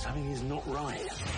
Something is not right.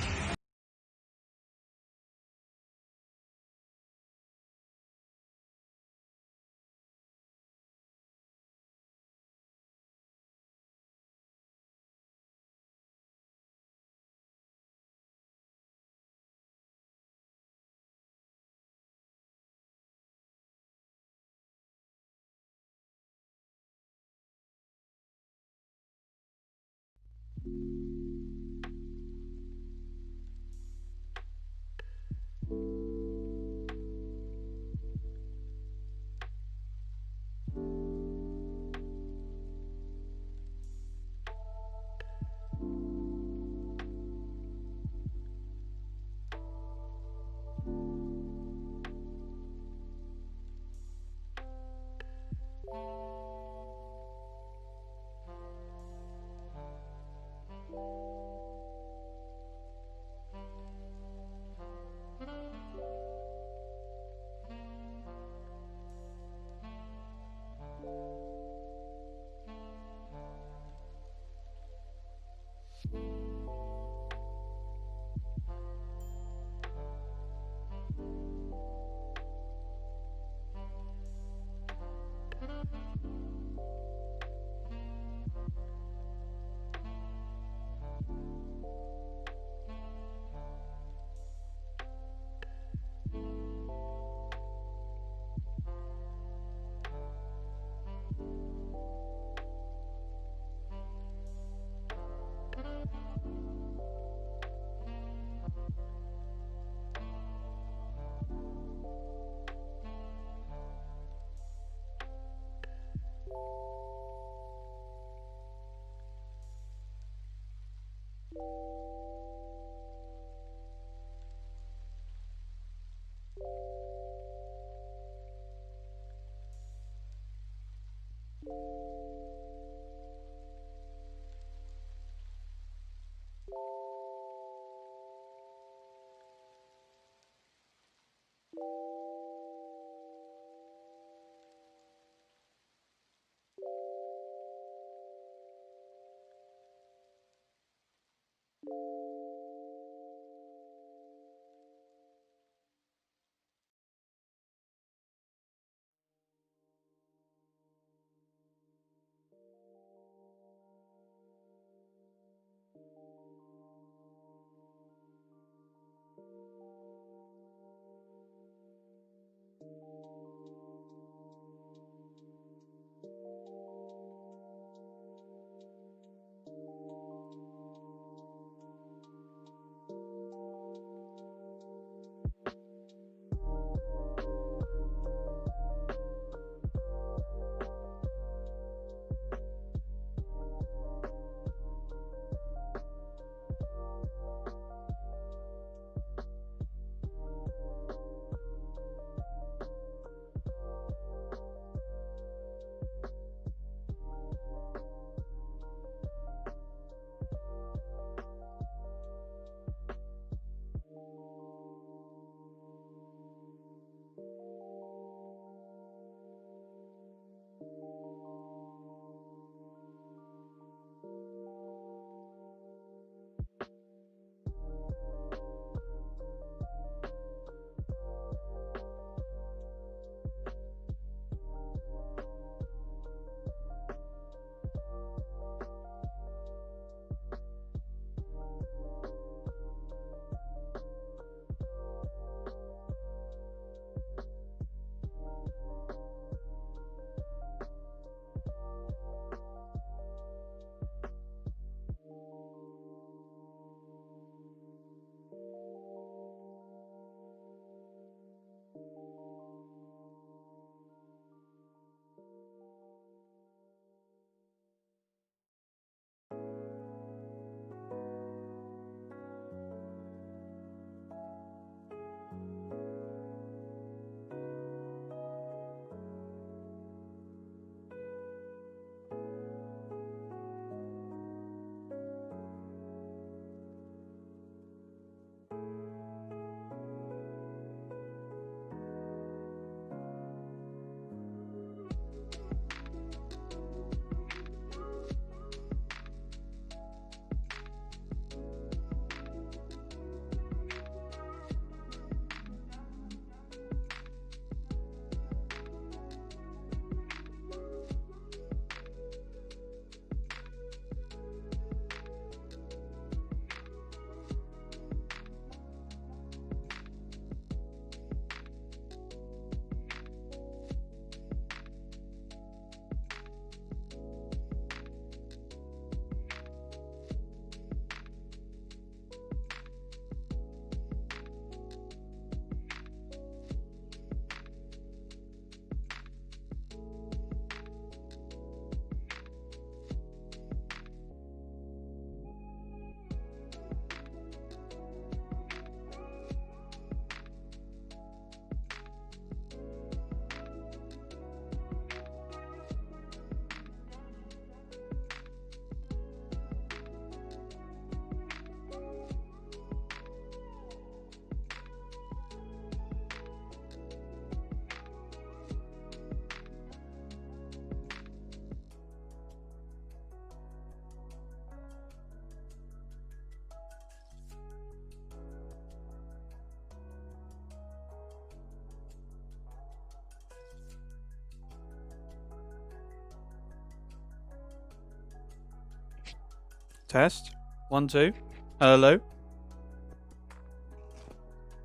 Test. 1, 2. Hello.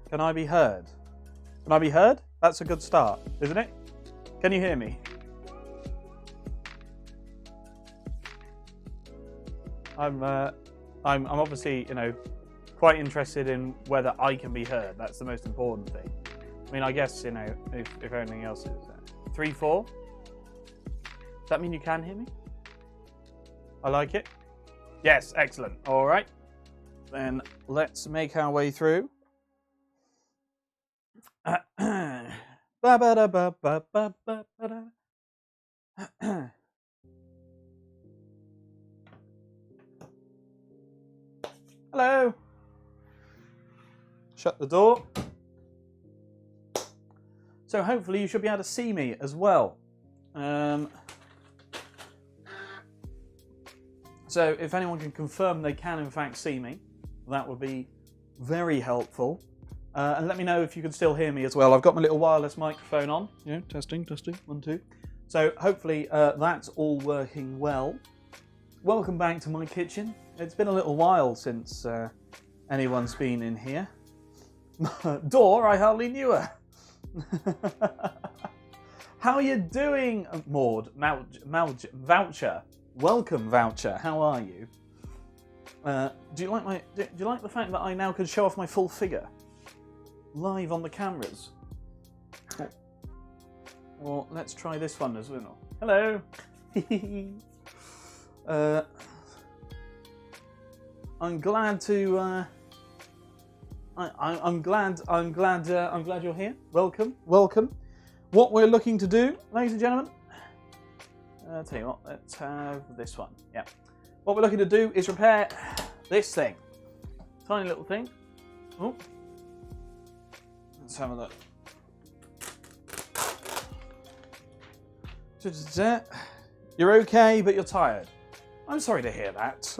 Can I be heard? Can I be heard? That's a good start, isn't it? Can you hear me? I'm obviously, quite interested in whether I can be heard. That's the most important thing. I mean, I guess, if anything else is 3, 4. Does that mean you can hear me? I like it. Yes, excellent. All right. Then let's make our way through. Hello. Shut the door. So hopefully you should be able to see me as well. So if anyone can confirm they can in fact see me, that would be very helpful. And let me know if you can still hear me as well. I've got my little wireless microphone on. Yeah, testing, 1, 2. So hopefully that's all working well. Welcome back to my kitchen. It's been a little while since anyone's been in here. Door, I hardly knew her. How are you doing, Maud? Voucher. Welcome, Voucher. How are you? Do you like the fact that I now can show off my full figure live on the cameras? Well, let's try this one as well. Hello. I'm glad to. I'm glad you're here. Welcome. What we're looking to do, ladies and gentlemen. I'll tell you what. Let's have this one. Yeah. What we're looking to do is repair this thing. Tiny little thing. Oh. Let's have a look. You're okay, but you're tired. I'm sorry to hear that.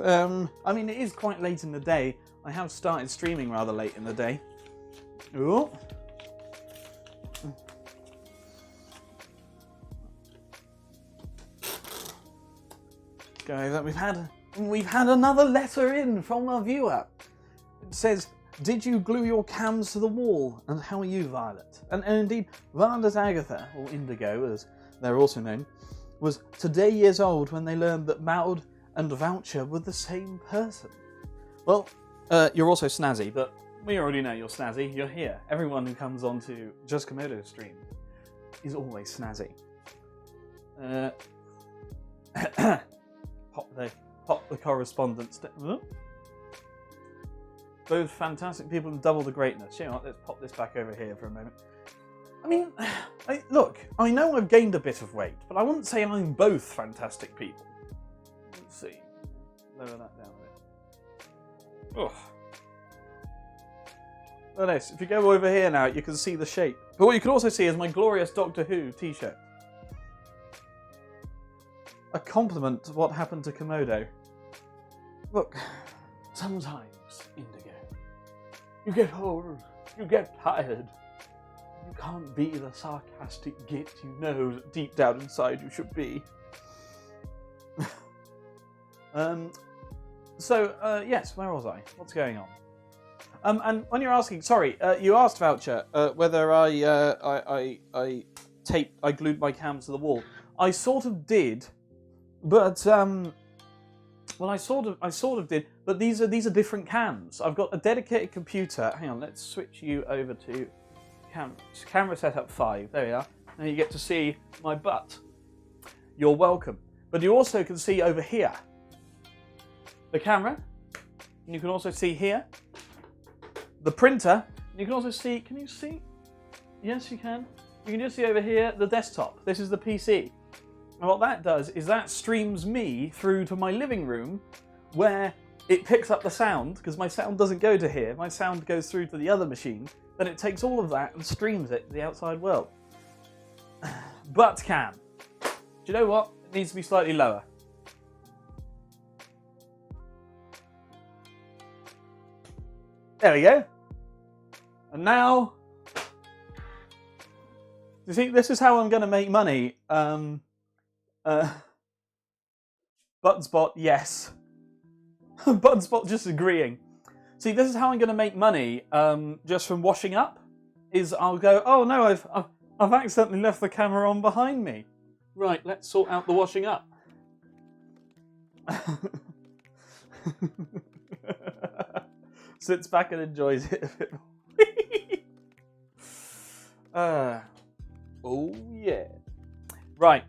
I mean, it is quite late in the day. I have started streaming rather late in the day. Ooh. Guys, we've had another letter in from a viewer. It says, "Did you glue your cams to the wall? And how are you, Violet?" And indeed, Violet Agatha, or Indigo as they're also known, was today years old when they learned that Maud and Voucher were the same person. Well, you're also snazzy, but we already know you're snazzy. You're here. Everyone who comes onto Just Komodo stream is always snazzy. Pop the correspondence down. Both fantastic people and double the greatness. You know what, let's pop this back over here for a moment. I mean, look, I know I've gained a bit of weight, but I wouldn't say I'm both fantastic people. Let's see. Lower that down a bit. Ugh. Look at this. If you go over here now, you can see the shape. But what you can also see is my glorious Doctor Who t-shirt. A compliment to what happened to Komodo. Look, sometimes, Indigo, you get old, you get tired. You can't be the sarcastic git you know that deep down inside you should be. Yes, where was I? What's going on? And when you're asking, sorry, you asked Voucher whether I glued my cams to the wall. I sort of did, but well, I sort of did, but these are different cams. I've got a dedicated computer. Hang on, let's switch you over to camera setup 5. There we are. And you get to see my butt. You're welcome. But you also can see over here the camera. And you can also see here the printer. And you can also see, can you see? Yes, you can. You can just see over here the desktop. This is the PC. And what that does is that streams me through to my living room where it picks up the sound, because my sound doesn't go to here. My sound goes through to the other machine. Then it takes all of that and streams it to the outside world. Butt cam. Do you know what? It needs to be slightly lower. There we go. And now, you see, this is how I'm going to make money. Butt spot, yes. Budspot just agreeing. See, this is how I'm going to make money just from washing up. Is I'll go, oh no, I've accidentally left the camera on behind me. Right, let's sort out the washing up. Sits back and enjoys it a bit more. Oh yeah. Right.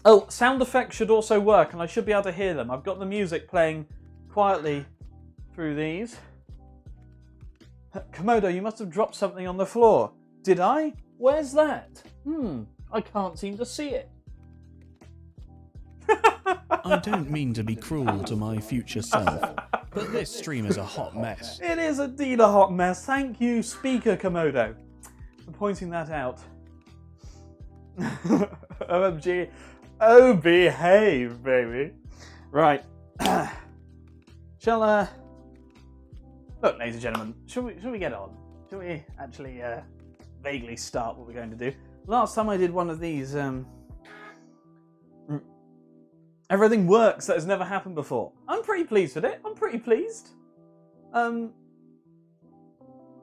Oh, sound effects should also work, and I should be able to hear them. I've got the music playing quietly through these. Komodo, you must have dropped something on the floor. Did I? Where's that? I can't seem to see it. I don't mean to be cruel to my future self, but this stream is a hot mess. It is indeed a hot mess. Thank you, Speaker Komodo, for pointing that out. OMG. Oh, behave, baby. Right. Shall, look, ladies and gentlemen, shall we get on? Shall we actually vaguely start what we're going to do? Last time I did one of these, everything works. That has never happened before. I'm pretty pleased with it. I'm pretty pleased. You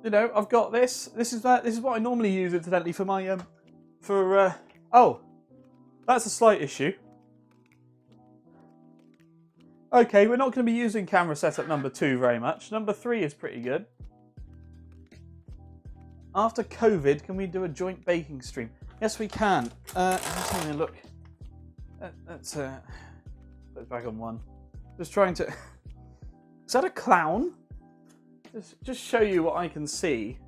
know, I've got this. This is what I normally use, incidentally, for my oh, that's a slight issue. Okay, we're not going to be using camera setup number 2 very much. Number 3 is pretty good. After COVID, can we do a joint baking stream? Yes, we can. Just having a look. Let's put it back on 1. Just trying to... Is that a clown? Just show you what I can see.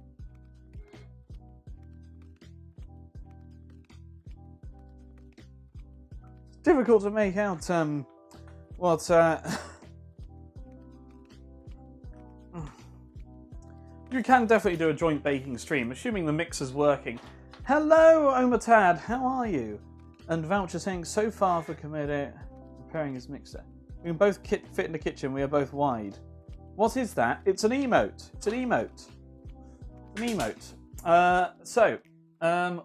It's difficult to make out what you can definitely do a joint baking stream, assuming the mixer's working. Hello, Omatad, how are you? And Voucher saying, so far for Komodo preparing his mixer. We can both fit in the kitchen, we are both wide. What is that? It's an emote. It's an emote. An emote.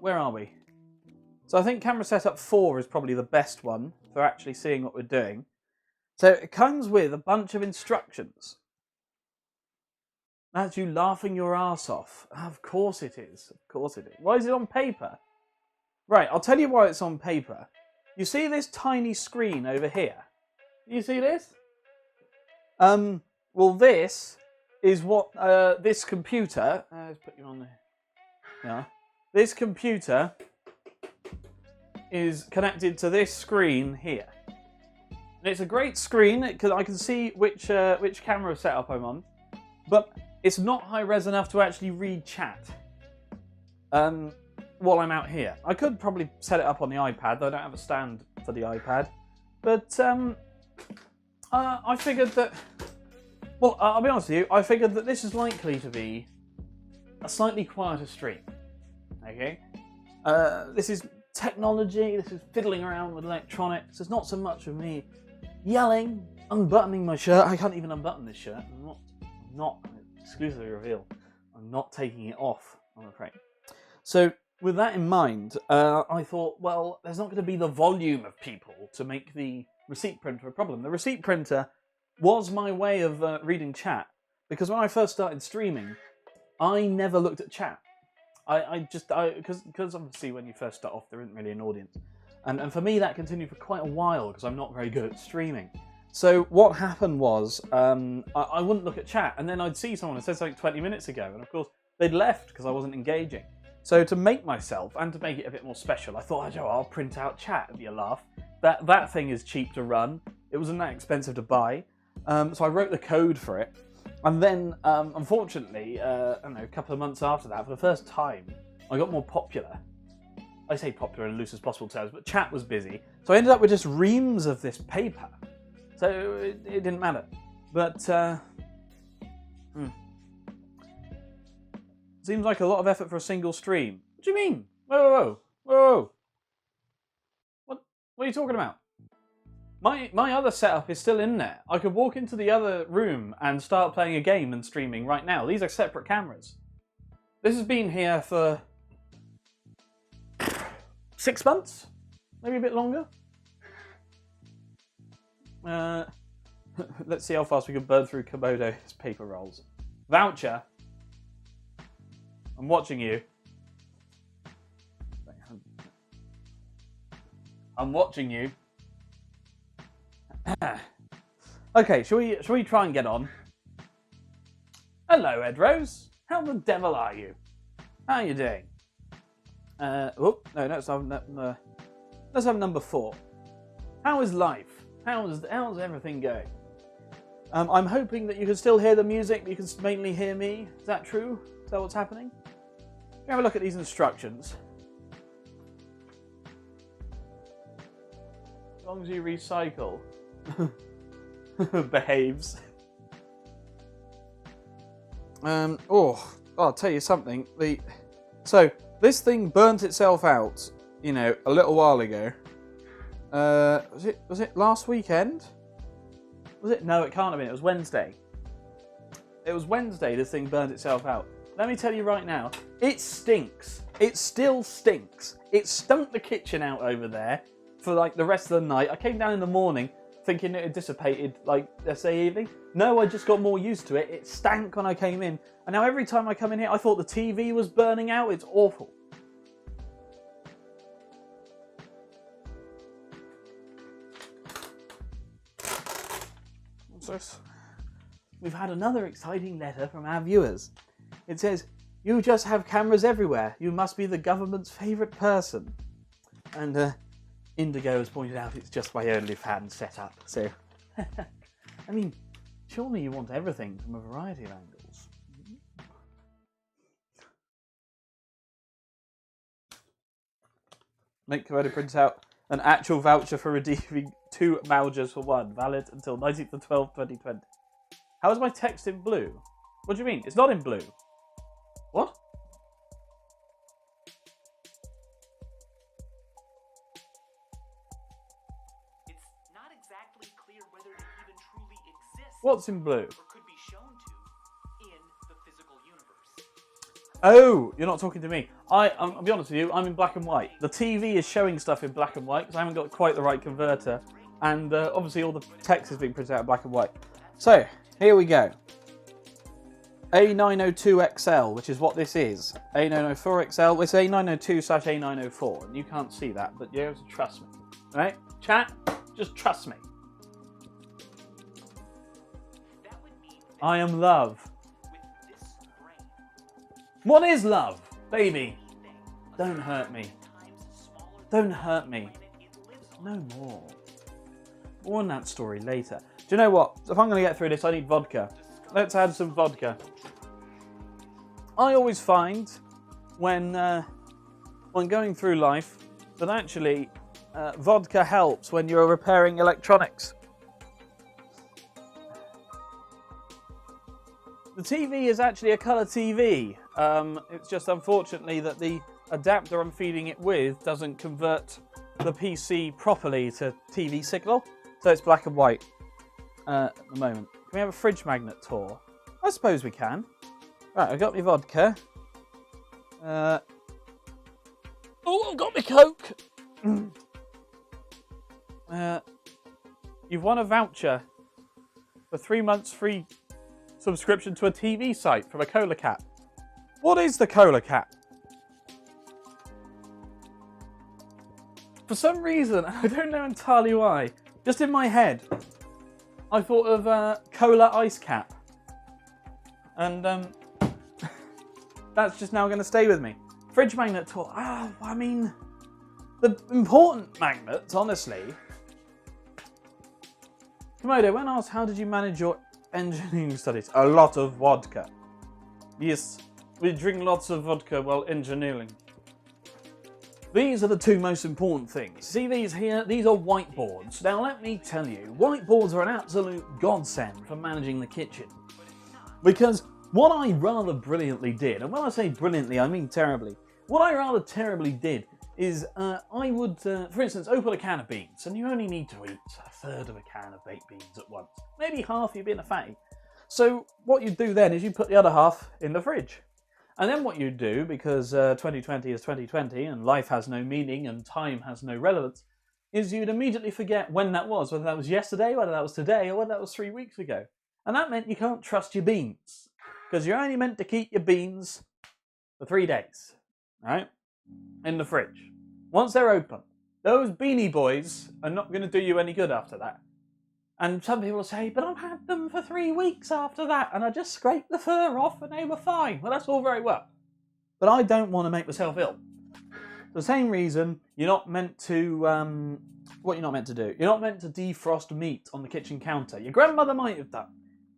Where are we? So I think camera setup 4 is probably the best one for actually seeing what we're doing. So it comes with a bunch of instructions. That's you laughing your ass off. Of course it is. Of course it is. Why is it on paper? Right, I'll tell you why it's on paper. You see this tiny screen over here? You see this? Well, this is what this computer... let's put you on there. Yeah. This computer is connected to this screen here. And it's a great screen because I can see which camera setup I'm on, but it's not high res enough to actually read chat while I'm out here. I could probably set it up on the iPad, though I don't have a stand for the iPad. But I figured that, well, I'll be honest with you, I figured that this is likely to be a slightly quieter stream. Okay? This is technology, this is fiddling around with electronics. It's not so much of me yelling, unbuttoning my shirt. I can't even unbutton this shirt. I'm not exclusively reveal. I'm not taking it off, I'm afraid. So with that in mind, I thought, well, there's not going to be the volume of people to make the receipt printer a problem. The receipt printer was my way of reading chat, because when I first started streaming, I never looked at chat. Because obviously when you first start off, there isn't really an audience. And for me, that continued for quite a while, because I'm not very good at streaming. So what happened was, I wouldn't look at chat, and then I'd see someone who said something 20 minutes ago, and of course, they'd left because I wasn't engaging. So to make myself, and to make it a bit more special, I thought, oh, Joe, I'll print out chat, it'd be a laugh. That thing is cheap to run. It wasn't that expensive to buy. So I wrote the code for it. And then, unfortunately, I don't know, a couple of months after that, for the first time, I got more popular. I say popular in the loosest possible terms, but chat was busy. So I ended up with just reams of this paper. So it didn't matter. But, seems like a lot of effort for a single stream. What do you mean? Whoa. What are you talking about? My other setup is still in there. I could walk into the other room and start playing a game and streaming right now. These are separate cameras. This has been here for 6 months? Maybe a bit longer? Let's see how fast we can burn through Komodo's paper rolls. Voucher. I'm watching you. I'm watching you. Okay, shall we try and get on? Hello, Ed Rose. How the devil are you? How are you doing? Let's have number 4. How is life? How's everything going? I'm hoping that you can still hear the music, but you can mainly hear me. Is that true? Is that what's happening? Have a look at these instructions. As long as you recycle. Behaves. I'll tell you something. So this thing burnt itself out, a little while ago. Was it last weekend? Was it? No, it can't have been. It was Wednesday. It was Wednesday this thing burned itself out. Let me tell you right now, it stinks. It still stinks. It stunk the kitchen out over there for like the rest of the night. I came down in the morning thinking it had dissipated like yesterday evening. No, I just got more used to it. It stank when I came in. And now every time I come in here, I thought the TV was burning out. It's awful. What's this? We've had another exciting letter from our viewers. It says, "You just have cameras everywhere. You must be the government's favourite person." And Indigo has pointed out it's just my OnlyFans setup. So, I mean, surely you want everything from a variety of angles. Make Komodo print out an actual voucher for redeeming 2 Maugers for 1, valid until 19th of 12th, 2020. How is my text in blue? What do you mean? It's not in blue. What? It's not exactly clear whether it even truly exists. What's in blue? Or could be shown to in the physical universe. Oh, you're not talking to me. I'll be honest with you, I'm in black and white. The TV is showing stuff in black and white because I haven't got quite the right converter. And obviously all the text is being printed out in black and white. So, here we go. A902XL, which is what this is. A904XL, it's A902/A904. And you can't see that, but you have to trust me. Right? Chat, just trust me. That would mean I am love. with this brain, What is love? Baby, don't hurt me. Don't hurt me. No more. More on that story later. Do you know what? If I'm going to get through this, I need vodka. Let's add some vodka. I always find when going through life that actually vodka helps when you're repairing electronics. The TV is actually a colour TV. It's just unfortunately that the adapter I'm feeding it with doesn't convert the PC properly to TV signal. So it's black and white at the moment. Can we have a fridge magnet tour? I suppose we can. Right, I've got my vodka. I've got my Coke. You've won a voucher for 3 months free subscription to a TV site from a Cola Cat. What is the Cola Cat? For some reason, I don't know entirely why, just in my head, I thought of Cola Ice Cap. And that's just now going to stay with me. Fridge magnet tour. I mean, the important magnets, honestly. Komodo, when asked how did you manage your engineering studies? A lot of vodka. Yes, we drink lots of vodka while engineering. These are the 2 most important things. See these here? These are whiteboards. Now let me tell you, whiteboards are an absolute godsend for managing the kitchen. Because what I rather brilliantly did, and when I say brilliantly, I mean terribly. What I rather terribly did is I would, for instance, open a can of beans, and you only need to eat a third of a can of baked beans at once. Maybe half, you're being a fatty. So what you do then is you put the other half in the fridge. And then what you do, because 2020 is 2020 and life has no meaning and time has no relevance, is you'd immediately forget when that was, whether that was yesterday, whether that was today, or whether that was 3 weeks ago. And that meant you can't trust your beans, because you're only meant to keep your beans for 3 days, right, in the fridge. Once they're open, those beanie boys are not going to do you any good after that. And some people say, but I've had them for 3 weeks after that, and I just scraped the fur off and they were fine. Well, that's all very well. But I don't want to make myself ill. For the same reason, you're not meant to, what you're not meant to do? You're not meant to defrost meat on the kitchen counter. Your grandmother might have done.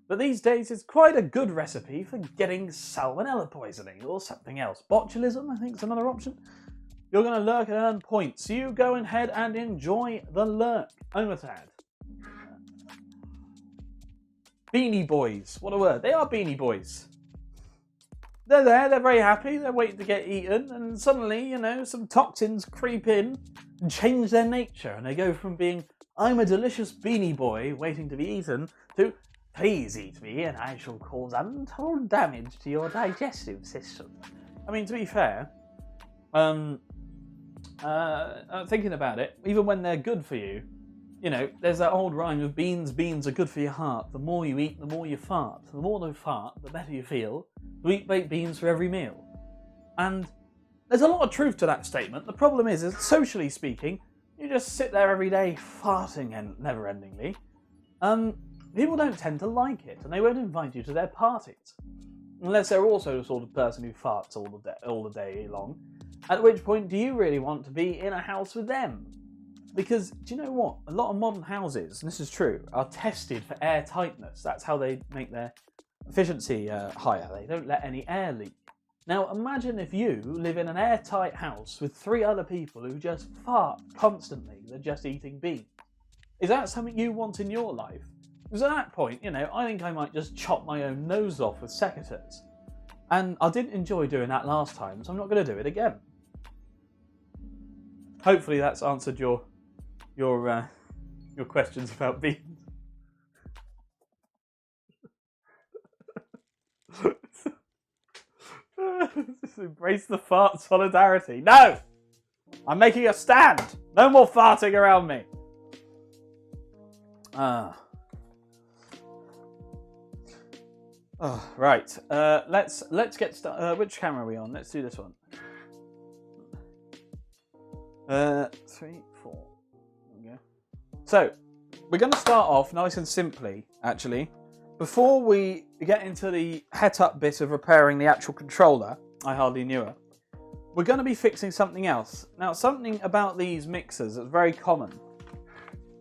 But these days, it's quite a good recipe for getting salmonella poisoning or something else. Botulism, I think, is another option. You're going to lurk and earn points. You go ahead and enjoy the lurk. Omatad. Beanie Boys. What a word. They are Beanie Boys. They're there, they're very happy, they're waiting to get eaten, and suddenly, some toxins creep in and change their nature, and they go from being, I'm a delicious beanie boy waiting to be eaten, to, please eat me and I shall cause untold damage to your digestive system. I mean, to be fair, thinking about it, even when they're good for you, there's that old rhyme of beans are good for your heart. The more you eat, the more you fart. The more you fart, the better you feel. To eat baked beans for every meal. And there's a lot of truth to that statement. The problem is socially speaking, you just sit there every day farting never-endingly. People don't tend to like it, and they won't invite you to their parties. Unless they're also the sort of person who farts all the day long. At which point, do you really want to be in a house with them? Because, do you know what? A lot of modern houses, and this is true, are tested for air tightness. That's how they make their efficiency higher. They don't let any air leak. Now, imagine if you live in an airtight house with 3 other people who just fart constantly. They're just eating beans. Is that something you want in your life? Because at that point, I think I might just chop my own nose off with secateurs. And I didn't enjoy doing that last time, so I'm not going to do it again. Hopefully that's answered your questions about beans. Just embrace the fart solidarity. No! I'm making a stand! No more farting around me! Right. Let's get started. Which camera are we on? Let's do this one. 3, 4. So, we're going to start off nice and simply, actually. Before we get into the het-up bit of repairing the actual controller, I hardly knew her, we're going to be fixing something else. Now, something about these mixers that's very common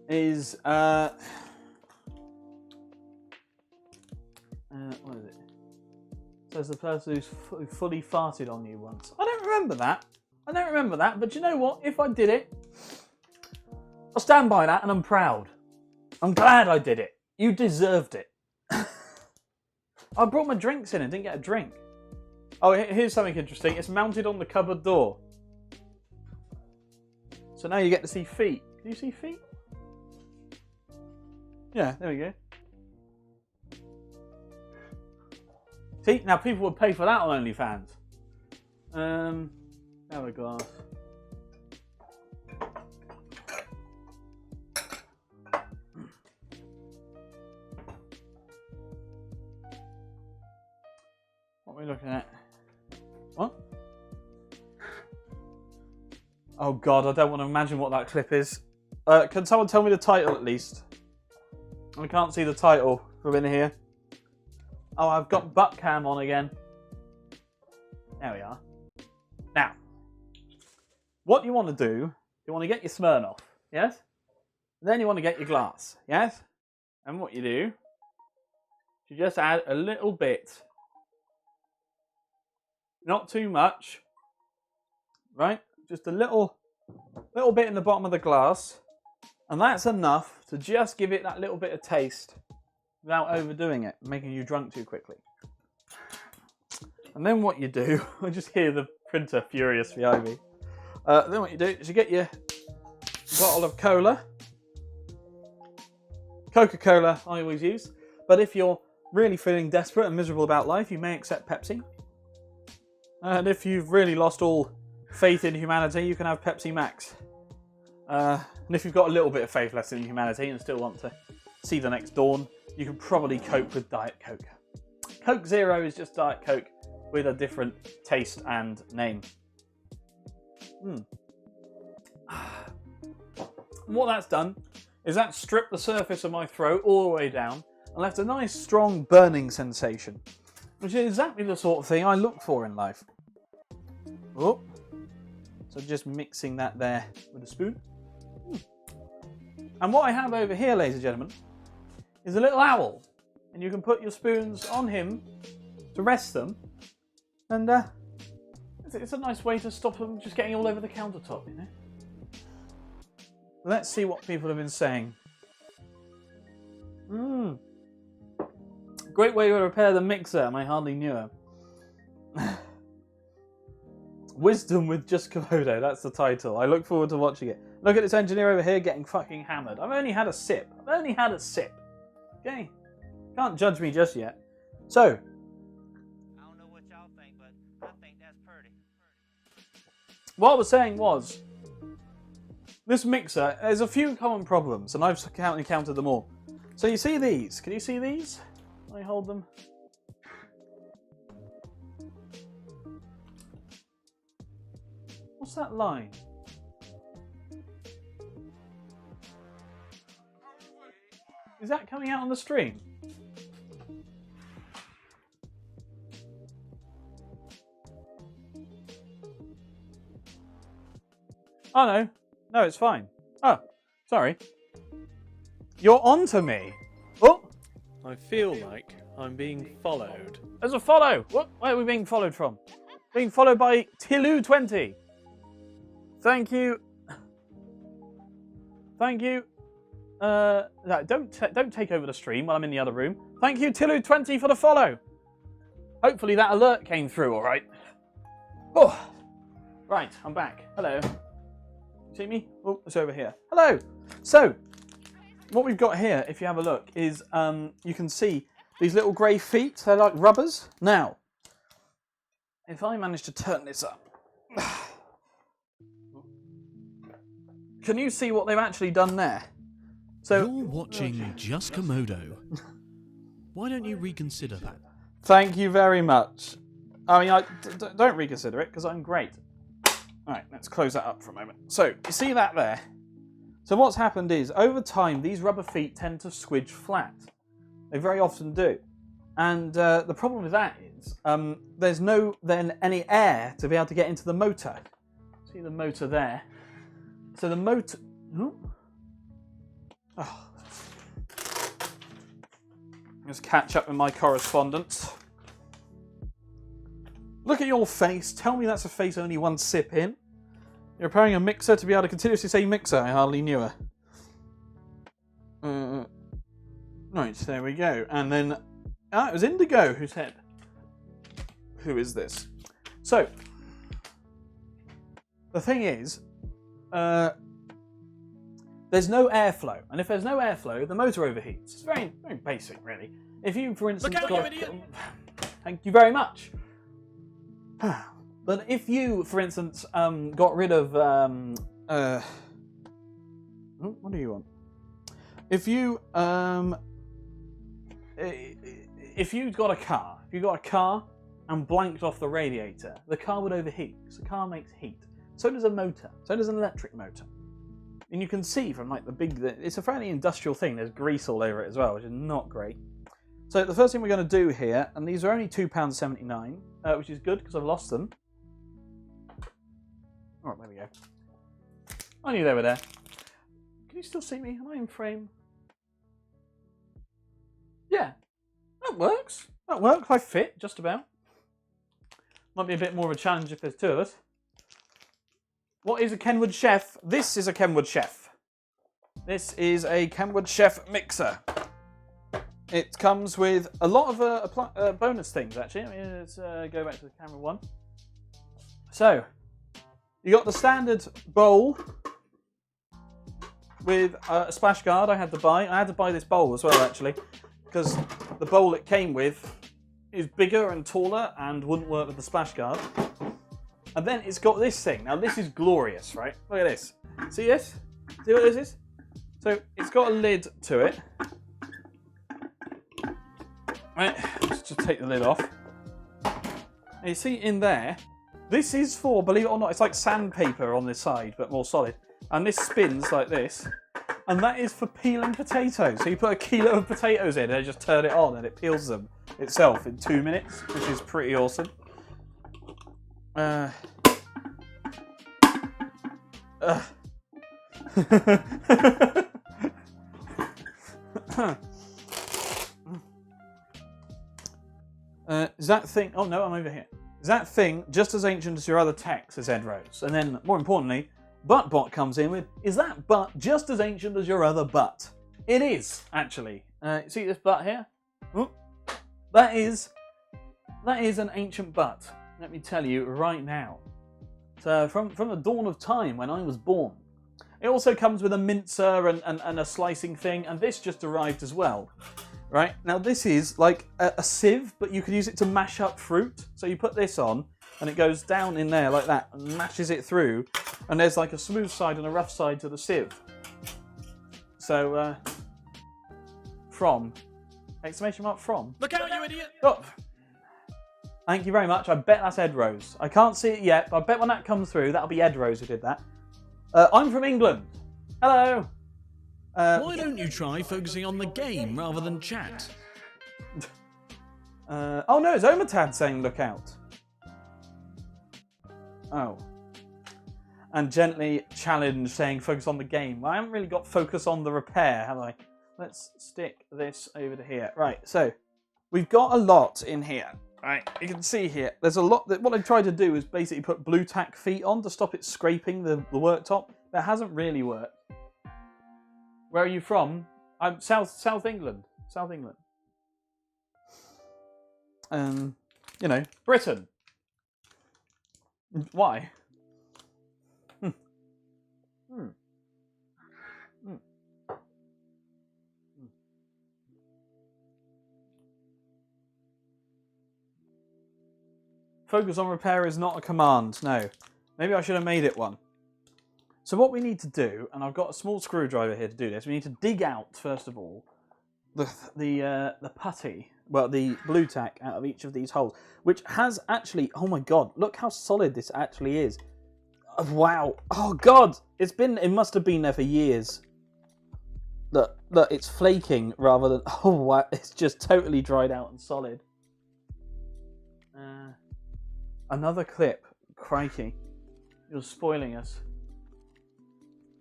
is... what is it? Says the person who's fully farted on you once. I don't remember that, but you know what? If I did it, I'll stand by that and I'm proud. I'm glad I did it. You deserved it. I brought my drinks in and didn't get a drink. Oh, here's something interesting. It's mounted on the cupboard door. So now you get to see feet. Can you see feet? Yeah, there we go. See, now people would pay for that on OnlyFans. Have a glass. What are we looking at? What? Oh God, I don't want to imagine what that clip is. Can someone tell me the title at least? I can't see the title from in here. Oh, I've got butt cam on again. There we are. Now, what you want to do, you want to get your Smirnoff, yes? Then you want to get your glass, yes? And what you do, you just add a little bit, not too much, right? Just a little bit in the bottom of the glass, and that's enough to just give it that little bit of taste without overdoing it, making you drunk too quickly. And then what you do, I just hear the printer furious behind me. Then what you do is you get your bottle of cola. Coca-Cola I always use, but if you're really feeling desperate and miserable about life, you may accept Pepsi. And if you've really lost all faith in humanity, you can have Pepsi Max. And if you've got a little bit of faith left in humanity and still want to see the next dawn, you can probably cope with Diet Coke. Coke Zero is just Diet Coke with a different taste and name. What that's done is that stripped the surface of my throat all the way down and left a nice strong burning sensation, which is exactly the sort of thing I look for in life. Oh, so just mixing that there with a spoon. And what I have over here, ladies and gentlemen, is a little owl, and you can put your spoons on him to rest them, and it's a nice way to stop them just getting all over the countertop, you know. Let's see what people have been saying. Great way to repair the mixer. I hardly knew her. Wisdom with just Komodo. That's the title. I look forward to watching it. Look at this engineer over here getting fucking hammered. I've only had a sip. Okay? Can't judge me just yet. So. I don't know what y'all think, but I think that's pretty. What I was saying was, this mixer, there's a few common problems, and I've encountered them all. So you see these? Can you see these? I hold them. What's that line? Is that coming out on the stream? Oh no. No, it's fine. Oh, sorry. You're on to me. Oh! I feel like I'm being followed. There's a follow! What? Where are we being followed from? Being followed by Tilu20. Thank you. Thank you. No, don't take over the stream while I'm in the other room. Thank you, Tilu20, for the follow. Hopefully that alert came through all right. Oh, right, I'm back. Hello. See me? Oh, it's over here. Hello. So, what we've got here, if you have a look, is you can see these little grey feet. They're like rubbers. Now, if I manage to turn this up, can you see what they've actually done there? So you're watching Just Komodo. Why don't you reconsider that? Thank you very much. I mean, don't reconsider it because I'm great. All right, let's close that up for a moment. So, you see that there? So what's happened is, over time, these rubber feet tend to squidge flat. They very often do. And the problem with that is, there's no then any air to be able to get into the motor. See the motor there? So the motor... Oh. Just catch up with my correspondence. Look at your face. Tell me that's a face only one sip in. You're repairing a mixer to be able to continuously say mixer. I hardly knew her. Right, there we go. And then, it was Indigo who said, who is this? So, the thing is, there's no airflow. And if there's no airflow, the motor overheats. It's very, very basic, really. If you, for instance... Look out, you idiot! Thank you very much. But if you, for instance, got rid of... what do you want? If you... if you got a car, and blanked off the radiator, the car would overheat, because the car makes heat. So does a motor. So does an electric motor. And you can see from like the big... It's a fairly industrial thing. There's grease all over it as well, which is not great. So the first thing we're going to do here, and these are only £2.79, which is good because I've lost them. All right, there we go. I knew they were there. Can you still see me? Am I in frame? Yeah, that works. That works. I fit just about. Might be a bit more of a challenge if there's two of us. What is a Kenwood Chef? This is a Kenwood Chef. This is a Kenwood Chef mixer. It comes with a lot of bonus things, actually. I mean, let's go back to the camera one. So, you got the standard bowl with a splash guard I had to buy. I had to buy this bowl as well, actually, because the bowl it came with is bigger and taller and wouldn't work with the splash guard. And then it's got this thing. Now, this is glorious, right? Look at this. See this? See what this is? So it's got a lid to it. Right, let's just take the lid off. And you see in there, this is for, believe it or not, it's like sandpaper on this side, but more solid. And this spins like this. And that is for peeling potatoes. So you put a kilo of potatoes in and just turn it on and it peels them itself in 2 minutes, which is pretty awesome. Is that thing... Oh, no, I'm over here. Is that thing just as ancient as your other tech, says Ed Rose? And then, more importantly, ButtBot comes in with, is that butt just as ancient as your other butt? It is, actually. See this butt here? Oh, that is an ancient butt. Let me tell you right now. So from the dawn of time when I was born. It also comes with a mincer and a slicing thing, and this just arrived as well. Right, now this is like a sieve, but you could use it to mash up fruit. So you put this on, and it goes down in there like that, and mashes it through, and there's like a smooth side and a rough side to the sieve. So, from, exclamation mark from. Look out, you idiot! Oh. Thank you very much. I bet that's Ed Rose. I can't see it yet, but I bet when that comes through, that'll be Ed Rose who did that. I'm from England. Hello. Why don't you try focusing on the game rather than chat? Oh no, it's Omatad saying look out. Oh. And gently challenge saying focus on the game. I haven't really got focus on the repair, have I? Let's stick this over to here. Right, so we've got a lot in here. Right, you can see here, there's a lot. What I tried to do is basically put blue tack feet on to stop it scraping the worktop. That hasn't really worked. Where are you from? I'm South England. South England. You know, Britain. Why? Focus on repair is not a command, no. Maybe I should have made it one. So what we need to do, and I've got a small screwdriver here to do this, we need to dig out, first of all, the putty, well, the blue tack out of each of these holes, which has actually, oh my god, look how solid this actually is. Wow, oh god, it must have been there for years. Look, it's flaking rather than, oh wow, it's just totally dried out and solid. Another clip, crikey, you're spoiling us.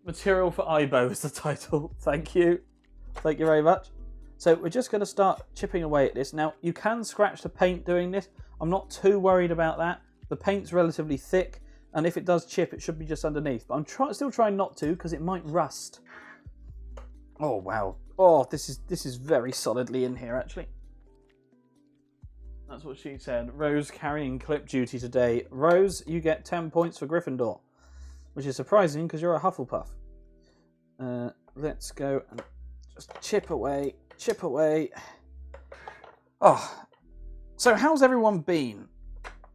Material for Ibo is the title. Thank you very much. So we're just going to start chipping away at this. Now you can scratch the paint doing this. I'm not too worried about that. The paint's relatively thick, and if it does chip, it should be just underneath. But I'm still trying not to because it might rust. Oh wow! Oh, this is very solidly in here actually. That's what she said. Rose carrying clip duty today. Rose, you get 10 points for Gryffindor, which is surprising because you're a Hufflepuff. Let's go and just chip away. Oh, so how's everyone been?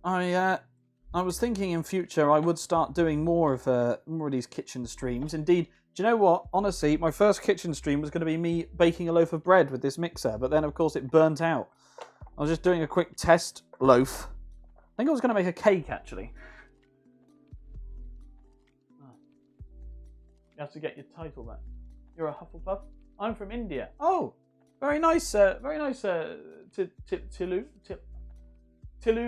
I was thinking in future I would start doing more of these kitchen streams. Indeed, do you know what? Honestly, my first kitchen stream was going to be me baking a loaf of bread with this mixer, but then of course it burnt out. I was just doing a quick test loaf. I think I was going to make a cake actually. You have to get your title back. You're a Hufflepuff? I'm from India. Oh, very nice, Tilu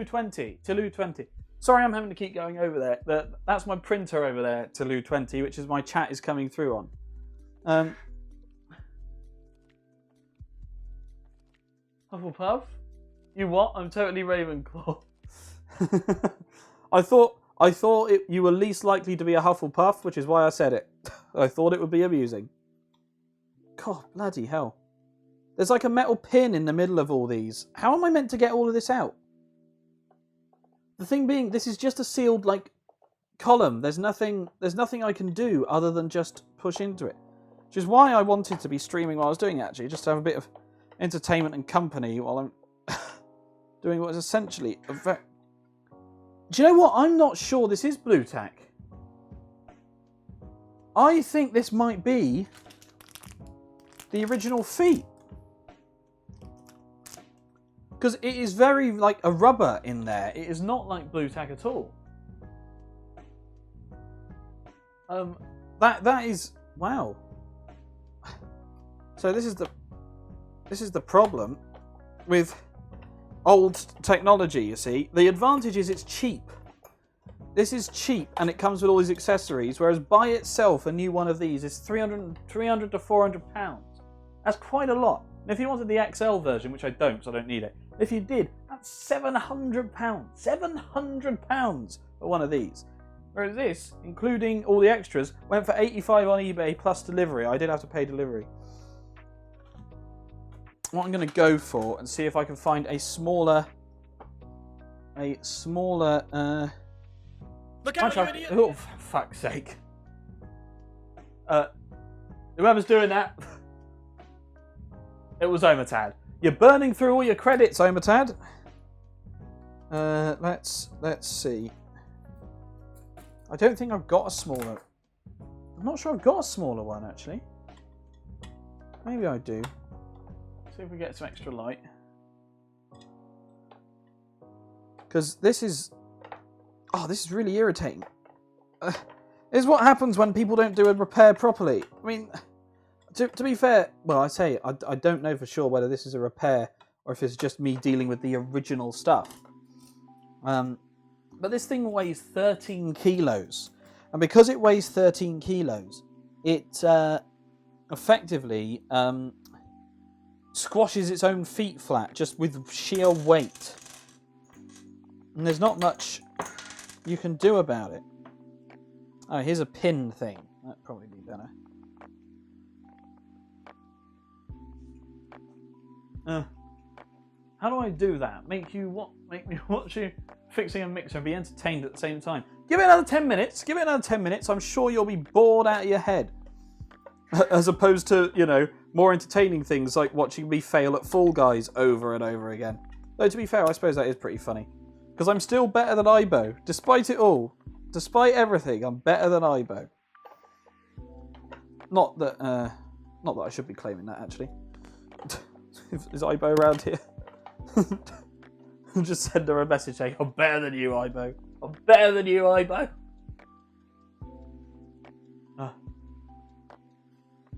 20. Sorry I'm having to keep going over there. That's my printer over there, Tilu 20, which is my chat is coming through on. Hufflepuff? You what? I'm totally Ravenclaw. I thought you were least likely to be a Hufflepuff, which is why I said it. I thought it would be amusing. God, bloody hell. There's like a metal pin in the middle of all these. How am I meant to get all of this out? The thing being, this is just a sealed, like, column. There's nothing I can do other than just push into it. Which is why I wanted to be streaming while I was doing it, actually. Just to have a bit of entertainment and company while I'm doing what is essentially a very... Do you know what? I'm not sure this is blue tack. I think this might be the original feet. Because it is very like a rubber in there. It is not like blue tack at all. That is wow. So this is the problem with old technology, you see. The advantage is it's cheap. This is cheap and it comes with all these accessories, whereas by itself a new one of these is 300 to 400 pounds. That's quite a lot. And if you wanted the XL version, which I don't, so I don't need it, if you did, that's 700 pounds. 700 pounds for one of these. Whereas this, including all the extras, went for 85 on eBay plus delivery. I did have to pay delivery. What I'm going to go for and see if I can find a smaller. Look out, you idiot! Oh, for fuck's sake! Whoever's doing that, it was Omatad. You're burning through all your credits, Omatad. Let's see. I don't think I've got a smaller. I'm not sure I've got a smaller one actually. Maybe I do. See if we get some extra light. Because this is really irritating. This is what happens when people don't do a repair properly. I mean, to be fair, well, I don't know for sure whether this is a repair or if it's just me dealing with the original stuff. But this thing weighs 13 kilos. And because it weighs 13 kilos, it effectively squashes its own feet flat just with sheer weight. And there's not much you can do about it. Oh, here's a pin thing. That'd probably be better. How do I do that? Make me watch you fixing a mixer and be entertained at the same time. Give it another 10 minutes. Give it another 10 minutes. I'm sure you'll be bored out of your head. As opposed to, more entertaining things like watching me fail at Fall Guys over and over again. Though, to be fair, I suppose that is pretty funny. Because I'm still better than Ibo. Despite it all. Despite everything, I'm better than Ibo. Not that I should be claiming that, actually. Is Ibo around here? Just send her a message saying, I'm better than you, Ibo. I'm better than you, Ibo.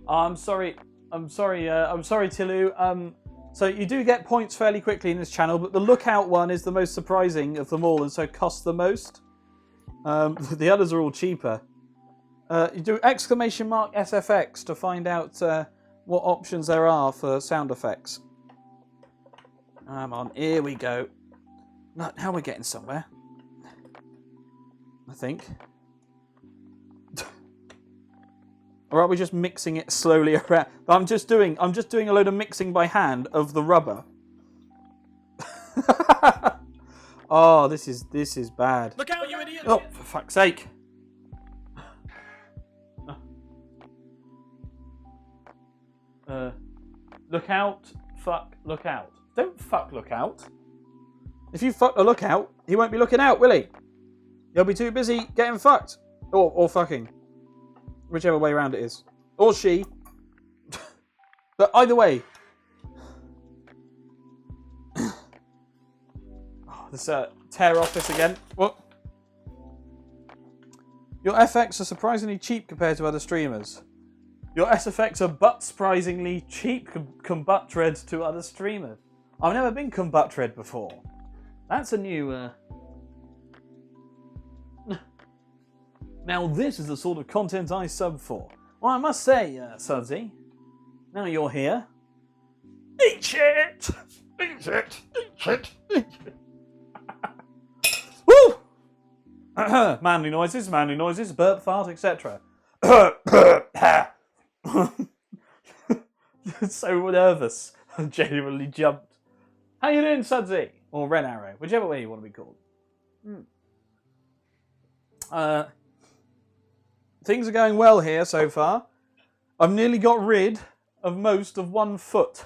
I'm sorry, Tilu. So you do get points fairly quickly in this channel, but the lookout one is the most surprising of them all, and so costs the most. The others are all cheaper. You do !SFX to find out what options there are for sound effects. Come on, here we go. Now we're getting somewhere. I think. Or are we just mixing it slowly around? I'm just doing a load of mixing by hand of the rubber. Oh, this is bad. Look out, you idiot! Oh, for fuck's sake. Look out, fuck, look out. Don't fuck look out. If you fuck a lookout, he won't be looking out, will he? He'll be too busy getting fucked. Or fucking. Whichever way around it is. Or she. But either way. This tear off this again. What? Your FX are surprisingly cheap compared to other streamers. Your SFX are but-surprisingly cheap combutred to other streamers. I've never been combutred before. That's a new... Now this is the sort of content I sub for. Well, I must say, Sudsy, now you're here... Eat it! Eat it! Eat it! Eat it! Woo! manly noises, burp, fart, etc. So nervous. I genuinely jumped. How you doing, Sudsy? Or Red Arrow, whichever way you want to be called. Things are going well here so far. I've nearly got rid of most of 1 foot.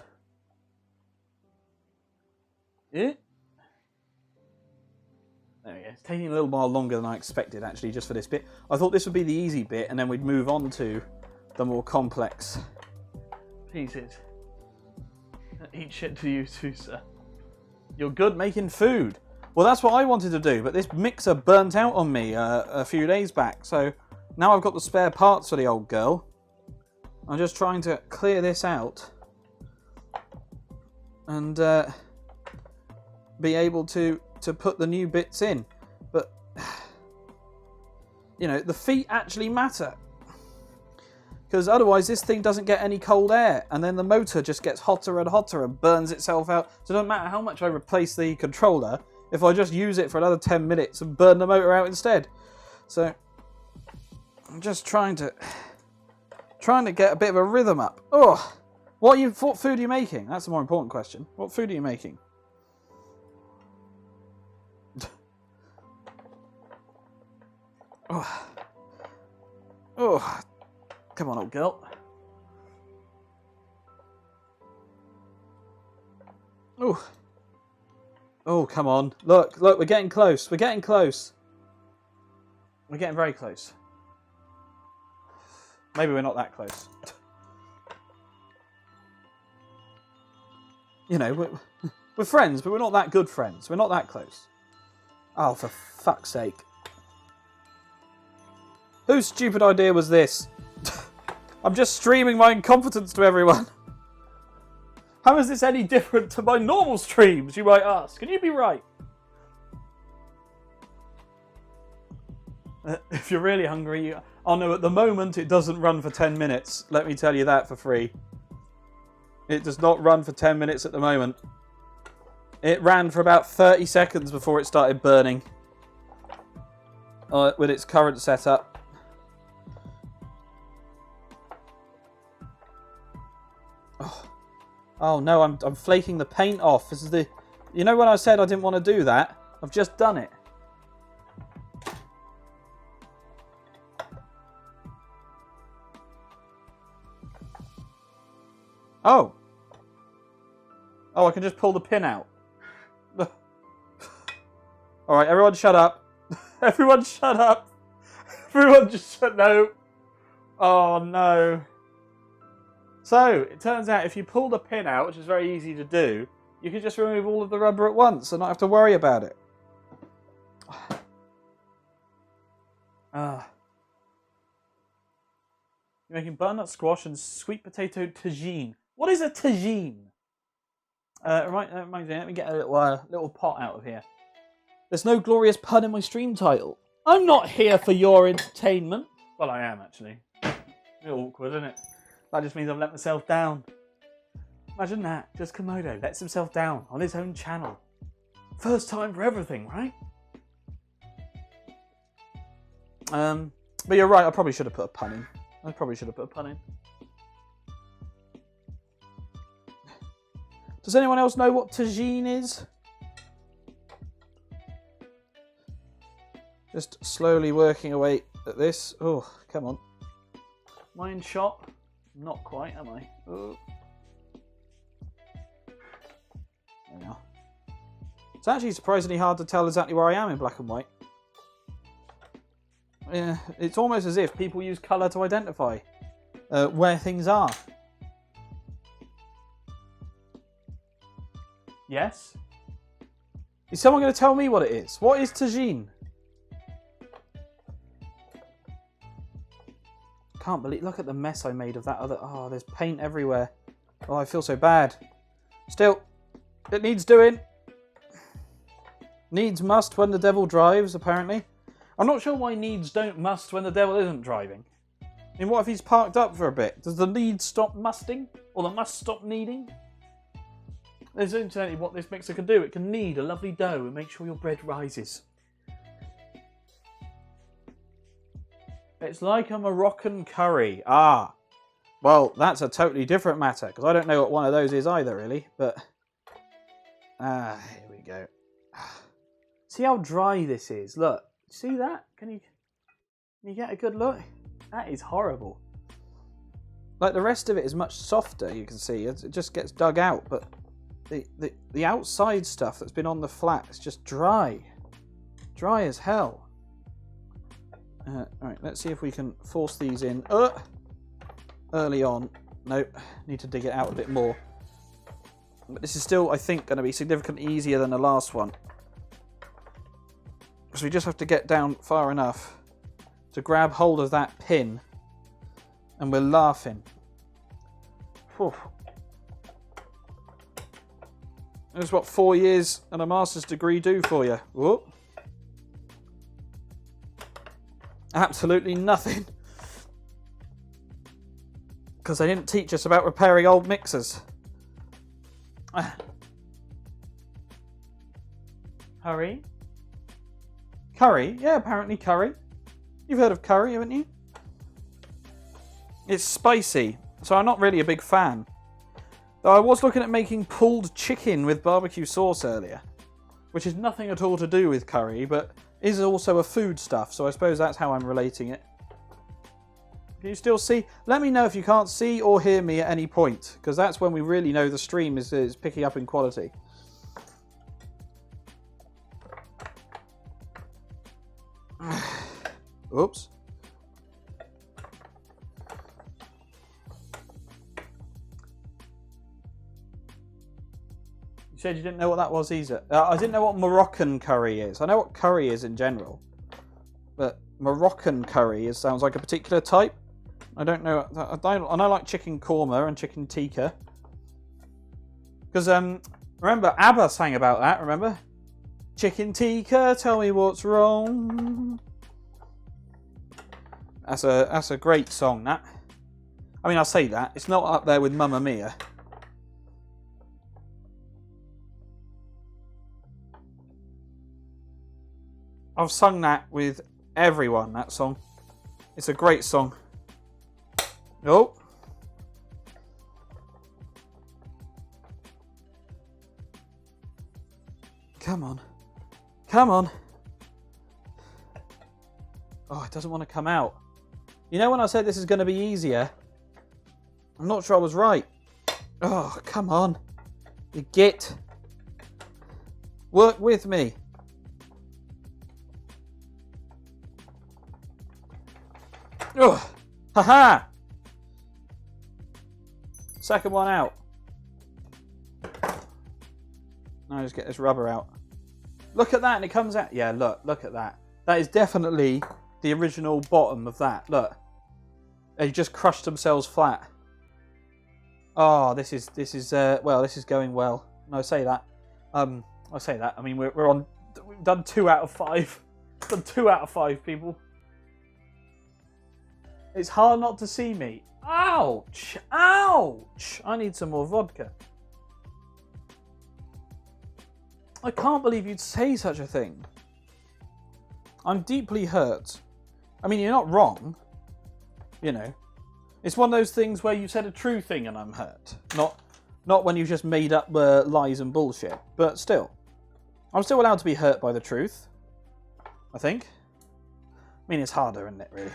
There There we go. It's taking a little while longer than I expected, actually, just for this bit. I thought this would be the easy bit, and then we'd move on to the more complex pieces. Eat shit to you too, sir. You're good making food. Well, that's what I wanted to do, but this mixer burnt out on me a few days back, so now I've got the spare parts for the old girl. I'm just trying to clear this out and be able to put the new bits in. But, you know, the feet actually matter. Because otherwise this thing doesn't get any cold air, and then the motor just gets hotter and hotter and burns itself out. So it doesn't matter how much I replace the controller, if I just use it for another 10 minutes and burn the motor out instead. So I'm just trying to get a bit of a rhythm up. Oh, what food are you making? That's the more important question. What food are you making? Oh, come on, old girl. Oh, come on. Look, we're getting close. We're getting close. We're getting very close. Maybe we're not that close. You know, we're friends, but we're not that good friends. We're not that close. Oh, for fuck's sake. Whose stupid idea was this? I'm just streaming my incompetence to everyone. How is this any different to my normal streams, you might ask? Can you be right? If you're really hungry, oh no, at the moment it doesn't run for 10 minutes. Let me tell you that for free. It does not run for 10 minutes at the moment. It ran for about 30 seconds before it started burning. With its current setup. Oh no, I'm flaking the paint off. This is the... You know when I said I didn't want to do that? I've just done it. Oh. Oh, I can just pull the pin out. Alright, everyone shut up. Everyone shut up. Everyone just shut... No. Oh no. So, it turns out if you pull the pin out, which is very easy to do, you can just remove all of the rubber at once and not have to worry about it. You're making butternut squash and sweet potato tagine. What is a tagine? Reminds me, let me get a little pot out of here. There's no glorious pun in my stream title. I'm not here for your entertainment. Well, I am, actually. A bit awkward, isn't it? That just means I've let myself down. Imagine that. Just Komodo lets himself down on his own channel. First time for everything, right? But you're right, I probably should have put a pun in. Does anyone else know what tagine is? Just slowly working away at this. Oh, come on. Am I in shot? Not quite, am I? Oh. There we are. It's actually surprisingly hard to tell exactly where I am in black and white. Yeah, it's almost as if people use colour to identify where things are. Yes? Is someone going to tell me what it is? What is tagine? Can't believe... Look at the mess I made of that other... Oh, there's paint everywhere. Oh, I feel so bad. Still, it needs doing. Needs must when the devil drives, apparently. I'm not sure why needs don't must when the devil isn't driving. I mean, what if he's parked up for a bit? Does the need stop musting? Or the must stop needing? There's incidentally what this mixer can do. It can knead a lovely dough and make sure your bread rises. It's like a Moroccan curry. Ah. Well, that's a totally different matter, because I don't know what one of those is either, really. But... here we go. See how dry this is? Look. See that? Can you get a good look? That is horrible. Like, the rest of it is much softer, you can see. It just gets dug out, but the outside stuff that's been on the flat is just dry. dry as hell. Alright, let's see if we can force these in early on. Nope, need to dig it out a bit more. But this is still, I think, going to be significantly easier than the last one. So we just have to get down far enough to grab hold of that pin. And we're laughing. Whew. That's what 4 years and a master's degree do for you. Whoop. Absolutely nothing. Because they didn't teach us about repairing old mixers. Curry? Curry? Yeah, apparently curry. You've heard of curry, haven't you? It's spicy, so I'm not really a big fan. Though I was looking at making pulled chicken with barbecue sauce earlier, which is nothing at all to do with curry, but is also a food stuff, so I suppose that's how I'm relating it. Can you still see? Let me know if you can't see or hear me at any point, because that's when we really know the stream is picking up in quality. Oops. You said you didn't know what that was either. I didn't know what Moroccan curry is. I know what curry is in general, but Moroccan curry sounds like a particular type. I don't know. I like chicken korma and chicken tikka. Because remember ABBA sang about that. Remember, chicken tikka, tell me what's wrong. That's a great song. That. I mean, I say that it's not up there with Mamma Mia. I've sung that with everyone, that song. It's a great song. Oh. Come on. Come on. Oh, it doesn't want to come out. You know when I said this is going to be easier? I'm not sure I was right. Oh, come on. You git. Work with me. Ugh. Haha! Second one out. Now just get this rubber out. Look at that, and it comes out. Yeah, look at that. That is definitely the original bottom of that. Look. They just crushed themselves flat. Oh, this is going well. No, I say that. I say that. I mean, we've done 2 out of 5. Done 2 out of 5, people. It's hard not to see me. Ouch! Ouch! I need some more vodka. I can't believe you'd say such a thing. I'm deeply hurt. I mean, you're not wrong. You know. It's one of those things where you said a true thing and I'm hurt. Not when you've just made up lies and bullshit. But still. I'm still allowed to be hurt by the truth. I think. I mean, it's harder, isn't it, really?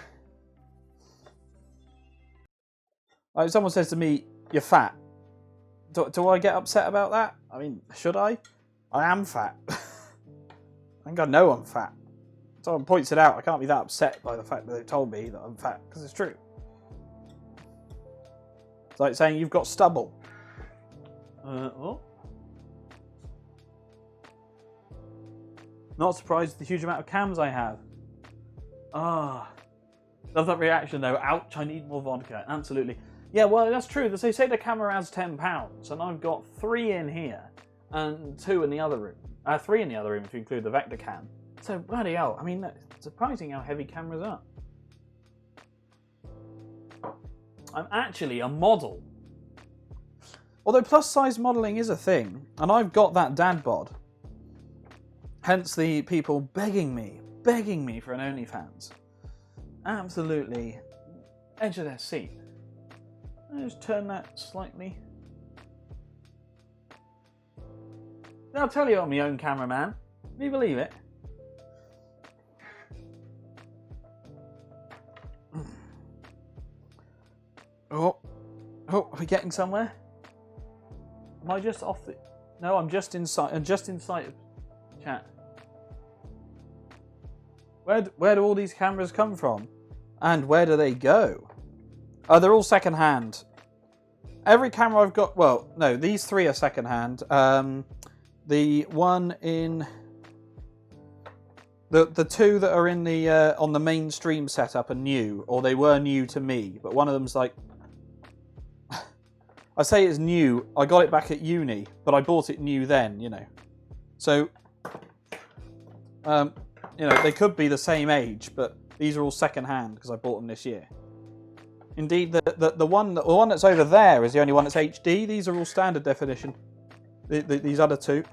Like, if someone says to me, you're fat, do I get upset about that? I mean, should I? I am fat. I think I know I'm fat. Someone points it out, I can't be that upset by the fact that they've told me that I'm fat, because it's true. It's like saying you've got stubble. What? Not surprised at the huge amount of cams I have. Ah. Love that reaction though. Ouch, I need more vodka. Absolutely. Yeah, well, that's true. They say the camera adds £10, and I've got 3 in here and 2 in the other room. 3 in the other room if you include the vector cam. So, bloody hell. I mean, it's surprising how heavy cameras are. I'm actually a model. Although plus-size modelling is a thing, and I've got that dad bod. Hence the people begging me for an OnlyFans. Absolutely edge of their seat. I'll just turn that slightly. I'll tell you I'm my own cameraman. Can you believe it? Oh, are we getting somewhere? Am I just off the... No, I'm just inside. I'm just inside of chat. Where do all these cameras come from? And where do they go? Oh, they're all second-hand. Every camera I've got... Well, no, these 3 are second-hand. The one in... The 2 that are in the on the mainstream setup are new. Or they were new to me. But one of them's like... I say it's new. I got it back at uni. But I bought it new then, you know. So... you know, they could be the same age, but these are all second-hand because I bought them this year. Indeed, the one that's over there is the only one that's HD. These are all standard definition. These other 2.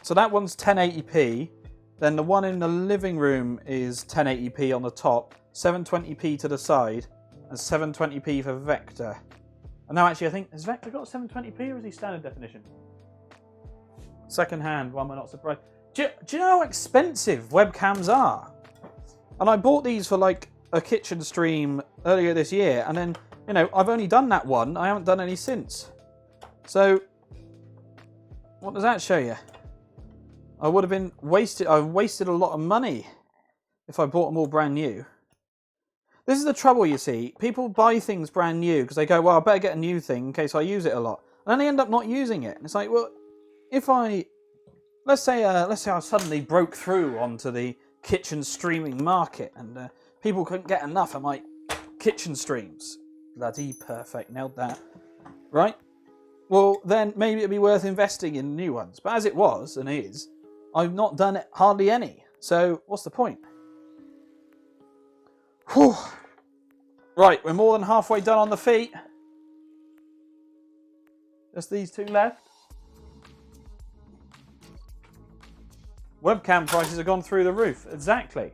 So that one's 1080p. Then the one in the living room is 1080p on the top, 720p to the side, and 720p for Vector. And now actually I think, has Vector got 720p or is he standard definition? Second-hand, one we're not surprised. Do you know how expensive webcams are? And I bought these for like a kitchen stream earlier this year, and then, you know, I've only done that one. I haven't done any since. So, what does that show you? I would have been wasted. I've wasted a lot of money if I bought them all brand new. This is the trouble, you see. People buy things brand new because they go, well, I better get a new thing in case I use it a lot, and then they end up not using it. And it's like, well, if I... Let's say I suddenly broke through onto the kitchen streaming market and people couldn't get enough of my kitchen streams. Bloody perfect, nailed that. Right? Well, then maybe it'd be worth investing in new ones. But as it was, and is, I've not done it hardly any. So what's the point? Whew. Right, we're more than halfway done on the feet. Just these 2 left. Webcam prices have gone through the roof. Exactly.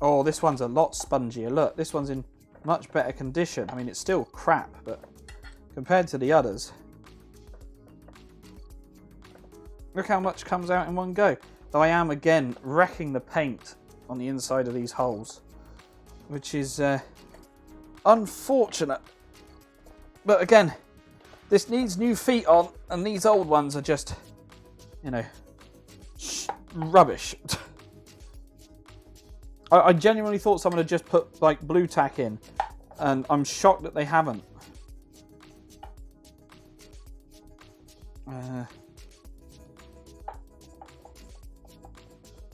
Oh, this one's a lot spongier. Look, this one's in much better condition. I mean, it's still crap, but compared to the others, look how much comes out in one go. Though I am, again, wrecking the paint on the inside of these holes, which is unfortunate. But again, this needs new feet on, and these old ones are just, you know, rubbish. I genuinely thought someone had just put, like, blue tack in, and I'm shocked that they haven't.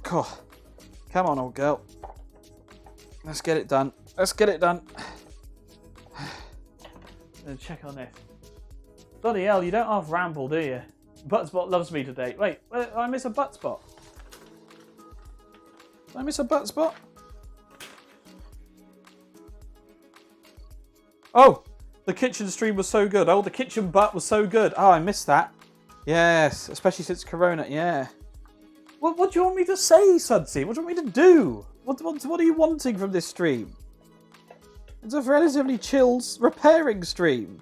Come on, old girl. Let's get it done. And check on this. Bloody hell, you don't half ramble, do you? Buttspot loves me today. Wait, did I miss a Buttspot? Did I miss a Buttspot? Oh, the kitchen stream was so good. Oh, the kitchen butt was so good. Oh, I missed that. Yes, especially since Corona, yeah. What do you want me to say, Sudsy? What do you want me to do? What are you wanting from this stream? It's a relatively chill repairing stream.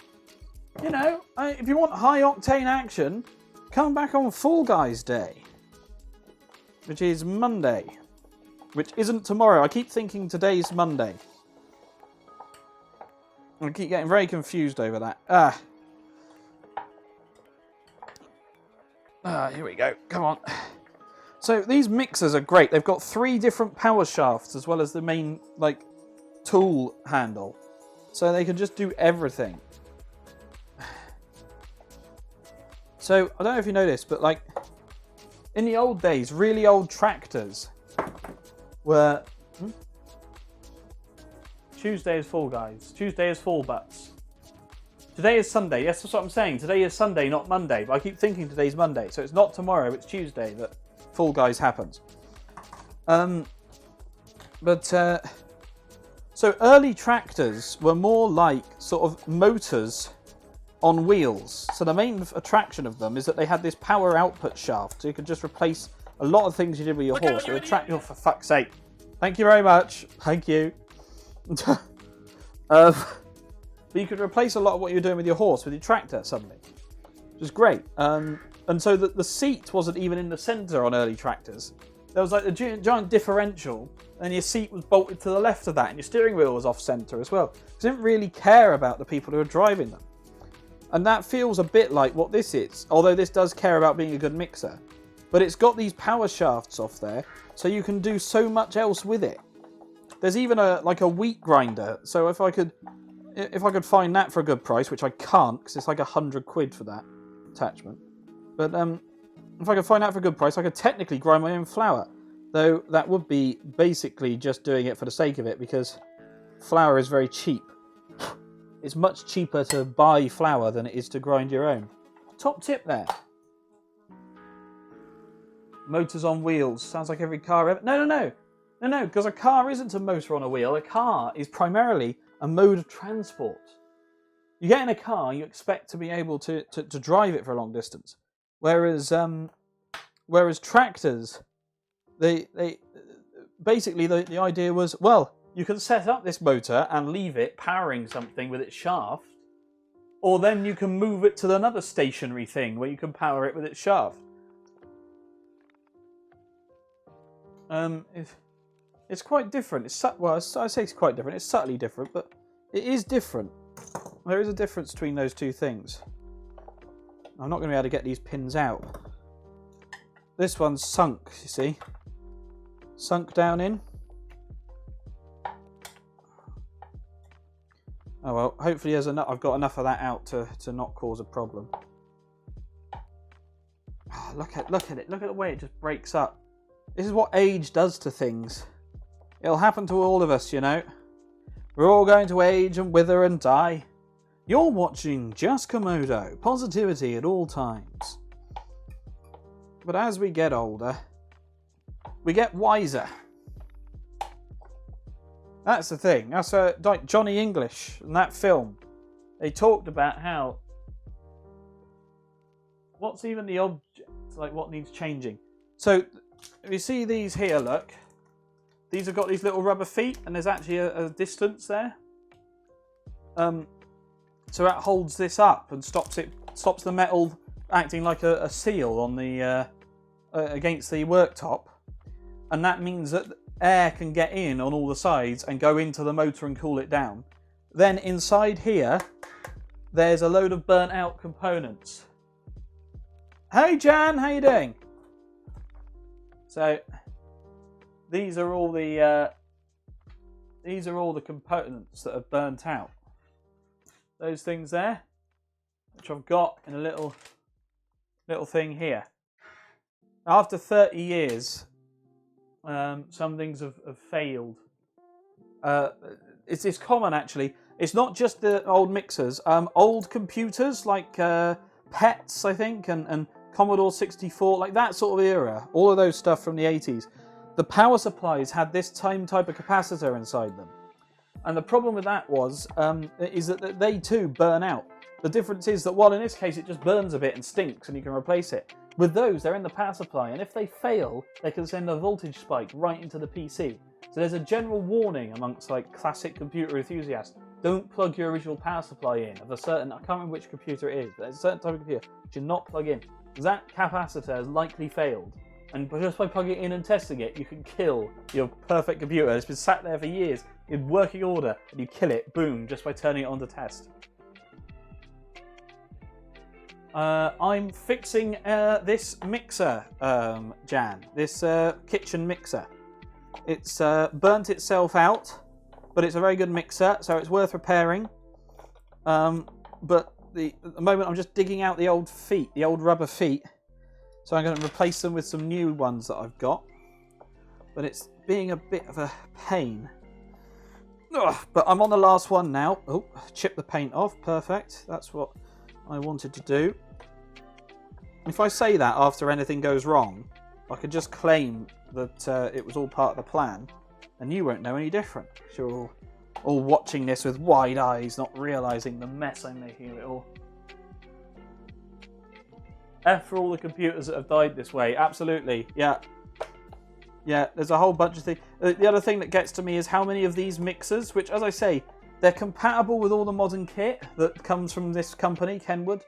You know, if you want high-octane action, come back on Fall Guys Day. Which is Monday. Which isn't tomorrow. I keep thinking today's Monday. I keep getting very confused over that. Here we go. Come on. So these mixers are great. They've got 3 different power shafts as well as the main, like, tool handle. So they can just do everything. So, I don't know if you know this, but, like, in the old days, really old tractors were... Tuesday is Fall Guys. Tuesday is Fall Butts. Today is Sunday. Yes, that's what I'm saying. Today is Sunday, not Monday. But I keep thinking today's Monday. So it's not tomorrow, it's Tuesday that Fall Guys happens. So early tractors were more like sort of motors on wheels. So the main attraction of them is that they had this power output shaft. So you could just replace a lot of things you did with your horse. So oh, for fuck's sake. Thank you very much. Thank you. But you could replace a lot of what you're doing with your horse with your tractor suddenly. Which is great. And so the seat wasn't even in the centre on early tractors. There was like a giant differential, and your seat was bolted to the left of that, and your steering wheel was off centre as well. Because they didn't really care about the people who were driving them. And that feels a bit like what this is, although this does care about being a good mixer. But it's got these power shafts off there, so you can do so much else with it. There's even a wheat grinder, so if I could find that for a good price, which I can't, because it's like £100 for that attachment. But if I could find that for a good price, I could technically grind my own flour. Though that would be basically just doing it for the sake of it, because flour is very cheap. It's much cheaper to buy flour than it is to grind your own. Top tip there. Motors on wheels. Sounds like every car ever... No, because a car isn't a motor on a wheel. A car is primarily a mode of transport. You get in a car, you expect to be able to drive it for a long distance. Whereas tractors, they basically the idea was, well, you can set up this motor and leave it powering something with its shaft, or then you can move it to another stationary thing where you can power it with its shaft. It's quite different. I say it's quite different. It's subtly different, but it is different. There is a difference between those two things. I'm not going to be able to get these pins out. This one's sunk, you see. Sunk down in. Oh well, hopefully I've got enough of that out to not cause a problem. Oh, look at it. Look at the way it just breaks up. This is what age does to things. It'll happen to all of us, you know. We're all going to age and wither and die. You're watching Just Komodo, positivity at all times. But as we get older, we get wiser. That's the thing. That's like Johnny English in that film. They talked about how... What's even the object? Like what needs changing? So, if you see these here, look. These have got these little rubber feet, and there's actually a distance there. So that holds this up and stops the metal acting like a seal on the against the worktop, and that means that air can get in on all the sides and go into the motor and cool it down. Then inside here, there's a load of burnt out components. Hey Jan, how you doing? So these are all the components that are burnt out. Those things there, which I've got in a little thing here. After 30 years, some things have failed. It's common actually. It's not just the old mixers. Old computers like PETs, I think, and Commodore 64, like that sort of era. All of those stuff from the 80s. The power supplies had this same type of capacitor inside them. And the problem with that is that they too burn out. The difference is that while in this case it just burns a bit and stinks and you can replace it, with those they're in the power supply, and if they fail they can send a voltage spike right into the PC. So there's a general warning amongst like classic computer enthusiasts: don't plug your original power supply in of a certain, I can't remember which computer it is, but there's a certain type of computer which you not plug in. That capacitor has likely failed. And just by plugging it in and testing it, you can kill your perfect computer. It's been sat there for years in working order, and you kill it, boom, just by turning it on to test. I'm fixing this mixer, Jan. This kitchen mixer. It's burnt itself out, but it's a very good mixer, so it's worth repairing. But at the moment, I'm just digging out the old feet, the old rubber feet. So I'm going to replace them with some new ones that I've got. But it's being a bit of a pain. Ugh, but I'm on the last one now. Oh, chip the paint off. Perfect. That's what I wanted to do. If I say that after anything goes wrong, I could just claim that it was all part of the plan. And you won't know any different. You're all watching this with wide eyes, not realising the mess I'm making of it all. F for all the computers that have died this way. Absolutely. Yeah. Yeah, there's a whole bunch of things. The other thing that gets to me is how many of these mixers, which, as I say, they're compatible with all the modern kit that comes from this company, Kenwood.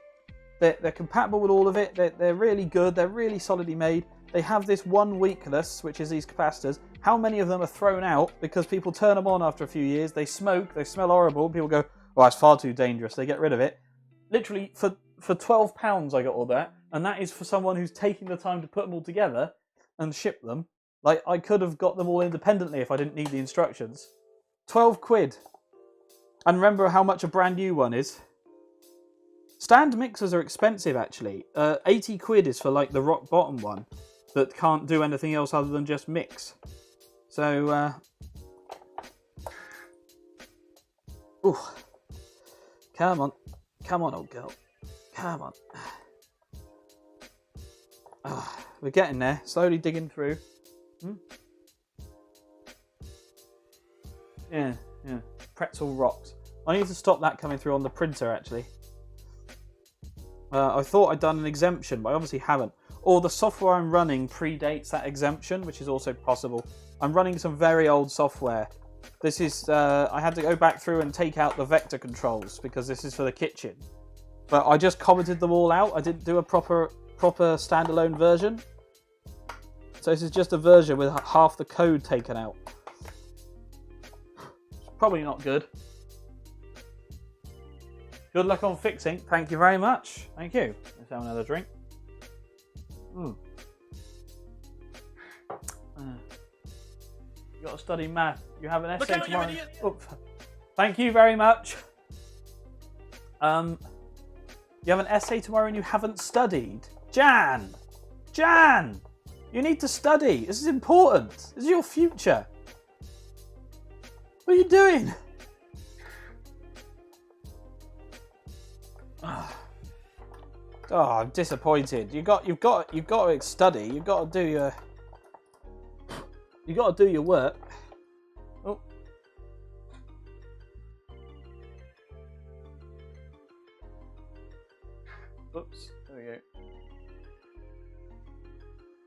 They're compatible with all of it. They're really good. They're really solidly made. They have this one weakness, which is these capacitors. How many of them are thrown out because people turn them on after a few years, they smoke, they smell horrible, people go, well, it's far too dangerous, they get rid of it. Literally, for £12 I got all that, and that is for someone who's taking the time to put them all together and ship them. Like, I could have got them all independently if I didn't need the instructions. 12 quid. And remember how much a brand new one is. Stand mixers are expensive, actually. 80 quid is for, like, the rock bottom one that can't do anything else other than just mix. So, ooh. Come on. Come on, old girl. Come on. Oh, we're getting there. Slowly digging through. Yeah. Pretzel rocks. I need to stop that coming through on the printer, actually. I thought I'd done an exemption, but I obviously haven't. Or the software I'm running predates that exemption, which is also possible. I'm running some very old software. This is, I had to go back through and take out the vector controls because this is for the kitchen. But I just commented them all out. I didn't do a proper standalone version. So this is just a version with half the code taken out. Probably not good. Good luck on fixing. Thank you very much. Thank you. Let's have another drink. You got to study math. You have an essay tomorrow. Oops. Thank you very much. You have an essay tomorrow and you haven't studied. Jan! You need to study. This is important. This is your future. What are you doing? Oh, I'm disappointed. You've got to study. You've got to do your work. Oh. Oops. There we go.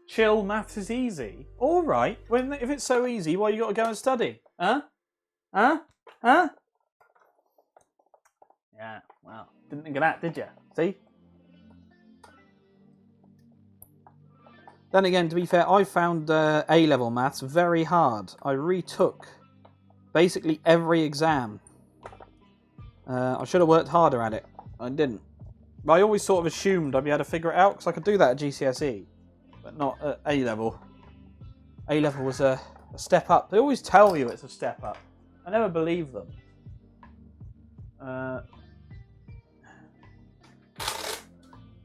Chill. Maths is easy. All right. If it's so easy, why you got to go and study? Huh? Yeah. Well, didn't think of that, did you? See? Then again, to be fair, I found A-level maths very hard. I retook basically every exam. I should have worked harder at it. I didn't. But I always sort of assumed I'd be able to figure it out because I could do that at GCSE, but not at A-level. A-level was a step up. They always tell you it's a step up. I never believe them.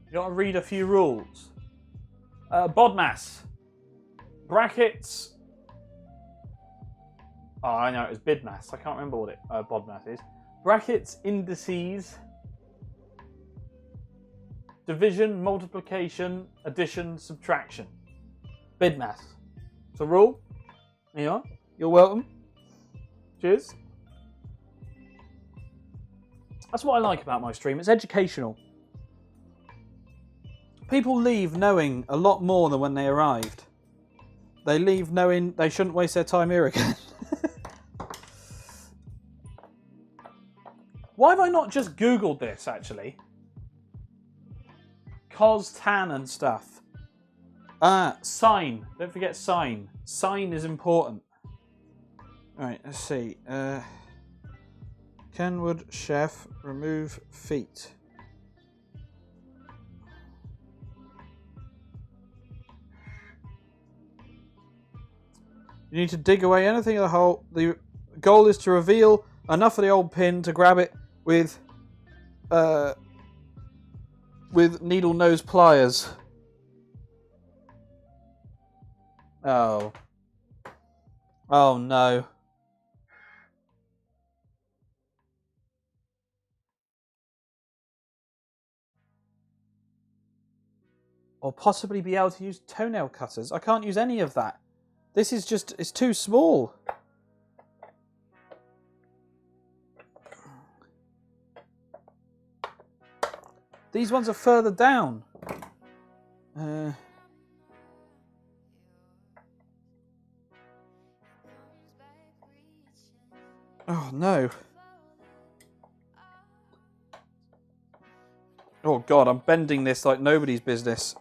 You got to read a few rules. BODMAS. Brackets. Oh, I know, it was BIDMAS. I can't remember what BODMAS is. Brackets, indices, division, multiplication, addition, subtraction. BIDMAS. It's a rule. There you are. You're welcome. Cheers. That's what I like about my stream. It's educational. People leave knowing a lot more than when they arrived. They leave knowing they shouldn't waste their time here again. Why have I not just Googled this, actually? Cos, tan and stuff. Sine. Don't forget sine. Sine is important. Right, let's see. Kenwood chef, remove feet. You need to dig away anything in the hole. The goal is to reveal enough of the old pin to grab it with needle nose pliers. Oh. Oh no. Or possibly be able to use toenail cutters. I can't use any of that. This is just, it's too small. These ones are further down. Oh no. Oh god, I'm bending this like nobody's business.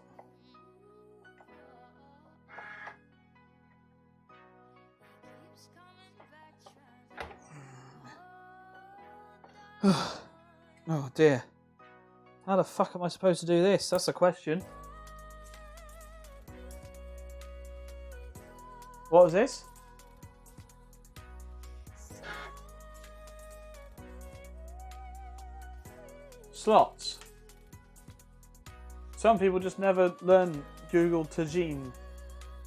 Oh dear. How the fuck am I supposed to do this? That's the question. What was this? Slots. Some people just never learn Google Tagine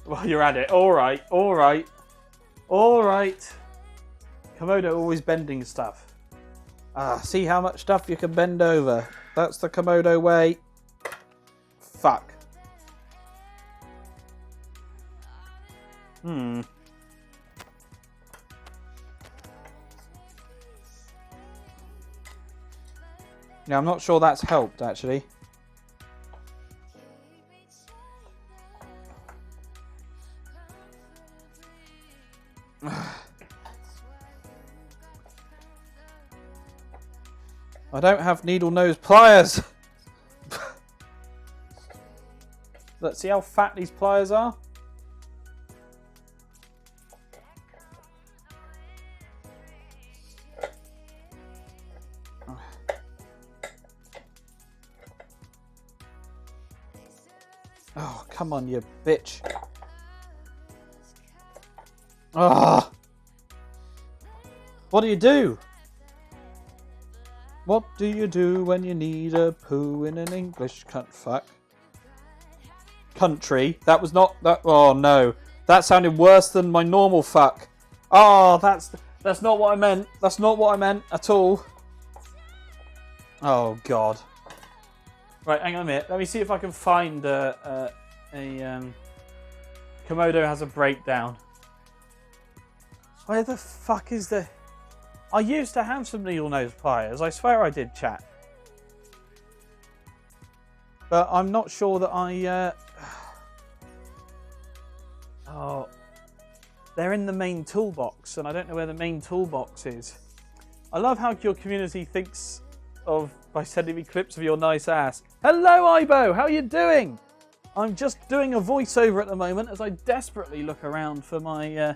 while you're at it. Alright, alright. Alright. Komodo always bending stuff. Ah, see how much stuff you can bend over. That's the Komodo way. Fuck. Now I'm not sure that's helped actually. I don't have needle nose pliers. Let's see how fat these pliers are. Oh, come on, you bitch. Ah! What do you do? What do you do when you need a poo in an English country? That was not that. Oh no, that sounded worse than my normal fuck. Oh, that's not what I meant. That's not what I meant at all. Oh god. Right, hang on a minute. Let me see if I can find a Komodo has a breakdown. Where the fuck is the? I used to have some needle nose pliers. I swear I did, chat. But I'm not sure that I... Oh. They're in the main toolbox, and I don't know where the main toolbox is. I love how your community thinks of by sending me clips of your nice ass. Hello, Ibo! How are you doing? I'm just doing a voiceover at the moment as I desperately look around for my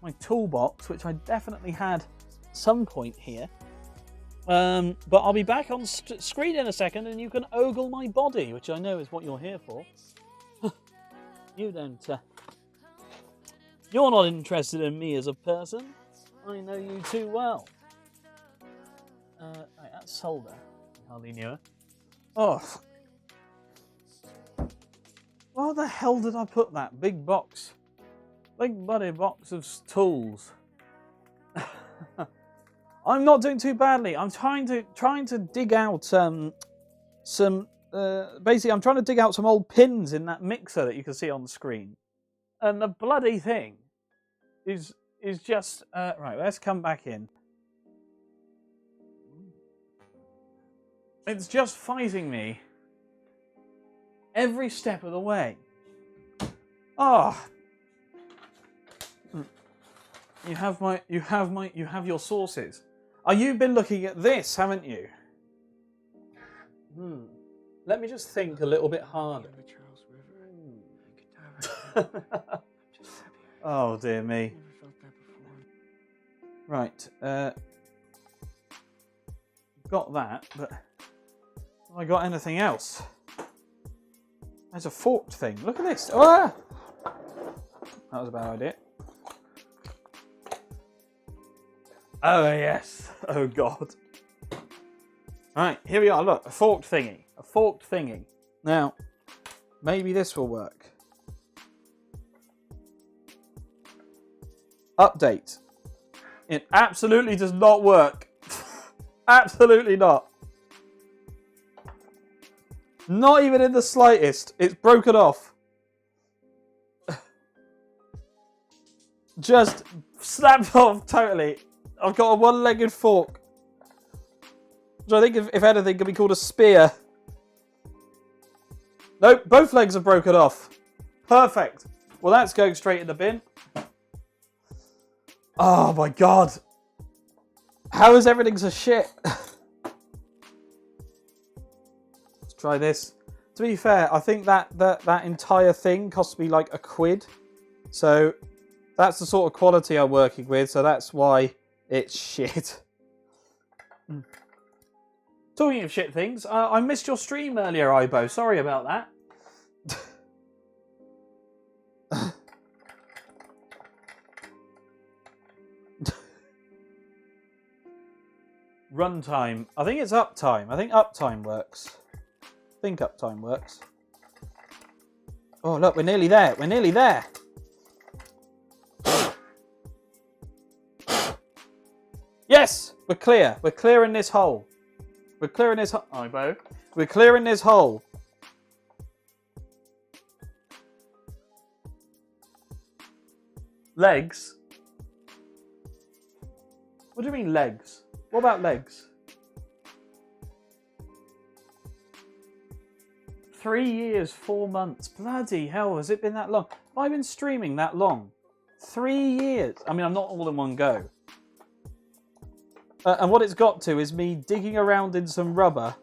my toolbox, which I definitely had some point here. But I'll be back on screen in a second and you can ogle my body, which I know is what you're here for. You don't... You're not interested in me as a person. I know you too well. Right, that's solder. Hardly knew her. Oh. Where the hell did I put that big box? Big bloody box of tools. I'm not doing too badly. I'm trying to dig out some basically I'm trying to dig out some old pins in that mixer that you can see on the screen. And the bloody thing is just right, let's come back in. It's just fighting me every step of the way. Oh. You have your sources. Oh, you've been looking at this, haven't you? Let me just think a little bit harder. Oh dear me. Right, got that, but have I got anything else? There's a forked thing. Look at this. Ah! That was a bad idea. Oh yes. Oh god. Alright, here we are. Look, a forked thingy. A forked thingy. Now, maybe this will work. Update. It absolutely does not work. Absolutely not. Not even in the slightest. It's broken off. Just snapped off totally. I've got a one-legged fork. Which I think, if anything, could be called a spear. Nope, both legs have broken off. Perfect. Well, that's going straight in the bin. Oh my god. How is everything so shit? Let's try this. To be fair, I think that entire thing cost me like £1. So that's the sort of quality I'm working with. So that's why it's shit. Talking of shit things, I missed your stream earlier, Ibo. Sorry about that. Runtime. I think it's uptime. I think uptime works. Oh, look, we're nearly there. We're nearly there. Yes! We're clear. We're clearing this hole. We're clearing this hole. Ibo. We're clearing this hole. Legs? What do you mean legs? What about legs? 3 years, 4 months. Bloody hell, has it been that long? Have I been streaming that long? 3 years. I mean, I'm not all in one go. And what it's got to is me digging around in some rubber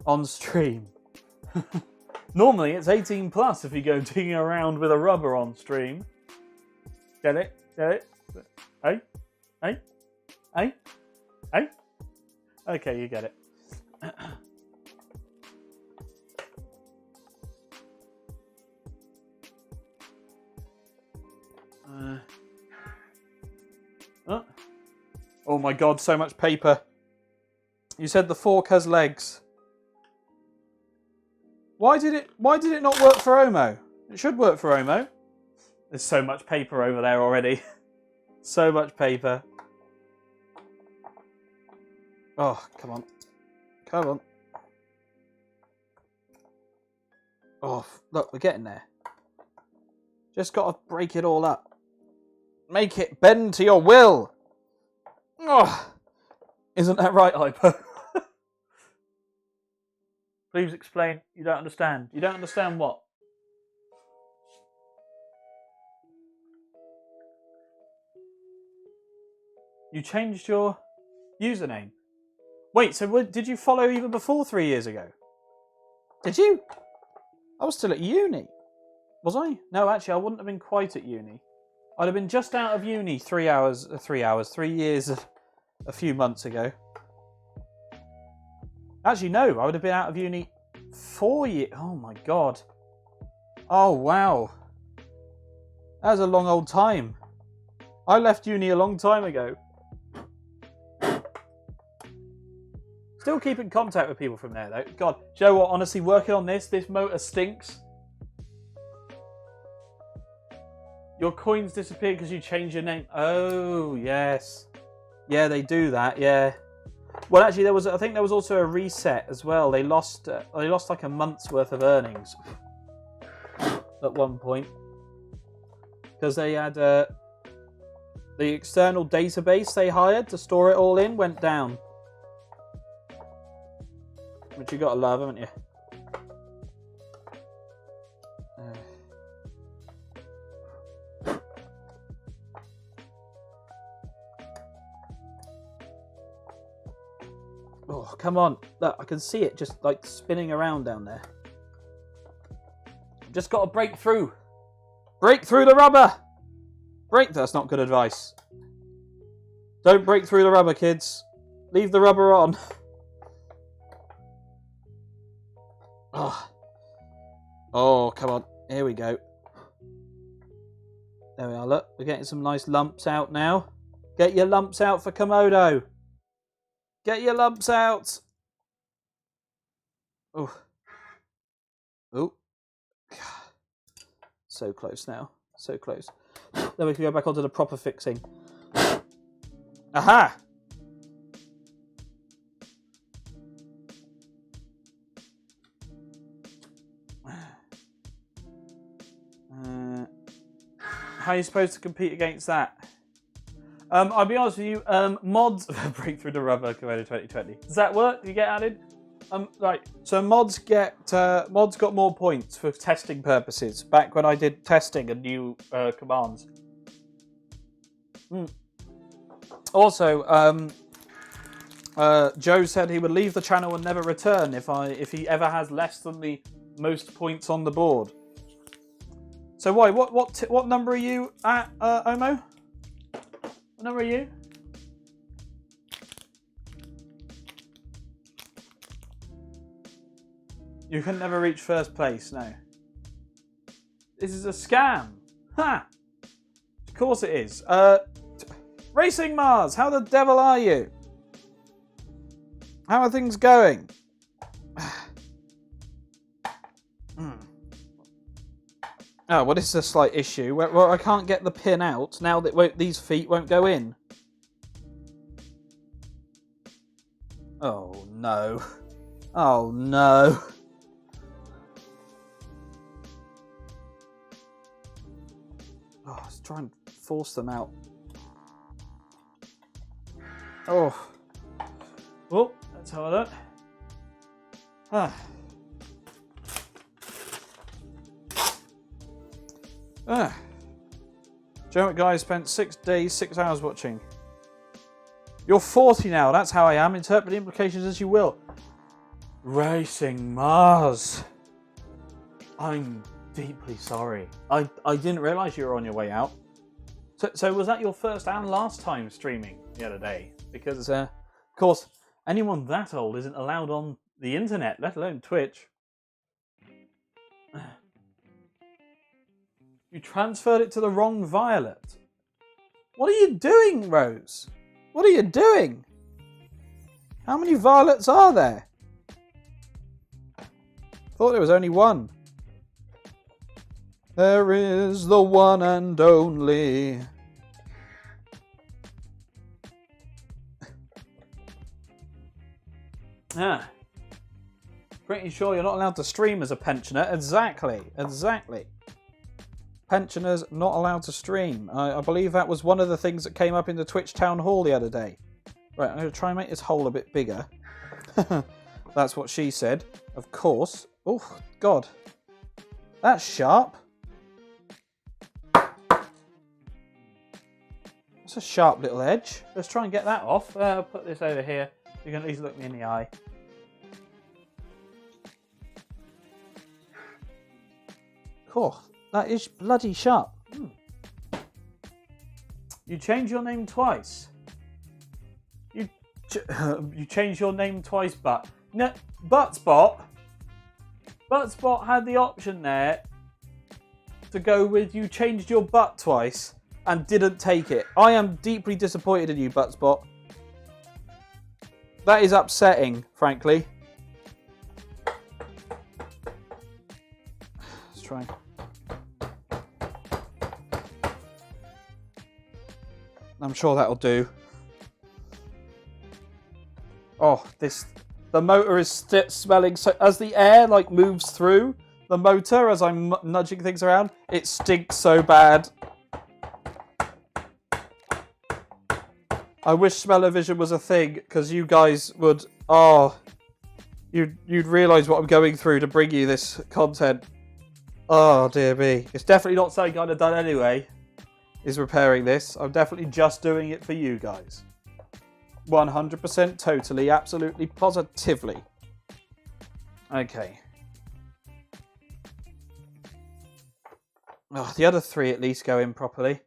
on stream. Normally, it's 18 plus if you go digging around with a rubber on stream. Get it? Get it? Hey? Hey? Hey? Hey? Okay, you get it. Oh my god, so much paper. You said the fork has legs. Why did it not work for Omo? It should work for Omo. There's so much paper over there already. So much paper. Oh, come on. Come on. Oh, look, we're getting there. Just got to break it all up. Make it bend to your will. Oh, isn't that right, Hypo? Please explain. You don't understand. You don't understand what? You changed your username. Wait, so did you follow even before 3 years ago? Did you? I was still at uni. Was I? No, actually, I wouldn't have been quite at uni. I'd have been just out of uni 3 years a few months ago. Actually, no, I would have been out of uni 4 years. Oh my god. Oh wow. That was a long old time. I left uni a long time ago. Still keep in contact with people from there though. God, do you know what? Honestly, working on this motor stinks. Your coins disappeared because you changed your name. Oh, yes. Yeah, they do that, yeah. Well, actually, I think there was also a reset as well. They lost like a month's worth of earnings at one point. Because they had the external database they hired to store it all in went down. Which you gotta love, haven't you? Oh, come on. Look, I can see it just like spinning around down there. Just got to break through. Break through the rubber. That's not good advice. Don't break through the rubber, kids. Leave the rubber on. Oh, come on. Here we go. There we are. Look, we're getting some nice lumps out now. Get your lumps out for Komodo. Get your lumps out. Oh. Oh. So close now. So close. Then we can go back onto the proper fixing. Aha! How are you supposed to compete against that? I'll be honest with you, mods break through the rubber Komodo 2020. Does that work? Do you get added? Right. So mods got more points for testing purposes. Back when I did testing and new commands. Also, Joe said he would leave the channel and never return if he ever has less than the most points on the board. So why? What number are you at, Omo? What number are you? You can never reach first place, no. This is a scam. Ha! Of course it is. Racing Mars, how the devil are you? How are things going? Oh, well, this is a slight issue. Well, I can't get the pin out now that these feet won't go in. Oh, no. Oh, no. Oh, let's try and force them out. Oh. Well, that's how I done. Ah. Ah. Do you know what, guys? Spent 6 days, 6 hours watching. You're 40 now. That's how I am. Interpret the implications as you will. Racing Mars. I'm deeply sorry. I didn't realise you were on your way out. So was that your first and last time streaming the other day? Because, of course, anyone that old isn't allowed on the internet, let alone Twitch. You transferred it to the wrong Violet. What are you doing, Rose? What are you doing? How many Violets are there? Thought there was only one. There is the one and only. Ah. Pretty sure you're not allowed to stream as a pensioner. Exactly. Pensioners not allowed to stream. I believe that was one of the things that came up in the Twitch town hall the other day. Right, I'm going to try and make this hole a bit bigger. That's what she said. Of course. Oh, God. That's sharp. That's a sharp little edge. Let's try and get that off. Put this over here. You can at least look me in the eye. Cool. That is bloody sharp. You changed your name twice. You changed your name twice, but no, Buttspot had the option there to go with you changed your butt twice and didn't take it. I am deeply disappointed in you, Buttspot. That is upsetting, frankly. Let's try. I'm sure that'll do. Oh, the motor is smelling so. As the air moves through the motor as I'm nudging things around, it stinks so bad. I wish smell-o-vision was a thing, because you guys would. Oh, you'd realise what I'm going through to bring you this content. Oh dear me, it's definitely not something I'd have done anyway. Is repairing this. I'm definitely just doing it for you guys. 100% totally, absolutely, positively. Okay. Oh, the other three at least go in properly.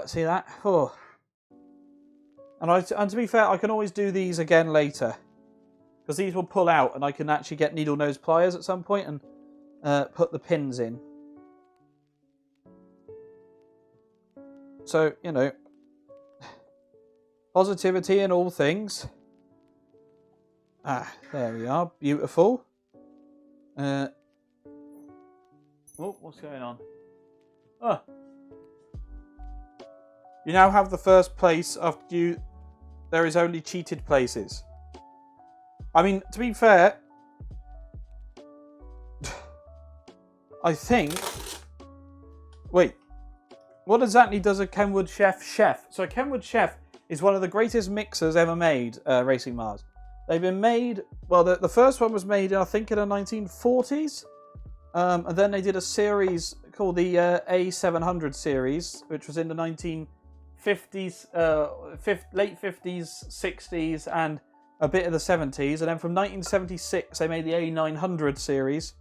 See that? Oh. And to be fair, I can always do these again later. Because these will pull out and I can actually get needle nose pliers at some point and put the pins in. So, you know, positivity in all things. Ah, there we are. Beautiful. Oh, what's going on? Oh. You now have the first place after you... There is only cheated places. I mean, to be fair... I think... Wait. What exactly does a Kenwood chef? So a Kenwood chef is one of the greatest mixers ever made, Racing Mars. They've been made... Well, the first one was made, I think, in the 1940s. And then they did a series called the A700 series, which was in the 1950s, late 50s, 60s, and a bit of the 70s. And then from 1976, they made the A900 series,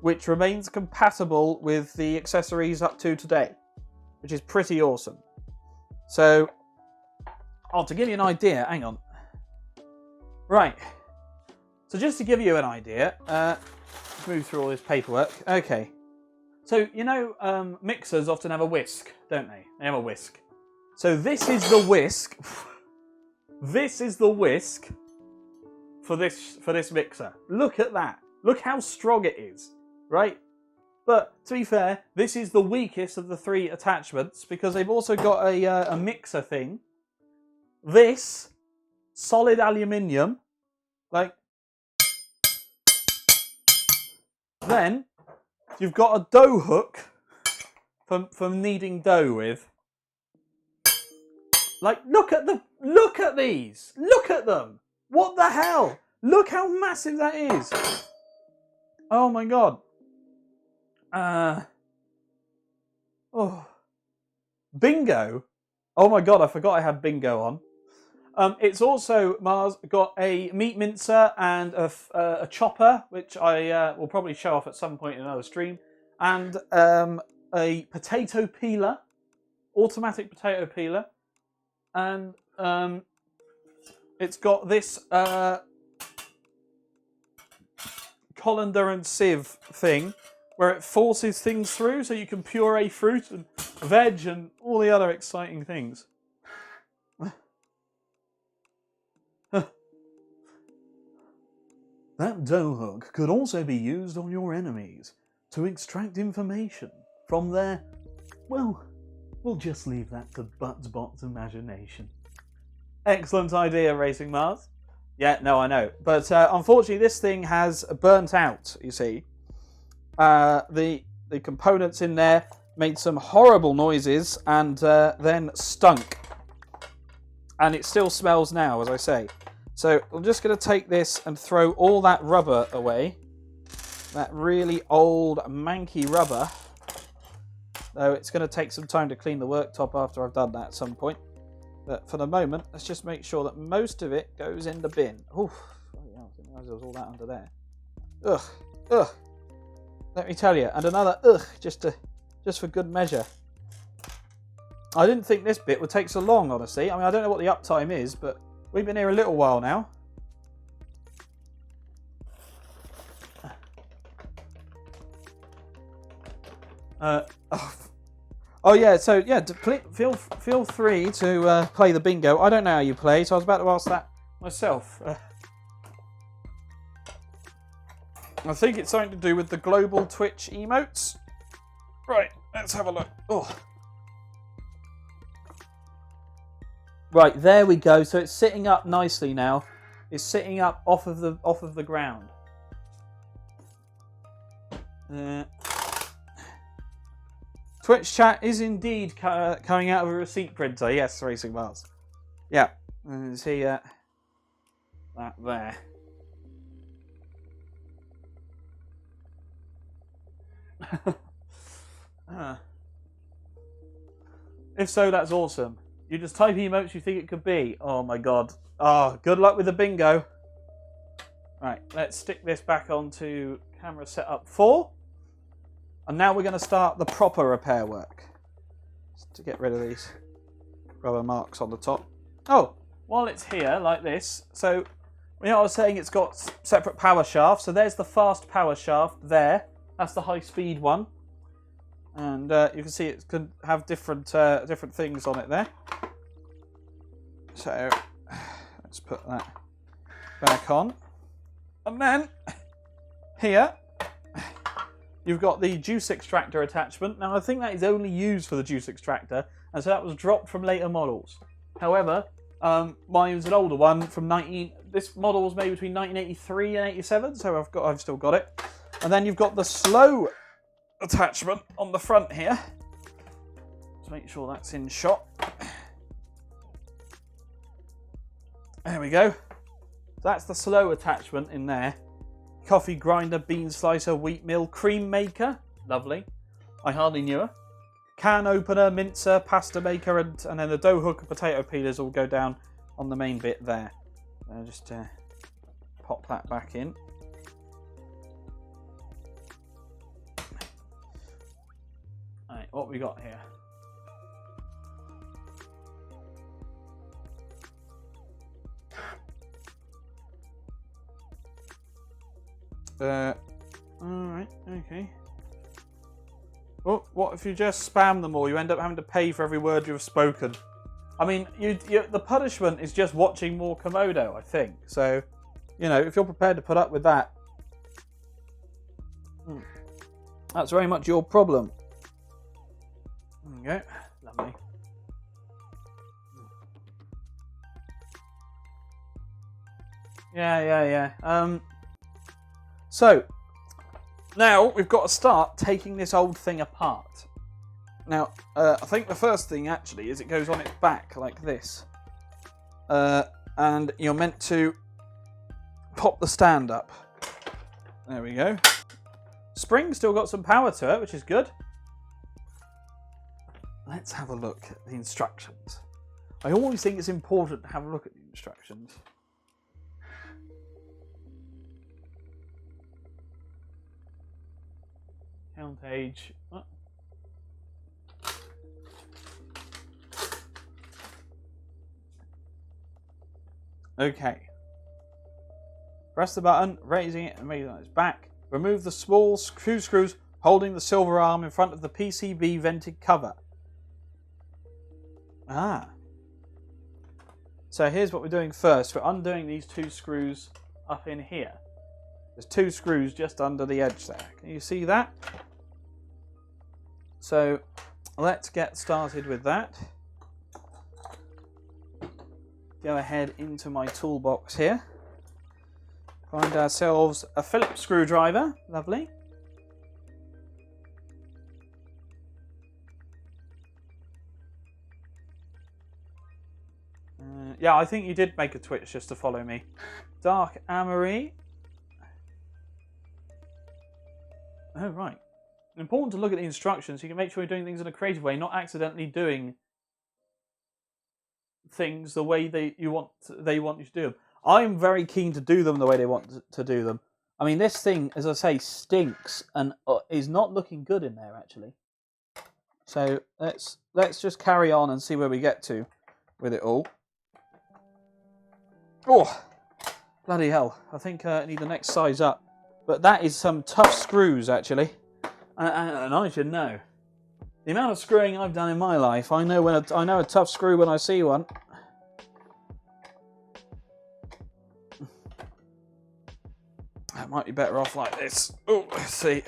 which remains compatible with the accessories up to today, which is pretty awesome. So, to give you an idea, hang on. Right. So just to give you an idea, let's move through all this paperwork. Okay. So, you know, mixers often have a whisk, don't they? They have a whisk. So this is the whisk. This is the whisk for this mixer. Look at that. Look how strong it is, right? But to be fair, this is the weakest of the 3 attachments because they've also got a mixer thing. This solid aluminium, like. Then you've got a dough hook for kneading dough with. Like, look at these. Look at them. What the hell? Look how massive that is. Oh my god. Bingo. Oh my god, I forgot I had bingo on. It's also, Mars, got a meat mincer and a chopper, which I will probably show off at some point in another stream, and a potato peeler, automatic potato peeler, and it's got this colander and sieve thing where it forces things through so you can puree fruit and veg and all the other exciting things. That dough hook could also be used on your enemies to extract information from their... Well, we'll just leave that to Buttbot's imagination. Excellent idea, Racing Mars. Yeah, no, I know. But unfortunately, this thing has burnt out, you see. The components in there made some horrible noises and then stunk. And it still smells now, as I say. So I'm just going to take this and throw all that rubber away. That really old, manky rubber. Though it's going to take some time to clean the worktop after I've done that at some point. But for the moment, let's just make sure that most of it goes in the bin. Oof. Oh, yeah, I didn't realise there was all that under there. Ugh. Ugh. Let me tell you. And another ugh, just for good measure. I didn't think this bit would take so long, honestly. I mean, I don't know what the uptime is, but we've been here a little while now. Oh yeah, so yeah, feel free to play the bingo. I don't know how you play, so I was about to ask that myself. I think it's something to do with the global Twitch emotes. Right, let's have a look. Oh. Right, there we go. So it's sitting up nicely now. It's sitting up off of the ground. Twitch chat is indeed coming out of a receipt printer. Yes, Racing Mars. Yeah, and see that there. If so, that's awesome. You just type emotes you think it could be. Oh my god. Oh, good luck with the bingo. Right, let's stick this back onto camera setup 4. And now we're going to start the proper repair work. Just to get rid of these rubber marks on the top. Oh, while it's here, like this. So, you know, I was saying it's got separate power shafts. So there's the fast power shaft there. That's the high speed one. And you can see it can have different things on it there. So let's put that back on. And then here you've got the juice extractor attachment. Now I think that is only used for the juice extractor, and so that was dropped from later models. However, mine was an older one from this model was made between 1983 and 87, so I've still got it. And then you've got the slow attachment on the front here. Let's make sure that's in shot. There we go. So that's the slow attachment in there. Coffee grinder, bean slicer, wheat mill, cream maker. Lovely. I hardly knew her. Can opener, mincer, pasta maker, and then the dough hook and potato peelers all go down on the main bit there. I'll just pop that back in. Alright, what we got here? Alright, okay. Oh, what if you just spam them all? You end up having to pay for every word you've spoken. I mean, the punishment is just watching more Komodo, I think. So, you know, if you're prepared to put up with that, that's very much your problem. There you go. Lovely. Yeah. So, now we've got to start taking this old thing apart. Now, I think the first thing actually is it goes on its back like this. And you're meant to pop the stand up. There we go. Spring's still got some power to it, which is good. Let's have a look at the instructions. I always think it's important to have a look at the instructions. Count age. Oh. Okay. Press the button, raising it and making it on its back. Remove the small screws holding the silver arm in front of the PCB vented cover. So here's what we're doing first. We're undoing these 2 screws up in here. There's 2 screws just under the edge there. Can you see that? So let's get started with that. Go ahead into my toolbox here. Find ourselves a Phillips screwdriver. Lovely. Yeah, I think you did make a twitch just to follow me. Dark Amory. Oh, right. Important to look at the instructions so you can make sure you're doing things in a creative way, not accidentally doing things the way they want you to do them. I'm very keen to do them the way they want to do them. I mean, this thing, as I say, stinks and is not looking good in there, actually. So let's just carry on and see where we get to with it all. Oh, bloody hell. I think I need the next size up. But that is some tough screws, actually. And I should know. The amount of screwing I've done in my life, I know a tough screw when I see one. I might be better off like this. Oh, let's see.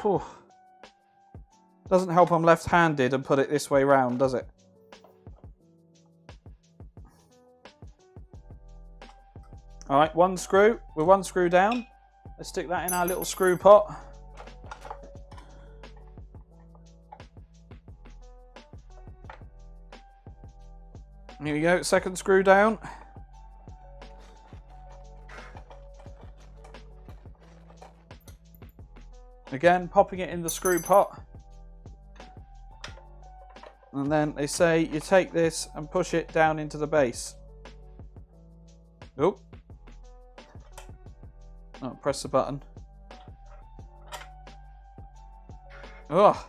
Whew. Doesn't help I'm left-handed and put it this way round, does it? Alright, 1 screw. We're 1 screw down. Let's stick that in our little screw pot. Here we go, 2nd screw down. Again, popping it in the screw pot. And then they say you take this and push it down into the base. Oh. Oh, press the button. Oh.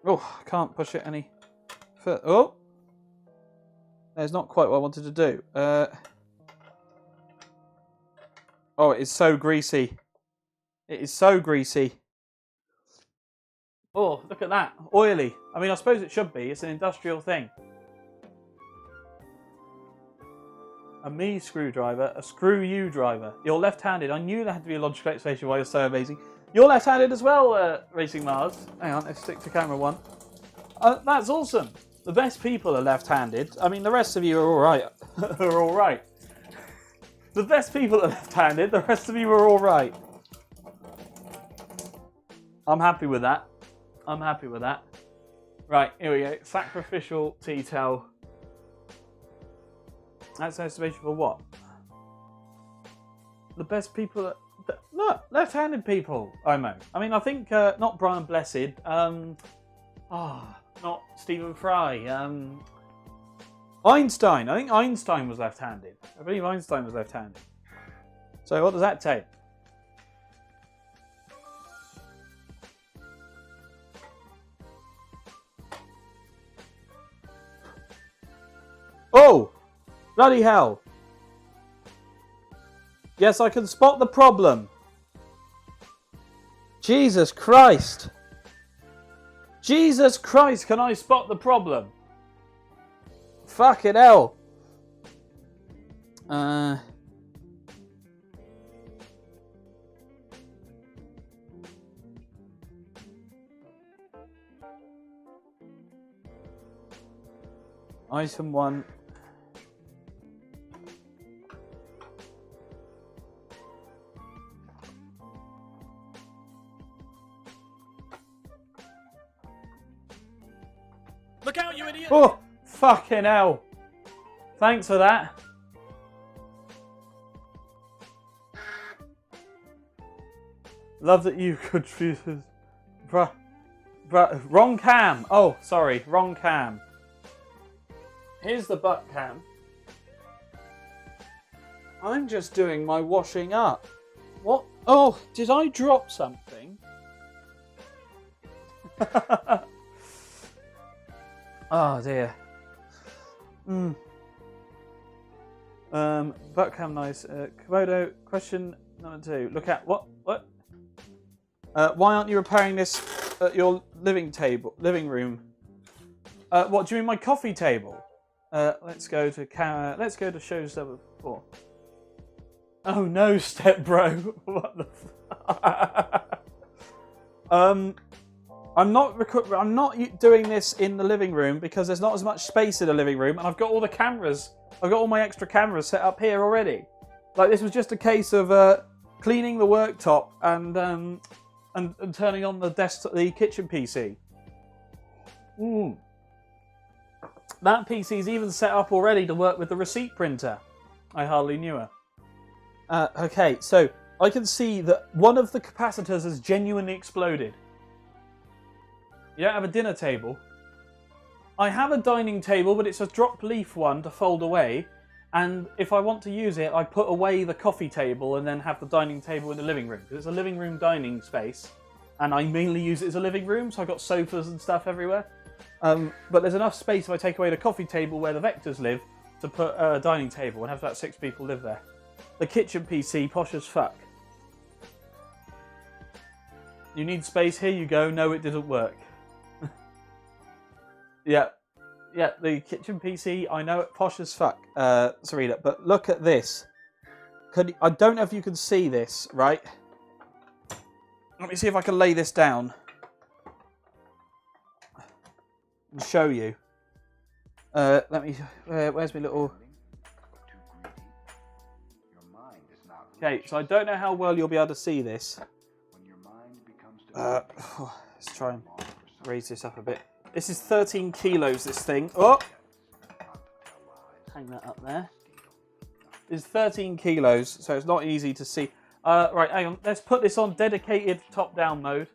Oh, I can't push it any further. Oh. That's not quite what I wanted to do. Oh, it is so greasy. It is so greasy. Oh, look at that. Oily. I mean, I suppose it should be. It's an industrial thing. A me screwdriver, a screw you driver. You're left-handed. I knew there had to be a logical explanation why you're so amazing. You're left-handed as well, Racing Mars. Hang on, let's stick to camera 1. That's awesome. The best people are left-handed. I mean, the rest of you are all right. are all right. The best people are left-handed. The rest of you are all right. I'm happy with that. I'm happy with that. Right, here we go. Sacrificial tea towel. That's an estimation for what? The best people are... Look, left-handed people, I know. I mean, I think not Brian Blessed. Not Stephen Fry. Einstein. I think Einstein was left-handed. I believe Einstein was left-handed. So what does that take? Bloody hell. Yes, I can spot the problem. Jesus Christ. Jesus Christ, can I spot the problem? Fucking hell. Item 1. Look out, you idiot! Oh, fucking hell. Thanks for that. Love that you could choose. Bruh. Wrong cam. Oh, sorry. Wrong cam. Here's the butt cam. I'm just doing my washing up. What? Oh, did I drop something? Oh dear. Butt cam nice. Komodo, question number 2. Look at what? Why aren't you repairing this at your living room? What do you mean my coffee table? Let's go to shows number 4. Oh no, step bro. What the I'm not doing this in the living room because there's not as much space in the living room, and I've got all the cameras. I've got all my extra cameras set up here already. Like, this was just a case of cleaning the worktop and turning on the kitchen PC. That PC's even set up already to work with the receipt printer. I hardly knew her. Okay, so I can see that one of the capacitors has genuinely exploded. You don't have a dinner table. I have a dining table, but it's a drop leaf one to fold away. And if I want to use it, I put away the coffee table and then have the dining table in the living room. Because it's a living room dining space. And I mainly use it as a living room, so I've got sofas and stuff everywhere. But there's enough space if I take away the coffee table where the Vectors live to put a dining table and have about 6 people live there. The kitchen PC, posh as fuck. You need space, here you go. No, it didn't work. Yeah, the kitchen PC, I know it, posh as fuck, Serena, but look at this. I don't know if you can see this, right? Let me see if I can lay this down and show you. Where's my little... Okay, so I don't know how well you'll be able to see this. Let's try and raise this up a bit. This is 13 kilos, this thing. Oh! Hang that up there. It's 13 kilos, so it's not easy to see. Right, hang on. Let's put this on dedicated top-down mode.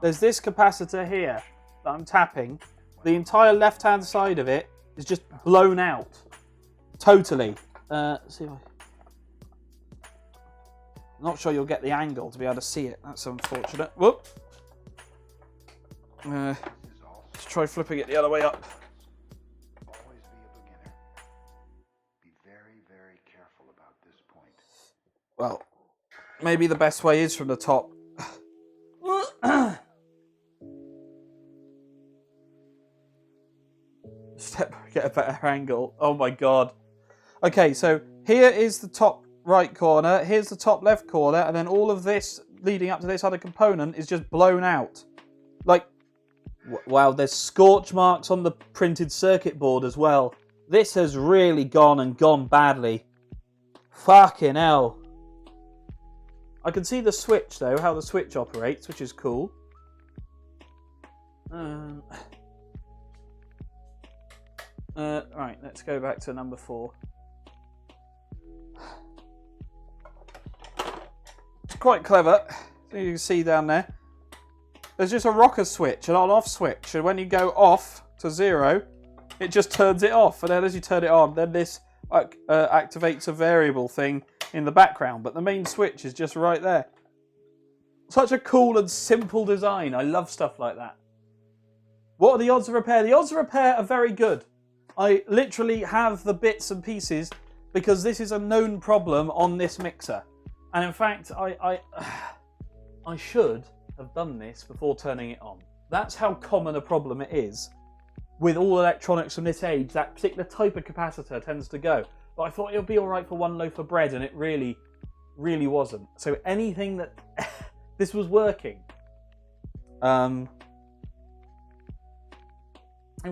There's this capacitor here that I'm tapping. The entire left-hand side of it is just blown out. Totally. Let's see if not sure you'll get the angle to be able to see it. That's unfortunate. Whoop. Let's try flipping it the other way up. Always be a beginner. Be very, very careful about this point. Well, maybe the best way is from the top. Get a better angle. Oh my god. Okay, so here is the top right corner, here's the top left corner, and then all of this leading up to this other component is just blown out. Like, wow, there's scorch marks on the printed circuit board as well. This has really gone badly. Fucking hell. I can see the switch though, how the switch operates, which is cool. Right, let's go back to number 4. Quite clever. So you can see down there, there's just a rocker switch, an on-off switch, and when you go off to 0, it just turns it off, and then as you turn it on, then this activates a variable thing in the background, but the main switch is just right there. Such a cool and simple design. I love stuff like that. What are the odds of repair? The odds of repair are very good. I literally have the bits and pieces because this is a known problem on this mixer. And in fact, I should have done this before turning it on. That's how common a problem it is. With all electronics from this age, that particular type of capacitor tends to go. But I thought it would be alright for one loaf of bread, and it really, really wasn't. So anything that... this was working. In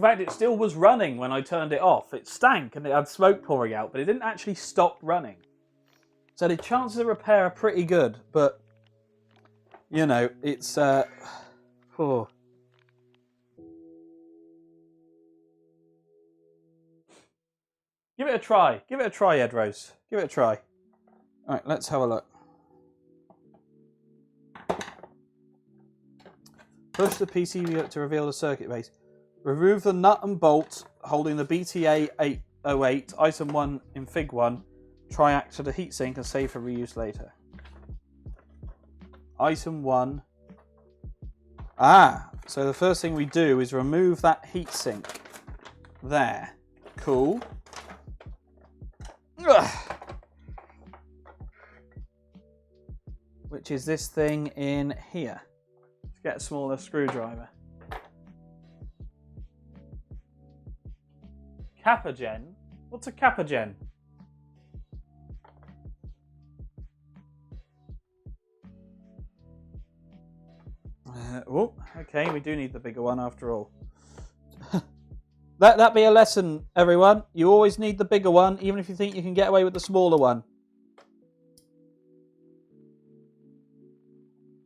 fact, it still was running when I turned it off. It stank and it had smoke pouring out, but it didn't actually stop running. So the chances of repair are pretty good, but, you know, it's... oh. Give it a try. Give it a try, Ed Rose. Give it a try. All right, let's have a look. Push the PCB to reveal the circuit base. Remove the nut and bolt holding the BTA 808 item 1 in Fig 1. Triac to the heatsink and save for reuse later. Item 1. Ah, so the first thing we do is remove that heatsink. There. Cool. Ugh. Which is this thing in here. Let's get a smaller screwdriver. Capagen? What's a capagen? Oh, okay, we do need the bigger one after all. Let that be a lesson, everyone. You always need the bigger one, even if you think you can get away with the smaller one.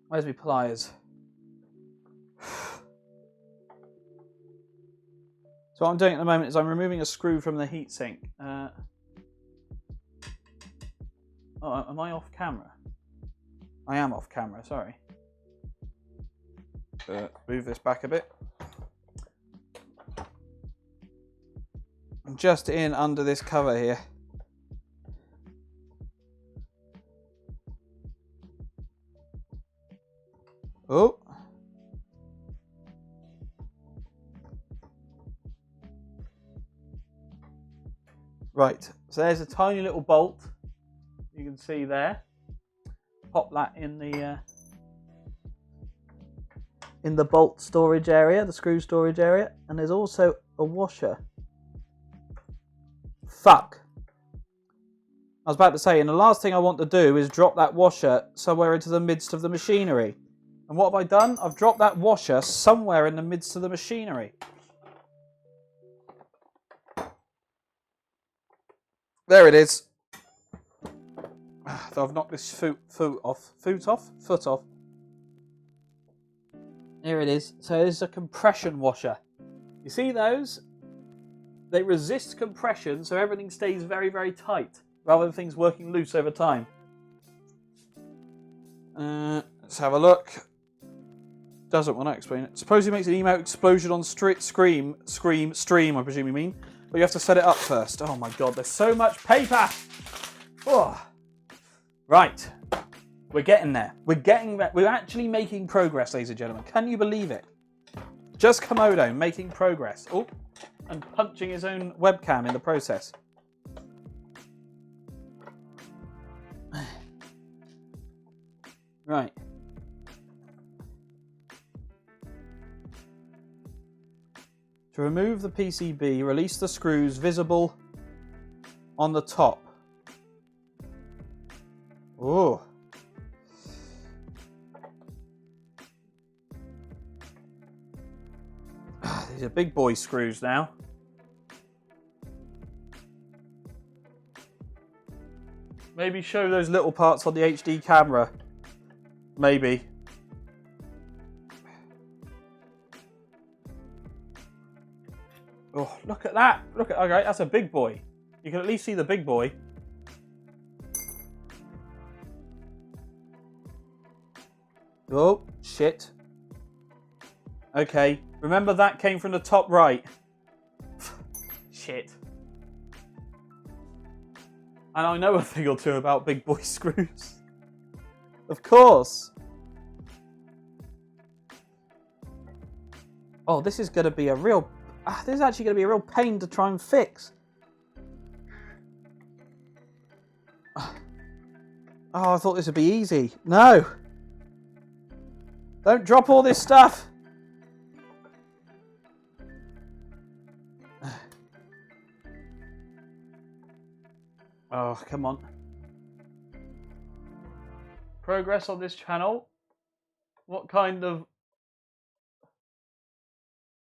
Where's my pliers? So what I'm doing at the moment is I'm removing a screw from the heatsink. Oh, am I off camera? I am off camera, sorry. Move this back a bit. I'm just in under this cover here. Oh. Right, so there's a tiny little bolt you can see there. Pop that in the bolt storage area, the screw storage area, and there's also a washer. Fuck. I was about to say, and the last thing I want to do is drop that washer somewhere into the midst of the machinery. And what have I done? I've dropped that washer somewhere in the midst of the machinery. There it is. So I've knocked this foot off. Here it is. So this is a compression washer. You see those? They resist compression, so everything stays very, very tight, rather than things working loose over time. Let's have a look. Doesn't want to explain it. Suppose it makes an emote explosion on stream, I presume you mean. But you have to set it up first. Oh my god, there's so much paper! Oh. Right. We're getting there. We're actually making progress, ladies and gentlemen. Can you believe it? Just Komodo making progress. Oh, and punching his own webcam in the process. Right. To remove the PCB, release the screws visible on the top. Oh. These are big boy screws now. Maybe show those little parts on the HD camera. Maybe. Oh, look at that. Okay, that's a big boy. You can at least see the big boy. Oh, shit. Okay, remember that came from the top right. Shit. And I know a thing or two about big boy screws. Of course. Oh, this is going to be a real... this is actually going to be a real pain to try and fix. Oh, I thought this would be easy. No! Don't drop all this stuff! Oh, come on. Progress on this channel? What kind of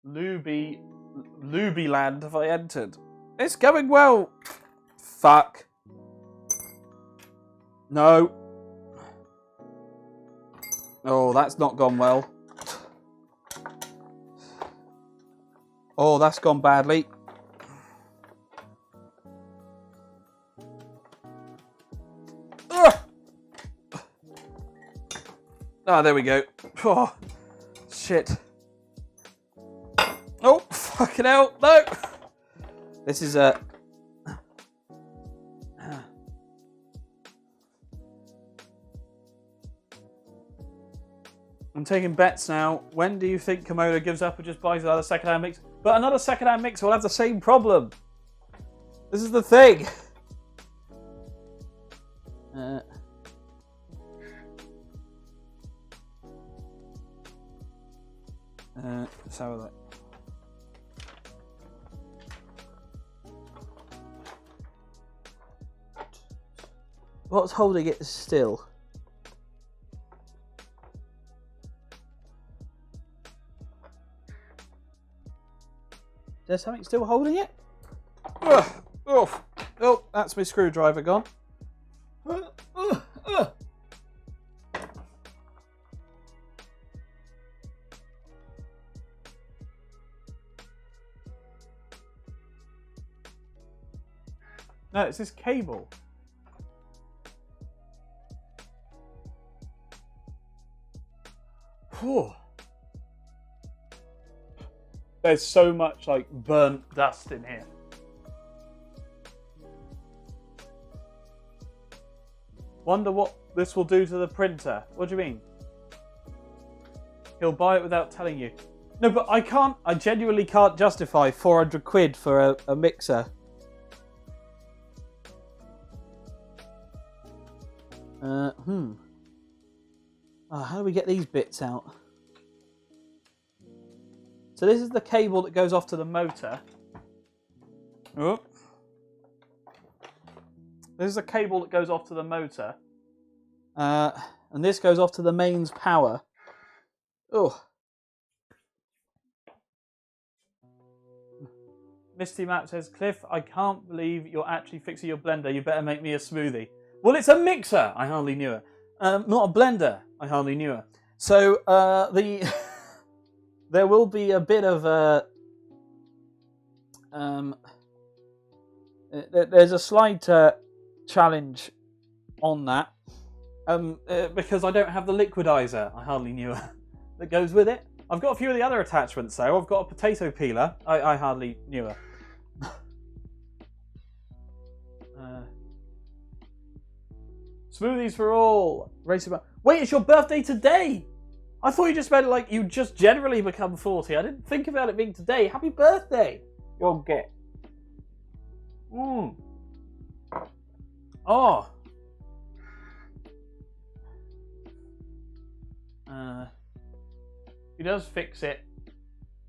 Luby land have I entered? It's going well! Fuck. No. Oh, that's not gone well. Oh, that's gone badly. Ah, there we go. Oh, shit. Oh, fucking hell, no! This is a... I'm taking bets now. When do you think Komodo gives up or just buys another second-hand mixer? But another second-hand mixer will have the same problem. This is the thing. Let's have a look. What's holding it still? There's something still holding it? Oh, that's my screwdriver gone. No, it's this cable. Whew. There's so much like burnt dust in here. Wonder what this will do to the printer. What do you mean? He'll buy it without telling you. No, but I genuinely can't justify 400 quid for a mixer. Oh, how do we get these bits out? So this is the cable that goes off to the motor. Oh. This is the cable that goes off to the motor. And this goes off to the mains power. Oh. Misty Map says, Cliff, I can't believe you're actually fixing your blender. You better make me a smoothie. Well, it's a mixer. I hardly knew her. Not a blender. I hardly knew her. So there will be a bit of a... there's a slight challenge on that. Because I don't have the liquidizer. I hardly knew her. That goes with it. I've got a few of the other attachments though. I've got a potato peeler. I hardly knew her. Smoothies for all. Racing. Wait, it's your birthday today. I thought you just meant like you just generally become 40. I didn't think about it being today. Happy birthday. You'll get. Oh. He does fix it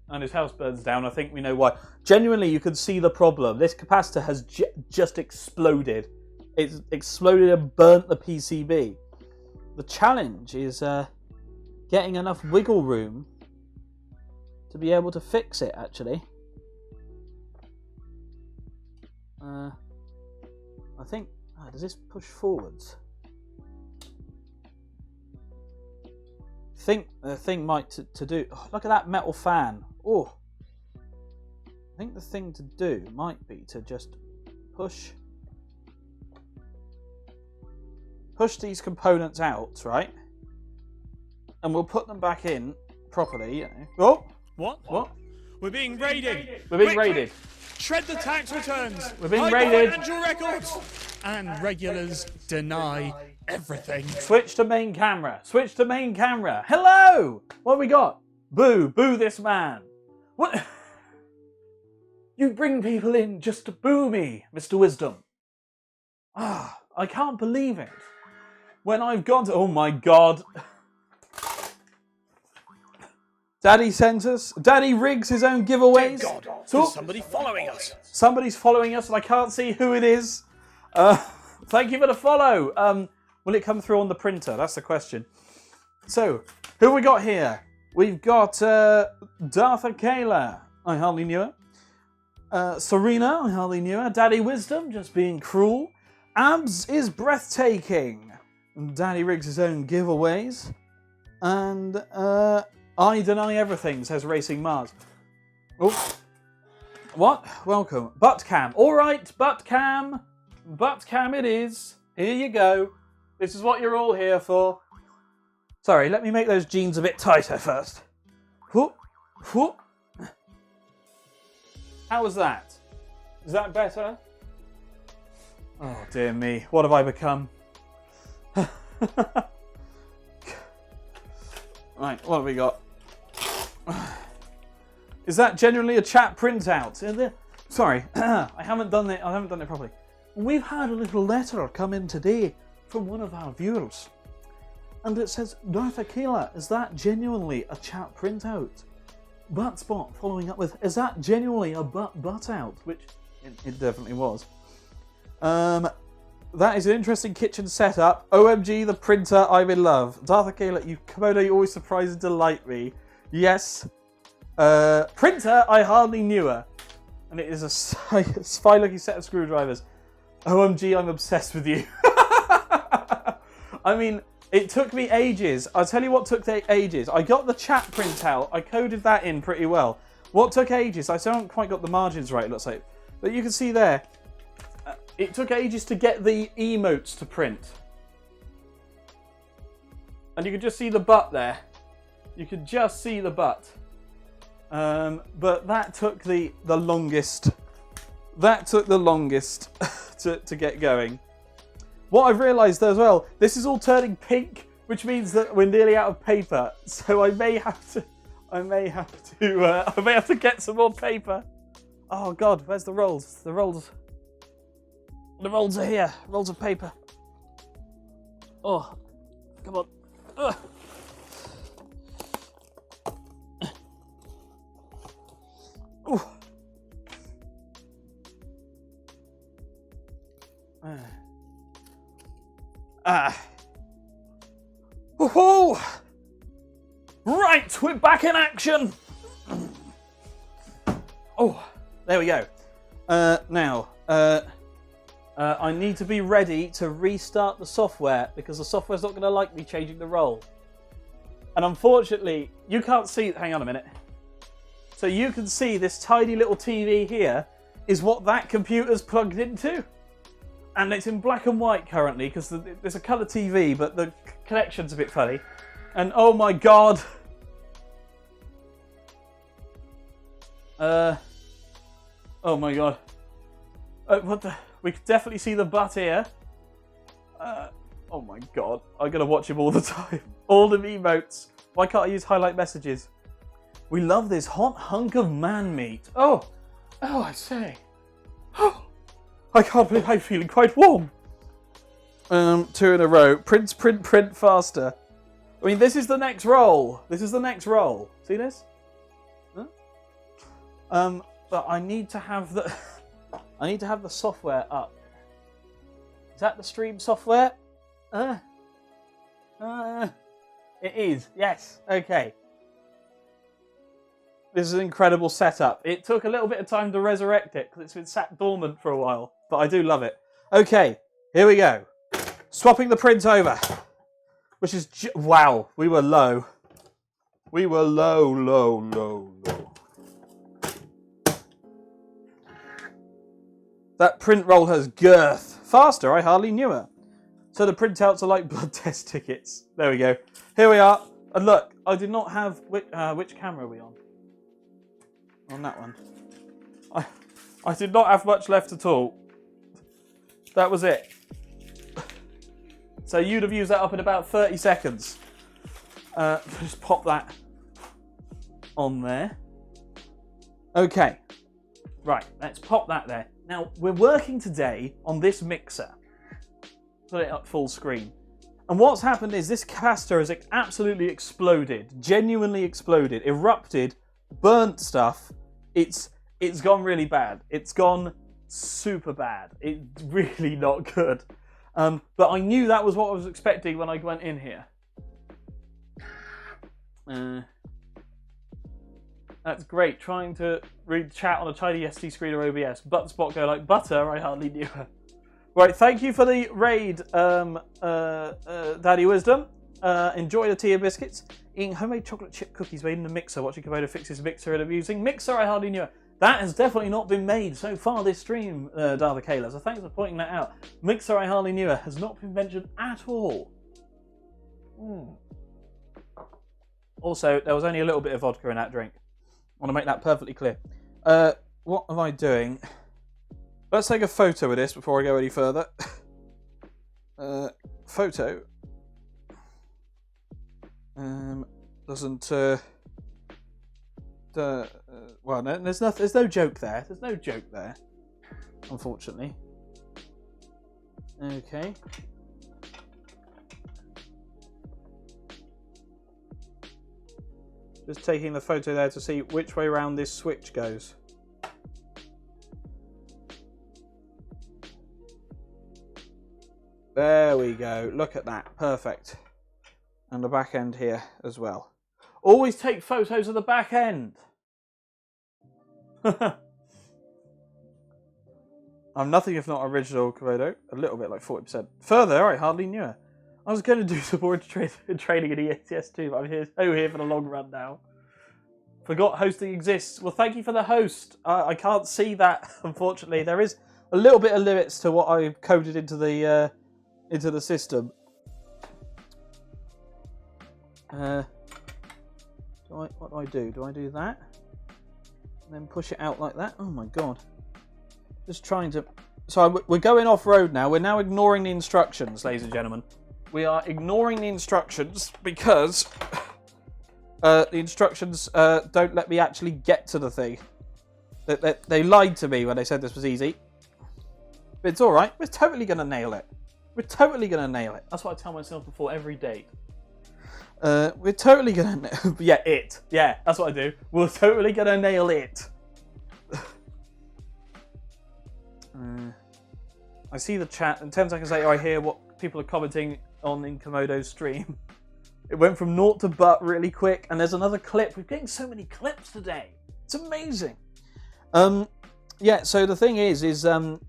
and his house burns down. I think we know why. Genuinely, you can see the problem. This capacitor has just exploded. It's exploded and burnt the PCB. The challenge is getting enough wiggle room to be able to fix it, actually. I think... does this push forwards? I think the thing might to do... Oh, look at that metal fan. Oh. I think the thing to do might be to just push these components out, right? And we'll put them back in properly, you know. Oh! What? We're being raided! We're being Quick, raided. quick. Shred the tax returns! We're being Hide raided. the financial records! And regulars deny everything. Switch to main camera. Switch to main camera. Hello! What have we got? Boo. Boo this man. What? You bring people in just to boo me, Mr. Wisdom. Ah, I can't believe it. When I've gone to... Oh my god. Daddy sent us. Daddy rigs his own giveaways. God, So- there's somebody following us. Somebody's following us and I can't see who it is. Thank you for the follow. Will it come through on the printer? That's the question. So, who have we got here? We've got Dartha Kayla. I hardly knew her. Serena. I hardly knew her. Daddy Wisdom, just being cruel. Abs is breathtaking. Daddy rigs his own giveaways. And I deny everything, says Racing Mars. Oh. What? Welcome. Butt cam. All right, butt cam. Butt cam it is. Here you go. This is what you're all here for. Sorry, let me make those jeans a bit tighter first. Whoop, whoop. How was that? Is that better? Oh, dear me. What have I become? Right, what have we got? Is that genuinely a chat printout? Sorry, I haven't done it properly. We've had a little letter come in today from one of our viewers. And it says, Darth Akela, is that genuinely a chat printout? Buttspot following up with, is that genuinely a butt out? Which it definitely was. That is an interesting kitchen setup. OMG, the printer I'm in love. Darth Akela, Komodo, you always surprise and delight me. Yes. Printer, I hardly knew her. And it is a spy looking set of screwdrivers. OMG, I'm obsessed with you. I mean, it took me ages. I'll tell you what took ages. I got the chat printout. I coded that in pretty well. What took ages? I still haven't quite got the margins right, it looks like. But you can see there, it took ages to get the emotes to print. And you can just see the butt there. You can just see the butt. But that took the longest. That took the longest to get going. What I've realised as well, this is all turning pink, which means that we're nearly out of paper. So I may have to get some more paper. Oh God, where's the rolls? The rolls are here. Rolls of paper. Oh, come on. Ugh. Ooh. Woohoo! Right, we're back in action. Oh, there we go. Now, I need to be ready to restart the software because the software's not going to like me changing the role. And unfortunately, you can't see. Hang on a minute. So you can see this tiny little TV here is what that computer's plugged into. And it's in black and white currently because there's a colour TV, but the connection's a bit funny. And oh my God. Oh my God. What the? We can definitely see the butt here. Oh my God. I'm going to watch him all the time. All the emotes. Why can't I use highlight messages? We love this hot hunk of man meat. Oh, I say. Oh, I can't believe I'm feeling quite warm. 2 in a row. Print faster. I mean, this is the next roll. This is the next roll. See this? Huh? But I need to have the I need to have the software up. Is that the stream software? It is. Yes. Okay. This is an incredible setup. It took a little bit of time to resurrect it because it's been sat dormant for a while, but I do love it. Okay, here we go. Swapping the print over, which is wow. We were low. We were low. That print roll has girth. Faster, I hardly knew her. So the printouts are like blood test tickets. There we go. Here we are. And look, I did not have... which camera are we on? On that one. I did not have much left at all. That was it. So you'd have used that up in about 30 seconds. Just pop that on there. Okay. Right, let's pop that there. Now, we're working today on this mixer. Put it up full screen. And what's happened is this capacitor has absolutely exploded. Genuinely exploded. Erupted. Burnt stuff. It's gone really bad. It's gone super bad. It's really not good. But I knew that was what I was expecting when I went in here. That's great. Trying to read chat on a tiny SD screen or OBS. Butt spot go like butter. I hardly knew her. Right, thank you for the raid, Daddy Wisdom. Enjoy the tea and biscuits. Eating homemade chocolate chip cookies made in the mixer. Watching Komodo fix his mixer and abusing mixer. I hardly knew her. That has definitely not been made so far this stream, Dartha Kayla. So thanks for pointing that out. Mixer I hardly knew her has not been mentioned at all. Also, there was only a little bit of vodka in that drink. I want to make that perfectly clear. What am I doing? Let's take a photo of this before I go any further. Photo. Doesn't. Well, no, there's no joke there. There's no joke there, unfortunately. Okay. Just taking the photo there to see which way around this switch goes. There we go. Look at that. Perfect. And the back end here as well. Always take photos of the back end. I'm nothing if not original, Komodo. A little bit, like 40%. Further, I hardly knew her. I was going to do some more training in EATS too, but I'm here for the long run now. Forgot hosting exists. Well, thank you for the host. I can't see that, unfortunately. There is a little bit of limits to what I've coded into the system. What do I do? Do I do that? And then push it out like that? Oh my god. Just trying to... So we're going off-road now. We're now ignoring the instructions, ladies and gentlemen. We are ignoring the instructions because the instructions don't let me actually get to the thing. They lied to me when they said this was easy. But it's alright. We're totally going to nail it. We're totally going to nail it. That's what I tell myself before every date. We're totally going to... Yeah, it. Yeah, that's what I do. We're totally going to nail it. I see the chat, and 10 seconds later I hear what people are commenting on in Komodo's stream. It went from naught to butt really quick, and there's another clip. We're getting so many clips today. It's amazing. Yeah, so the thing is the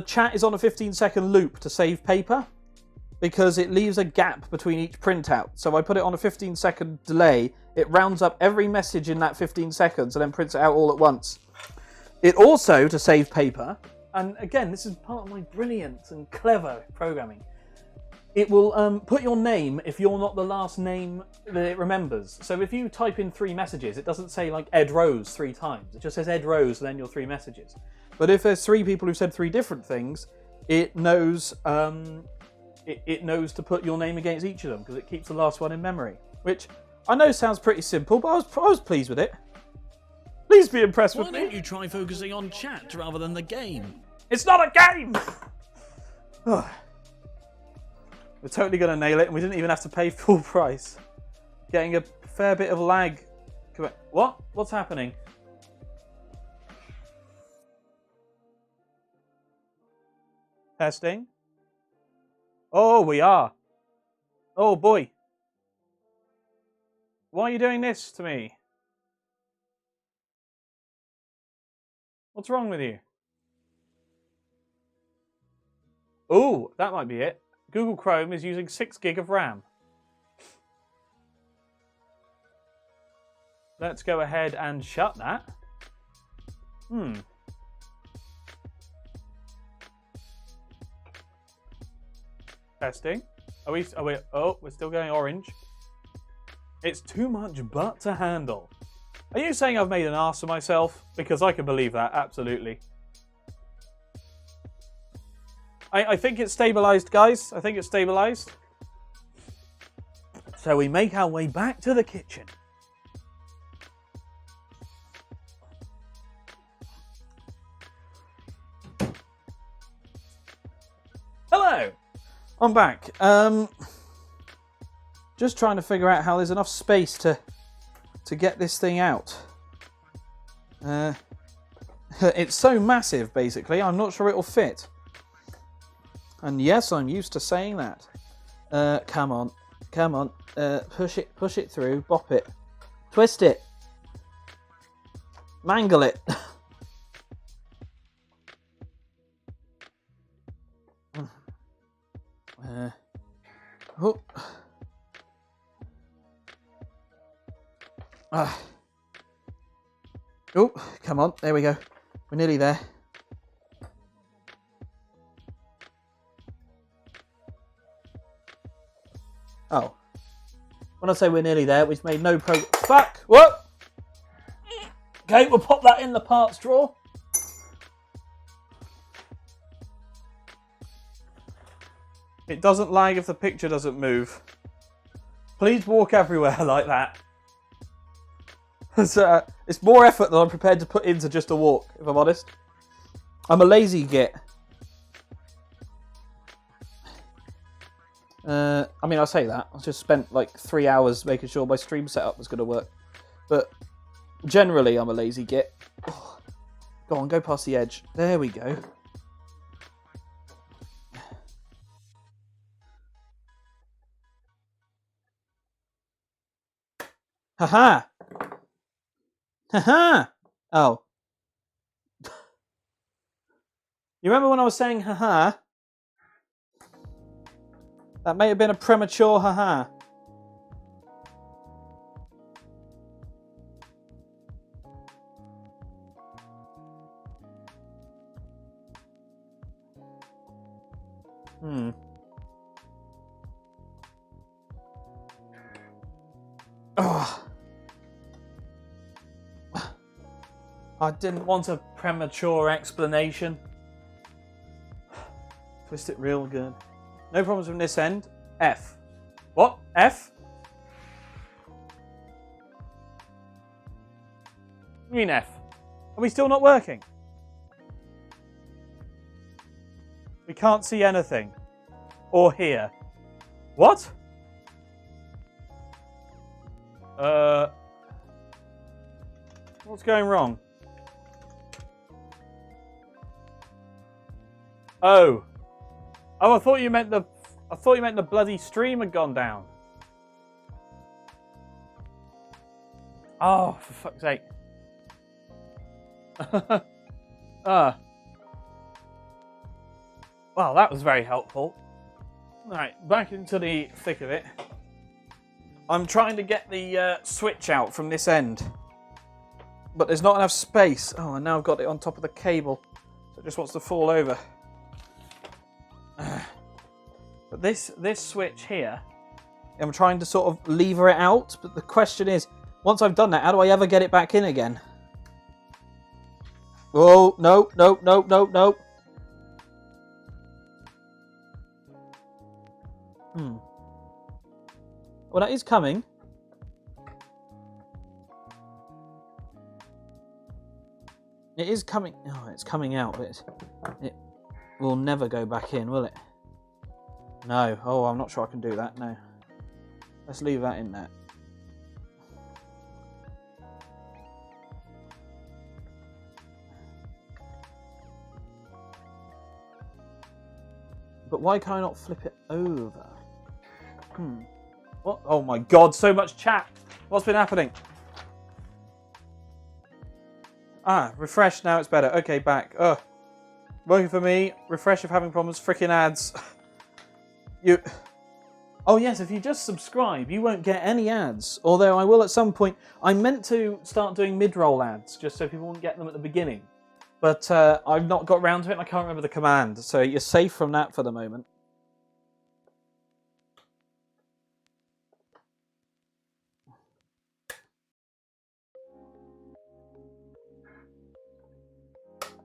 chat is on a 15-second loop to save paper because it leaves a gap between each printout. So I put it on a 15-second delay. It rounds up every message in that 15 seconds and then prints it out all at once. It also, to save paper, and again, this is part of my brilliant and clever programming, it will put your name if you're not the last name that it remembers. So if you type in 3 messages, it doesn't say like Ed Rose 3 times. It just says Ed Rose and then your 3 messages. But if there's 3 people who said 3 different things, it knows it knows to put your name against each of them because it keeps the last one in memory. Which I know sounds pretty simple, but I was pleased with it. Please be impressed with me. Why don't you try focusing on chat rather than the game? It's not a game! We're totally going to nail it, and we didn't even have to pay full price. Getting a fair bit of lag. What? What's happening? Testing. Oh, we are. Oh, boy. Why are you doing this to me? What's wrong with you? Oh, that might be it. Google Chrome is using 6 gig of RAM. Let's go ahead and shut that. Testing. Oh, we're still going orange. It's too much butt to handle. Are you saying I've made an ass of myself? Because I can believe that, absolutely. I think it's stabilized, guys. I think it's stabilized. So we make our way back to the kitchen. Hello! I'm back. Just trying to figure out how there's enough space to get this thing out. It's so massive, basically, I'm not sure it'll fit. And yes, I'm used to saying that. Come on. Come on. Push it through. Bop it. Twist it. Mangle it. Oh. Oh, come on. There we go. We're nearly there. Oh. When I say we're nearly there, we've made no progress. Fuck! What? Okay, we'll pop that in the parts drawer. It doesn't lag if the picture doesn't move. Please walk everywhere like that. It's more effort than I'm prepared to put into just a walk, if I'm honest. I'm a lazy git. I mean, I'll say that. I just spent like 3 hours making sure my stream setup was going to work. But generally, I'm a lazy git. Oh, go on, go past the edge. There we go. Haha! Haha! Oh. You remember when I was saying haha? That may have been a premature haha. Oh. I didn't want a premature explanation. Twist it real good. No problems from this end. F. What? F? What do you mean F? Are we still not working? We can't see anything. Or hear. What? What's going wrong? Oh. Oh, I thought you meant the bloody stream had gone down. Oh, for fuck's sake. Well, that was very helpful. Right, back into the thick of it. I'm trying to get the switch out from this end. But there's not enough space. Oh, and now I've got it on top of the cable. So it just wants to fall over. But this switch here, I'm trying to sort of lever it out. But the question is, once I've done that, how do I ever get it back in again? Oh, no, no, no, no, no. Well, that is coming. It is coming. Oh, it's coming out, but it will never go back in, will it? No. Oh, I'm not sure I can do that. No. Let's leave that in there. But why can I not flip it over? What? Oh my god, so much chat. What's been happening? Ah, refresh, now it's better. Okay, back. Working for me. Refresh if having problems. Freaking ads. Oh yes, if you just subscribe, you won't get any ads. Although I will at some point. I meant to start doing mid-roll ads, just so people won't get them at the beginning. But I've not got around to it and I can't remember the command. So you're safe from that for the moment.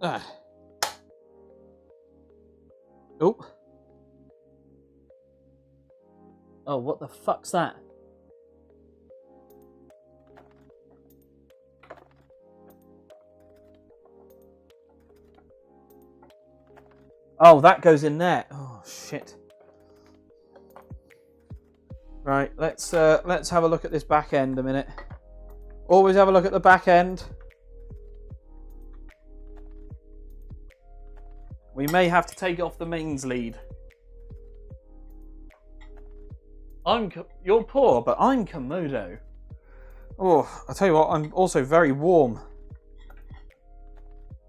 Oh. Oh, what the fuck's that? Oh, that goes in there. Oh, shit. Right, let's have a look at this back end a minute. Always have a look at the back end. We may have to take off the mains lead. You're poor, but I'm Komodo. Oh, I'll tell you what, I'm also very warm.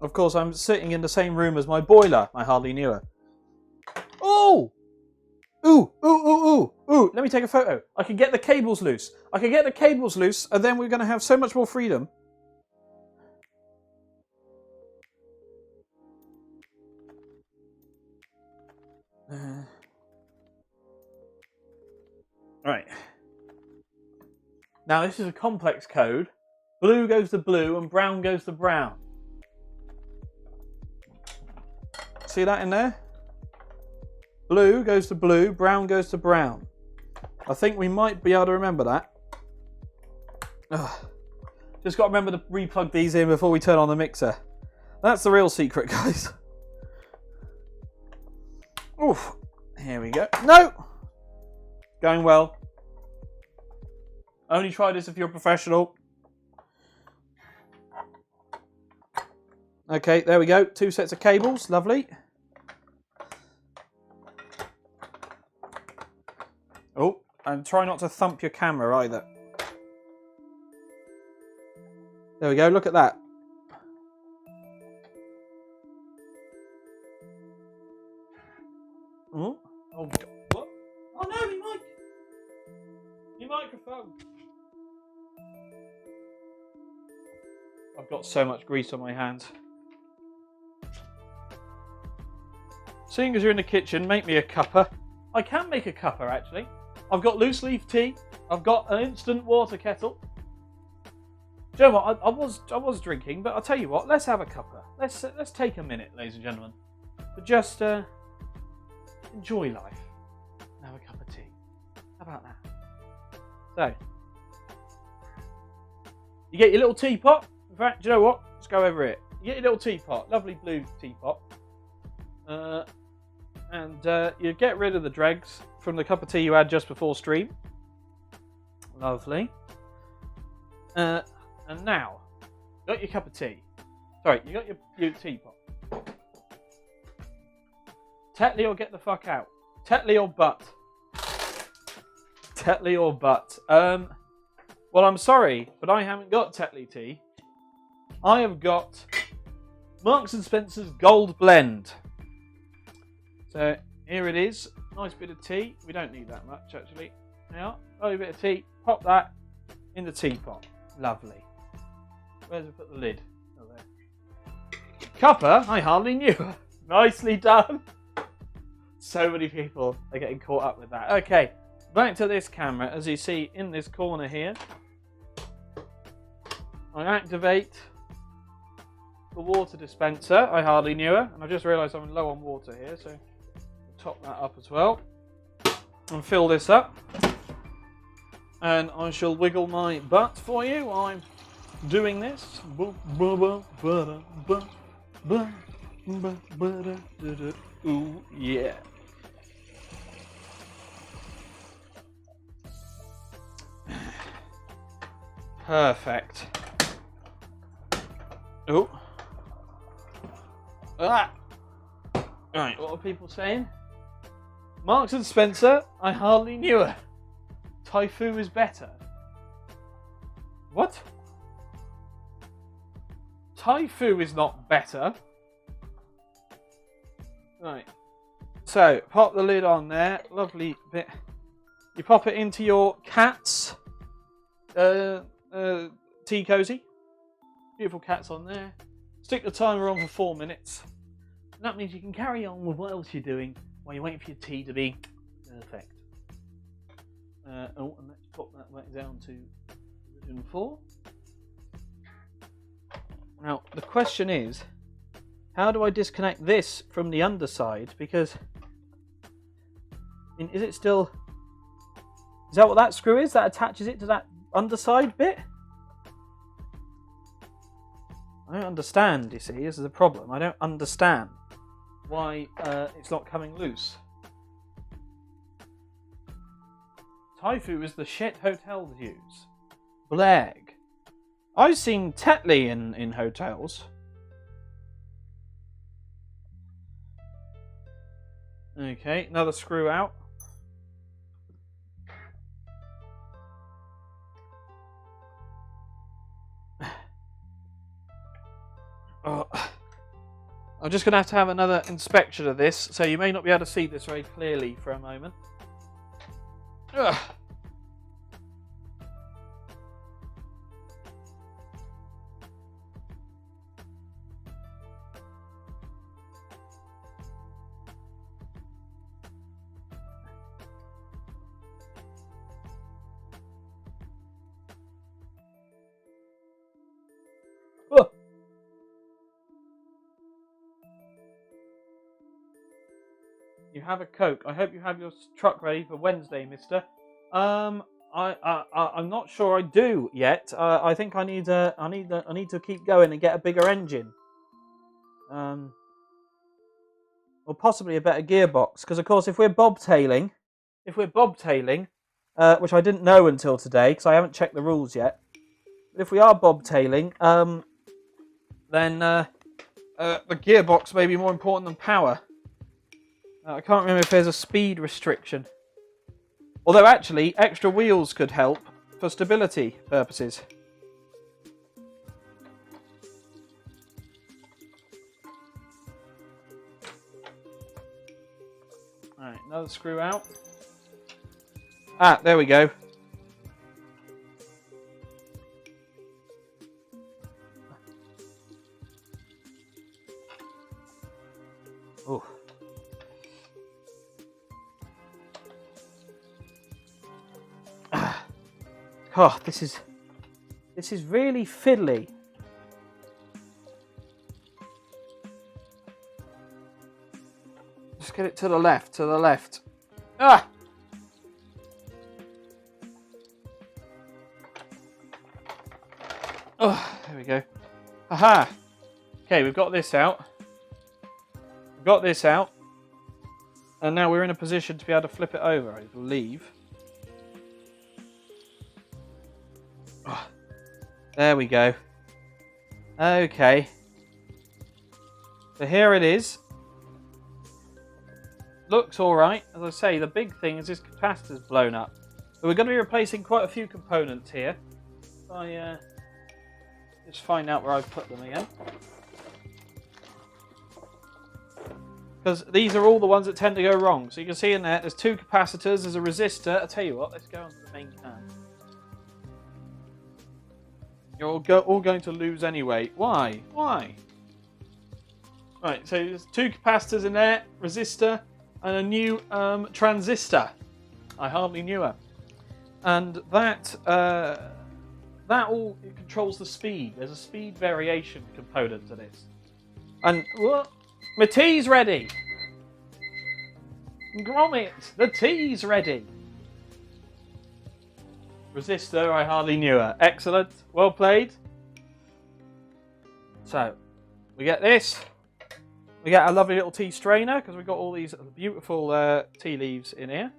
Of course, I'm sitting in the same room as my boiler. I hardly knew her. Oh! Ooh, ooh, ooh, ooh, ooh. Let me take a photo. I can get the cables loose. I can get the cables loose, and then we're going to have so much more freedom. Right. Now, this is a complex code. Blue goes to blue, and brown goes to brown. See that in there? Blue goes to blue, brown goes to brown. I think we might be able to remember that. Ugh. Just got to remember to replug these in before we turn on the mixer. That's the real secret, guys. Oof. Here we go. No! Going well. Only try this if you're a professional. Okay, there we go. 2 sets of cables. Lovely. Oh, and try not to thump your camera either. There we go, look at that. Oh, oh, what? Oh no, my mic! Your microphone! I've got so much grease on my hands. Seeing as you're in the kitchen, make me a cuppa. I can make a cuppa, actually. I've got loose leaf tea. I've got an instant water kettle. Do you know what? I was drinking, but I'll tell you what. Let's have a cuppa. Let's take a minute, ladies and gentlemen, to just enjoy life. And have a cup of tea. How about that? So, you get your little teapot. In fact, do you know what? Let's go over it. You get your little teapot, lovely blue teapot, and you get rid of the dregs from the cup of tea you had just before stream. Lovely. And now, you got your cup of tea. Sorry, you got your teapot. Tetley or get the fuck out. Tetley or butt. Tetley or butt. Well, I'm sorry, but I haven't got Tetley tea. I have got Marks and Spencer's Gold Blend. So here it is. Nice bit of tea. We don't need that much, actually. Now, a bit of tea. Pop that in the teapot. Lovely. Where's we put the lid? Oh, there. Cuppa? I hardly knew her. Nicely done. So many people are getting caught up with that. Okay, back to this camera. As you see in this corner here, I activate the water dispenser. I hardly knew her, and I just realised I'm low on water here, so I'll top that up as well and fill this up. And I shall wiggle my butt for you while I'm doing this. Ooh, yeah. Perfect. Oh. Ah. Right, what are people saying? Marks and Spencer, I hardly knew her. Taifu is better. What? Taifu is not better. Right. So, pop the lid on there. Lovely bit. You pop it into your cat's tea cozy. Beautiful cats on there. Stick the timer on for 4 minutes. And that means you can carry on with what else you're doing while you're waiting for your tea to be perfect. And let's pop that back down to position 4. Now, the question is, how do I disconnect this from the underside? Because, is it still... Is that what that screw is? That attaches it to that underside bit? I don't understand, you see. This is the problem. I don't understand why it's not coming loose. Haifu is the shit hotels use. Blag. I've seen Tetley in hotels. Okay, another screw out. Oh. I'm just going to have another inspection of this, so you may not be able to see this very clearly for a moment. Ugh. Oh. You have a Coke. I hope you have your truck ready for Wednesday, mister. I'm not sure I do yet. I think I need to keep going and get a bigger engine. Or possibly a better gearbox. Because of course, if we're bobtailing, which I didn't know until today, because I haven't checked the rules yet. But if we are bobtailing, then the gearbox may be more important than power. I can't remember if there's a speed restriction. Although actually, extra wheels could help for stability purposes. Alright, another screw out. Ah, there we go. Oh. Oh, this is really fiddly. Just get it to the left, Ah! Oh, there we go. Aha! Okay, we've got this out. And now we're in a position to be able to flip it over, I believe. Oh, there we go. Okay. So here it is. Looks alright. As I say, the big thing is this capacitor's blown up. But we're going to be replacing quite a few components here. I just find out where I've put them again. Because these are all the ones that tend to go wrong. So you can see in there's two capacitors, there's a resistor. I'll tell you what, let's go on to the main cam. You're all going to lose anyway. Why? Why? Right, so there's two capacitors in there, resistor, and a new transistor. I hardly knew her. And that all controls the speed. There's a speed variation component to this. And what? My tea's ready. Gromit, the tea's ready. Resistor, I hardly knew her. Excellent. Well played. So, we get this. We get a lovely little tea strainer because we've got all these beautiful tea leaves in here.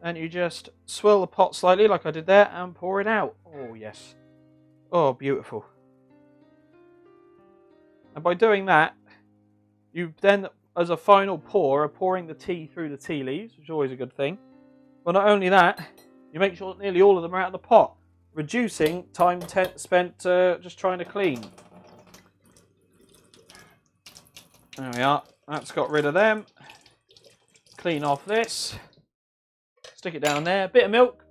And you just swirl the pot slightly like I did there and pour it out. Oh, yes. Oh, beautiful. And by doing that, you then, as a final pour, are pouring the tea through the tea leaves, which is always a good thing. But not only that, you make sure that nearly all of them are out of the pot, reducing time spent just trying to clean. There we are. That's got rid of them. Clean off this. Stick it down there. Bit of milk.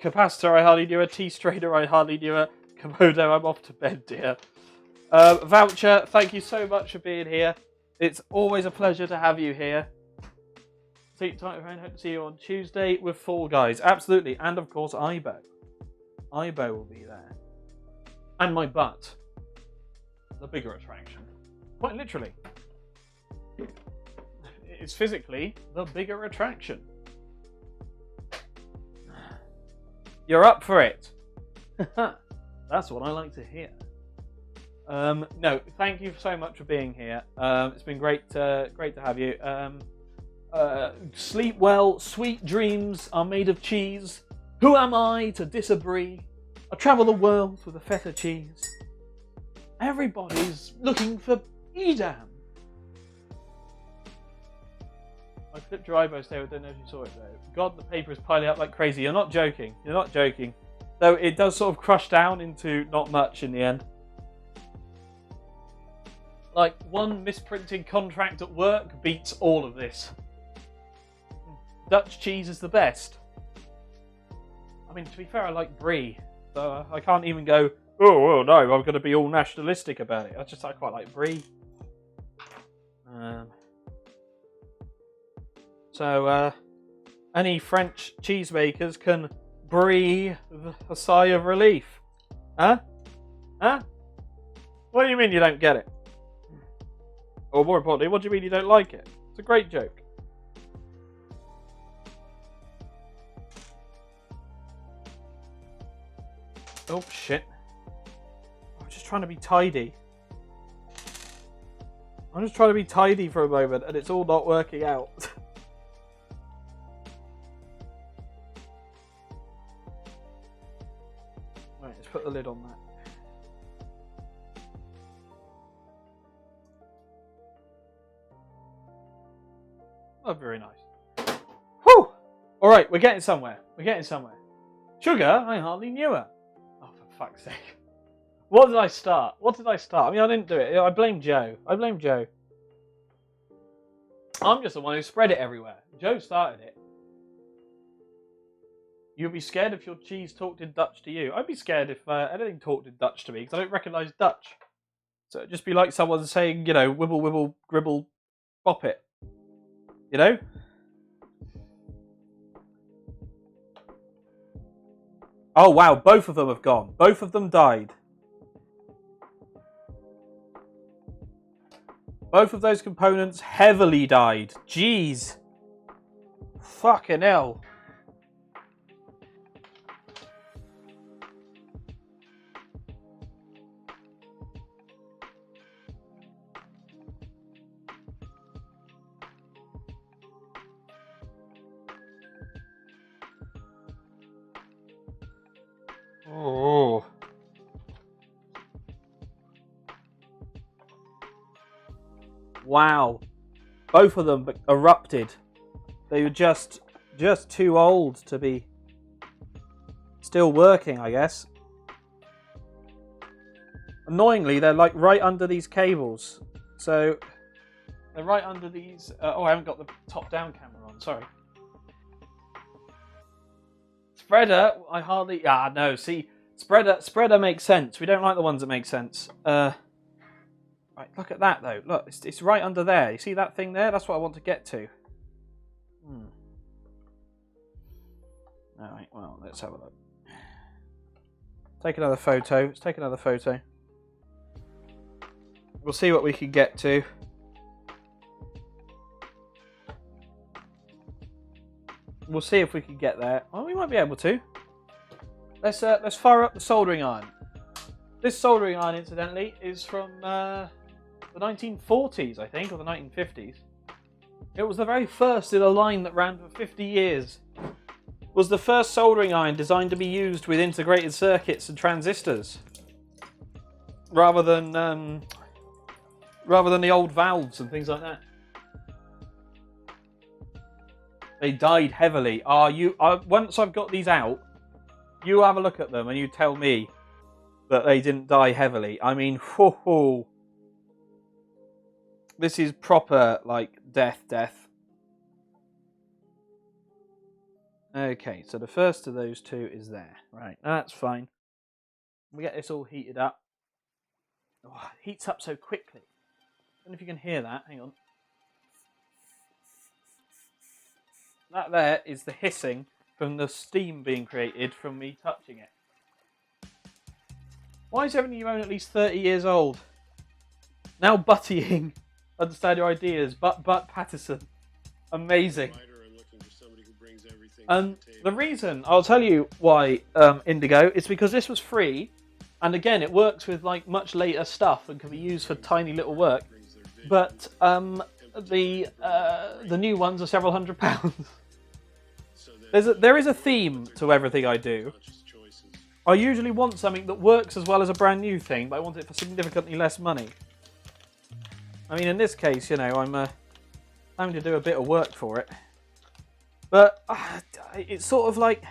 Capacitor, I hardly knew her. Tea strainer, I hardly knew her. Komodo, I'm off to bed, dear. Voucher, thank you so much for being here. It's always a pleasure to have you here. See you tonight, friend. Hope to see you on Tuesday with Fall Guys. Absolutely. And of course, Ibo. Ibo will be there. And my butt. The bigger attraction. Quite literally. It's physically the bigger attraction. You're up for it. That's what I like to hear. No, thank you so much for being here. It's been great to have you. Sleep well. Sweet dreams are made of cheese. Who am I to disagree? I travel the world with a feta cheese. Everybody's looking for Edam. I flipped your eyebrows there. I don't know if you saw it though. God, the paper is piling up like crazy. You're not joking. You're not joking. Though it does sort of crush down into not much in the end. Like, one misprinted contract at work beats all of this. Dutch cheese is the best. I mean, to be fair, I like brie. So I can't even go, oh, well, no, I'm going to be all nationalistic about it. I quite like brie. So, any French cheesemakers can breathe a sigh of relief. Huh? Huh? What do you mean you don't get it? Or more importantly, what do you mean you don't like it? It's a great joke. Oh, shit. I'm just trying to be tidy. I'm just trying to be tidy for a moment, and it's all not working out. Right, let's put the lid on that. Oh, very nice. Whew! Alright, we're getting somewhere. We're getting somewhere. Sugar? I hardly knew her. Oh, for fuck's sake. What did I start? What did I start? I mean, I didn't do it. I blame Joe. I blame Joe. I'm just the one who spread it everywhere. Joe started it. You'd be scared if your cheese talked in Dutch to you. I'd be scared if anything talked in Dutch to me, because I don't recognise Dutch. So it'd just be like someone saying, you know, wibble, wibble, gribble, bop it. You know? Oh, wow, both of them have gone. Both of them died. Both of those components heavily died. Jeez. Fucking hell. Oh. Wow. Both of them erupted. They were just too old to be still working, I guess. Annoyingly, they're like right under these cables. So they're right under these. Oh, I haven't got the top-down camera on. Sorry. Spreader, I hardly. Ah, no. See, spreader makes sense. We don't like the ones that make sense. Right, look at that though. Look, it's right under there. You see that thing there? That's what I want to get to. All right. Well, let's have a look. Take another photo. Let's take another photo. We'll see what we can get to. We'll see if we can get there. Well, we might be able to. Let's fire up the soldering iron. This soldering iron, incidentally, is from the 1940s, I think, or the 1950s. It was the very first in a line that ran for 50 years. It was the first soldering iron designed to be used with integrated circuits and transistors, rather than the old valves and things like that. They died heavily. Once I've got these out, you have a look at them and you tell me that they didn't die heavily. I mean, whoo. This is proper, like, death. Okay, so the first of those two is there. Right, that's fine. We get this all heated up. Oh, it heats up so quickly. I don't know if you can hear that. Hang on. That there is the hissing from the steam being created from me touching it. Why is everything you own at least 30 years old? Now buttying. Understand your ideas. But Patterson. Amazing. The reason, I'll tell you why, Indigo, it's because this was free. And again, it works with like much later stuff and can be used for tiny little work. But the new ones are several £100s. There is a theme to everything I do. I usually want something that works as well as a brand new thing, but I want it for significantly less money. I mean, in this case, you know, I'm having to do a bit of work for it. But it's sort of like...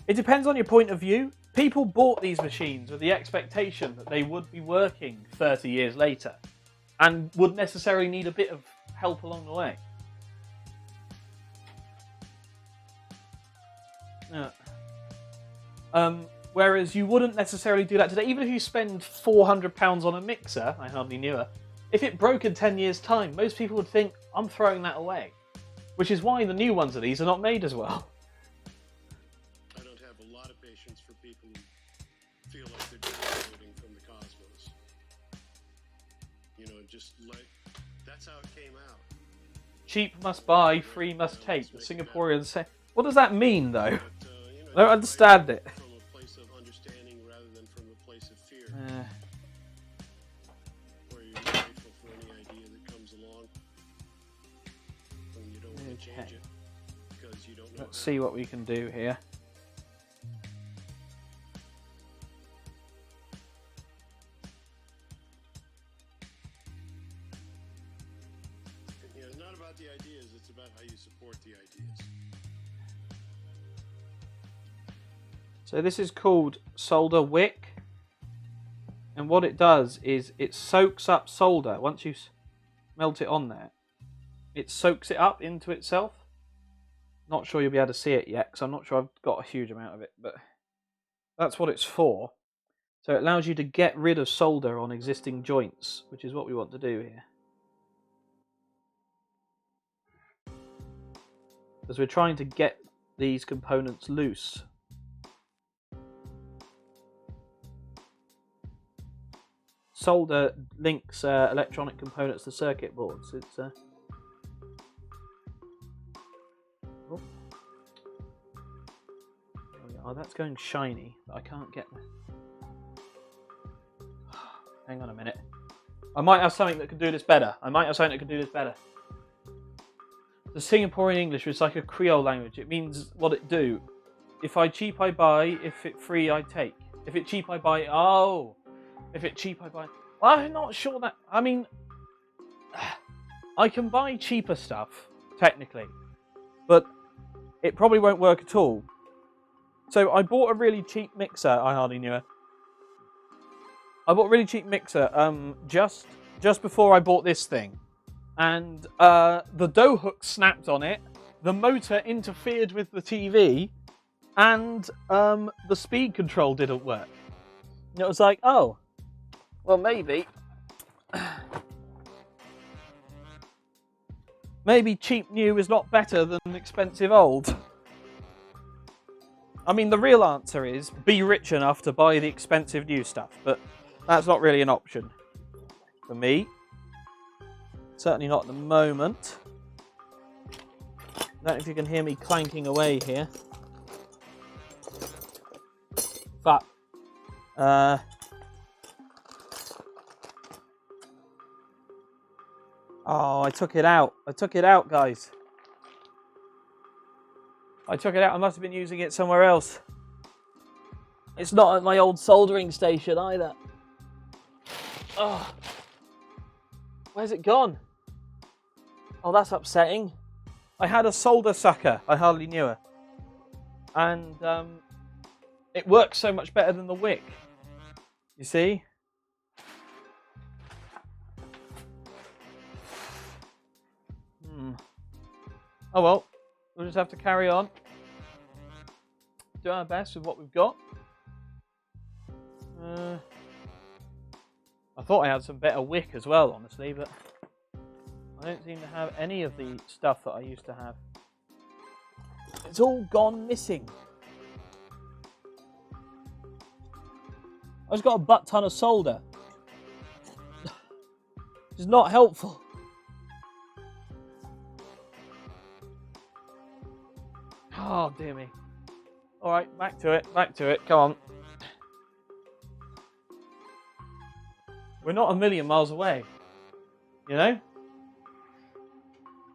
It depends on your point of view. People bought these machines with the expectation that they would be working 30 years later and would necessarily need a bit of help along the way. Yeah. Whereas you wouldn't necessarily do that today. Even if you spend £400 on a mixer, I hardly knew her, if it broke in 10 years' time, most people would think, I'm throwing that away. Which is why the new ones of these are not made as well. I don't have a lot of patience for people who feel like they're graduating from the cosmos. You know, just like, that's how it came out. Cheap must buy, free must take. The Singaporeans say... What does that mean, though? I don't understand it. From a place of understanding rather than from a place of fear. Where you're grateful for any idea that comes along. And you don't want to change it because you don't know. Let's see what we can do here. You know, it's not about the ideas, it's about how you support the ideas. So this is called solder wick, and what it does is it soaks up solder. Once you melt it on there, it soaks it up into itself. Not sure you'll be able to see it yet because I'm not sure I've got a huge amount of it, but that's what it's for. So it allows you to get rid of solder on existing joints, which is what we want to do here. Because we're trying to get these components loose. Solder links electronic components to circuit boards. It's oh, that's going shiny, but I can't get there. Hang on a minute. I might have something that can do this better. The Singaporean English is like a Creole language. It means what it do. If I cheap, I buy. If it free, I take. If it cheap, I buy. Oh. If it cheap, I buy. Well, I'm not sure that... I mean... I can buy cheaper stuff, technically. But it probably won't work at all. So I bought a really cheap mixer. I hardly knew her. I bought a really cheap mixer just before I bought this thing. And the dough hook snapped on it. The motor interfered with the TV. And the speed control didn't work. And it was like, oh... Well, maybe cheap new is not better than expensive old. I mean, the real answer is be rich enough to buy the expensive new stuff, but that's not really an option for me. Certainly not at the moment. I don't know if you can hear me clanking away here. But, oh, I took it out. Guys. I took it out. I must have been using it somewhere else. It's not at my old soldering station either. Oh. Where's it gone? Oh, that's upsetting. I had a solder sucker. I hardly knew her. And it works so much better than the wick. You see? Oh well, we'll just have to carry on. Do our best with what we've got. I thought I had some better wick as well, honestly, but I don't seem to have any of the stuff that I used to have. It's all gone missing. I just got a butt ton of solder. It's not helpful. Oh, dear me. Alright, back to it, come on. We're not a million miles away. You know?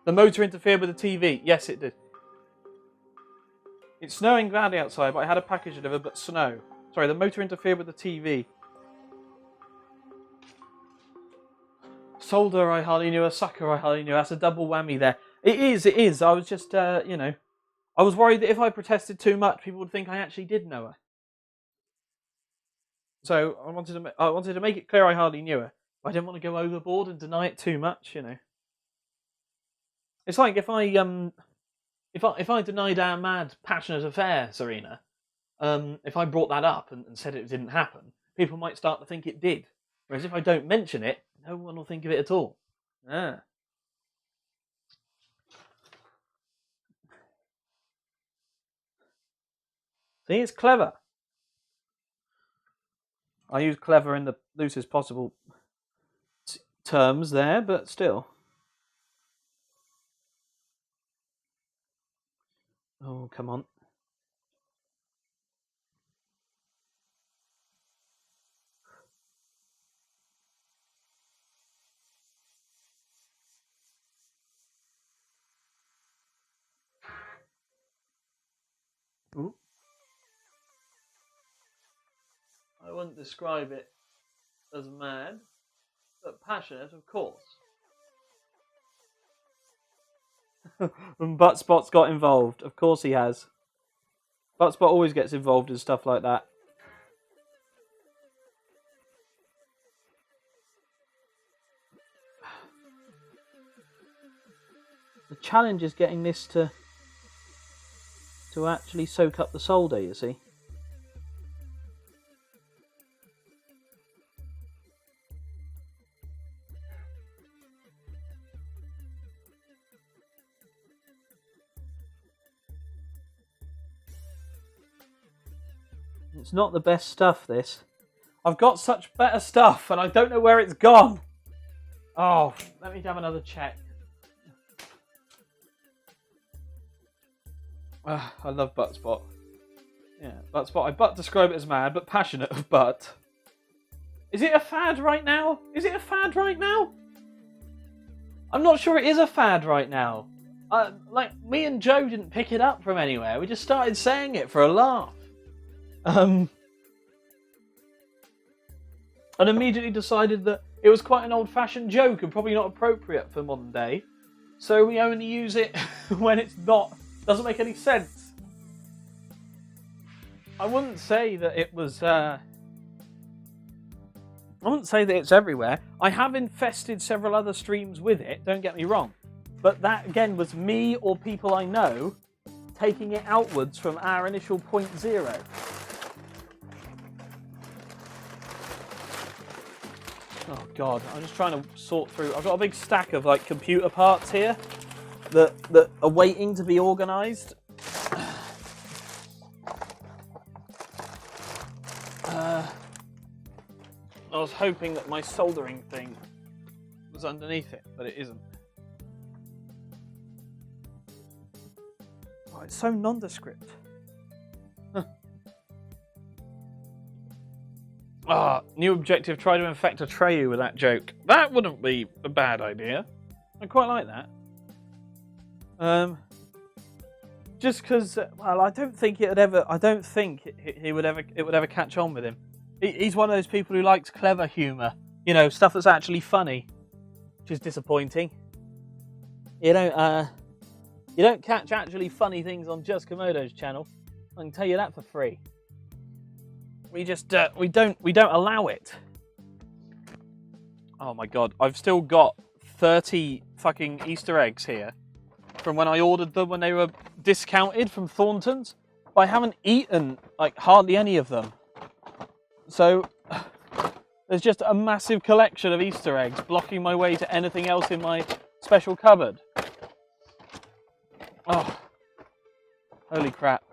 The motor interfered with the TV. Yes, it did. It's snowing badly outside, but I had a package delivered, but snow. Sorry, the motor interfered with the TV. Solder I hardly knew, a sucker I hardly knew. That's a double whammy there. It is. I was just, you know, I was worried that if I protested too much, people would think I actually did know her. So I wanted to make it clear I hardly knew her. I didn't want to go overboard and deny it too much, you know. It's like if I denied our mad, passionate affair, Serena, if I brought that up and said it didn't happen, people might start to think it did. Whereas if I don't mention it, no one will think of it at all. Ah. See, it's clever. I use clever in the loosest possible terms there, but still. Oh, come on. Ooh. I wouldn't describe it as mad, but passionate, of course. And Buttspot's got involved. Of course he has. Buttspot always gets involved in stuff like that. The challenge is getting this to actually soak up the solder, you see. It's not the best stuff, this. I've got such better stuff, and I don't know where it's gone. Oh, let me have another check. I love Buttspot. Yeah, Buttspot. I describe it as mad, but passionate of butt. Is it a fad right now? Is it a fad right now? I'm not sure it is a fad right now. Like, me and Joe didn't pick it up from anywhere. We just started saying it for a laugh. And immediately decided that it was quite an old-fashioned joke and probably not appropriate for modern day. So we only use it when it's not, doesn't make any sense. I wouldn't say that it was, I wouldn't say that it's everywhere. I have infested several other streams with it, don't get me wrong. But that, again, was me or people I know taking it outwards from our initial point zero. Oh God, I'm just trying to sort through. I've got a big stack of like computer parts here that are waiting to be organised. I was hoping that my soldering thing was underneath it, but it isn't. Oh, it's so nondescript. New objective, try to infect Atreyu with that joke. That wouldn't be a bad idea. I quite like that. Just because, well, I don't think it would ever catch on with him. He's one of those people who likes clever humour. You know, stuff that's actually funny. Which is disappointing. You don't catch actually funny things on Just Komodo's channel. I can tell you that for free. We just we don't allow it. Oh my God, I've still got 30 fucking Easter eggs here from when I ordered them when they were discounted from Thornton's. But I haven't eaten like hardly any of them. So there's just a massive collection of Easter eggs blocking my way to anything else in my special cupboard. Oh, holy crap.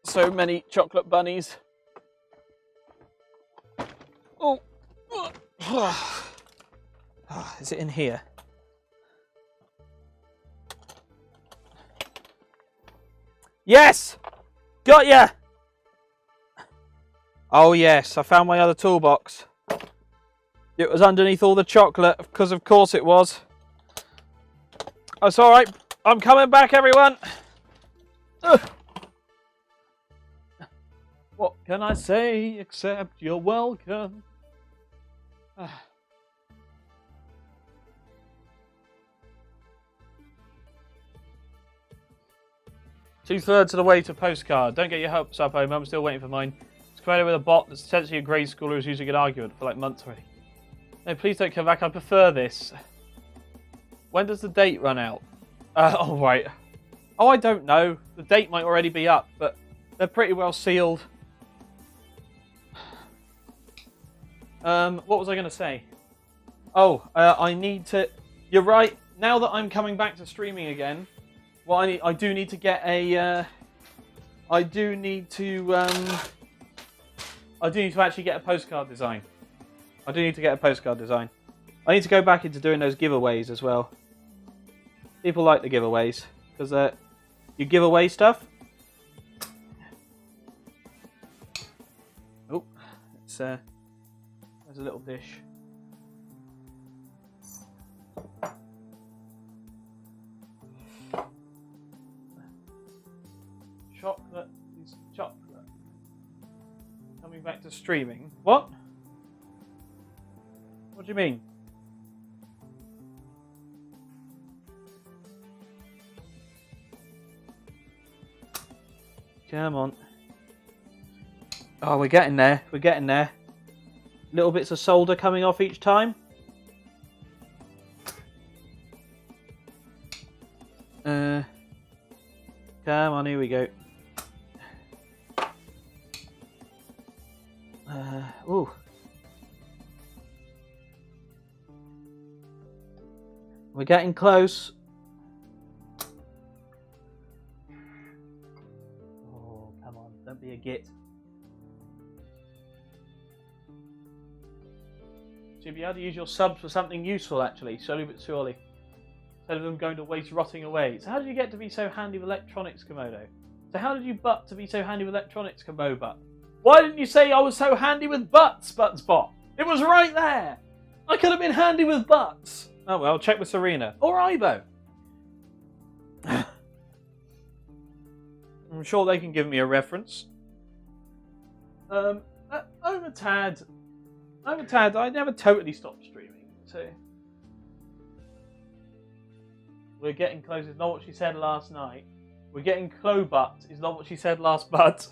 So many chocolate bunnies. Oh, is it in here? Yes! Got ya! Oh yes, I found my other toolbox. It was underneath all the chocolate, because of course it was. That's alright. I'm coming back, everyone. Ugh. What can I say except you're welcome? 2/3 of the way to postcard. Don't get your hopes up, Omer. I'm still waiting for mine. It's created with a bot that's essentially a grade schooler who's using an argument for like months already. No, please don't come back. I prefer this. When does the date run out? Oh, right. Oh, I don't know. The date might already be up, but they're pretty well sealed. What was I going to say? Oh, I need to... You're right. Now that I'm coming back to streaming again, what I do need to get a... I do need to actually get a postcard design. I do need to get a postcard design. I need to go back into doing those giveaways as well. People like the giveaways because you give away stuff. Oh, it's there's a little dish. Chocolate is chocolate. Coming back to streaming. What? What do you mean? Come on. Oh, we're getting there. We're getting there. Little bits of solder coming off each time. Come on, here we go. Ooh. We're getting close. Oh, come on. Don't be a git. You'll be able to use your subs for something useful, actually, slowly but surely. Instead of them going to waste rotting away. So how did you get to be so handy with electronics, Komodo? So how did you butt to be so handy with electronics, Komodo? Why didn't you say I was so handy with butts, Buttsbot? It was right there! I could have been handy with butts. Oh well, check with Serena. Or Ibo. I'm sure they can give me a reference. I'm a tad, I never totally stopped streaming, so... We're getting close, is not what she said last night. We're getting Clobutt is not what she said last but.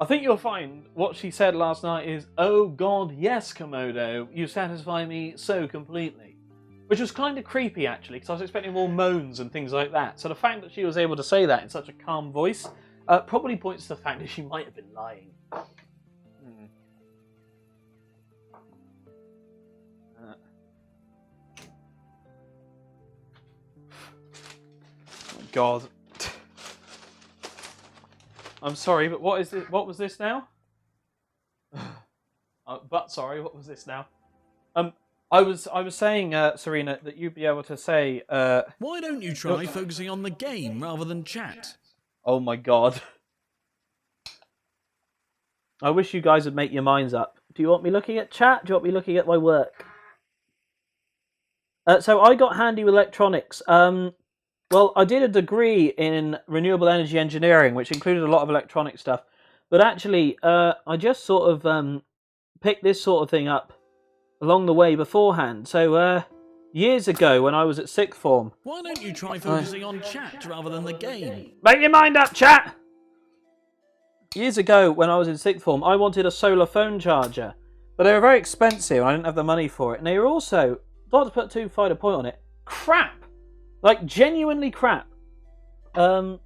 I think you'll find what she said last night is, oh god, yes, Komodo, you satisfy me so completely. Which was kind of creepy, actually, because I was expecting more moans and things like that. So the fact that she was able to say that in such a calm voice probably points to the fact that she might have been lying. God. I'm sorry, but what is this? What was this now? Sorry, what was this now? I was saying, Serena, that you'd be able to say. Why don't you try focusing on the game rather than chat? Oh my God. I wish you guys would make your minds up. Do you want me looking at chat? Do you want me looking at my work? So I got handy with electronics. Well, I did a degree in renewable energy engineering, which included a lot of electronic stuff. But actually, I just sort of picked this sort of thing up along the way beforehand. So, years ago, when I was at sixth form... Why don't you try focusing on chat rather than the game? Make your mind up, chat! Years ago, when I was in sixth form, I wanted a solar phone charger. But they were very expensive, and I didn't have the money for it. And they were also, not to put too fine a point on it, crap! Like, genuinely crap. Like,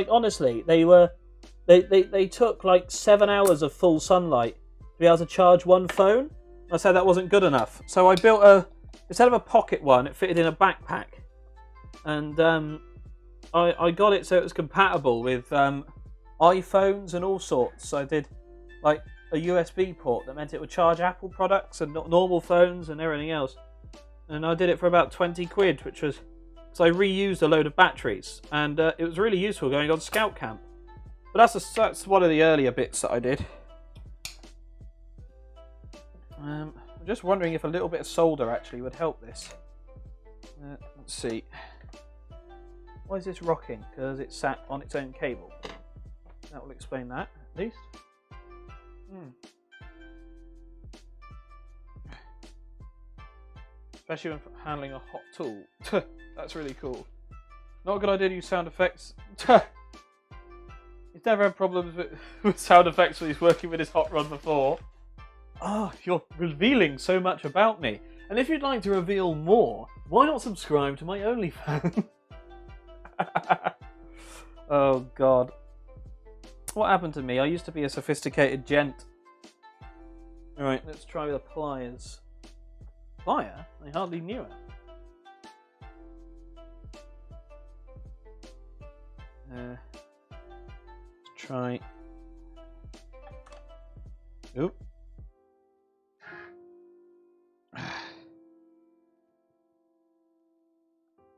honestly, they took like 7 hours of full sunlight to be able to charge one phone. I said that wasn't good enough. So I built instead of a pocket one, it fitted in a backpack. And I got it so it was compatible with iPhones and all sorts. So I did like a USB port that meant it would charge Apple products and normal phones and everything else. And I did it for about 20 quid, which was... So I reused a load of batteries. And it was really useful going on scout camp. But that's one of the earlier bits that I did. I'm just wondering if a little bit of solder actually would help this. Let's see. Why is this rocking? Because it's sat on its own cable. That will explain that, at least. Especially when handling a hot tool. That's really cool. Not a good idea to use sound effects. He's never had problems with sound effects when he's working with his hot rod before. Ah, you're revealing so much about me. And if you'd like to reveal more, why not subscribe to my OnlyFans? Oh, God. What happened to me? I used to be a sophisticated gent. Alright, let's try the pliers. Plier? I hardly knew it. Let's try. Oop.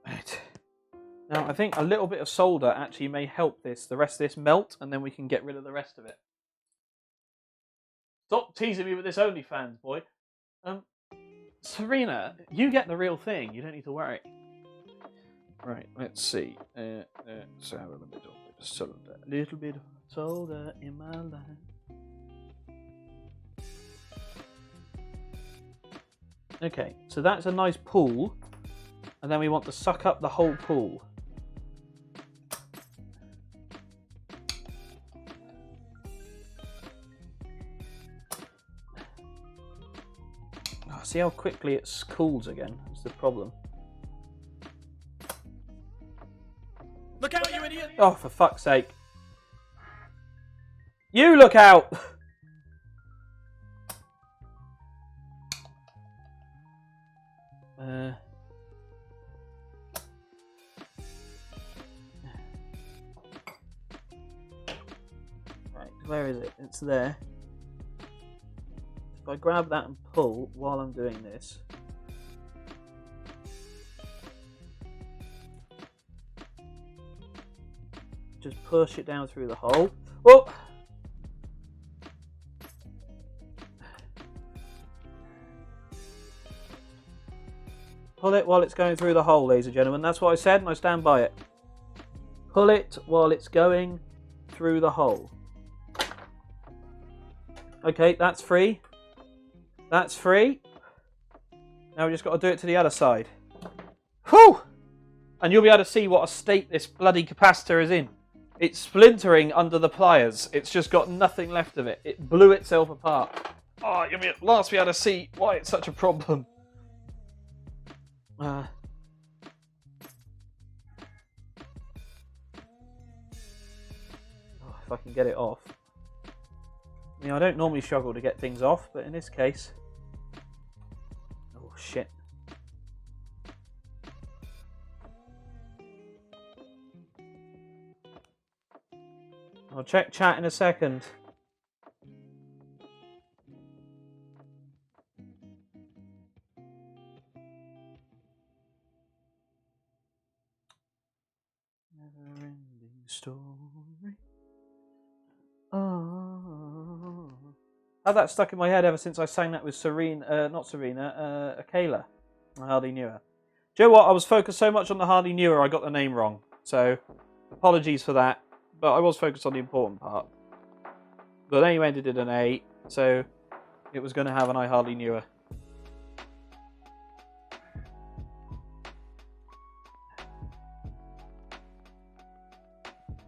Right. Now, I think a little bit of solder actually may help the rest of this melt, and then we can get rid of the rest of it. Stop teasing me with this OnlyFans, boy. Serena, you get the real thing. You don't need to worry. Right, let's see. Let's have a little bit of solder. A little bit of solder in my life. Okay, so that's a nice pool. And then we want to suck up the whole pool. Oh, see how quickly it cools again? That's the problem. Look out, you idiot! Oh, for fuck's sake. You look out! Right, where is it? It's there. If I grab that and pull while I'm doing this. Just push it down through the hole. Whoa! Pull it while it's going through the hole, ladies and gentlemen. That's what I said, and I stand by it. Pull it while it's going through the hole. Okay, that's free. That's free. Now we just got to do it to the other side. Whew! And you'll be able to see what a state this bloody capacitor is in. It's splintering under the pliers. It's just got nothing left of it. It blew itself apart. Oh, you'll be at last be able to see why it's such a problem. Oh, if I can get it off. I mean, I don't normally struggle to get things off, but in this case... Oh, shit. I'll check chat in a second. Never-ending story. Oh. I've had that stuck in my head ever since I sang that with Kayla. I hardly knew her. Do you know what? I was focused so much on the hardly knew her, I got the name wrong. So, apologies for that. But I was focused on the important part. But then you ended in an A, so it was going to have an I hardly knew her.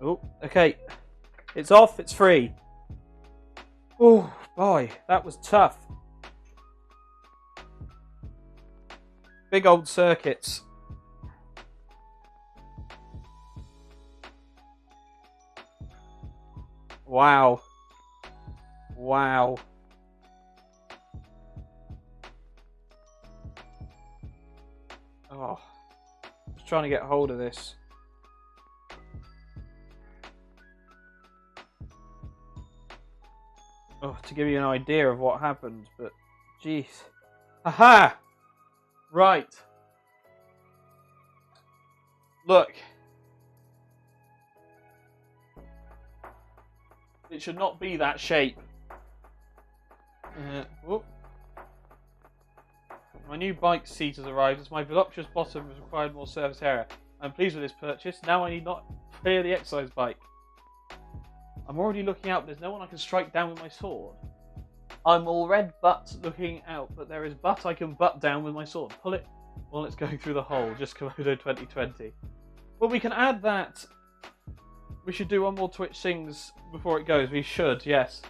Oh, okay. It's off, it's free. Oh, boy, that was tough. Big old circuits. Wow. Wow. Oh. Just trying to get hold of this. Oh, to give you an idea of what happened, but jeez. Aha! Right. Look. It should not be that shape. Whoop. My new bike seat has arrived as my voluptuous bottom has required more surface area. I'm pleased with this purchase. Now I need not fear the exercise bike. I'm already looking out, but there's no one I can strike down with my sword. I'm all red butt looking out, but there is butt I can butt down with my sword. Pull it while it's going through the hole. Just Komodo 2020. Well, we can add that. We should do one more Twitch Sings before it goes. We should, yes.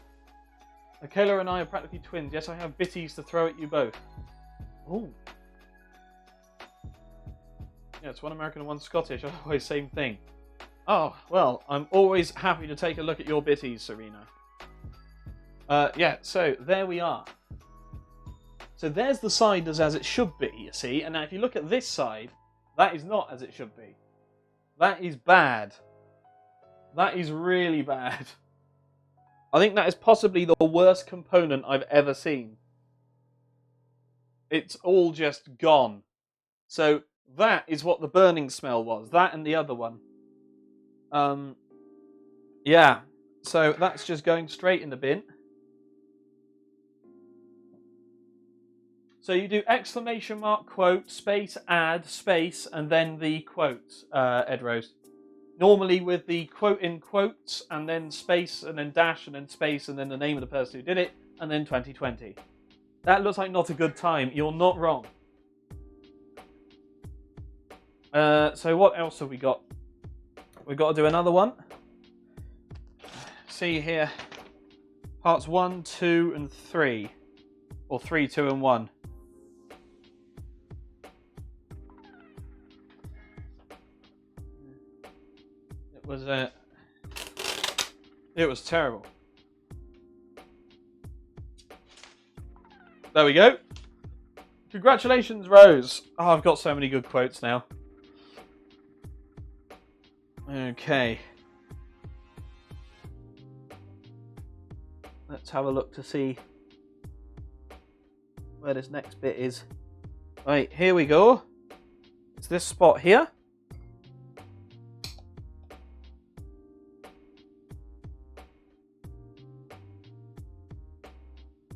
Kayla and I are practically twins. Yes, I have bitties to throw at you both. Ooh. Yeah, it's one American and one Scottish. Always same thing. Oh, well, I'm always happy to take a look at your bitties, Serena. Yeah, so there we are. So there's the side as it should be, you see. And now if you look at this side, that is not as it should be. That is bad. That is really bad. I think that is possibly the worst component I've ever seen. It's all just gone. So that is what the burning smell was. That and the other one. Yeah. So that's just going straight in the bin. So you do exclamation mark, quote, space, add, space, and then the quote, Ed Rose. Normally with the quote in quotes, and then space, and then dash, and then space, and then the name of the person who did it, and then 2020. That looks like not a good time. You're not wrong. So what else have we got? We've got to do another one. See here. Parts 1, 2, and 3. Or 3, 2, and 1. It was terrible. There we go. Congratulations, Rose. Oh, I've got so many good quotes now. Okay. Let's have a look to see where this next bit is. Right, here we go. It's this spot here.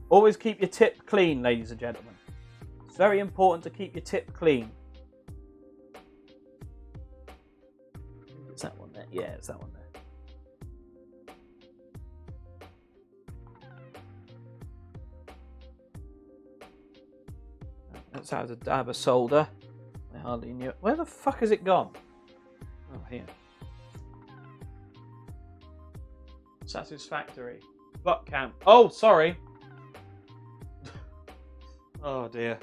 Always keep your tip clean, ladies and gentlemen. It's very important to keep your tip clean. Is that one there? Yeah, it's that one there. That's how to dab a solder. I hardly knew it. Where the fuck has it gone? Oh, here. Satisfactory. Butt camp. Oh, sorry. Oh dear.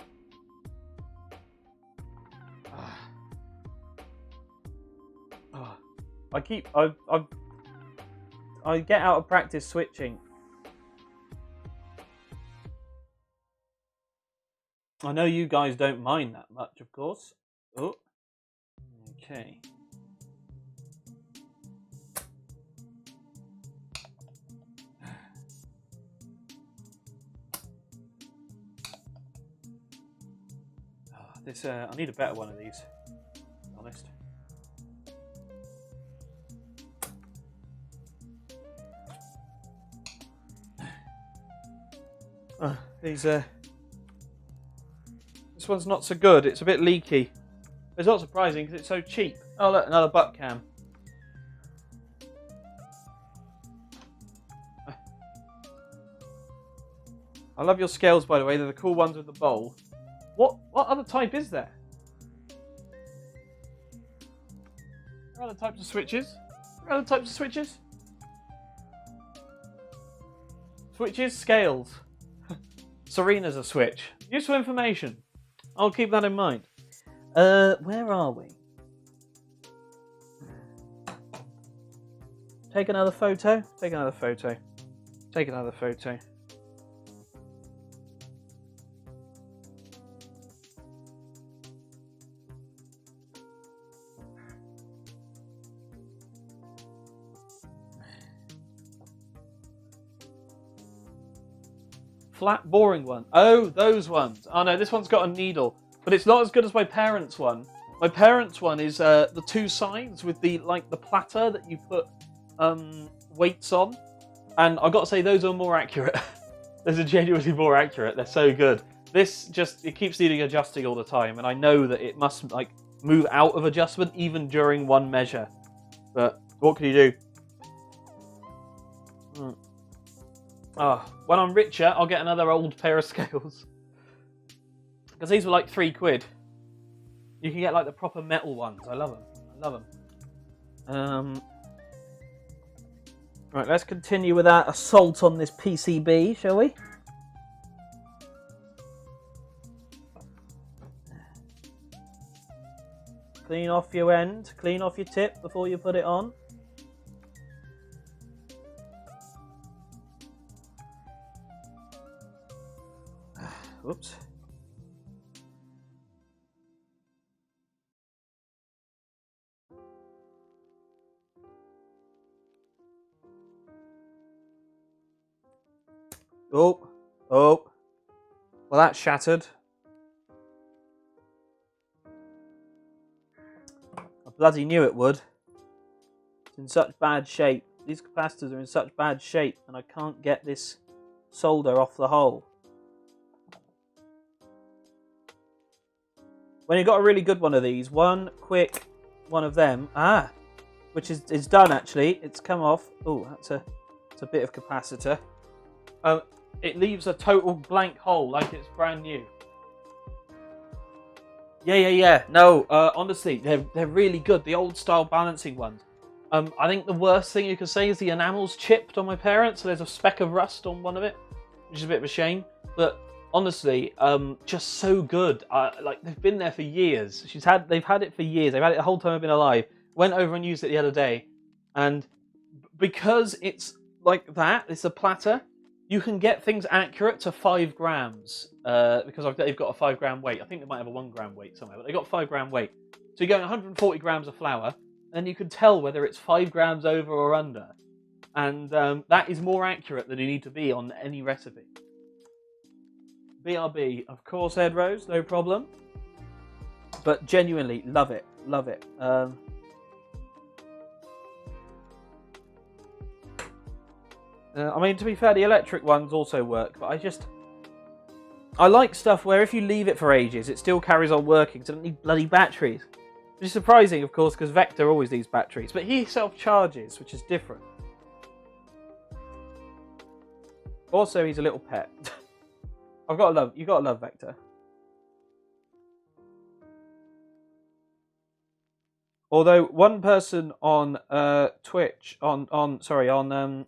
I get out of practice switching. I know you guys don't mind that much, of course. Oh. Okay. I need a better one of these, to be honest. This one's not so good. It's a bit leaky. It's not surprising because it's so cheap. Oh look, another butt cam. I love your scales, by the way. They're the cool ones with the bowl. What other type is there? There are other types of switches. There are other types of switches. Switches, scales. Serena's a switch. Useful information. I'll keep that in mind. Where are we? Take another photo. Take another photo. Take another photo. Flat, boring one. Oh, those ones. Oh no, this one's got a needle, but it's not as good as my parents' one. My parents' one is the two sides with the the platter that you put weights on, and I've got to say those are more accurate. Those are genuinely more accurate. They're so good. This just, it keeps needing adjusting all the time, and I know that it must, like, move out of adjustment even during one measure. But what can you do? When I'm richer, I'll get another old pair of scales. Because these were like £3. You can get like the proper metal ones. I love them. I love them. Right, let's continue with our assault on this PCB, shall we? Clean off your end, clean off your tip before you put it on. Whoops. Oh. Well, that's shattered. I bloody knew it would. It's in such bad shape. These capacitors are in such bad shape, and I can't get this solder off the hole. When you've got a really good one of these, one quick one of them, which is done actually. It's come off. Oh, that's a bit of capacitor. It leaves a total blank hole, like it's brand new. Yeah. No, honestly, they're really good. The old style balancing ones. I think the worst thing you could say is the enamel's chipped on my parents, so there's a speck of rust on one of it, which is a bit of a shame. But honestly, just so good. Like, they've been there for years. They've had it for years. They've had it the whole time I've been alive. Went over and used it the other day, and because it's like that, it's a platter. You can get things accurate to 5 grams because they've got a 5 gram weight. I think they might have a 1 gram weight somewhere, but they've got 5 gram weight. So you're going 140 grams of flour, and you can tell whether it's 5 grams over or under. And that is more accurate than you need to be on any recipe. BRB, of course, Ed Rose, no problem. But genuinely, love it. Love it. I mean, to be fair, the electric ones also work, but I like stuff where if you leave it for ages, it still carries on working, so it doesn't need bloody batteries. Which is surprising, of course, because Vector always needs batteries, but he self-charges, which is different. Also, he's a little pet. You've got to love Vector. Although one person on Twitch, on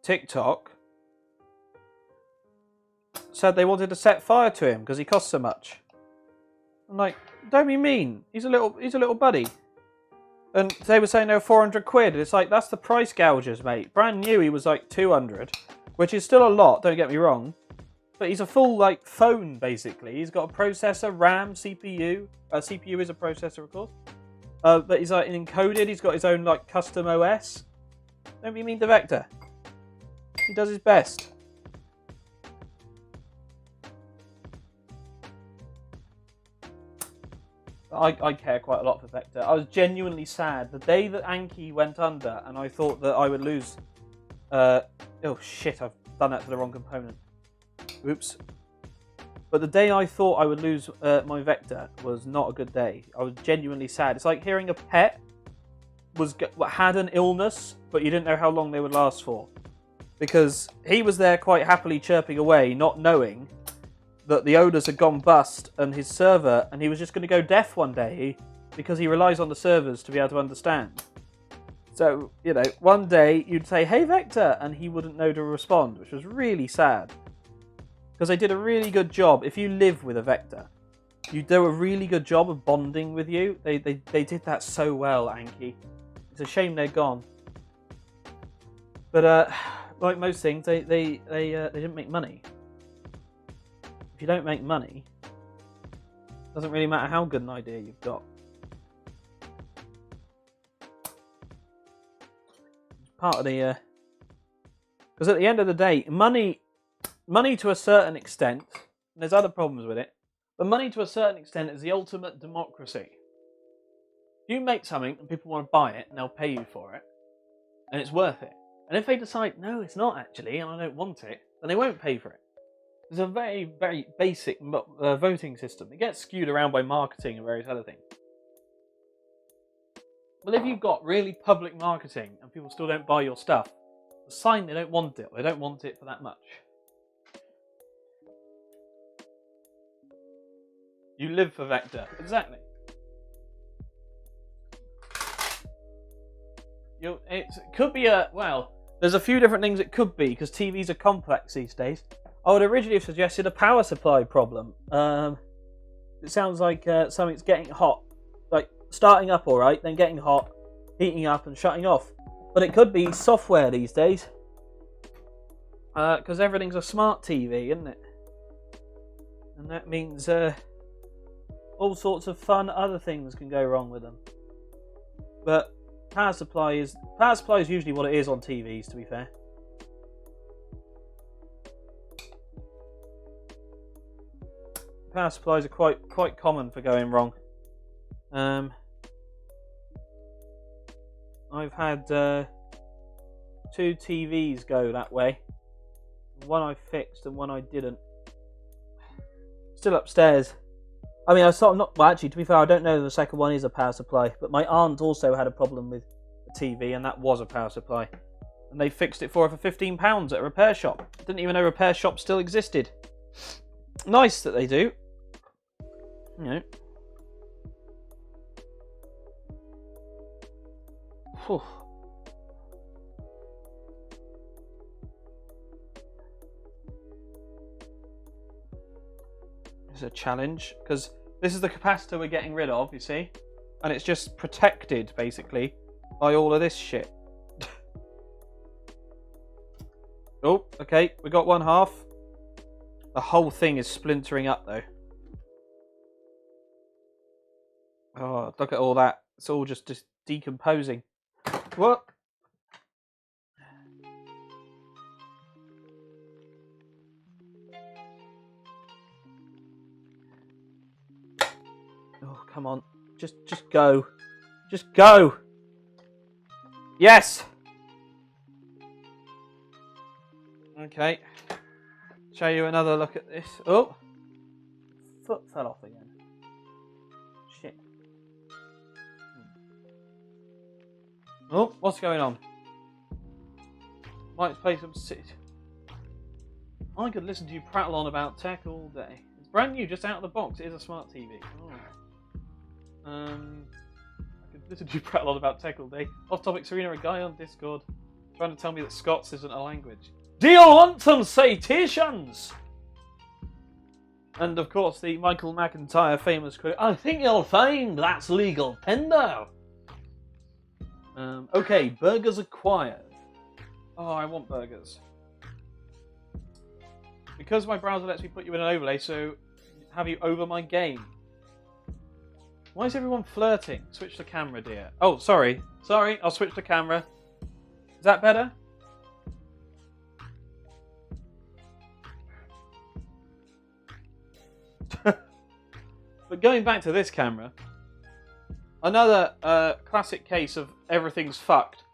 TikTok said they wanted to set fire to him because he costs so much. I'm like, don't be mean. He's a little buddy. And they were saying they were 400 quid. And it's like, that's the price gougers, mate. Brand new, he was like 200, which is still a lot. Don't get me wrong. But he's a full like phone basically. He's got a processor, RAM, CPU. CPU is a processor, of course. But he's like encoded. He's got his own like custom OS. Don't be mean to Vector. He does his best. I care quite a lot for Vector. I was genuinely sad the day that Anki went under, and I thought that I would lose. Oh shit! I've done that to the wrong component. Oops. But the day I thought I would lose my Vector was not a good day. I was genuinely sad. It's like hearing a pet had an illness, but you didn't know how long they would last for. Because he was there quite happily chirping away, not knowing that the owners had gone bust and his server, and he was just going to go deaf one day because he relies on the servers to be able to understand. So, you know, one day you'd say, "Hey Vector," and he wouldn't know to respond, which was really sad. Because they did a really good job. If you live with a Vector, you do a really good job of bonding with you. They did that so well, Anki. It's a shame they're gone. But like most things, they didn't make money. If you don't make money, it doesn't really matter how good an idea you've got. It's part of the because at the end of the day, money to a certain extent, and there's other problems with it, but money to a certain extent is the ultimate democracy. You make something and people want to buy it and they'll pay you for it, and it's worth it. And if they decide, no, it's not actually, and I don't want it, then they won't pay for it. There's a very, very basic voting system. It gets skewed around by marketing and various other things. But if you've got really public marketing and people still don't buy your stuff, the sign they don't want it. They don't want it for that much. You live for Vector. Exactly. It could be there's a few different things it could be, because TVs are complex these days. I would originally have suggested a power supply problem. It sounds like something's getting hot. Like, starting up alright, then getting hot, heating up and shutting off. But it could be software these days. Because everything's a smart TV, isn't it? And that means all sorts of fun other things can go wrong with them. But power supply is usually what it is on TVs, to be fair. Power supplies are quite common for going wrong. I've had 2 TVs go that way. One I fixed and one I didn't. Still upstairs. I mean, I sort of not. Well, actually, to be fair, I don't know if the second one is a power supply. But my aunt also had a problem with the TV, and that was a power supply. And they fixed it for her for £15 at a repair shop. Didn't even know repair shops still existed. Nice that they do. You know. Whew. It's a challenge, because this is the capacitor we're getting rid of, you see? And it's just protected, basically, by all of this shit. Oh, okay, we got one half. The whole thing is splintering up, though. Oh, look at all that. It's all just decomposing. What? Oh, come on. Just go. Just go. Yes. Okay. Show you another look at this. Oh. Foot fell off again. Shit. Oh, what's going on? Might play some sit. I could listen to you prattle on about tech all day. It's brand new, just out of the box. It is a smart TV. Oh. I could listen to you prattle on about tech all day. Off topic, Serena, a guy on Discord trying to tell me that Scots isn't a language. Do you want some citations? And of course, the Michael McIntyre famous quote, I think you'll find that's legal tender. Okay, burgers acquired. Oh, I want burgers. Because my browser lets me put you in an overlay, so have you over my game. Why is everyone flirting? Switch the camera, dear. Oh, sorry. Sorry, I'll switch the camera. Is that better? But going back to this camera, another classic case of everything's fucked.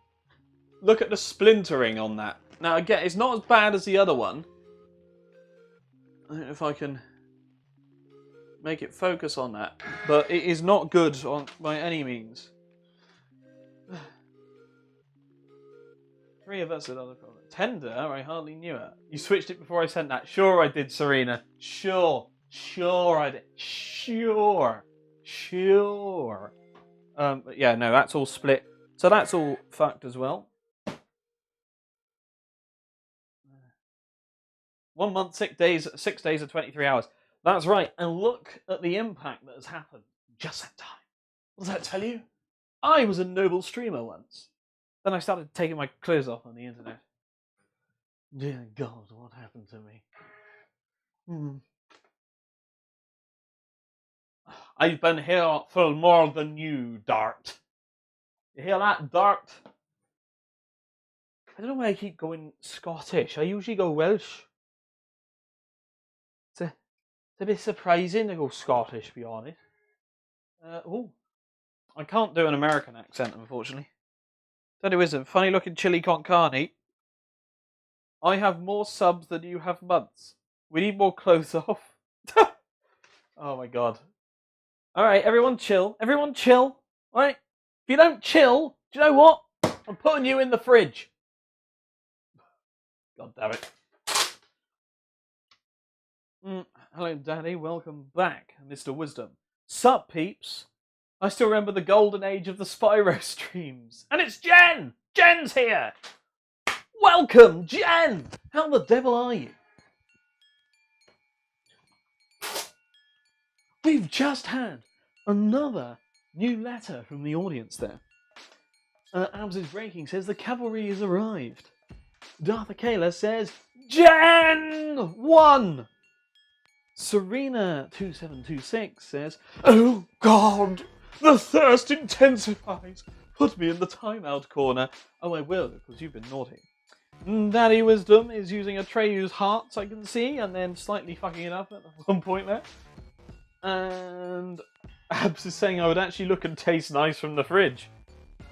Look at the splintering on that. Now again, it's not as bad as the other one. I don't know if I can make it focus on that, but it is not good by any means. 3 of us had other problems. Tender? I hardly knew her. You switched it before I sent that. Sure I did, Serena. Sure I did. Sure. But yeah, no, that's all split. So that's all fucked as well. 1 month, 6 days, 6 days of 23 hours. That's right. And look at the impact that has happened just that time. What does that tell you? I was a noble streamer once. Then I started taking my clothes off on the internet. Dear God, what happened to me? I've been here for more than you, Dart. You hear that, Dart? I don't know why I keep going Scottish. I usually go Welsh. It's a bit surprising to go Scottish, to be honest. I can't do an American accent, unfortunately. That isn't. Funny looking chili con carne. I have more subs than you have months. We need more clothes off. Oh my god. Alright, everyone chill. Everyone chill. Alright? If you don't chill, do you know what? I'm putting you in the fridge. God damn it. Hello, Daddy. Welcome back, Mr. Wisdom. Sup, peeps? I still remember the golden age of the Spyro streams. And it's Jen! Jen's here! Welcome, Jen! How the devil are you? We've just had another new letter from the audience there. Abs is Breaking says the cavalry has arrived. Darth Akela says, Jen won! Serena2726 says, oh God, the thirst intensifies. Put me in the timeout corner. Oh, I will, because you've been naughty. Daddy Wisdom is using Atreyu's hearts, I can see, and then slightly fucking it up at one point there. And Abs is saying I would actually look and taste nice from the fridge.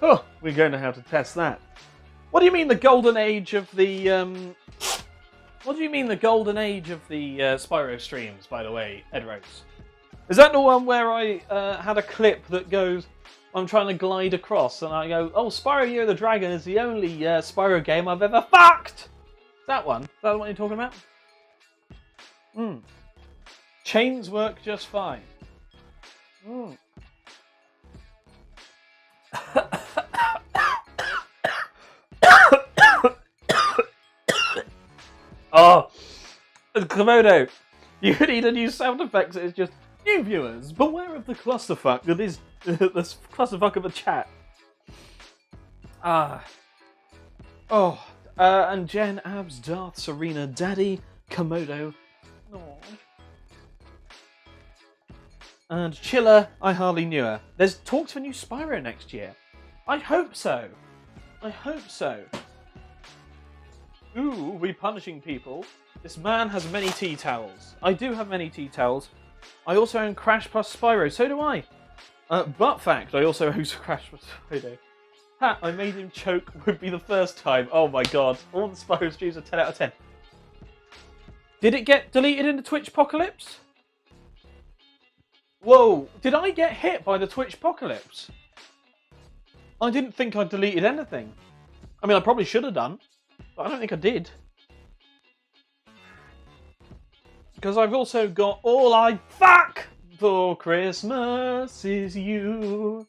Oh, we're going to have to test that. What do you mean the golden age of the what do you mean the golden age of the Spyro streams, by the way, Ed Rose? Is that the one where I had a clip that goes, I'm trying to glide across, and I go, oh, Spyro Year of the Dragon is the only Spyro game I've ever fucked! That one? Is that the one you're talking about? Chains work just fine. Oh, Komodo, you need a new sound effect. It's just new viewers. Beware of the clusterfuck that is the clusterfuck of a chat. And Jen, Abs, Darth, Serena, Daddy, Komodo, and Chiller. I hardly knew her. There's talks for new Spyro next year. I hope so. I hope so. Ooh, we punishing people. This man has many tea towels. I do have many tea towels. I also own Crash plus Spyro. So do I. But fact, I also own Crash plus Spyro. Ha! I made him choke would be the first time. Oh my god. All the Spyro streams are 10 out of 10. Did it get deleted in the Twitch apocalypse? Whoa. Did I get hit by the Twitch apocalypse? I didn't think I deleted anything. I mean, I probably should have done. But I don't think I did. Because I've also got All I Fuck for Christmas is You.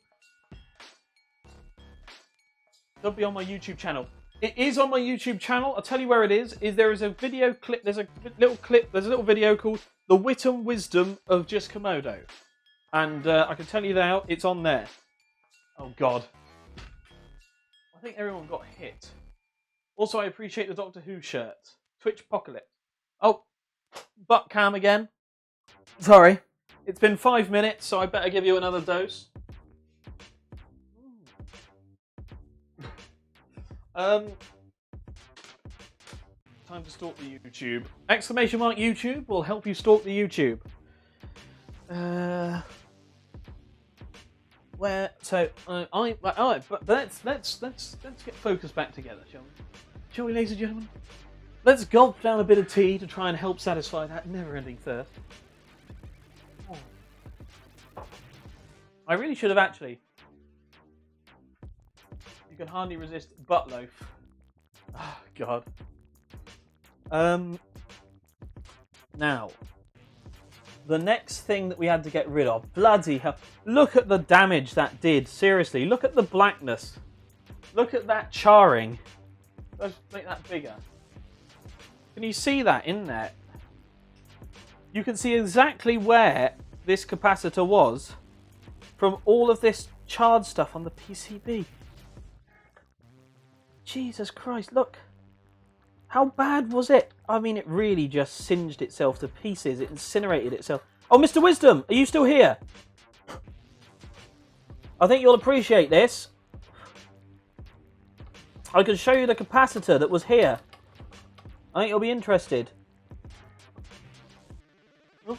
It'll be on my YouTube channel. It is on my YouTube channel. I'll tell you where it is. There is a video clip. There's a little video called The Wit and Wisdom of Just Komodo. And I can tell you now, it's on there. Oh God. I think everyone got hit. Also, I appreciate the Doctor Who shirt. Twitch Apocalypse. Oh, butt cam again. Sorry. It's been 5 minutes, so I better give you another dose. Time to stalk the YouTube. Exclamation mark YouTube will help you stalk the YouTube. But let's get focused back together, shall we? Shall we, ladies and gentlemen? Let's gulp down a bit of tea to try and help satisfy that never-ending thirst. Oh. I really should have actually. You can hardly resist butt loaf. Oh, God. Now, the next thing that we had to get rid of. Bloody hell. Look at the damage that did. Seriously, look at the blackness. Look at that charring. Let's make that bigger. Can you see that in there? You can see exactly where this capacitor was from all of this charred stuff on the PCB. Jesus Christ, look. How bad was it? I mean, it really just singed itself to pieces. It incinerated itself. Oh, Mr. Wisdom, are you still here? I think you'll appreciate this. I can show you the capacitor that was here. I think you'll be interested. Oh.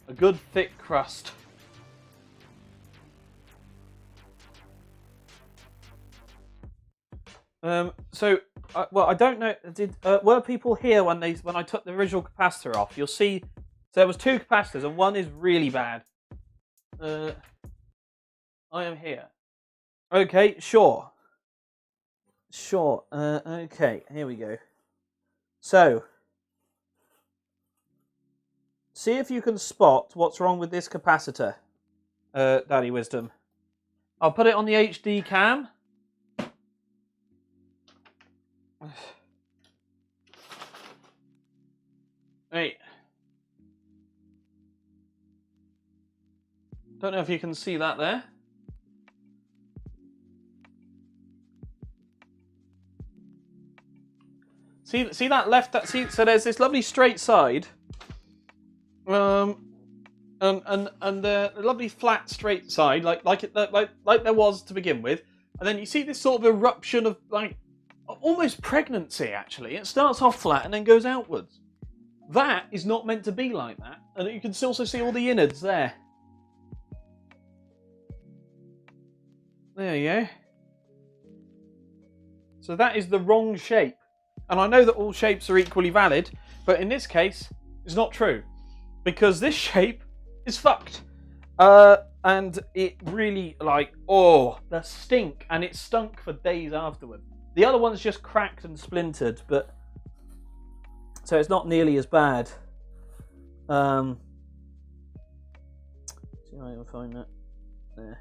A good thick crust. So well, I don't know. Were people here when I took the original capacitor off? You'll see. So there was 2 capacitors, and one is really bad. I am here. Okay, sure. Okay, here we go. So, see if you can spot what's wrong with this capacitor, Daddy Wisdom. I'll put it on the HD cam. Hey. Don't know if you can see that there. See that left? So there's this lovely straight side, and the lovely flat straight side, like there was to begin with, and then you see this sort of eruption of like almost pregnancy. Actually, it starts off flat and then goes outwards. That is not meant to be like that, and you can also see all the innards there. There you go. So that is the wrong shape. And I know that all shapes are equally valid, but in this case, it's not true. Because this shape is fucked. And it really, the stink. And it stunk for days afterward. The other one's just cracked and splintered, but... So it's not nearly as bad. See if I can find that. There.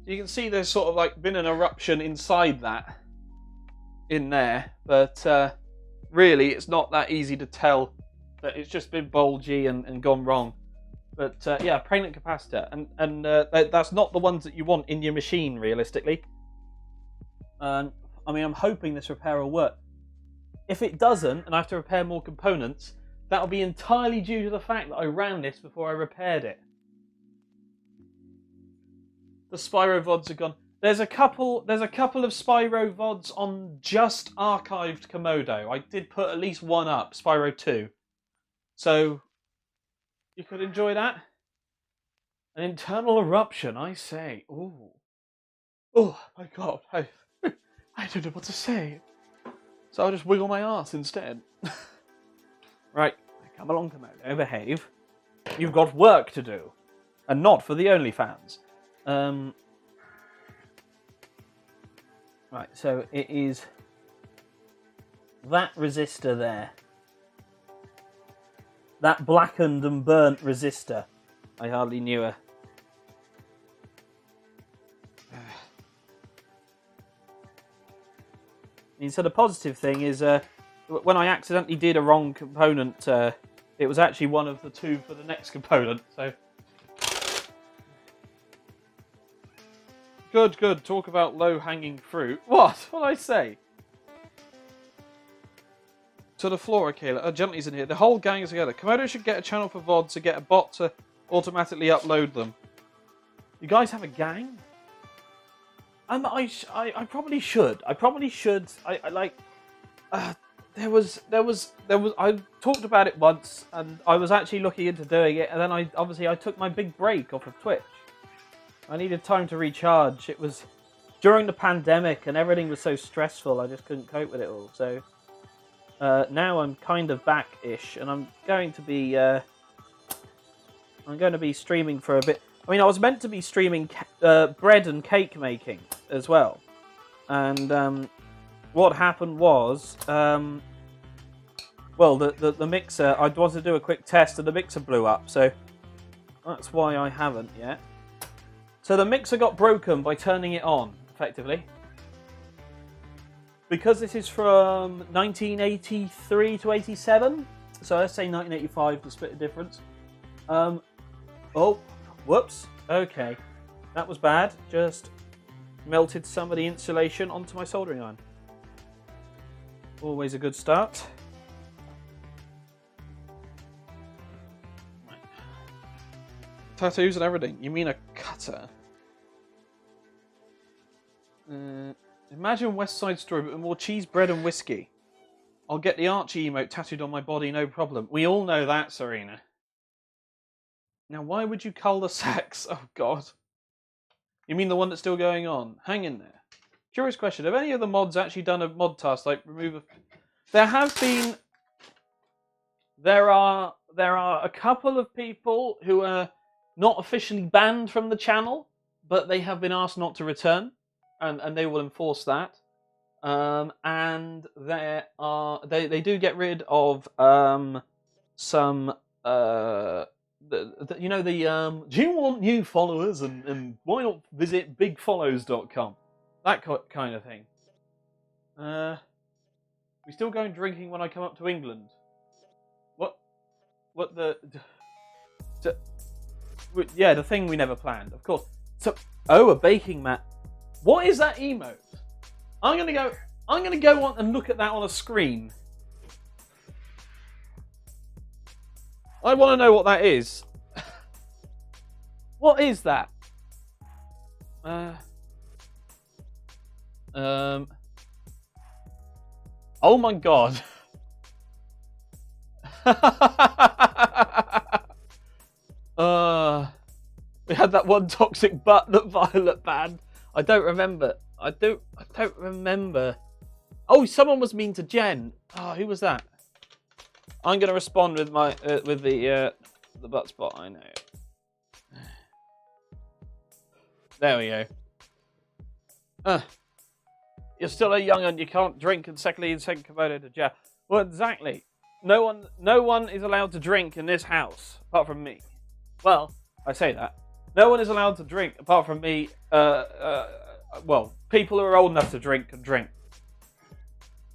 So you can see there's sort of like been an eruption inside that. In there, but really it's not that easy to tell that it's just been bulgy and gone wrong. But yeah, pregnant capacitor, and that's not the ones that you want in your machine realistically. I mean, I'm hoping this repair will work. If it doesn't and I have to repair more components, that'll be entirely due to the fact that I ran this before I repaired it. The Spyro VODs are gone. There's a couple of Spyro VODs on just archived Komodo. I did put at least one up, Spyro 2. So, you could enjoy that. An internal eruption, I say. Ooh. Oh, my God. I don't know what to say. So I'll just wiggle my arse instead. Right. Come along, Komodo. Behave. You've got work to do. And not for the OnlyFans. Right, so it is that resistor there. That blackened and burnt resistor. I hardly knew her. So the positive thing is when I accidentally did a wrong component, it was actually one of the 2 for the next component. So Good. Talk about low-hanging fruit. What? What did I say? To the floor, Kayla. Gently's in here. The whole gang is together. Komodo should get a channel for VODs to get a bot to automatically upload them. You guys have a gang? I probably should. I talked about it once, and I was actually looking into doing it, and then I took my big break off of Twitch. I needed time to recharge. It was during the pandemic and everything was so stressful, I just couldn't cope with it all. So now I'm kind of back-ish, and I'm going to be streaming for a bit. I mean, I was meant to be streaming bread and cake making as well. And what happened was, the mixer, I wanted to do a quick test and the mixer blew up. So that's why I haven't yet. So the mixer got broken by turning it on, effectively. Because this is from 1983 to 87, so let's say 1985 to split the difference. Oh, whoops. Okay, that was bad. Just melted some of the insulation onto my soldering iron. Always a good start. Tattoos and everything. You mean a cutter? Imagine West Side Story, but with more cheese, bread, and whiskey. I'll get the Archie emote tattooed on my body, no problem. We all know that, Serena. Now, why would you cull the sex? Oh, God. You mean the one that's still going on? Hang in there. Curious question: have any of the mods actually done a mod task like remove a? There have been. There are a couple of people who are not officially banned from the channel, but they have been asked not to return, and they will enforce that. And they do get rid of some do you want new followers and why not visit bigfollows.com, that kind of thing. We still going drinking when I come up to England? What the yeah, the thing we never planned, of course. So a baking mat. What is that emote? I'm gonna go on and look at that on a screen. I want to know what that is. What is that? Oh my god. We had that one toxic butt that Violet banned. I don't remember. I don't remember. Oh, someone was mean to Jen. Oh, who was that? I'm gonna respond with my with the butt spot. I know. There we go. You're still a young un. You can't drink, and secondly, you send Komodo to jail. Well, exactly. No one is allowed to drink in this house apart from me. Well, I say that. No one is allowed to drink apart from me. Well, people who are old enough to drink can drink.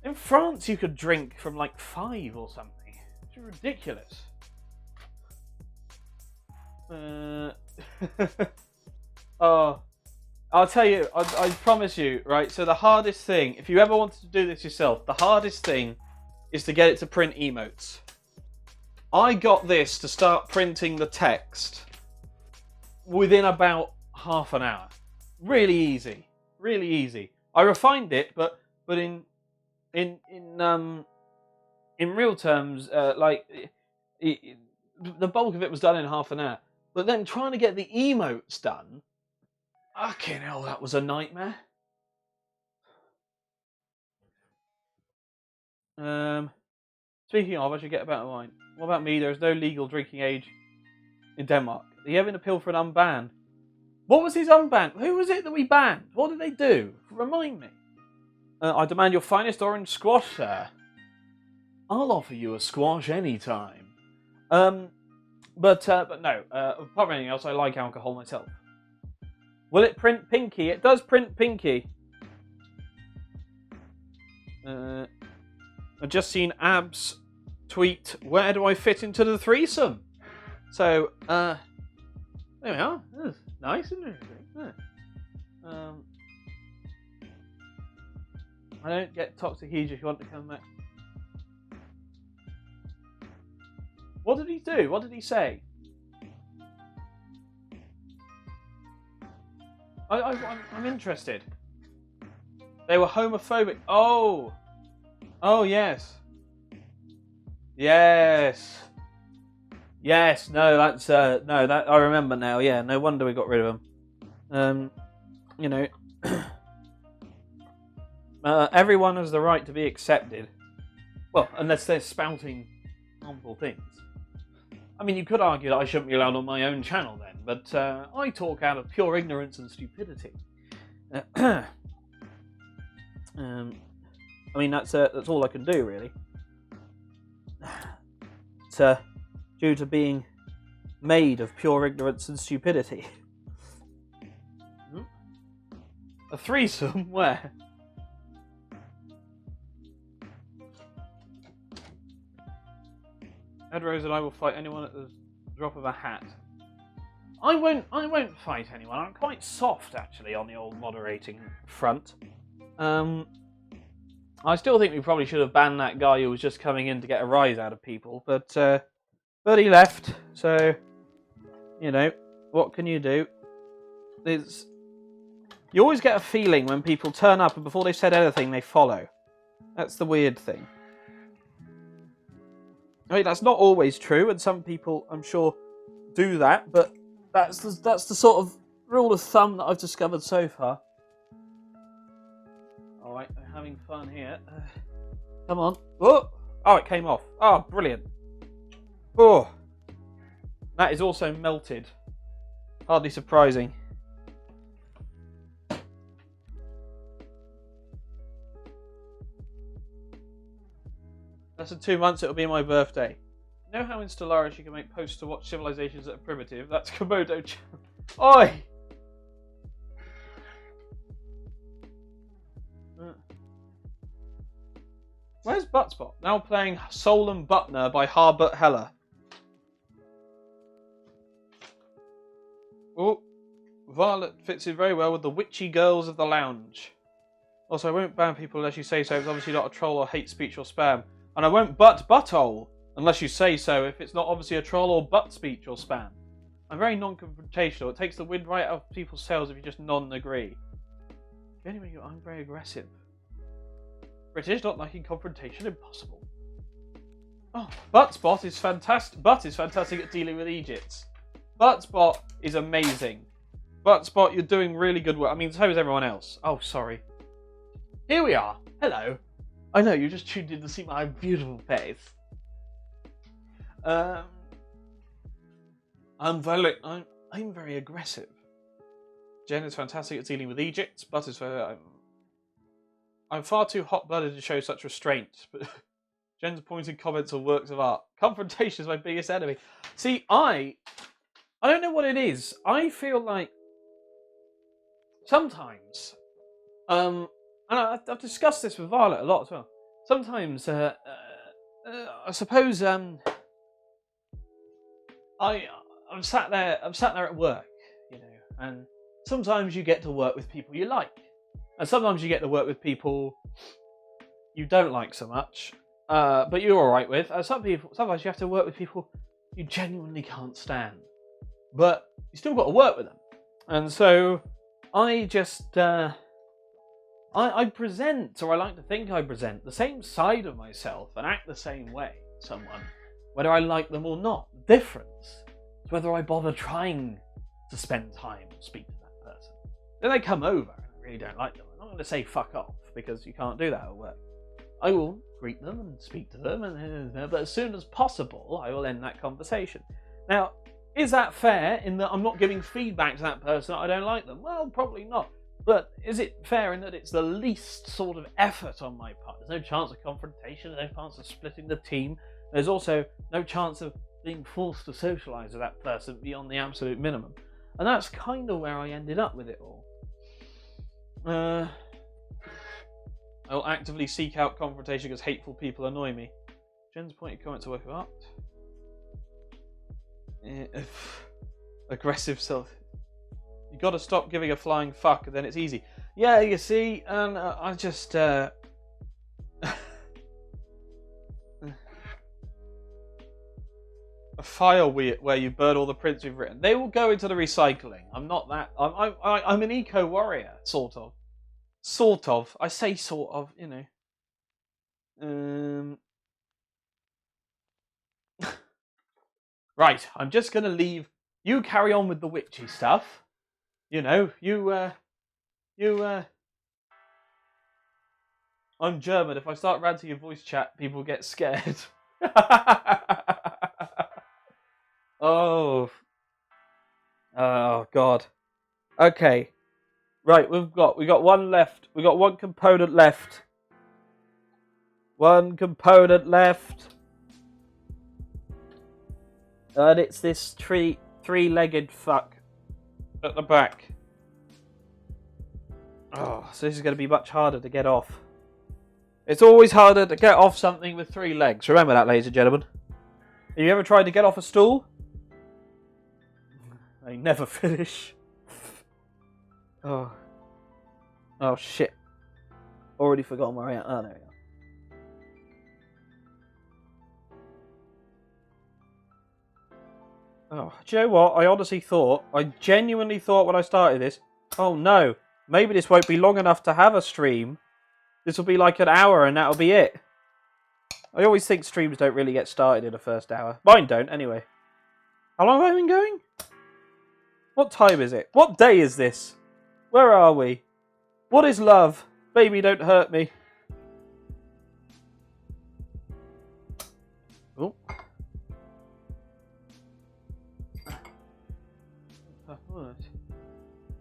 In France, you could drink from like 5 or something. It's ridiculous. Oh, I'll tell you. I promise you. Right. So the hardest thing, if you ever wanted to do this yourself, the hardest thing is to get it to print emotes. I got this to start printing the text within about half an hour. Really easy. Really easy. I refined it, but in real terms, the bulk of it was done in half an hour. But then trying to get the emotes done, fucking hell, that was a nightmare. Speaking of, I should get a better wine. What about me? There is no legal drinking age in Denmark. Are you having an appeal for an unban? What was his unban? Who was it that we banned? What did they do? Remind me. I demand your finest orange squash, sir. I'll offer you a squash anytime. But no. Apart from anything else, I like alcohol myself. Will it print pinky? It does print pinky. I've just seen Abs tweet, where do I fit into the threesome? So, there we are. That's nice, isn't it? Yeah. I don't get toxic heat if you want to come back. What did he do? What did he say? I'm interested. They were homophobic. Oh, yes. Yes. No, that's no. That I remember now. Yeah. No wonder we got rid of them. You know, everyone has the right to be accepted. Well, unless they're spouting harmful things. I mean, you could argue that I shouldn't be allowed on my own channel then, but I talk out of pure ignorance and stupidity. I mean, that's all I can do, really. It's due to being made of pure ignorance and stupidity. A threesome? Where? Ed Rose and I will fight anyone at the drop of a hat. I won't fight anyone. I'm quite soft, actually, on the old moderating front. I still think we probably should have banned that guy who was just coming in to get a rise out of people, but he left, so, you know, what can you do? You always get a feeling when people turn up and before they've said anything, they follow. That's the weird thing. I mean, that's not always true, and some people, I'm sure, do that, but that's the sort of rule of thumb that I've discovered so far. Alright, I'm having fun here. Come on. Oh, it came off. Oh, brilliant. Oh, that is also melted. Hardly surprising. Less than 2 months, it'll be my birthday. You know how in Stellaris you can make posts to watch civilizations that are primitive? That's Komodo. Oi! Where's Buttspot? Now playing Soul and Butner by Harbert Heller. Oh, Violet fits in very well with the witchy girls of the lounge. Also, I won't ban people unless you say so. It's obviously not a troll or hate speech or spam. And I won't butthole unless you say so if it's not obviously a troll or butt speech or spam. I'm very non-confrontational. It takes the wind right out of people's sails if you just nod and agree. Anyway, I'm very aggressive. British, not liking confrontation, impossible. Oh, Buttspot is fantastic. Butt is fantastic at dealing with Egypts. Buttspot is amazing. Buttspot, you're doing really good work. I mean, so is everyone else. Oh, sorry. Here we are. Hello. I know, you just tuned in to see my beautiful face. I'm very aggressive. Jen is fantastic at dealing with Egypt. Butt is very... I'm far too hot-blooded to show such restraint, but Jen's pointed comments are works of art. Confrontation is my biggest enemy. See, I don't know what it is. I feel like sometimes, and I've discussed this with Violet a lot as well. Sometimes, I suppose, I'm sat there at work, you know, and sometimes you get to work with people you like. And sometimes you get to work with people you don't like so much, but you're alright with. And sometimes you have to work with people you genuinely can't stand, but you still got to work with them. And so I just, I present, or I like to think I present, the same side of myself and act the same way to someone, whether I like them or not. The difference is whether I bother trying to spend time and speak to that person. Then they come over and I really don't like them. I'm not going to say fuck off, because you can't do that at work. I will greet them and speak to them, but as soon as possible, I will end that conversation. Now, is that fair in that I'm not giving feedback to that person that I don't like them? Well, probably not. But is it fair in that it's the least sort of effort on my part? There's no chance of confrontation, there's no chance of splitting the team. There's also no chance of being forced to socialise with that person beyond the absolute minimum. And that's kind of where I ended up with it all. I'll actively seek out confrontation because hateful people annoy me. Jen's pointed comments are work of art. Aggressive self. You gotta stop giving a flying fuck and then it's easy. Yeah, you see, and I just... a file where you burn all the prints we've written. They will go into the recycling. I'm not that... I'm an eco-warrior, sort of. Sort of. I say sort of, you know. Right, I'm just going to leave. You carry on with the witchy stuff. You know, I'm German. If I start ranting in voice chat, people get scared. Oh, God. Okay. Right, we got one left. We got one component left. One component left. And it's this three-legged fuck at the back. Oh, so this is going to be much harder to get off. It's always harder to get off something with 3 legs. Remember that, ladies and gentlemen. Have you ever tried to get off a stool? They never finish. Oh. Oh, shit. Already forgotten where I am. Oh, there we go. Oh, do you know what? I genuinely thought when I started this, oh no, maybe this won't be long enough to have a stream. This will be like an hour and that'll be it. I always think streams don't really get started in the first hour. Mine don't, anyway. How long have I been going? What time is it? What day is this? Where are we? What is love? Baby, don't hurt me. Oh.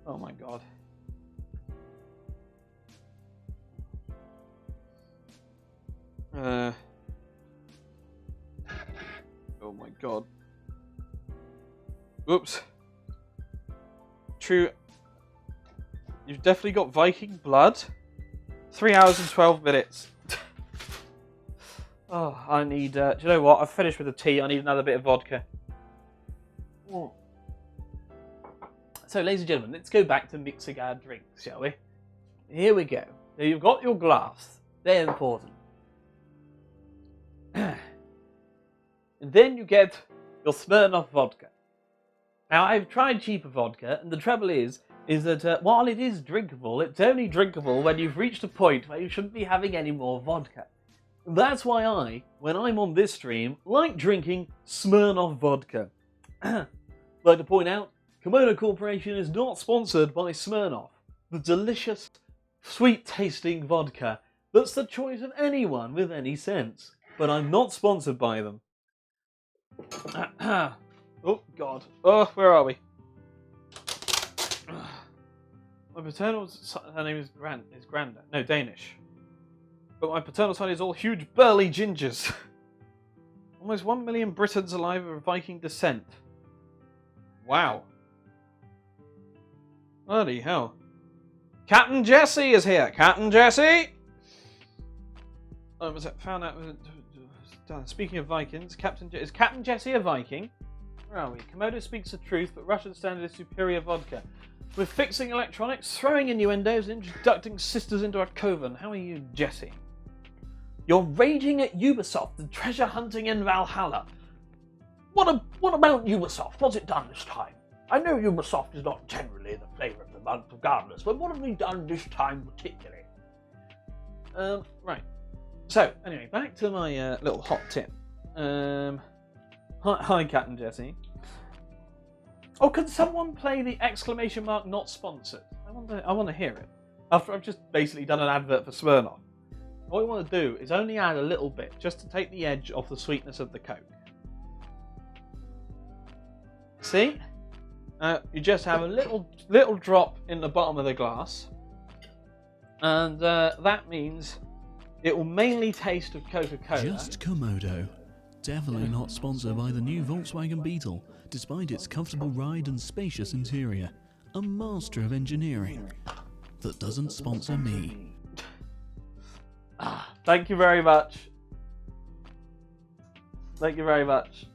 Oh my god. Oh my god. Whoops. True. You've definitely got Viking blood. 3 hours and 12 minutes. Oh, I need... do you know what? I've finished with the tea. I need another bit of vodka. Oh. So, ladies and gentlemen, let's go back to mixing our drinks, shall we? Here we go. Now, you've got your glass. They're important. And then you get your Smirnoff vodka. Now, I've tried cheaper vodka, and the trouble is that while it is drinkable, it's only drinkable when you've reached a point where you shouldn't be having any more vodka. And that's why I, when I'm on this stream, like drinking Smirnoff vodka. I'd like to point out, Komodo Corporation is not sponsored by Smirnoff, the delicious, sweet-tasting vodka that's the choice of anyone with any sense. But I'm not sponsored by them. Oh, God. Oh, where are we? My paternal side, her name is Granda. No, Danish. But my paternal side is all huge, burly gingers. Almost 1 million Britons alive of Viking descent. Wow. Bloody hell. Captain Jesse is here. Captain Jesse! Found out... Speaking of Vikings, is Captain Jesse a Viking? Where are we? Komodo speaks the truth, but Russian standard is superior vodka. We're fixing electronics, throwing innuendos, and introducing sisters into a coven. How are you, Jesse? You're raging at Ubisoft and treasure hunting in Valhalla. What about Ubisoft? What's it done this time? I know Ubisoft is not generally the flavour of the month regardless, but what have we done this time particularly? Right. So, anyway, back to my little hot tip. Hi, Captain Jesse. Oh, can someone play the exclamation mark not sponsored? I want to hear it. After I've just basically done an advert for Smirnoff. What I want to do is only add a little bit, just to take the edge off the sweetness of the Coke. See? You just have a little drop in the bottom of the glass. And that means it will mainly taste of Coca-Cola. Just Komodo. Definitely not sponsored by the new Volkswagen Beetle, despite its comfortable ride and spacious interior. A master of engineering. That doesn't sponsor me. Thank you very much. Thank you very much.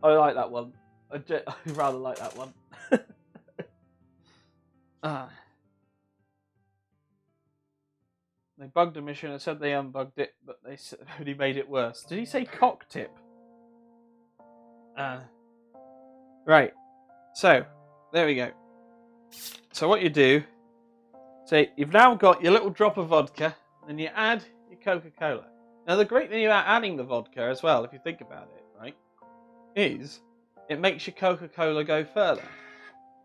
I like that one. I rather like that one. They bugged a mission and said they unbugged it, but they only made it worse. Did he say cock tip? Right. So, there we go. So what you do, you've now got your little drop of vodka, and you add your Coca-Cola. Now the great thing about adding the vodka as well, if you think about it, right, is it makes your Coca-Cola go further.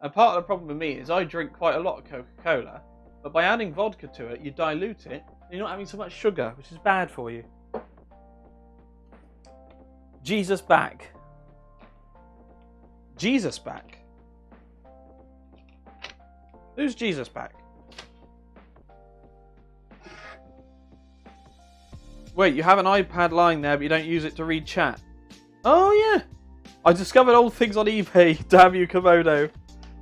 And part of the problem with me is I drink quite a lot of Coca-Cola, but by adding vodka to it, you dilute it, and you're not having so much sugar, which is bad for you. Jesus back. Jesus back. Who's Jesus back? Wait, you have an iPad lying there, but you don't use it to read chat. Oh yeah, I discovered old things on eBay. Damn you, Komodo.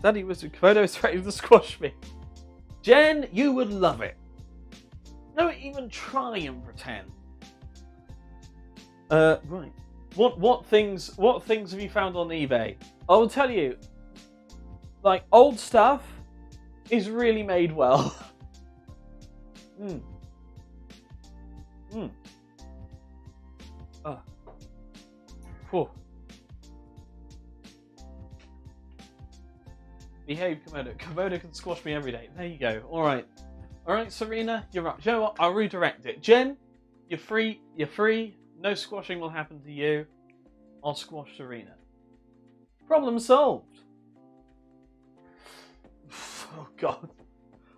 Komodo is threatening to squash me. Jen, you would love it. Don't even try and pretend. Right. What things have you found on eBay? I will tell you. Like, old stuff is really made well. Whew. Behave, Komodo. Komodo can squash me every day. There you go. Alright, Serena, you're right. You know what? I'll redirect it. Jen, you're free. You're free. No squashing will happen to you. I'll squash Serena. Problem solved. Oh, God.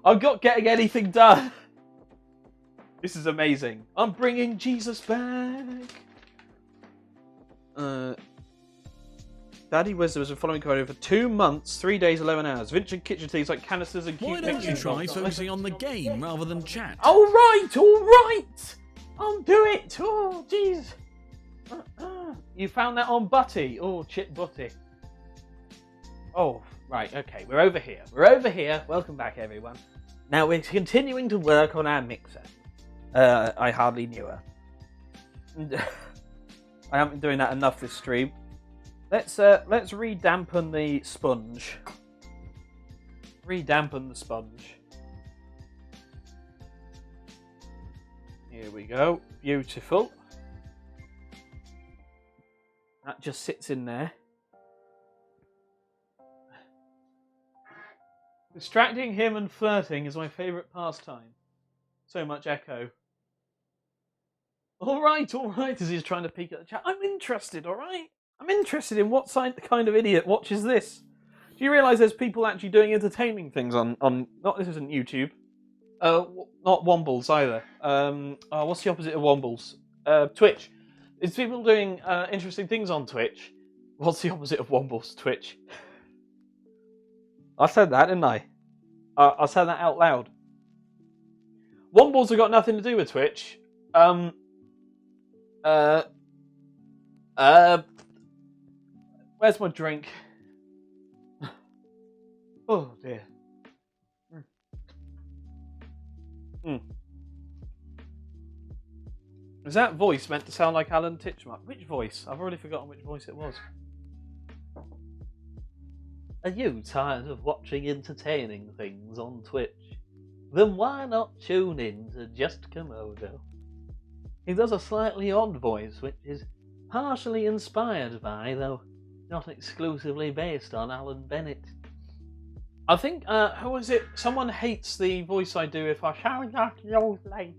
I'm not getting anything done. This is amazing. I'm bringing Jesus back. Daddy Wisdom has been following Kodo for 2 months, 3 days, 11 hours. Vintage kitchen things like canisters and cute Why don't you mixing try bowls. focusing on the game rather than chat? All right. I'll do it. Oh, jeez. You found that on Butty. Oh, Chip Butty. Oh, right, okay. We're over here. Welcome back, everyone. Now we're continuing to work on our mixer. I hardly knew her. I haven't been doing that enough this stream. Let's re-dampen the sponge. Re-dampen the sponge. Here we go. Beautiful. That just sits in there. Distracting him and flirting is my favourite pastime. So much echo. All right, as he's trying to peek at the chat. I'm interested, all right? I'm interested in what kind of idiot watches this. Do you realise there's people actually doing entertaining things on not this isn't YouTube. Not Wombles either. What's the opposite of Wombles? Twitch. It's people doing interesting things on Twitch. What's the opposite of Wombles? Twitch. I said that, didn't I? I said that out loud. Wombles have got nothing to do with Twitch. Where's my drink? Oh dear. Is that voice meant to sound like Alan Titchmark? Which voice? I've already forgotten which voice it was. Are you tired of watching entertaining things on Twitch? Then why not tune in to Just Komodo? He does a slightly odd voice, which is partially inspired by, though not exclusively based on, Alan Bennett. I think, who was it? Someone hates the voice I do if I sound like an old lady.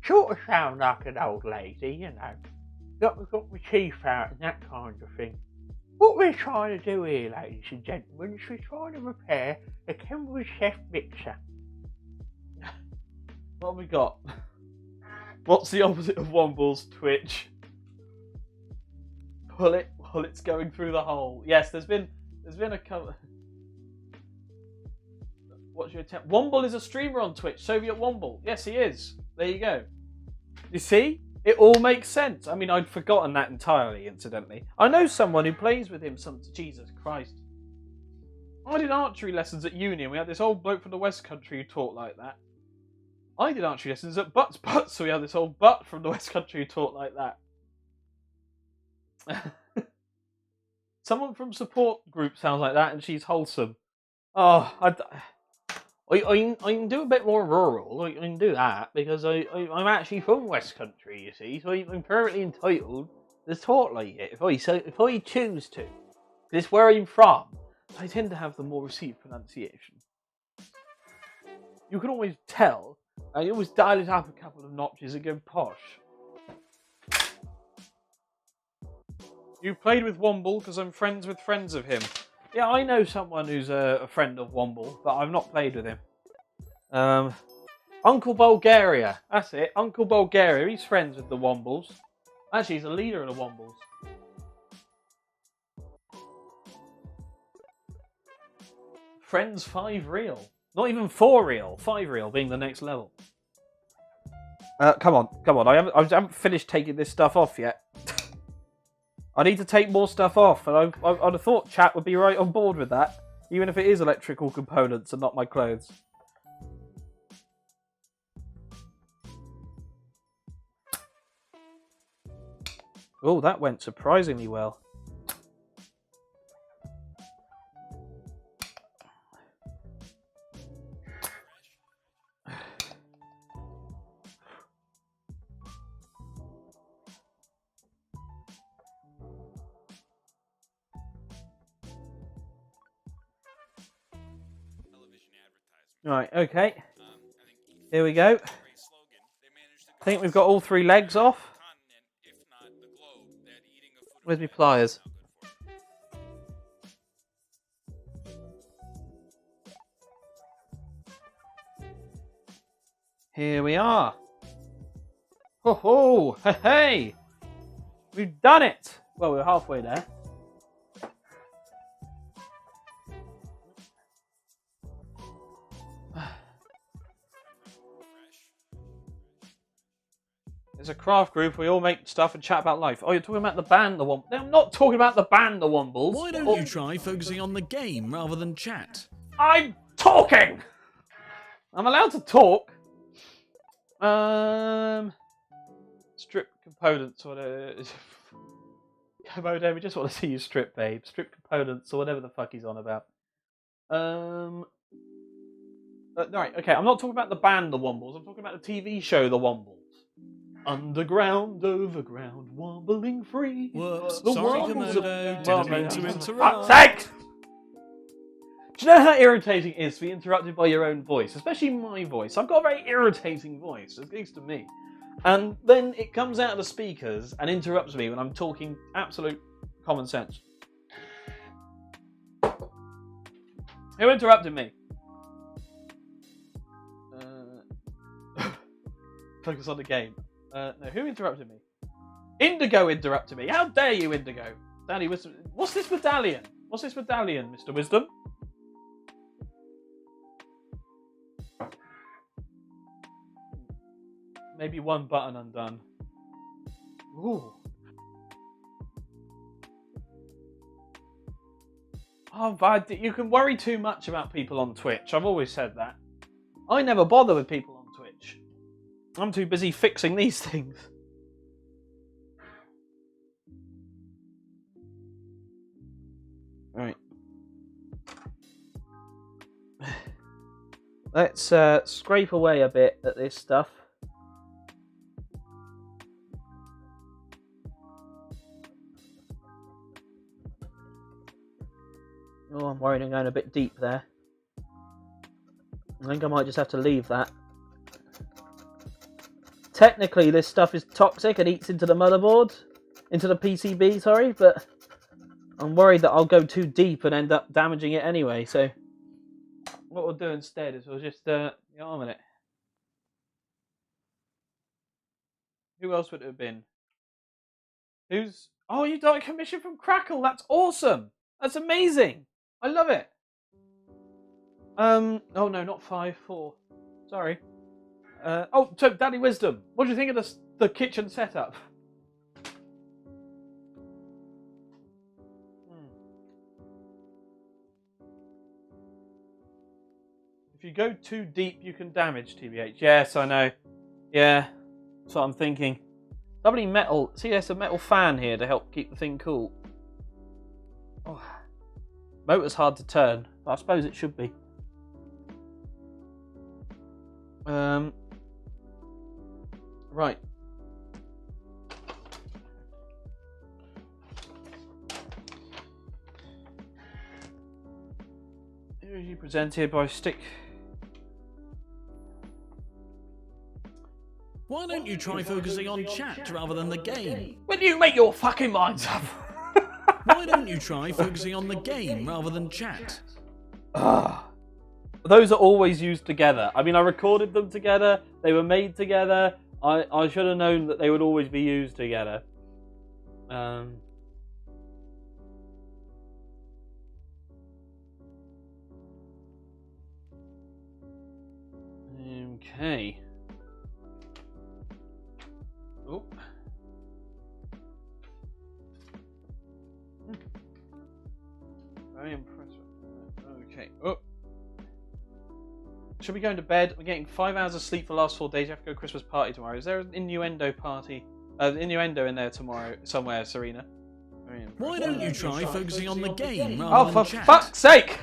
Sort of sound like an old lady, you know. Got my teeth out and that kind of thing. What we're trying to do here, ladies and gentlemen, is we're trying to repair the Kenwood Chef mixer. What have we got? What's the opposite of Wombles? Twitch. Pull it while it's going through the hole. Yes, there's been a couple. What's your attempt? Womble is a streamer on Twitch. Soviet Womble. Yes, he is. There you go. You see? It all makes sense. I mean, I'd forgotten that entirely, incidentally. I know someone who plays with him. Jesus Christ. I did archery lessons at uni, and we had this old bloke from the West Country who taught like that. I did archery lessons at Butts, so we had this old butt from the West Country who taught like that. Someone from support group sounds like that, and she's wholesome. Oh, I can do a bit more rural. I can do that because I'm actually from West Country, you see, so I'm perfectly entitled to talk like it if I choose to. It's where I'm from. I tend to have the more received pronunciation. You can always tell. I always dial it up a couple of notches and go posh. You played with Womble because I'm friends with friends of him. Yeah, I know someone who's a friend of Womble, but I've not played with him. Uncle Bulgaria. That's it. Uncle Bulgaria. He's friends with the Wombles. Actually, he's a leader of the Wombles. Friends 5 real. Not even 4 real. 5 real being the next level. Come on. I haven't finished taking this stuff off yet. I need to take more stuff off, and I'd have thought chat would be right on board with that, even if it is electrical components and not my clothes. Oh, that went surprisingly well. Right, okay. Here we go. I think we've got all 3 legs off. Where's my pliers? Here we are. Ho ho! Hey hey! We've done it! Well, we're halfway there. It's a craft group. We all make stuff and chat about life. Oh, you're talking about the band, the Wombles? No, I'm not talking about the band, the Wombles. Why don't you try focusing on the game rather than chat? I'm talking! I'm allowed to talk. Strip components, or Komodo, we just want to see you strip, babe. Strip components, or whatever the fuck he's on about. Right, okay, I'm not talking about the band, the Wombles. I'm talking about the TV show, the Wombles. Underground, overground, wobbling free. Whoops, The sorry Wombles Komodo, are- didn't mean to For interrupt. fuck's sake! Do you know how irritating it is to be interrupted by your own voice? Especially my voice. I've got a very irritating voice, at least to me. And then it comes out of the speakers and interrupts me when I'm talking absolute common sense. Who interrupted me? Focus on the game. No, who interrupted me? Indigo interrupted me. How dare you, Indigo? Daddy Wisdom. What's this medallion? What's this medallion, Mr. Wisdom? Maybe one button undone. Ooh. Oh, but you can worry too much about people on Twitch. I've always said that. I never bother with people on Twitch. I'm too busy fixing these things. Right. Let's scrape away a bit at this stuff. Oh, I'm worried I'm going a bit deep there. I think I might just have to leave that. Technically, this stuff is toxic and eats into the motherboard. Into the PCB, sorry, but I'm worried that I'll go too deep and end up damaging it anyway, so what we'll do instead is we'll just get on with it. Who else would it have been? Who's... Oh, you got a commission from Crackle! That's awesome! That's amazing! I love it! Oh no, not 5, 4. Sorry. Oh, so Daddy Wisdom, what do you think of the kitchen setup? If you go too deep, you can damage TBH. Yes, I know. Yeah, that's what I'm thinking. Lovely metal. See, there's a metal fan here to help keep the thing cool. Oh. Motor's hard to turn, but I suppose it should be. Right. Usually presented by Stick. Why don't you try focusing on chat rather than the game? Will you make your fucking minds up? Why don't you try focusing on the game rather than chat? Those are always used together. I mean, I recorded them together. They were made together. I should have known that they would always be used together. Okay. Oh. Very impressive. Okay. Oh. Should we go to bed? We're getting 5 hours of sleep for the last 4 days. You have to go to Christmas party tomorrow. Is there an innuendo party? Innuendo in there tomorrow somewhere, Serena? Why don't you try focusing on the game rather Oh, than for chat? fuck's sake!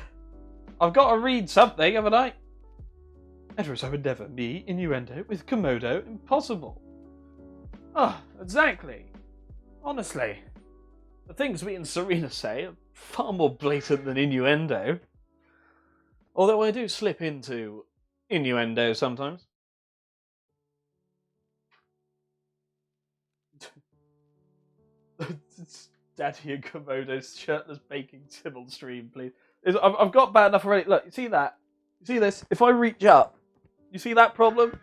I've got to read something, haven't I? Edwards, I would never. Me, innuendo, with Komodo, impossible. Oh, exactly. Honestly. The things me and Serena say are far more blatant than innuendo. Although I do slip into innuendo sometimes. Daddy and Komodo's shirtless baking Sybil stream, please. I've got bad enough already. Look, you see that? You see this? If I reach up, you see that problem?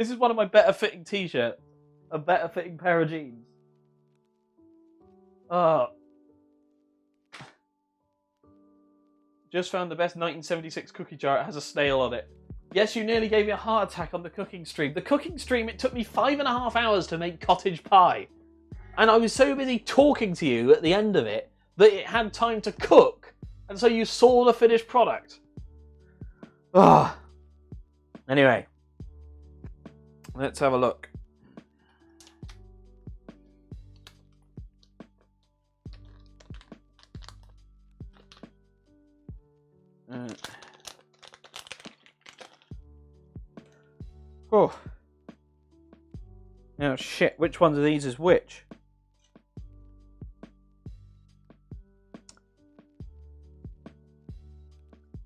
This is one of my better fitting t-shirts. A better fitting pair of jeans. Just found the best 1976 cookie jar. It has a snail on it. Yes, you nearly gave me a heart attack on the cooking stream. The cooking stream, it took me 5.5 hours to make cottage pie. And I was so busy talking to you at the end of it that it had time to cook. And so you saw the finished product. Anyway. Let's have a look. Oh. Oh shit, which ones of these is which?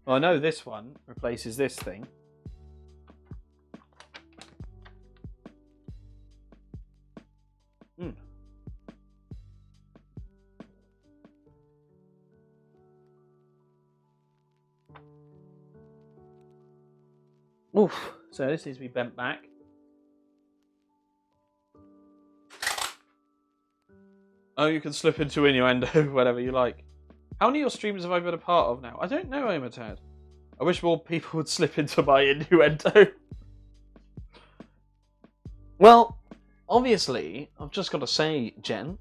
Well, I know this one replaces this thing. Oof. So this needs to be bent back. Oh, you can slip into innuendo, whatever you like. How many of your streams have I been a part of now? I don't know, Amatad. I wish more people would slip into my innuendo. Well, obviously, I've just got to say, Jen,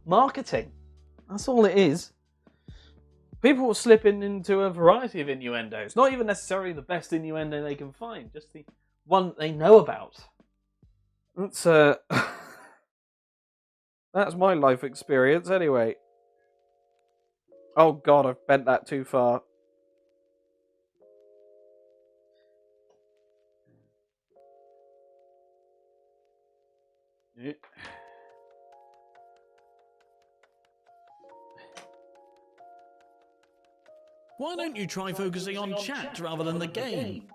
marketing. That's all it is. People will slip into a variety of innuendos. Not even necessarily the best innuendo they can find, just the one they know about. That's that's my life experience anyway. Oh god, I've bent that too far. Yeah. Why don't you try focusing on chat rather than the game?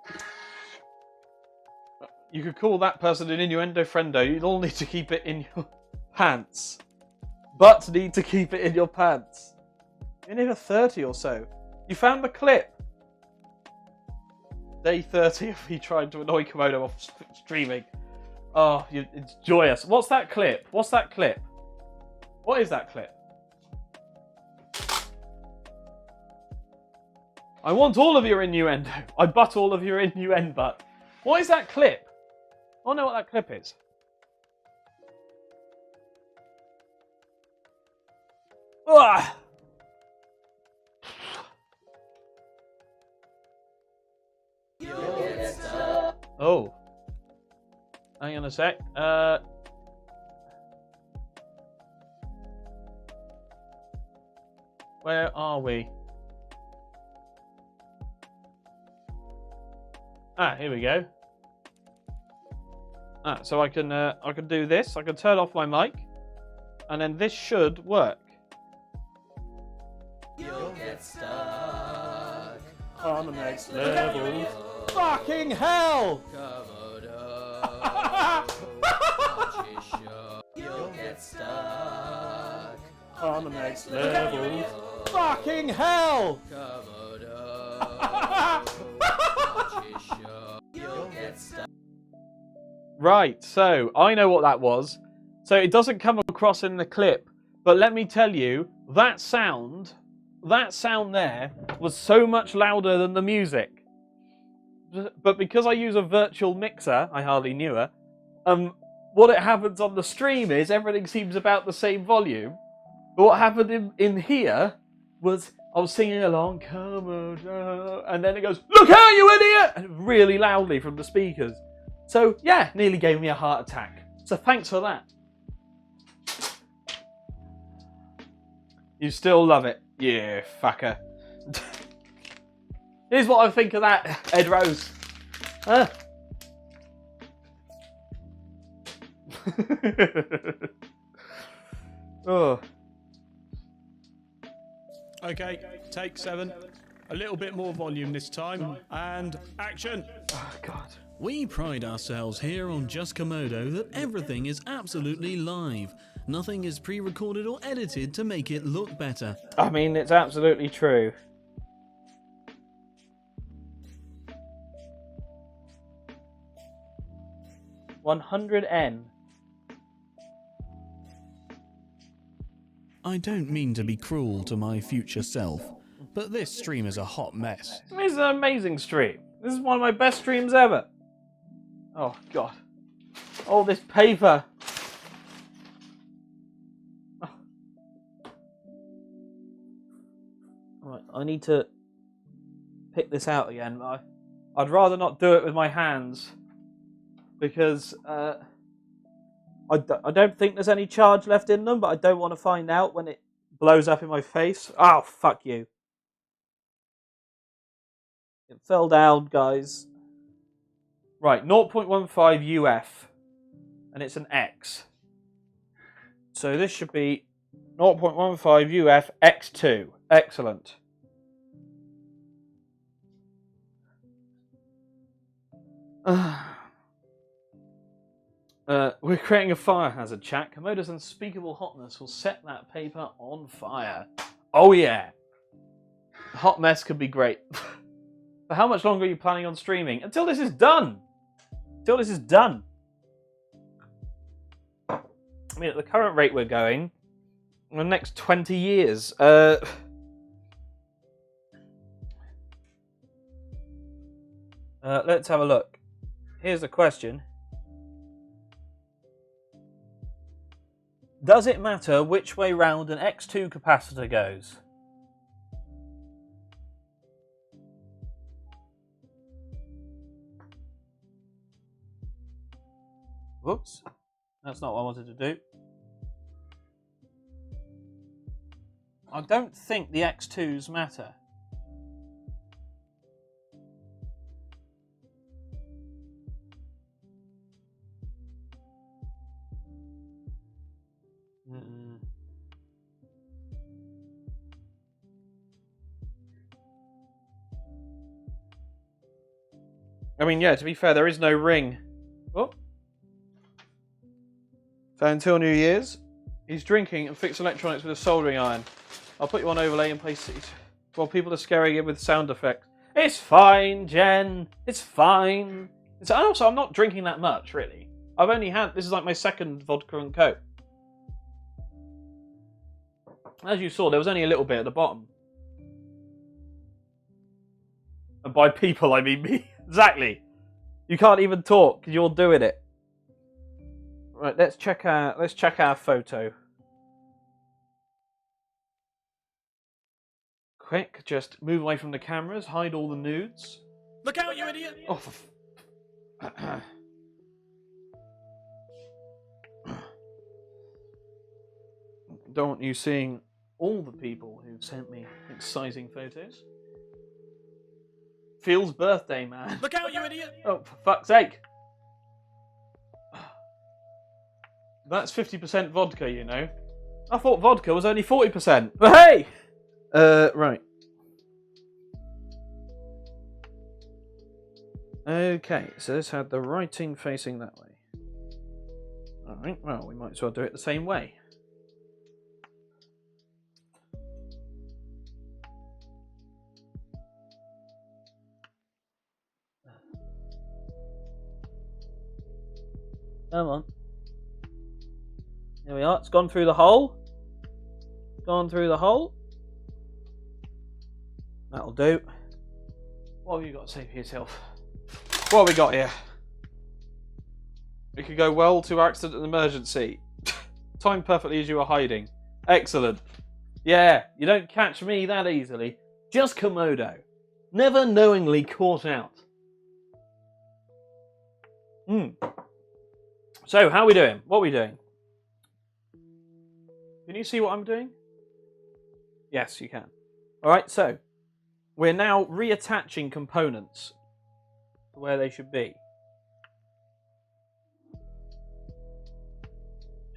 You could call that person an innuendo friendo. You'd all need to keep it in your pants. But need to keep it in your pants. You're near 30 or so. You found the clip. Day 30 of me trying to annoy Komodo off streaming. Oh, it's joyous. What's that clip? What's that clip? What is that clip? I want all of your innuendo. I butt all of your innuendo butt. What is that clip? I don't know what that clip is. Ugh. Oh. Hang on a sec. Where are we? Here we go. So I can do this. I can turn off my mic, and then this should work. You'll get stuck on the next level. Fucking hell! You'll get stuck on the next level. Fucking hell! You'll get stuck. Right, so I know what that was. So it doesn't come across in the clip, but let me tell you, that sound there was so much louder than the music. But because I use a virtual mixer, I hardly knew her, what it happens on the stream is everything seems about the same volume. But what happened in here was I was singing along, come on, and then it goes, look out, you idiot! And really loudly from the speakers. So, yeah, nearly gave me a heart attack. So thanks for that. You still love it. Yeah, fucker. Here's what I think of that, Ed Rose. Oh. Okay, take 7. A little bit more volume this time. And action! Oh, God. We pride ourselves here on Just Komodo that everything is absolutely live. Nothing is pre-recorded or edited to make it look better. I mean, it's absolutely true. 100N. I don't mean to be cruel to my future self, but this stream is a hot mess. This is an amazing stream. This is one of my best streams ever. Oh, God. All this paper. Oh. Right, I need to pick this out again. I'd rather not do it with my hands because I don't think there's any charge left in them, but I don't want to find out when it blows up in my face. Oh, fuck you. It fell down, guys. Right, 0.15 UF. And it's an X. So this should be 0.15 UF X2. Excellent. We're creating a fire hazard, chat. Komodo's unspeakable hotness will set that paper on fire. Oh yeah. Hot mess could be great. For how much longer are you planning on streaming? Until this is done. Until this is done. I mean, at the current rate we're going, in the next 20 years. Let's have a look. Here's the question. Does it matter which way round an X2 capacitor goes? Whoops. That's not what I wanted to do. I don't think the X2s matter. I mean, yeah, to be fair, there is no ring. Oh. So until New Year's, he's drinking and fix electronics with a soldering iron. I'll put you on overlay and place it while people are scaring it with sound effects. It's fine, Jen. It's fine. And also, I'm not drinking that much, really. I've only had... This is like my second vodka and coke. As you saw, there was only a little bit at the bottom. And by people, I mean me. Exactly. You can't even talk because you're doing it. Right, let's check our photo. Quick, just move away from the cameras, hide all the nudes. Look out, you idiot! Oh, don't want you seeing all the people who've sent me exciting photos. Phil's birthday, man. Look out, you idiot! Oh, for fuck's sake. That's 50% vodka, you know. I thought vodka was only 40%. But hey! Right. Okay, so this had the writing facing that way. Alright, well, we might as well do it the same way. Come on. Here we are. It's gone through the hole. Gone through the hole. That'll do. What have you got to say for yourself? What have we got here? It could go well to accident and emergency. Timed perfectly as you were hiding. Excellent. Yeah, you don't catch me that easily. Just Komodo. Never knowingly caught out. So, how are we doing? What are we doing? Can you see what I'm doing? Yes, you can. Alright, so we're now reattaching components to where they should be.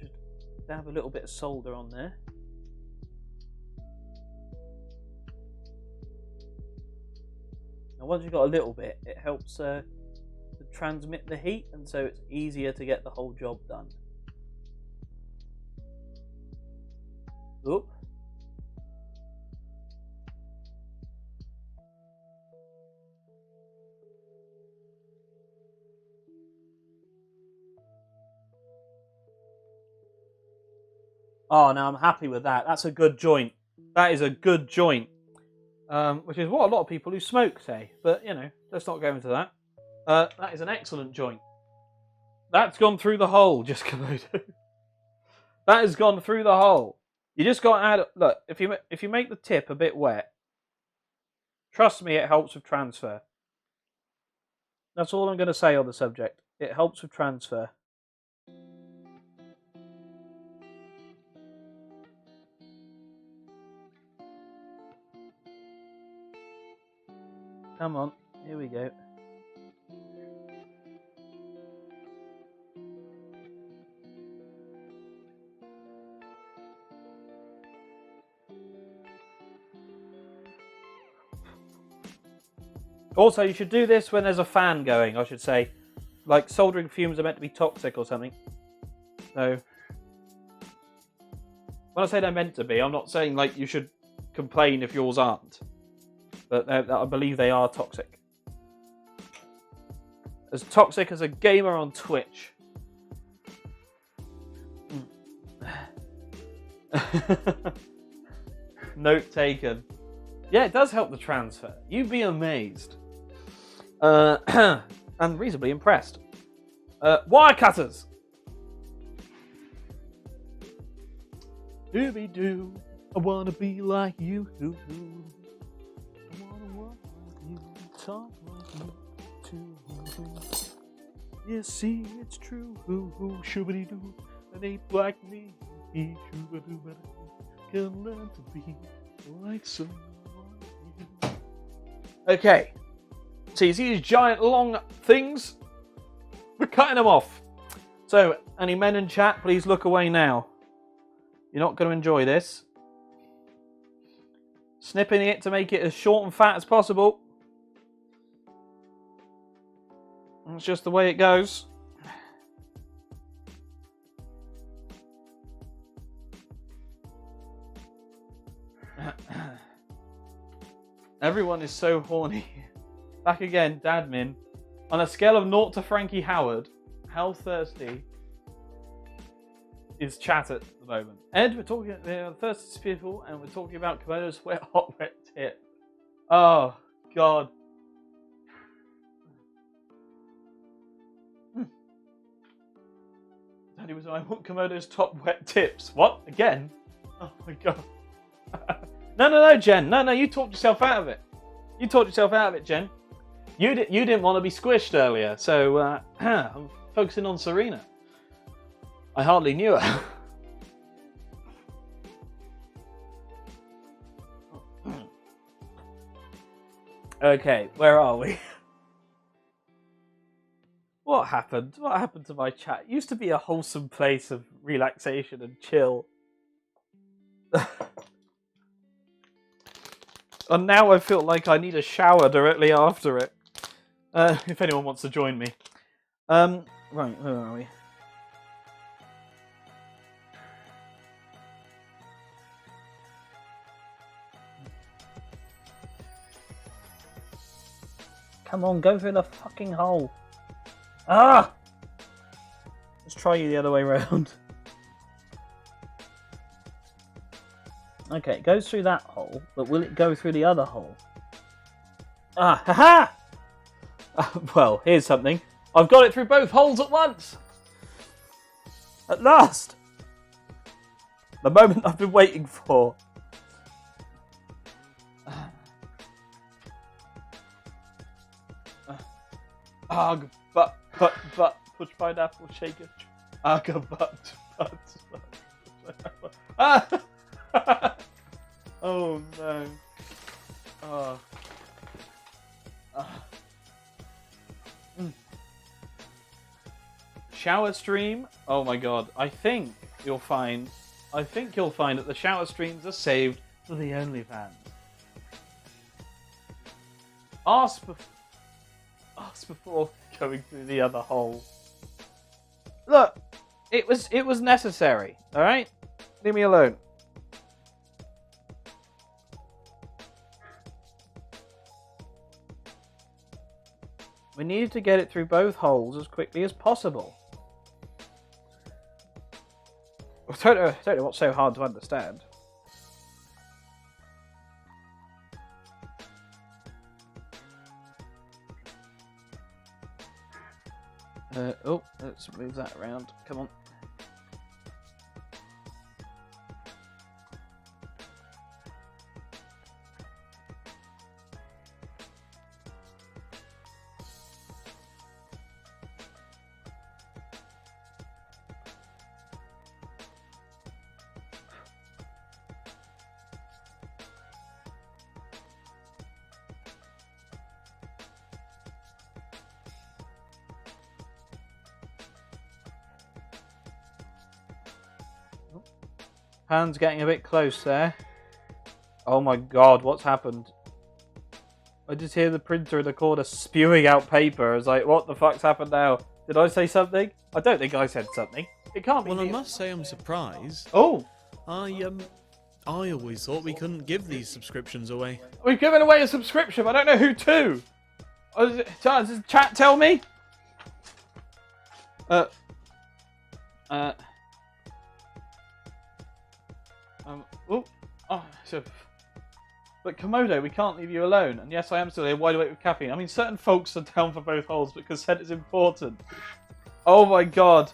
Just dab a little bit of solder on there. Now once you've got a little bit, it helps to transmit the heat, and so it's easier to get the whole job done. Oop. Oh, no, I'm happy with that. That's a good joint. That is a good joint. Which is what a lot of people who smoke say. But, you know, let's not go into that. That is an excellent joint. That's gone through the hole, just Komodo. That has gone through the hole. You just got to add... Look, if you make the tip a bit wet, trust me, it helps with transfer. That's all I'm going to say on the subject. It helps with transfer. Come on, here we go. Also, you should do this when there's a fan going, I should say. Like, soldering fumes are meant to be toxic or something. So, when I say they're meant to be, I'm not saying, like, you should complain if yours aren't. But I believe they are toxic. As toxic as a gamer on Twitch. Note taken. Yeah, it does help the transfer. You'd be amazed. And reasonably impressed. Wire cutters! Dooby-doo, I wanna be like you. I wanna walk like you, talk like you, too. Yeah, see, it's true. Shoo-ba-dee-doo, an ape like me. Can learn to be like someone. Okay. So you see these giant long things? We're cutting them off. So, any men in chat, please look away now. You're not going to enjoy this. Snipping it to make it as short and fat as possible. That's just the way it goes. Everyone is so horny. Back again, Dadmin. On a scale of 0 to Frankie Howard, how thirsty is chat at the moment? Ed, we're talking about thirsty people, and we're talking about Komodo's wet hot wet tip. Oh God. Daddy was I want Komodo's top wet tips. What? Again? Oh my God. No, Jen. No, you talked yourself out of it. You talked yourself out of it, Jen. You didn't want to be squished earlier, so I'm focusing on Serena. I hardly knew her. Okay, where are we? What happened? What happened to my chat? It used to be a wholesome place of relaxation and chill. And now I feel like I need a shower directly after it. If anyone wants to join me. Right, where are we? Come on, go through the fucking hole. Ah! Let's try you the other way around. Okay, it goes through that hole, but will it go through the other hole? Ah, haha! Well, here's something. I've got it through both holes at once! At last! The moment I've been waiting for. Ugh, but, push pineapple, shake it. Ugh, but. Ah! Oh no. Oh. Shower stream? Oh my god. I think you'll find that the shower streams are saved for the OnlyFans. Ask before going through the other hole. Look, it was necessary, alright? Leave me alone. We needed to get it through both holes as quickly as possible. I don't know what's so hard to understand. Oh, let's move that around. Come on. Hands getting a bit close there. Oh my god, what's happened? I just hear the printer in the corner spewing out paper. I was like, what the fuck's happened now? Did I say something? I don't think I said something. It can't be. Well, I must say I'm surprised. Oh! I always thought we couldn't give these subscriptions away. We've given away a subscription, but I don't know who to. Does chat tell me? But Komodo, we can't leave you alone. And yes, I am still here, wide awake with caffeine. I mean, certain folks are down for both holes, but consent is important. Oh my god.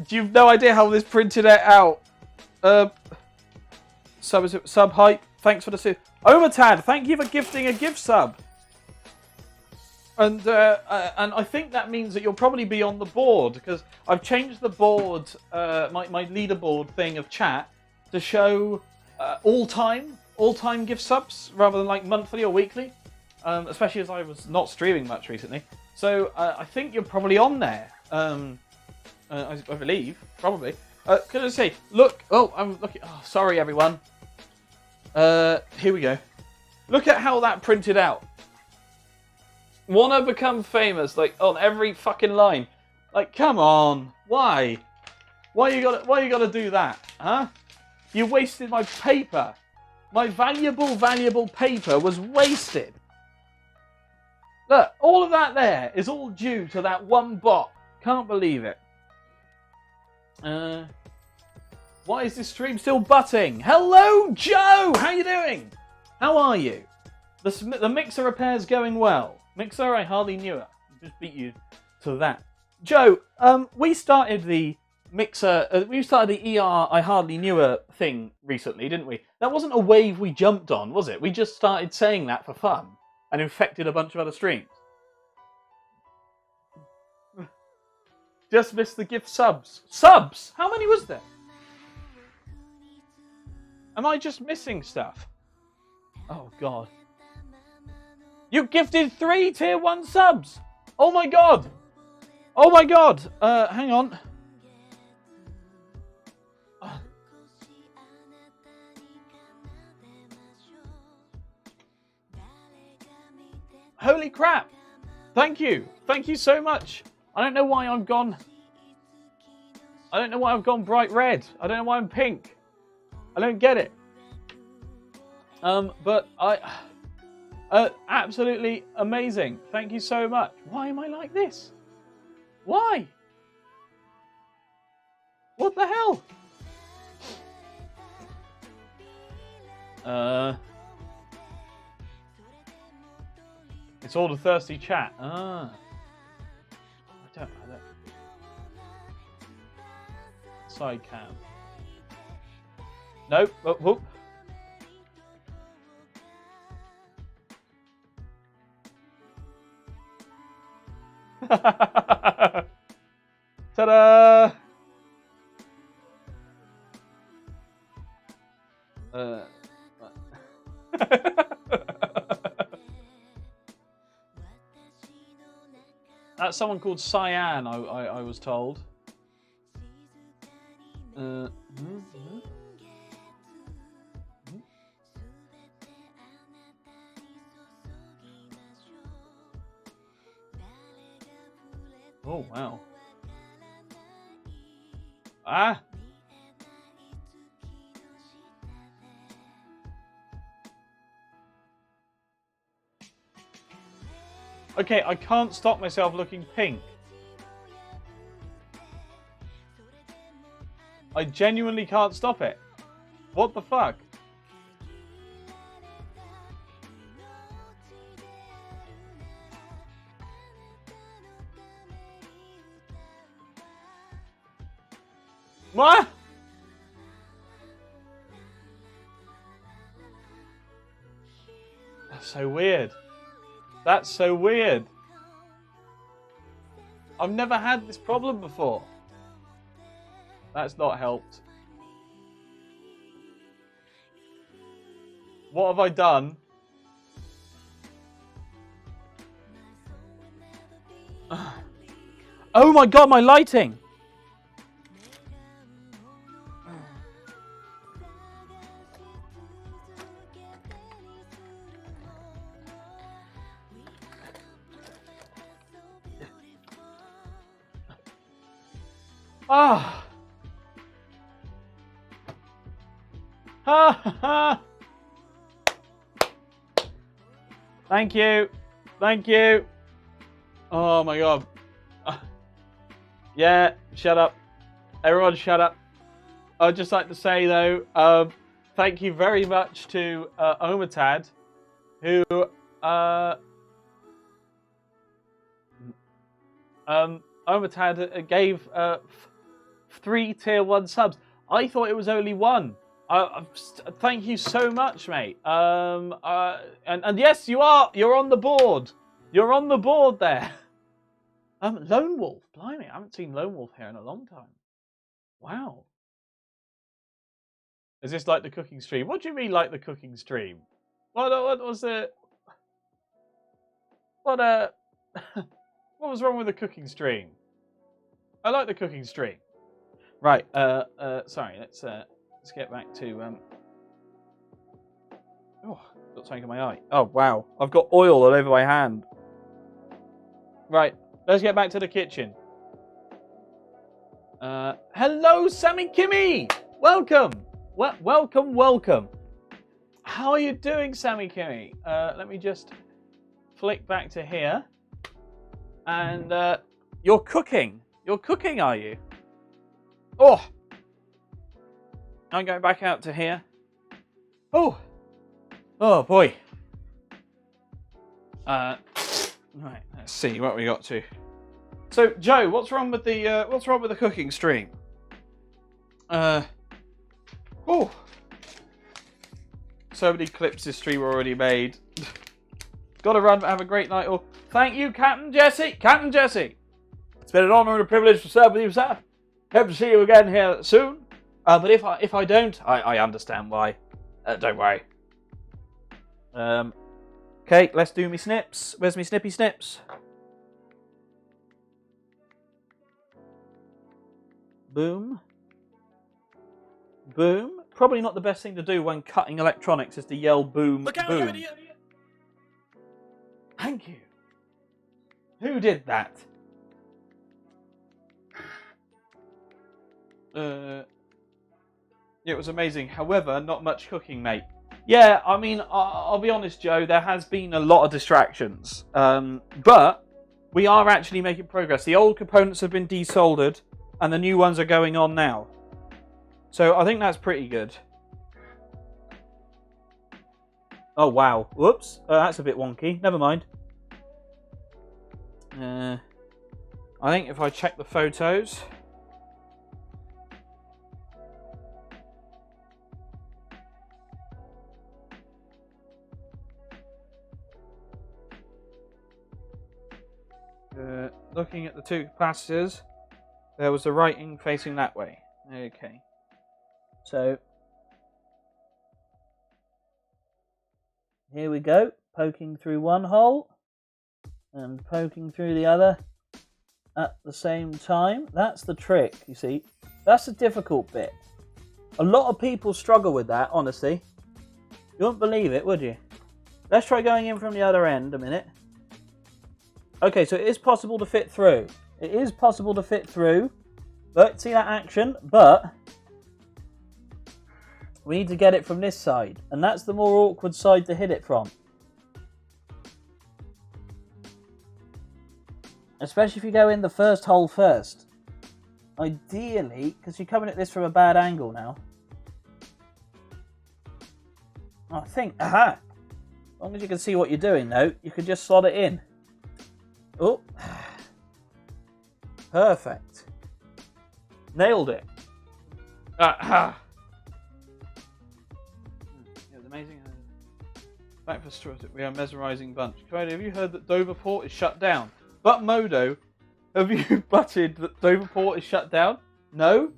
You've no idea how this printed it out. Sub hype, thanks for the sub. Omatad, thank you for gifting a gift sub. And I think that means that you'll probably be on the board, because I've changed the board, my leaderboard thing of chat, to show all-time gift subs rather than like monthly or weekly, especially as I was not streaming much recently. So I think you're probably on there. I believe, probably. Can I say, look? Oh, I'm looking. Oh, sorry, everyone. Here we go. Look at how that printed out. Wanna become famous, like on every fucking line. Like, come on, why? Why you gotta do that, huh? You wasted my paper. My valuable paper was wasted. Look, all of that there is all due to that one bot. Can't believe it. Why is this stream still butting? Hello, Joe! How you doing? How are you? The mixer repair's going well. Mixer, I hardly knew it. Just beat you to that. Joe, we started the mixer, we started the ER I hardly knew a thing recently, didn't we? That wasn't a wave we jumped on, was it? We just started saying that for fun and infected a bunch of other streams. Just missed the gift subs. Subs? How many was there? Am I just missing stuff? Oh, God. You gifted 3 tier 1 subs! Oh, my God! Oh, my God! Hang on. Holy crap! Thank you! Thank you so much! I don't know why I've gone... I don't know why I've gone bright red. I don't know why I'm pink. I don't get it. But I... absolutely amazing. Thank you so much. Why am I like this? Why? What the hell? It's all the thirsty chat. I don't. Side cam. Nope. Oh, whoop. Ta-da! That's someone called Cyan, I was told. Oh, wow. Ah! Okay, I can't stop myself looking pink. I genuinely can't stop it. What the fuck? What? That's so weird. That's so weird. I've never had this problem before. That's not helped. What have I done? Oh my god, my lighting! Ah! Ha ha! Thank you. Thank you. Oh my god. Yeah, shut up. Everyone shut up. I'd just like to say though, thank you very much to Omatad, who Omatad gave 3 tier 1 subs. I thought it was only 1. Thank you so much, mate. And yes, you are. You're on the board. You're on the board there. Lone Wolf. Blimey, I haven't seen Lone Wolf here in a long time. Wow. Is this like the cooking stream? What do you mean, like the cooking stream? What was it? What what was wrong with the cooking stream? I like the cooking stream. Right. Sorry. Let's get back to oh, got something in my eye. Oh wow, I've got oil all over my hand. Right. Let's get back to the kitchen. Hello, Sammy Kimmy. Welcome. Welcome. How are you doing, Sammy Kimmy? Let me just flick back to here. And you're cooking. You're cooking, are you? Oh. I'm going back out to here. Oh. Oh boy. Right, let's see what we got to. So, Joe, what's wrong with the cooking stream? Oh. So many clips this stream already made. Gotta run, but have a great night all. Thank you, Captain Jesse. Captain Jesse. It's been an honour and a privilege to serve with you, sir. Hope to see you again here soon. But if I don't, I understand why. Don't worry. Okay, let's do me snips. Where's me snippy snips? Boom. Boom. Probably not the best thing to do when cutting electronics is to yell boom, Look out, boom. you idiot! Thank you. Who did that? It was amazing. However, not much cooking, mate. Yeah, I mean, I'll be honest, Joe, there has been a lot of distractions. But we are actually making progress. The old components have been desoldered, and the new ones are going on now. So I think that's pretty good. Oh, wow. Whoops. That's a bit wonky. Never mind. I think if I check the photos... looking at the two capacitors, there was the writing facing that way. Okay. So, here we go. Poking through one hole and poking through the other at the same time. That's the trick, you see. That's the difficult bit. A lot of people struggle with that, honestly. You wouldn't believe it, would you? Let's try going in from the other end a minute. Okay, so it is possible to fit through. It is possible to fit through. But, see that action? But we need to get it from this side. And that's the more awkward side to hit it from. Especially if you go in the first hole first. ideally, because you're coming at this from a bad angle now. I think, aha! As long as you can see what you're doing, though, you can just slot it in. Oh. Perfect. Nailed it. Aha! It was amazing. Back for Strut, we are a mesmerising bunch. Cody, have you heard that Dover Port is shut down? But Modo, have you butted that Dover Port is shut down? No?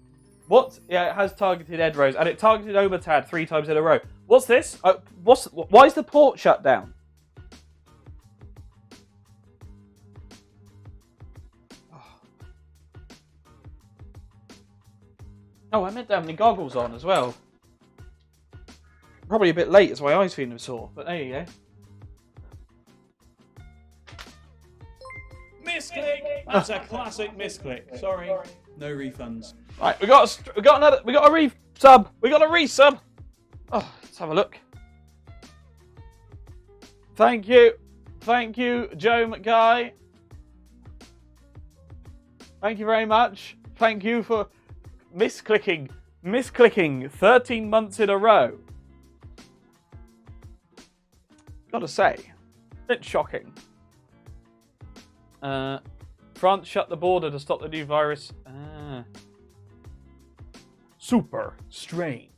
What? Yeah, it has targeted Edrose, and it targeted Obertad 3 times in a row. What's this? Why is the port shut down? Oh, I meant to have my goggles on as well. Probably a bit late as my eyes feeling sore, but there you go. Misclick! That's a classic misclick. Sorry. No refunds. Right, we got a resub. We got a resub. Oh, let's have a look. Thank you, Joe McGuy. Thank you very much. Thank you for misclicking 13 months in a row. Gotta say, bit shocking. France shut the border to stop the new virus. Super strain.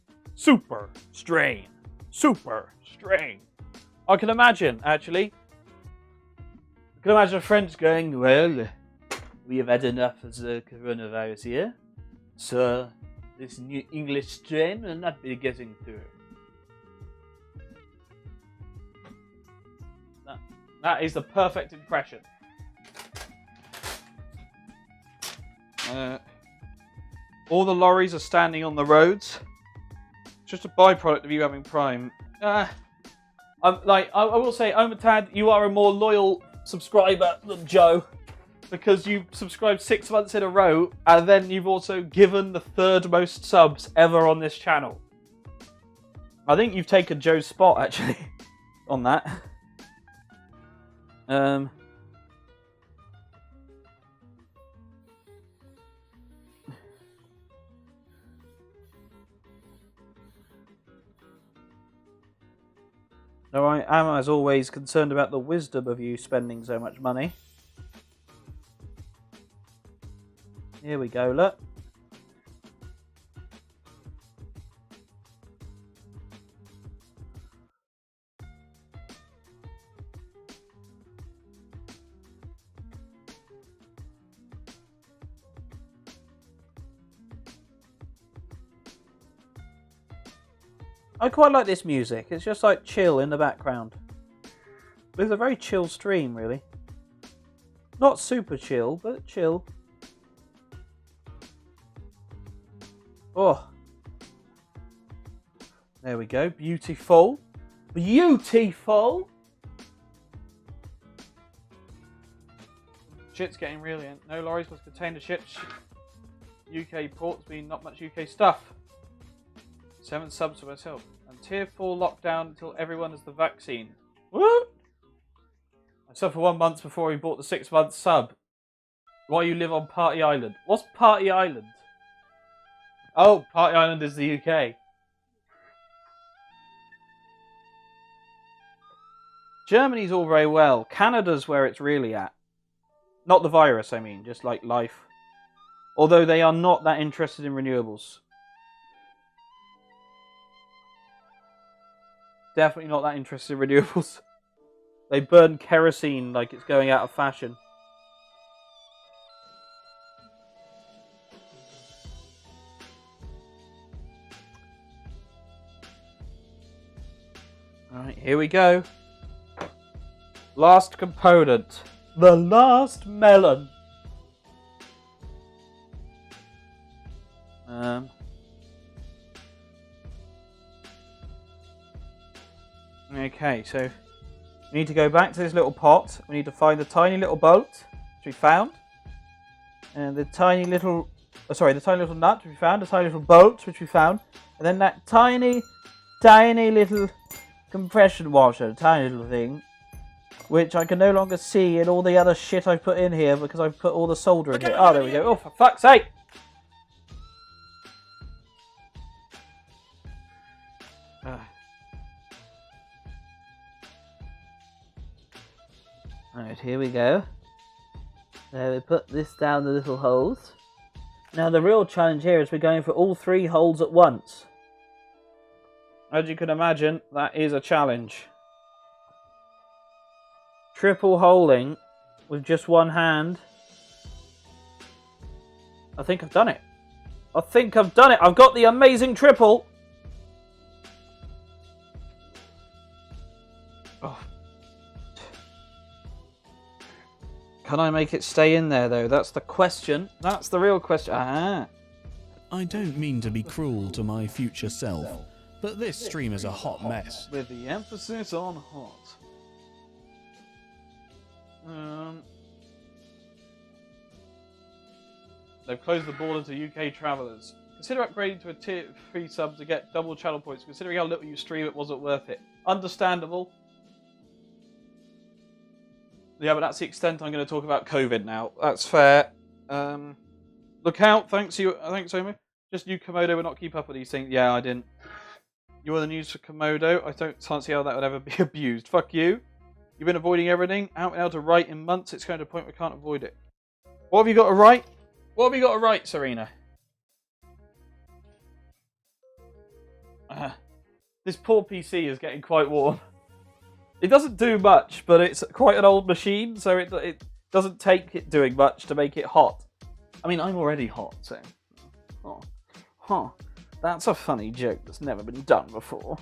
I can imagine, actually. I can imagine friends going, well, we have had enough of the coronavirus here, so this new English strain will not be getting through. That is the perfect impression. All the lorries are standing on the roads. It's just a byproduct of you having Prime. I will say, Omertad, you are a more loyal subscriber than Joe, because you subscribed 6 months in a row, and then you've also given the 3rd most subs ever on this channel. I think you've taken Joe's spot, actually, on that. Now, I am, as always, concerned about the wisdom of you spending so much money. Here we go, look. I quite like this music. It's just like chill in the background. It's a very chill stream, really. Not super chill, but chill. Oh. There we go. Beautiful. Beautiful! Shit's getting real again. No lorries plus container ships. UK ports mean not much UK stuff. 7 subs for myself. And tier 4 lockdown until everyone has the vaccine. Woo! I suffered for 1 month before he bought the 6-month sub. Why you live on Party Island? What's Party Island? Oh, Party Island is the UK. Germany's all very well. Canada's where it's really at. Not the virus, I mean, just like life. Although they are not that interested in renewables. Definitely not that interested in renewables. They burn kerosene like it's going out of fashion. Alright, here we go. Last component. The last melon. Okay, so we need to go back to this little pot. We need to find the tiny little bolt, which we found. And the tiny little... Oh, sorry, the tiny little nut, which we found. The tiny little bolt, which we found. And then that tiny little compression washer, tiny little thing, which I can no longer see in all the other shit I've put in here because I've put all the solder in here. Oh, there we go. Oh, for fuck's sake! Right, here we go. So we put this down the little holes. Now the real challenge here is we're going for all 3 holes at once. As you can imagine, that is a challenge. Triple holing with just one hand. I think I've done it. I've got the amazing triple. Oh. Can I make it stay in there, though? That's the question. That's the real question. Ah. I don't mean to be cruel to my future self, but this stream is a hot mess. With the emphasis on hot. They've closed the border to UK travellers. Consider upgrading to a tier 3 sub to get double channel points. Considering how little you stream, it wasn't worth it. Understandable. Yeah, but that's the extent I'm going to talk about COVID now. That's fair. Look out. Thanks, Omo. Just you, Komodo, will not keep up with these things. Yeah, I didn't. You are the news for Komodo. I can't see how that would ever be abused. Fuck you. You've been avoiding everything. Out and out to write in months. It's going to a point where we can't avoid it. What have you got to write? What have you got to write, Serena? This poor PC is getting quite warm. It doesn't do much, but it's quite an old machine, so it doesn't take it doing much to make it hot. I mean, I'm already hot, so... Oh. Huh. That's a funny joke that's never been done before.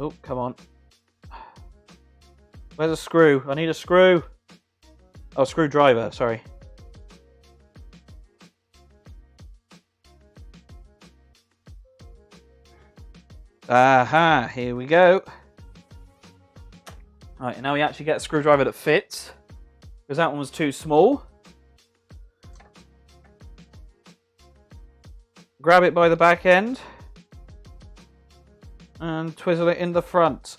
Oh, come on. Where's a screw? I need a screw. Oh, screwdriver, sorry. Aha, here we go. Right, now we actually get a screwdriver that fits. Because that one was too small. Grab it by the back end. And twizzle it in the front.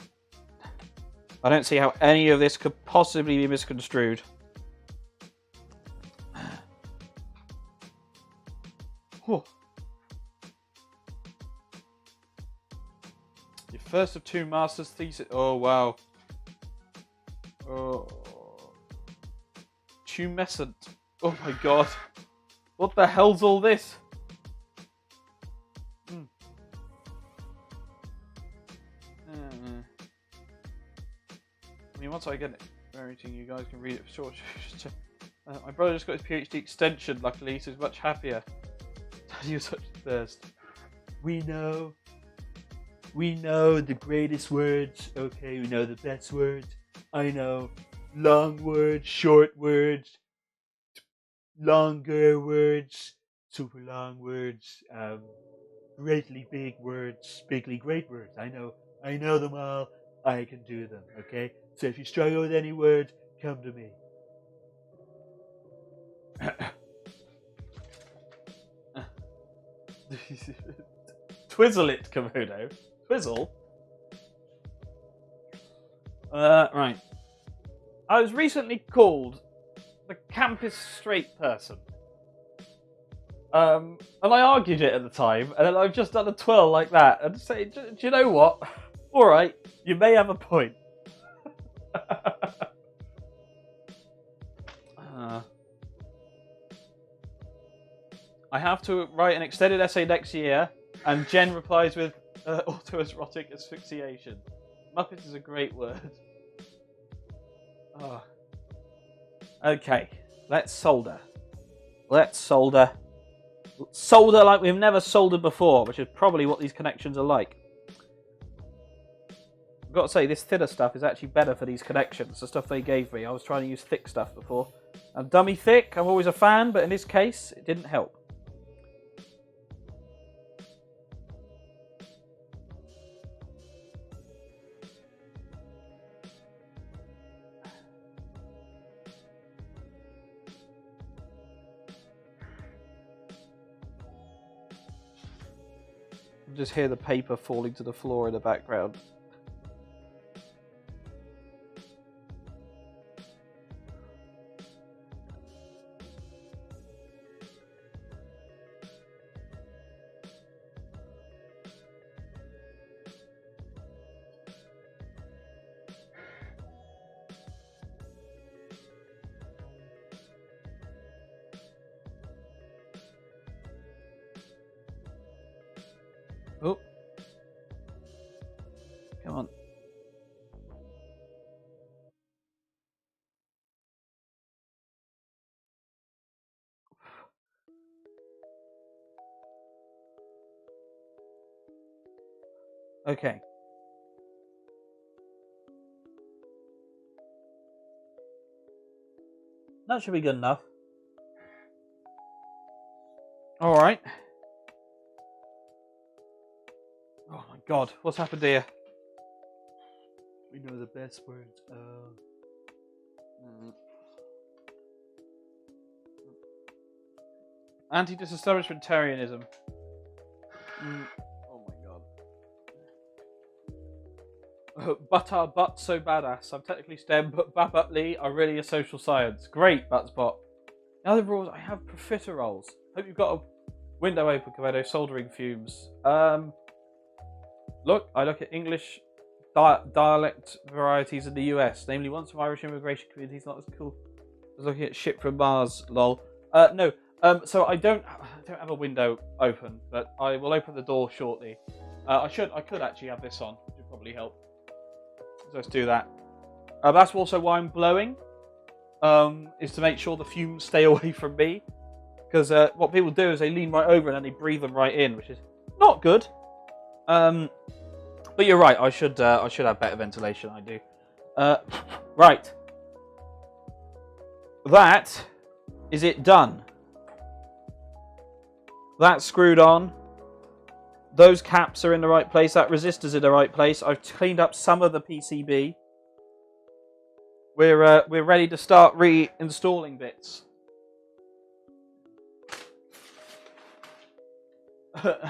I don't see how any of this could possibly be misconstrued. Whew. Your first of 2 master's thesis. Oh, wow. Oh. Tumescent. Oh my god. What the hell's all this? I mean, once I get it, everything you guys can read it for sure. My brother just got his PhD extension, luckily, so he's much happier. Daddy was such a thirst. We know the greatest words. Okay, we know the best words. I know long words, short words, longer words, super long words, greatly big words, bigly great words. I know them all. I can do them, okay? So if you struggle with any word, come to me. Twizzle it, Komodo. Twizzle? Right. I was recently called the campus straight person. And I argued it at the time, and then I've just done a twirl like that, and say, do you know what? Alright, you may have a point. I have to write an extended essay next year, and Jen replies with autoerotic asphyxiation. Muppet is a great word. Oh. Okay, let's solder. Solder like we've never soldered before, which is probably what these connections are like. I've got to say, this thinner stuff is actually better for these connections, the stuff they gave me. I was trying to use thick stuff before. And dummy thick, I'm always a fan, but in this case, it didn't help. Just hear the paper falling to the floor in the background. Okay. That should be good enough. Alright. Oh my god, what's happened here? We know the best words. Anti-disestablishmentarianism. Oh my god. But our butts so badass. I'm technically STEM, but Lee are really a social science. Great, Buttsbot. The other rules, I have profiteroles. Hope you've got a window open, Komodo. Soldering fumes. Look, I look at English dialect varieties in the US, namely one from Irish immigration communities not as cool. I was looking at ship from Mars, lol. No. So I don't have a window open, but I will open the door shortly. I could actually have this on, which would probably help. So let's do that. That's also why I'm blowing, is to make sure the fumes stay away from me. Because what people do is they lean right over and then they breathe them right in, which is not good. But you're right. I should have better ventilation. I do. Right. That is it done. That's screwed on. Those caps are in the right place. That resistor's in the right place. I've cleaned up some of the PCB. We're ready to start reinstalling bits.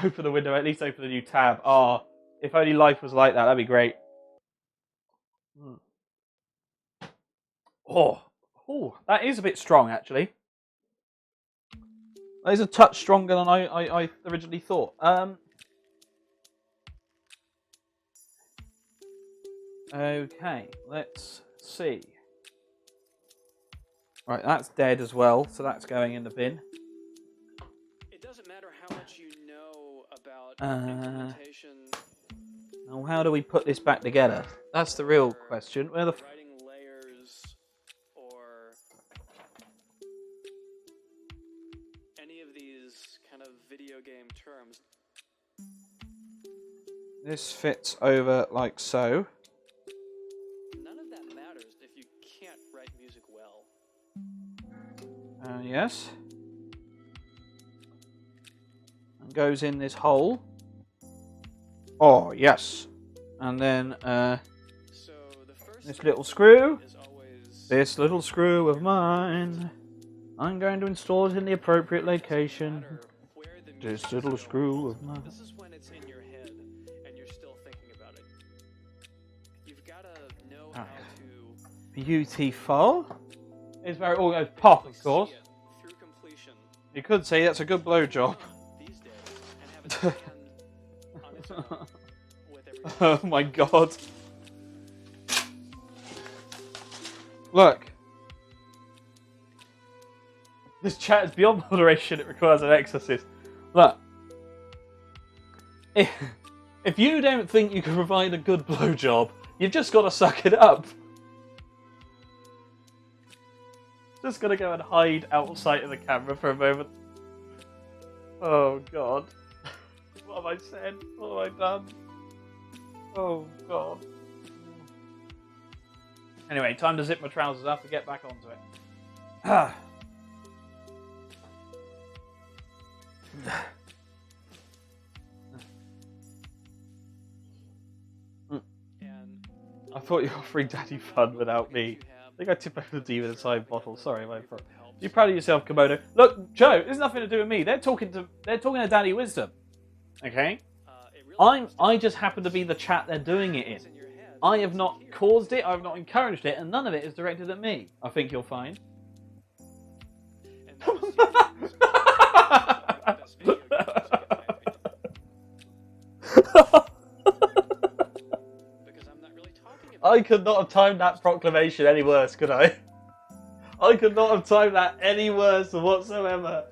Open the window. At least open a new tab. Ah, if only life was like that. That'd be great. Oh, that is a bit strong, actually. That is a touch stronger than I originally thought. Okay, let's see. Right, that's dead as well, so that's going in the bin. It doesn't matter how much you know about implementation. Now, how do we put this back together? That's the real question. Where the writing layers or any of these kind of video game terms. This fits over like so. None of that matters if you can't write music well. Yes. And goes in this hole. Oh, yes. And then So the first this little screw. is always This little screw of mine. I'm going to install it in the appropriate location. where the music This is little going. screw of mine. This is when it's in your head and you're still thinking about it. You've got to know how to Beautiful. It's very all goes pop, of course. see it through completion You could say that's a good blowjob. these days and have it stand on its own with everything. Oh my god. Look. This chat is beyond moderation, it requires an exorcist. Look. If you don't think you can provide a good blowjob, you've just got to suck it up. Just gotta go and hide out of sight of the camera for a moment. Oh god. What have I said? What have I done? Oh god. Anyway, time to zip my trousers up and get back onto it. And I thought you were offering daddy fun without me. I think I tip over the demon inside bottle. Sorry, my friend. You proud of yourself, Komodo? Look, Joe, there's nothing to do with me. They're talking to Daddy Wisdom. Okay? I just happen to be the chat they're doing it in. I have not caused it, I have not encouraged it, and none of it is directed at me. I think you'll find. I could not have timed that proclamation any worse, could I? I could not have timed that any worse whatsoever.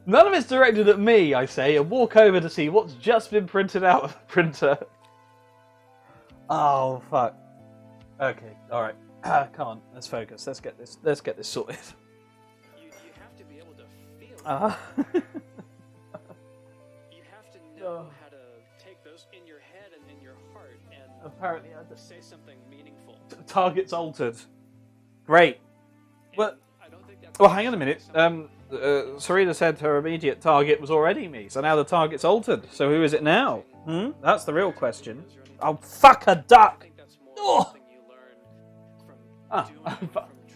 None of it's directed at me, I say, and walk over to see what's just been printed out of the printer. Oh fuck. Okay, alright. Come on, let's focus. Let's get this sorted. you have to be able to feel it. Uh-huh. You have to know how to take those in your head and in your heart and Apparently, say something meaningful. Target's altered. Great. But I don't think that's well, hang on a minute. Sarita said her immediate target was already me, so now the target's altered. So who is it now? That's the real question. Oh, fuck a duck! Oh!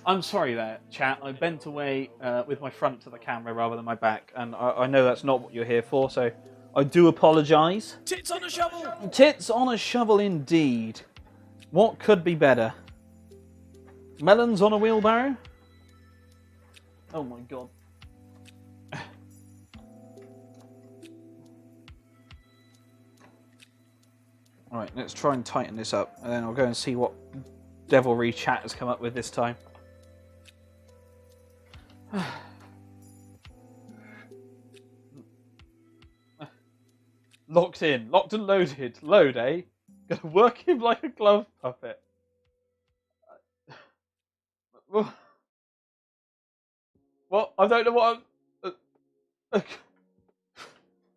I'm sorry there, chat. I bent away with my front to the camera rather than my back, and I know that's not what you're here for, so I do apologise. Tits on a shovel! Tits on a shovel indeed. What could be better? Melons on a wheelbarrow? Oh my god. Alright, let's try and tighten this up, and then I'll go and see what devilry chat has come up with this time. Locked in. Locked and loaded. Load, eh? Gonna work him like a glove puppet. What? I don't know what I'm...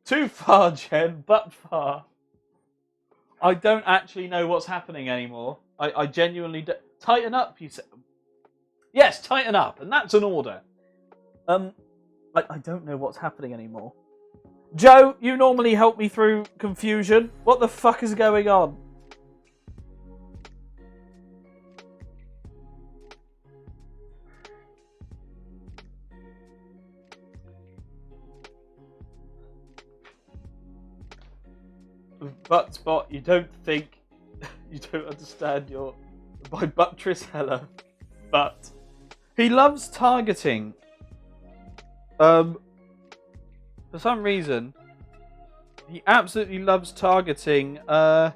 Too far, Jen, but far. I don't actually know what's happening anymore. I genuinely do. Tighten up, you said. Yes, tighten up, and that's an order. I don't know what's happening anymore. Joe, you normally help me through confusion. What the fuck is going on? Butt spot, you don't think, you don't understand your, by buttress Hella, but he loves targeting. For some reason, he absolutely loves targeting, the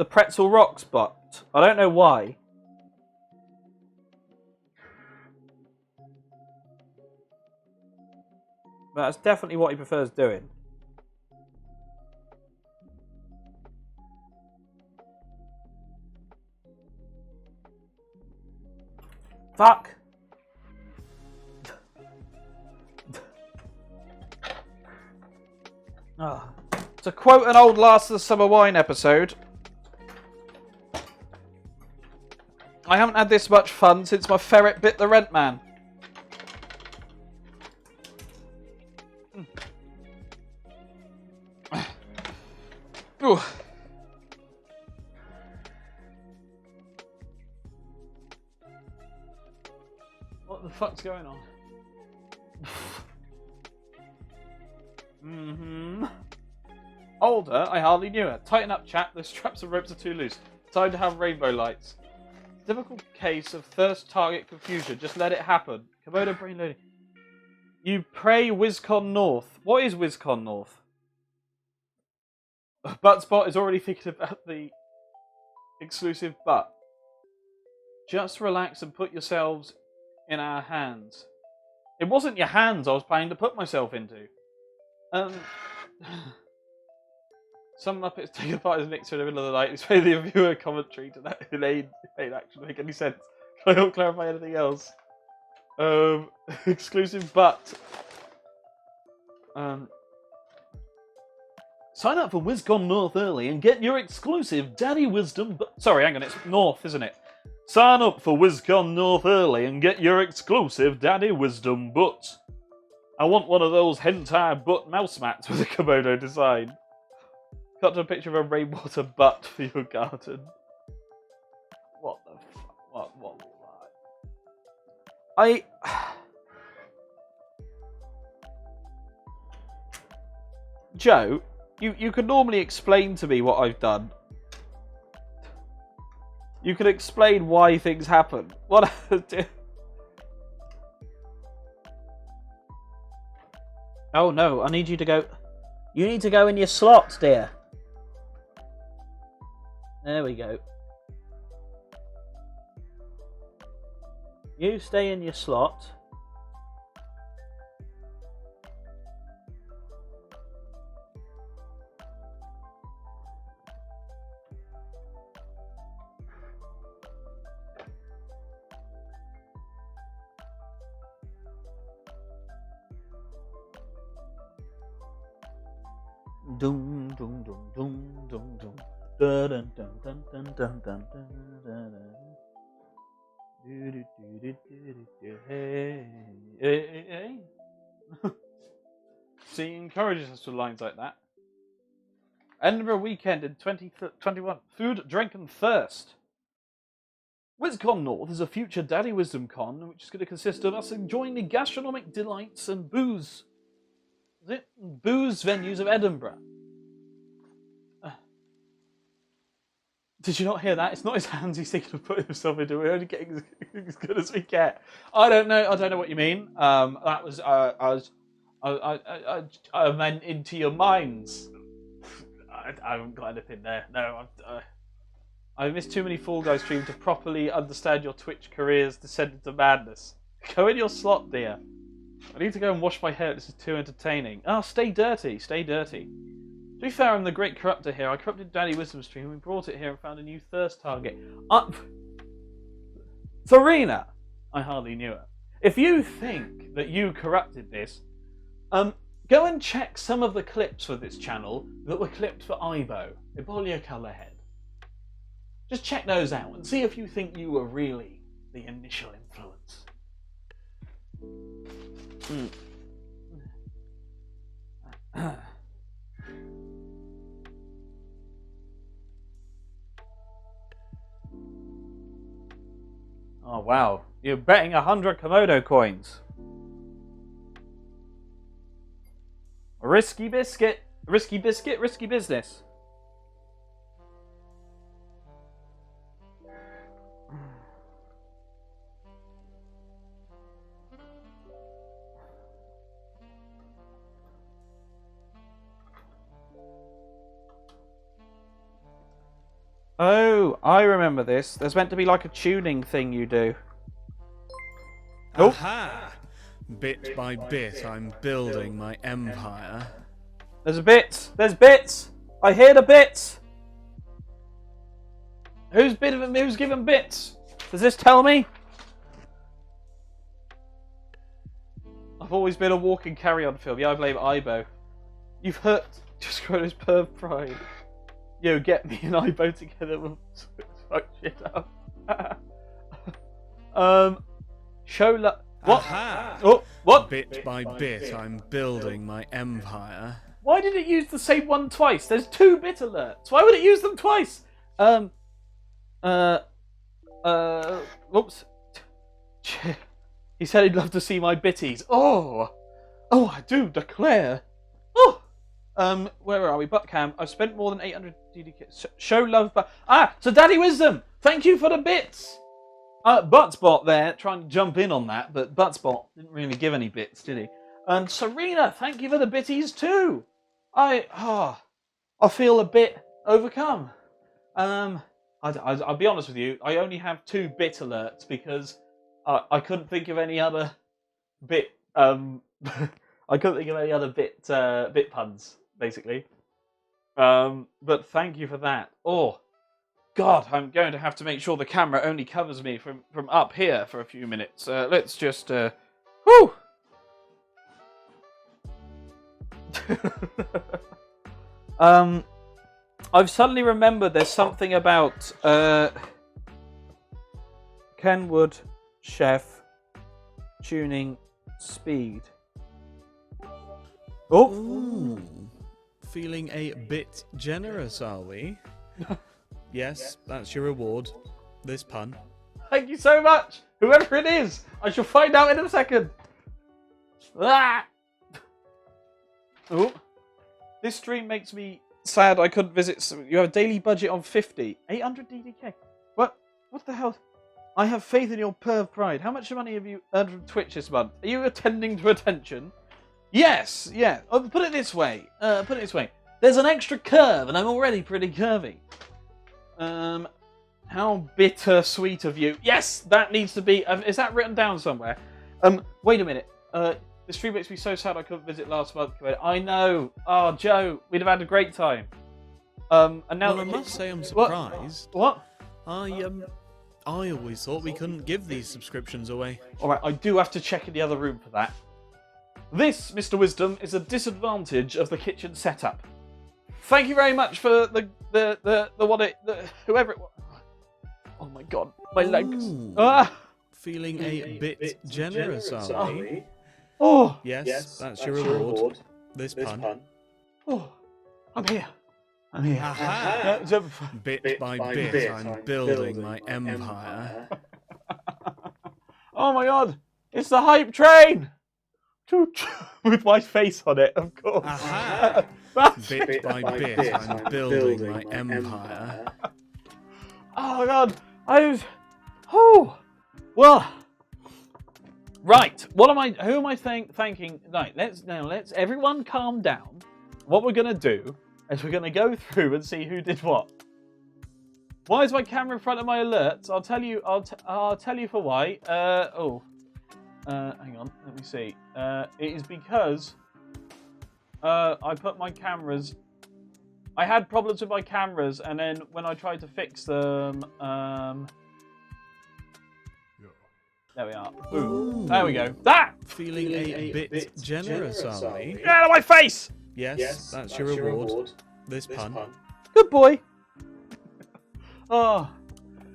pretzel rock spot. I don't know why. But that's definitely what he prefers doing. Fuck. To quote an old Last of the Summer Wine episode, I haven't had this much fun since my ferret bit the rent man. What the fuck's going on? Older, I hardly knew her. Tighten up, chat. The straps and ropes are too loose. Time to have rainbow lights. Typical case of first target confusion. Just let it happen. Komodo brain loading. You pray WizCon North. What is WizCon North? Buttspot is already thinking about the exclusive butt. Just relax and put yourselves in our hands. It wasn't your hands I was planning to put myself into. Some Muppets take apart his mixer in the middle of the night. Explain the viewer commentary to that. It ain't actually make any sense. Can I not clarify anything else? Exclusive butt. Sign up for WizCon North early and get your exclusive Daddy Wisdom butt. Sorry, hang on, it's North, isn't it? Sign up for WizCon North early and get your exclusive Daddy Wisdom butt. I want one of those hentai butt mouse mats with a Komodo design. Cut to a picture of a rainwater butt for your garden. What the fuck? What? Joe, you could normally explain to me what I've done. You can explain why things happen. What? Oh no, I need you to go. You need to go in your slot, dear. There we go. You stay in your slot. Dum dum dum dum dum dum. Dun dun dun dun dun dun dun dun. Hey, hey, hey. See, he encourages us with lines like that. Edinburgh weekend in 2021. Food, drink, and thirst. WizCon North is a future Daddy Wisdom Con, which is going to consist of us enjoying the gastronomic delights and booze. Is it? Booze venues of Edinburgh. Did you not hear that? It's not his hands he's thinking of putting himself into. We're only getting as good as we get. I don't know what you mean. That was I meant into your minds. I haven't got anything there. No, I've missed too many Fall Guys streams to properly understand your Twitch career's descent into madness. Go in your slot, dear. I need to go and wash my hair. This is too entertaining. Oh, stay dirty. Stay dirty. To be fair, I'm the great corrupter here. I corrupted Daddy Wisdom stream and we brought it here and found a new thirst target. Serena! I hardly knew her. If you think that you corrupted this, go and check some of the clips for this channel that were clipped for Ibo, Ebolia Colorhead. Just check those out and see if you think you were really the initial influence. Oh wow, you're betting 100 Komodo coins. Risky biscuit, risky biscuit, risky business. Oh, I remember this. There's meant to be like a tuning thing you do. Aha! Bit by bit, I'm building my empire. There's a bit. There's bits. I hear the bits. Who's given bits? Does this tell me? I've always been a walking carry-on film. Yeah, I blame Ibo. You've hurt just Chrono's perv pride. Yo, get me and Ibo together. We'll fuck shit up. Show love. What? Aha! Oh, what? Bit by bit, I'm building my empire. Why did it use the same one twice? There's 2 bit alerts. Why would it use them twice? Whoops. He said he'd love to see my bitties. Oh, I do declare. Oh. Where are we? Buttcam. I've spent more than 800 DDK. Show love, so Daddy Wisdom, thank you for the bits. Buttspot there, trying to jump in on that, but Buttspot didn't really give any bits, did he? And Serena, thank you for the bitties too. I feel a bit overcome. I'll be honest with you, I only have 2 bit alerts because I couldn't think of any other bit. I couldn't think of any other bit puns, basically. But thank you for that. Oh, God, I'm going to have to make sure the camera only covers me from up here for a few minutes. Let's just, whew! I've suddenly remembered there's something about Kenwood chef tuning speed. Oh! Ooh. Feeling a bit generous, are we? Yes, that's your reward. This pun. Thank you so much! Whoever it is! I shall find out in a second! Ah! Oh. This stream makes me sad I couldn't visit. You have a daily budget of 50. 800 DDK. What? What the hell? I have faith in your perv pride. How much money have you earned from Twitch this month? Are you attending to attention? Yes, yeah. Put it this way. There's an extra curve, and I'm already pretty curvy. How bitter-sweet of you. Yes, that needs to be... is that written down somewhere? Wait a minute. The stream makes me so sad I couldn't visit last month. I know. Oh, Joe, we'd have had a great time. And now... Well, I must say I'm surprised. What? I always thought we couldn't give these subscriptions away. Alright, I do have to check in the other room for that. This, Mr. Wisdom, is a disadvantage of the kitchen setup. Thank you very much for whoever it was. Oh my god, my legs. Ooh. Ah. Feeling a bit generous, are we? Oh. Yes, that's your reward. This pun. Oh. I'm here. I'm here. Aha! Bit by bit, I'm building my empire. Oh my god, it's the hype train! With my face on it, of course. Aha! Bit by bit, I'm building my empire. Oh my god, oh! Well, right, who am I thanking? Right, let's everyone calm down. What we're gonna do is we're gonna go through and see who did what. Why is my camera in front of my alerts? I'll tell you for why. Hang on, let me see. It is because I put my cameras. I had problems with my cameras, and then when I tried to fix them, there we are. Boom. There we go. That. Feeling a bit generous, are we? Get out of my face! Yes, that's your reward. This pun. Good boy. Oh.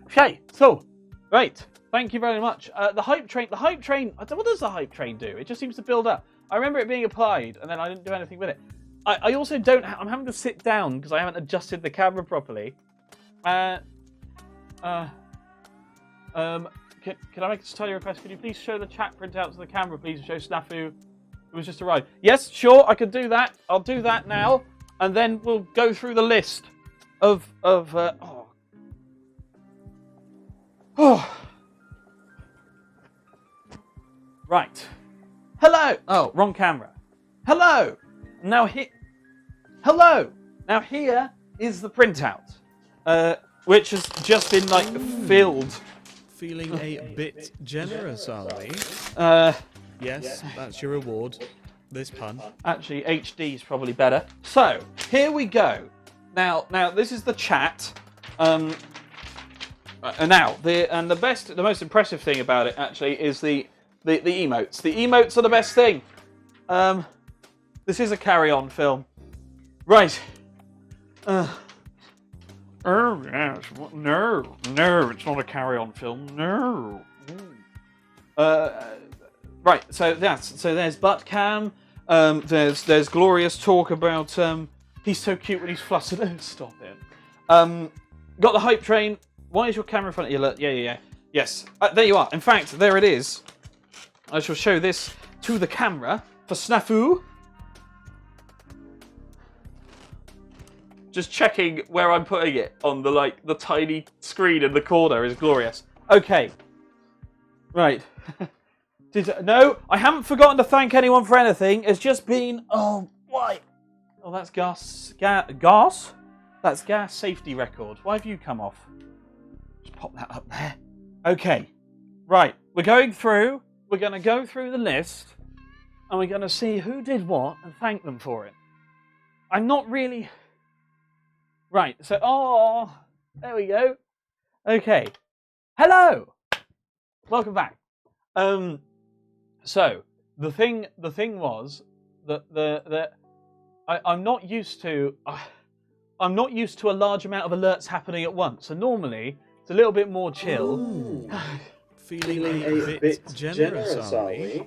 Okay. So, right. Thank you very much. The hype train. What does the hype train do? It just seems to build up. I remember it being applied, and then I didn't do anything with it. I also don't. I'm having to sit down because I haven't adjusted the camera properly. Can I make a tiny request? Can you please show the chat printout to the camera, please, and show Snafu who has just arrived? Yes, sure, I can do that. I'll do that now, and then we'll go through the list of Right. Hello. Oh, wrong camera. Hello. Now Hello. Now here is the printout, which has just been filled. Feeling a bit generous, are we? Yes, that's your reward. This pun. Actually, HD is probably better. So here we go. Now this is the chat. Now the most impressive thing about it actually is the emotes. The emotes are the best thing. This is a carry-on film, right? Yes. No, it's not a carry-on film. No. Right. So there's butt cam. There's glorious talk about he's so cute when he's flustered. Oh, stop it. Got the hype train. Why is your camera in front of you? Yeah. Yes. There you are. In fact, there it is. I shall show this to the camera for Snafu. Just checking where I'm putting it on the tiny screen in the corner is glorious. Okay. Right. No, I haven't forgotten to thank anyone for anything. It's just been... Oh, why? Oh, that's gas? That's gas safety record. Why have you come off? Just pop that up there. Okay. Right. We're going through. We're going to go through the list. And we're going to see who did what and thank them for it. I'm not really... Right, so, there we go. Okay. Hello! Welcome back. So, the thing was that I'm not used to a large amount of alerts happening at once. So normally, it's a little bit more chill. Feeling a bit generous, are we?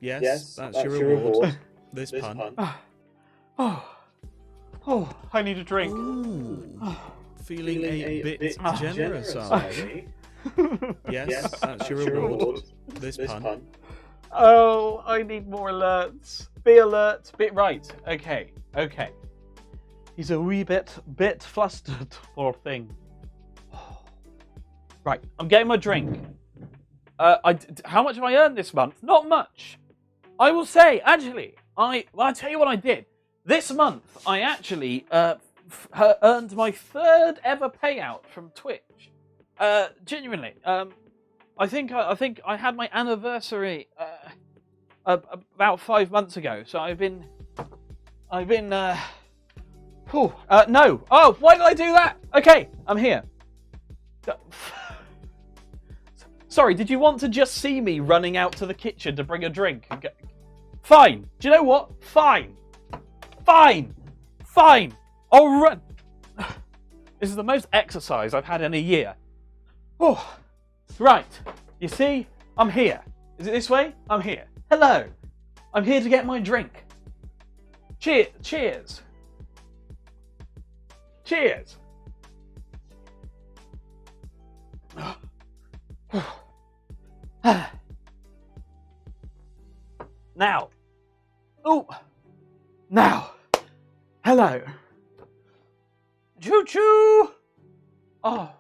Yes, that's your reward. This pun. Oh, I need a drink. Feeling a bit generous, are we? Yes, that's your reward. This pun. Oh, I need more alerts. Be alert. Right. Okay. He's a wee bit flustered, poor thing. Right, I'm getting my drink. How much have I earned this month? Not much. I will say, actually, I'll tell you what I did. This month, I actually earned my third ever payout from Twitch. Genuinely, I think I had my anniversary about 5 months ago. So I've been. No. Oh, why did I do that? Okay, I'm here. Sorry, did you want to just see me running out to the kitchen to bring a drink? Fine. Do you know what? Fine. Fine. I'll run. This is the most exercise I've had in a year. Oh, right. You see, I'm here. Is it this way? I'm here. Hello. I'm here to get my drink. Cheers. Cheers. Cheers. Now. Oh. Now. Hello. Choo choo. Oh.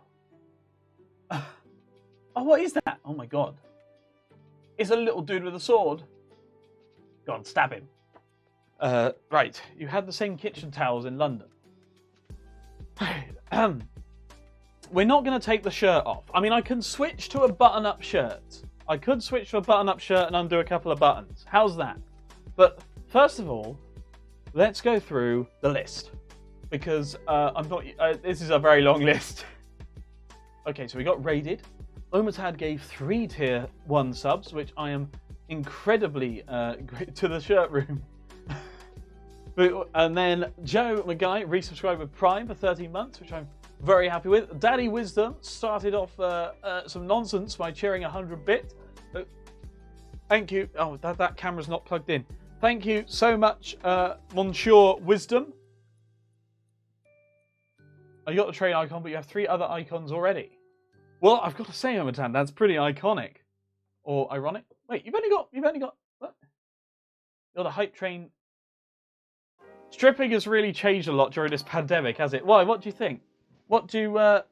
Oh, what is that? Oh my god. It's a little dude with a sword. Go on, stab him. Right. You had the same kitchen towels in London. We're not going to take the shirt off. I mean, I can switch to a button-up shirt. I could switch to a button-up shirt and undo a couple of buttons. How's that? But first of all, let's go through the list. Because this is a very long list. Okay, so we got raided. Omatad gave 3 tier 1 subs, which I am incredibly great to the shirt room. And then Joe McGuy resubscribed with Prime for 13 months, which I'm very happy with. Daddy Wisdom started off some nonsense by cheering 100 bit. Thank you. Oh, that camera's not plugged in. Thank you so much, Monsieur Wisdom. I got the train icon, but you have 3 other icons already. Well, I've got to say, Omatan, that's pretty iconic. Or ironic. Wait, you've only got, what? You're the hype train. Stripping has really changed a lot during this pandemic, has it? Why? What do you think? What do, Alright,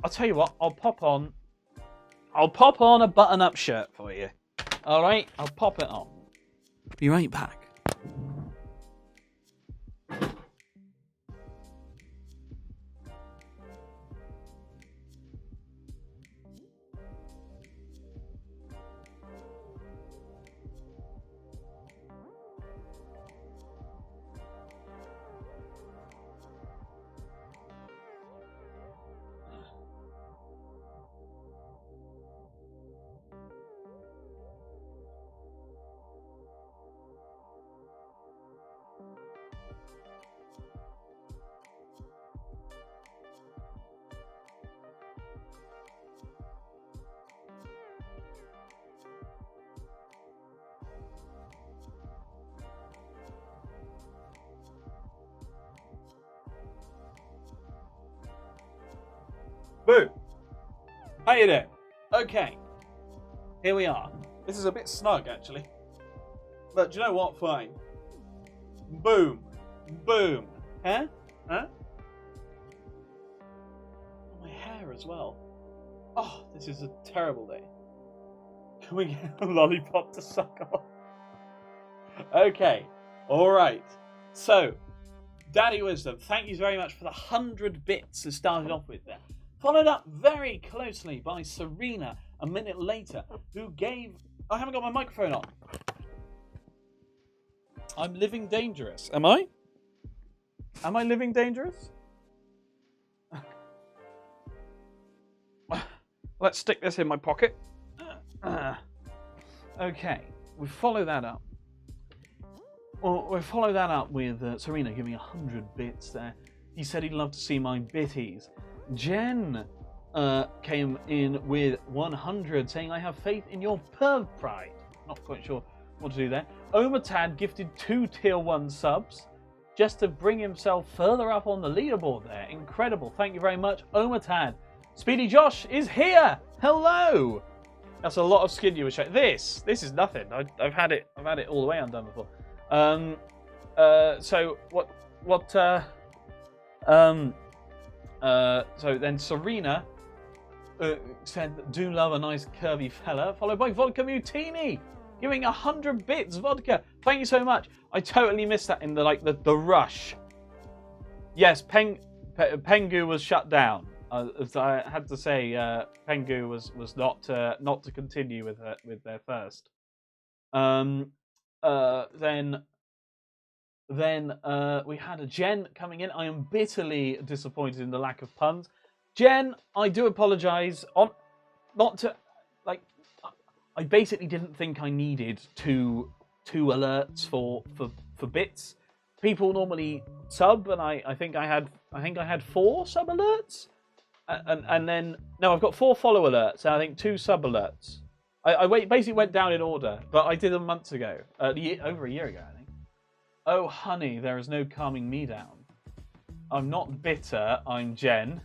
I'll tell you what, I'll pop on a button-up shirt for you. Alright, I'll pop it on. Be right back. Boo! How you doing? Okay. Here we are. This is a bit snug, actually. But do you know what? Fine. Boom. Boom. Huh? Huh? Oh, my hair as well. Oh, this is a terrible day. Can we get a lollipop to suck off? Okay. Alright. So, Daddy Wisdom, thank you very much for the 100 bits to start it off with there. Followed up very closely by Serena a minute later, who gave... I haven't got my microphone on. I'm living dangerous. Am I? Am I living dangerous? Let's stick this in my pocket. Okay, we follow that up. Well, we follow that up with Serena giving 100 bits there. He said he'd love to see my bitties. Jen came in with 100, saying, I have faith in your perv pride. Not quite sure what to do there. Omatad gifted 2 tier 1 subs, just to bring himself further up on the leaderboard there. Incredible. Thank you very much, Omatad. Speedy Josh is here. Hello. That's a lot of skin you were showing. This is nothing. I've had it all the way undone before. So so then Serena said, do love a nice curvy fella, followed by Vodka Mutini, giving 100 bits. Vodka, thank you so much. I totally missed that in the rush. Yes, Pengu was shut down. I had to say, Pengu was not to continue with their first. Then we had a Jen coming in. I am bitterly disappointed in the lack of puns. Jen, I do apologise. I basically didn't think I needed two alerts for bits, people normally sub, and I think I had 4 sub alerts, and then no, I've got 4 follow alerts, and I think 2 sub alerts. I basically went down in order, but I did them months ago, over a year ago, I think. Oh, honey, there is no calming me down. I'm not bitter. I'm Jen.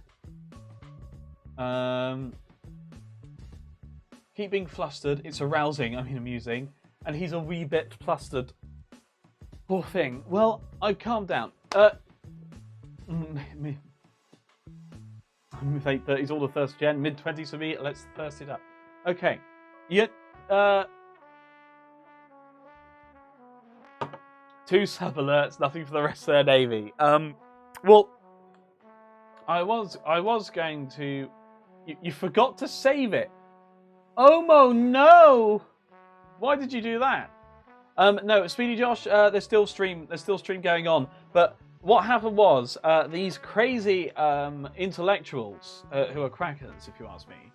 Keep being flustered. It's arousing. I mean, amusing. And he's a wee bit flustered. Poor thing. Well, I've calmed down. I'm late 30s, all the thirst Jen. Mid 20s for me. Let's thirst it up. Okay. Yeah. 2 sub alerts. Nothing for the rest of their navy. Well, I was going to. You forgot to save it. Omo, no! Why did you do that? No, Speedy Josh, there's still stream going on. But what happened was these crazy intellectuals who are crackers, if you ask me,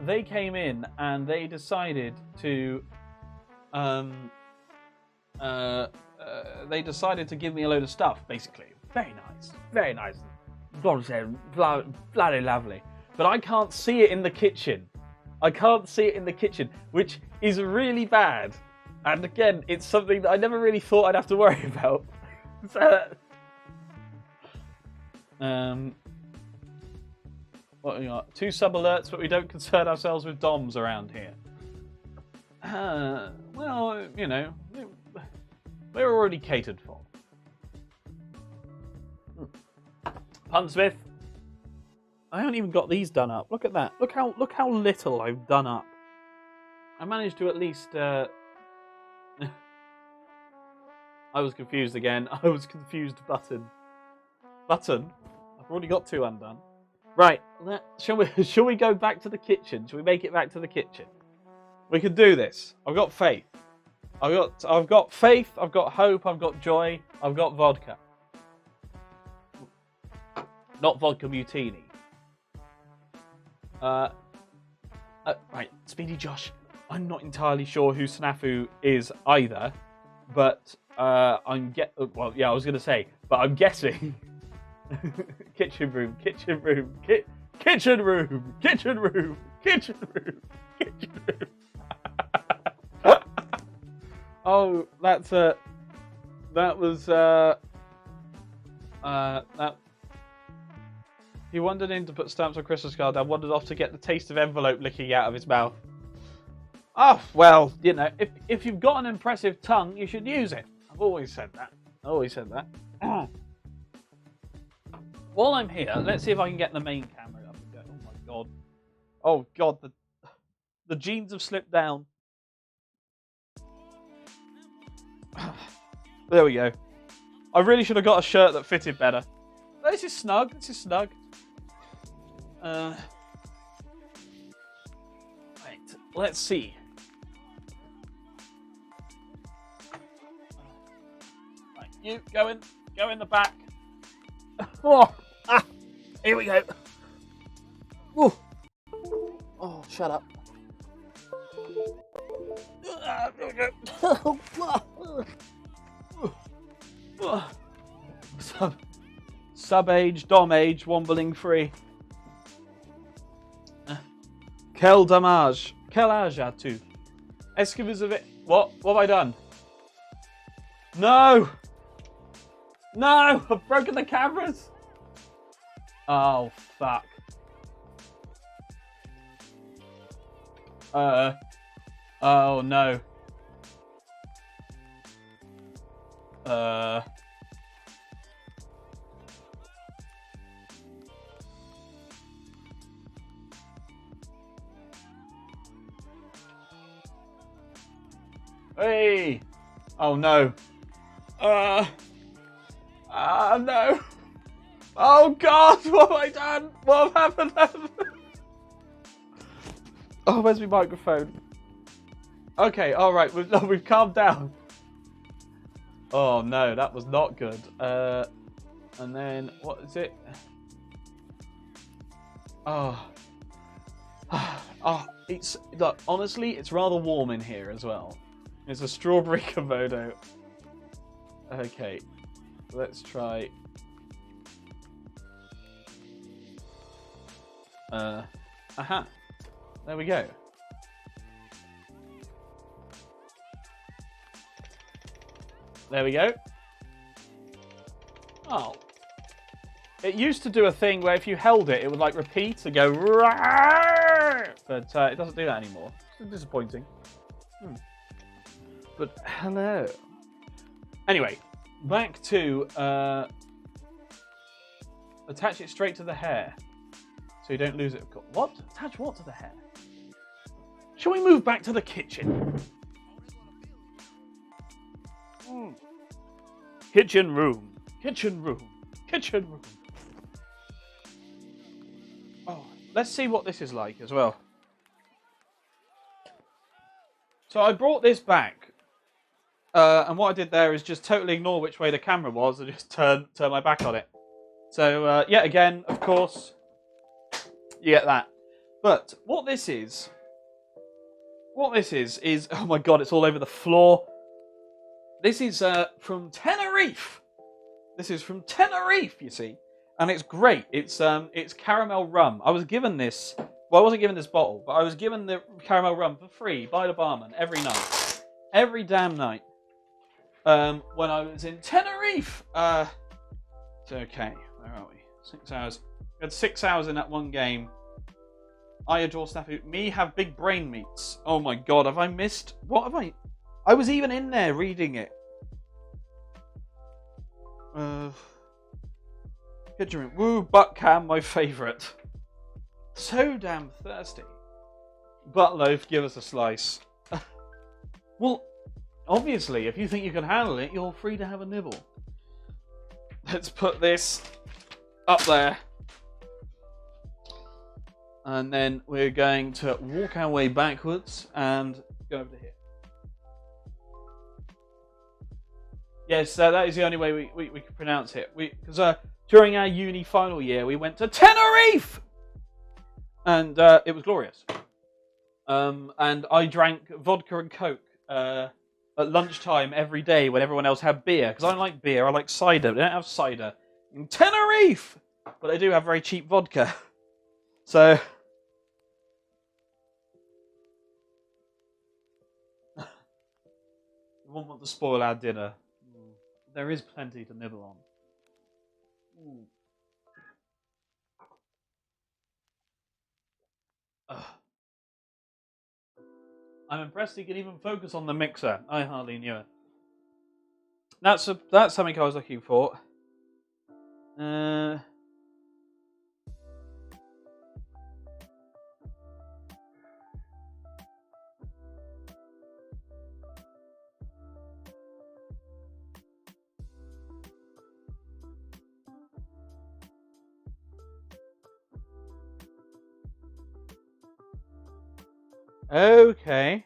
they came in and they decided to give me a load of stuff, basically. Very nice, very nice. Bloody lovely. But I can't see it in the kitchen. Which is really bad. And again, it's something that I never really thought I'd have to worry about. What we got? 2 sub alerts, but we don't concern ourselves with DOMs around here. Well, you know, we're already catered for. Punsmith. I haven't even got these done up. Look at that. Look how little I've done up. I managed to at least. I was confused again. I was confused. Button. I've already got 2 undone. Right. Shall we go back to the kitchen? Shall we make it back to the kitchen? We can do this. I've got faith. I've got faith. I've got hope. I've got joy. I've got vodka. Not vodka mutini. Right, Speedy Josh. I'm not entirely sure who Snafu is either, but I'm guessing. Kitchen room. Oh, that he wandered in to put stamps on Christmas card and wandered off to get the taste of envelope licking out of his mouth. Oh, well, you know, if you've got an impressive tongue, you should use it. I've always said that. While I'm here, let's see if I can get the main camera up again. Oh my god. Oh god, the jeans have slipped down. There we go. I really should have got a shirt that fitted better. This is snug. Right, let's see. Right, you go in the back. Here we go. Woo. Oh, shut up. There we go. Sub-age, dom-age, wombling free. Quel dommage. Quel âge as-tu? Est-ce que vous avez... What have I done? No! No! I've broken the cameras! Oh, fuck. Oh, no. Hey! Oh, no. No. Oh, God! What have I done? What have happened? Oh, where's my microphone? Okay, alright, we've calmed down. Oh, no, that was not good. And then, what is it? Oh. Oh, it's, look, honestly, it's rather warm in here as well. It's a strawberry Komodo. Okay, let's try. Aha. There we go. There we go. Oh. It used to do a thing where if you held it, it would like repeat and go. But it doesn't do that anymore. It's disappointing. But hello. Anyway, back to attach it straight to the hair, so you don't lose it. Of course. What? Attach what to the hair? Shall we move back to the kitchen? Kitchen room. Kitchen room. Kitchen room. Oh, let's see what this is like as well. So I brought this back. And what I did there is just totally ignore which way the camera was and just turn my back on it. So, yet again, of course, you get that. But what this is, oh my god, it's all over the floor. This is from Tenerife. This is from Tenerife, you see. And it's great. It's caramel rum. I was given this, well, I wasn't given this bottle, but I was given the caramel rum for free by the barman every night. Every damn night. When I was in Tenerife. It's okay. Where are we? 6 hours. We had 6 hours in that one game. I adore snafu. Me have big brain meats. Oh my god, have I missed? What have I? I was even in there reading it. Kitchen. Woo, butt cam, my favourite. So damn thirsty. Butt loaf, give us a slice. Well, obviously, if you think you can handle it, you're free to have a nibble. Let's put this up there. And then we're going to walk our way backwards and go over to here. Yes, that is the only way we can pronounce it. Because during our uni final year, we went to Tenerife! And it was glorious. And I drank vodka and Coke at lunchtime every day when everyone else had beer. Because I don't like beer, I like cider. They don't have cider in Tenerife! But they do have very cheap vodka. So... we won't want to spoil our dinner. There is plenty to nibble on. I'm impressed he can even focus on the mixer. I hardly knew it. That's something I was looking for. Okay.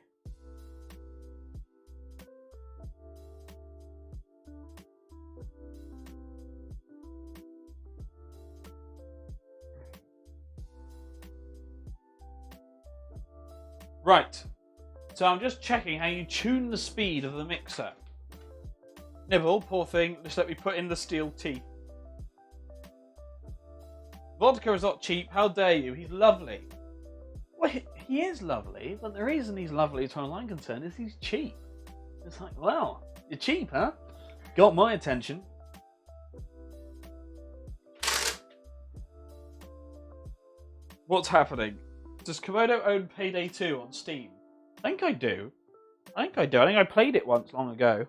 Right. So I'm just checking how you tune the speed of the mixer. Nibble, poor thing, just let me put in the steel teeth. Vodka is not cheap, how dare you? He's lovely. Well, he is lovely, but the reason he's lovely as far as I'm concerned is he's cheap. It's like, wow, you're cheap, huh? Got my attention. What's happening? Does Komodo own Payday 2 on Steam? I think I do. I think I played it once long ago.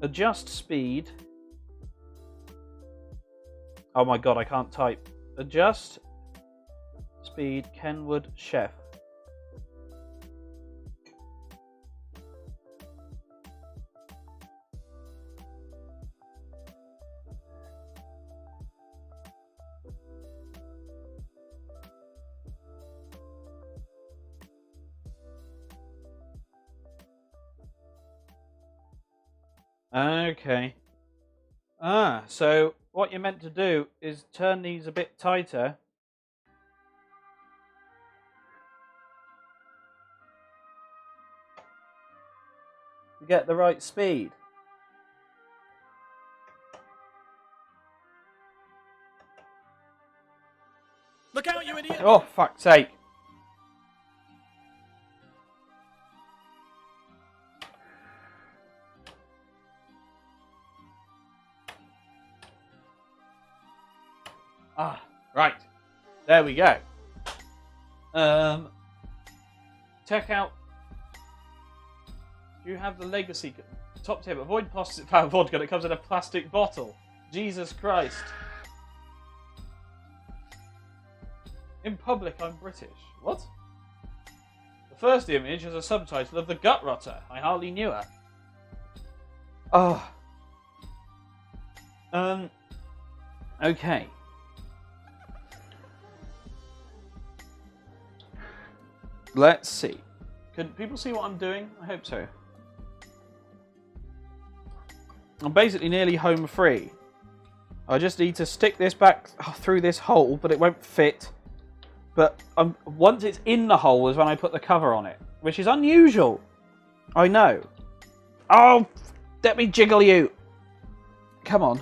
Adjust speed. Oh my god, I can't type. Adjust speed, Kenwood chef. Okay. So what you're meant to do is turn these a bit tighter to get the right speed. Look out, you idiot! Oh, fuck's sake. Ah, right. There we go. Check out. Do you have the legacy? Top tip: avoid plastic vodka that comes in a plastic bottle. Jesus Christ. In public, I'm British. What? The first image is a subtitle of The Gut Rotter. I hardly knew her. Oh. Okay. Let's see. Can people see what I'm doing? I hope so. I'm basically nearly home free. I just need to stick this back through this hole, but it won't fit. But once it's in the hole is when I put the cover on it, which is unusual. I know. Oh, let me jiggle you. Come on.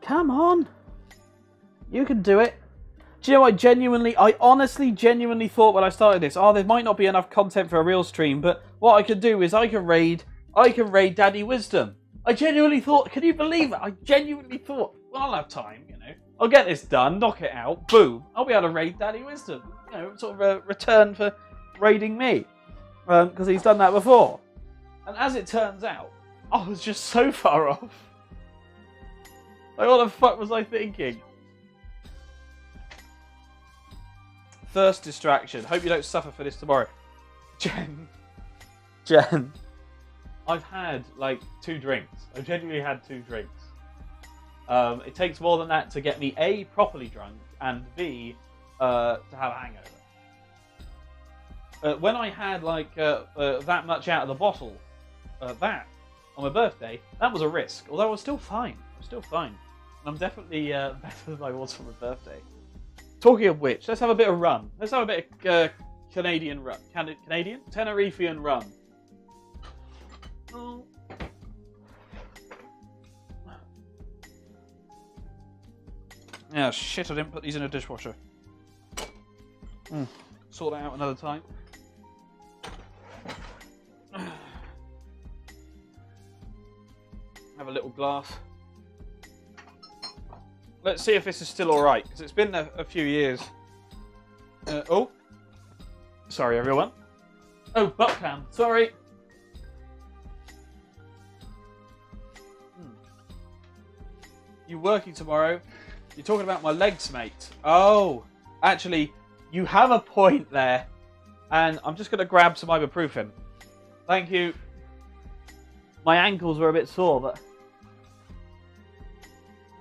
Come on. You can do it. Do you know, I honestly, genuinely thought when I started this, there might not be enough content for a real stream, but what I could do is I can raid Daddy Wisdom. I genuinely thought, can you believe it? I genuinely thought, well, I'll have time, you know. I'll get this done, knock it out, boom. I'll be able to raid Daddy Wisdom. You know, sort of a return for raiding me. Because he's done that before. And as it turns out, I was just so far off. Like, what the fuck was I thinking? First distraction. Hope you don't suffer for this tomorrow. Jen. I've had, like, 2 drinks. I've genuinely had 2 drinks. It takes more than that to get me A, properly drunk, and B, to have a hangover. When I had, like, that much out of the bottle, that, on my birthday, that was a risk. Although I was still fine. And I'm definitely better than I was for my birthday. Talking of which, let's have a bit of rum. Let's have a bit of Canadian rum. Canadian? Tenerifean rum. Oh. Yeah, shit, I didn't put these in a dishwasher. Sort that out another time. Have a little glass. Let's see if this is still alright, because it's been a few years. Oh. Sorry, everyone. Oh, butt cam. Sorry. You working tomorrow? You're talking about my legs, mate. Oh. Actually, you have a point there. And I'm just going to grab some ibuprofen. Thank you. My ankles were a bit sore, but...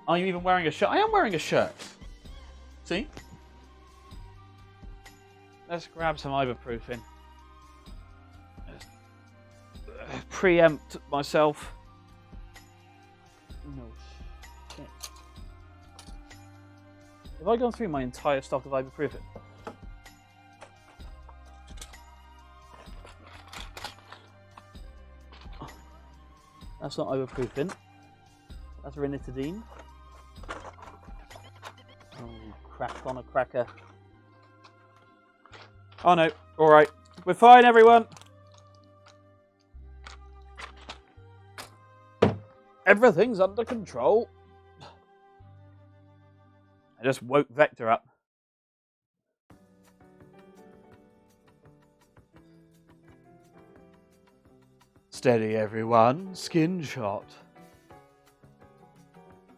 Are you even wearing a shirt? I am wearing a shirt. See? Let's grab some ibuprofen. Preempt myself. No shit. Have I gone through my entire stock of ibuprofen? That's not ibuprofen. That's ranitidine. Oh, crack on a cracker. Oh no, alright. We're fine, everyone. Everything's under control. I just woke Vector up. Steady, everyone. Skin shot.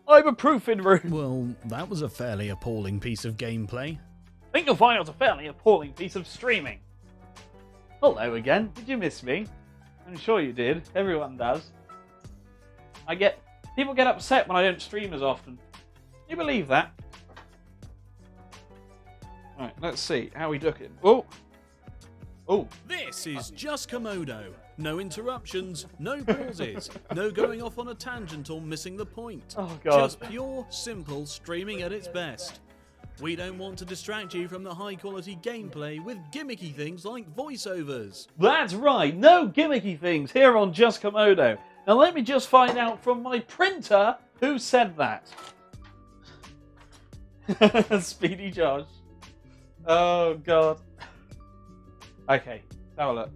Ibuprofen room. Well, that was a fairly appalling piece of gameplay. I think you'll find it was a fairly appalling piece of streaming. Hello again. Did you miss me? I'm sure you did. Everyone does. People get upset when I don't stream as often. Can you believe that? Right, let's see. How are we looking? Oh. Oh. This is just Komodo. No interruptions, no pauses, no going off on a tangent or missing the point. Oh, God. Just pure, simple streaming at its best. We don't want to distract you from the high-quality gameplay with gimmicky things like voiceovers. That's right, no gimmicky things here on Just Komodo. Now let me just find out from my printer who said that. Speedy Josh. Oh, God. Okay, have a look.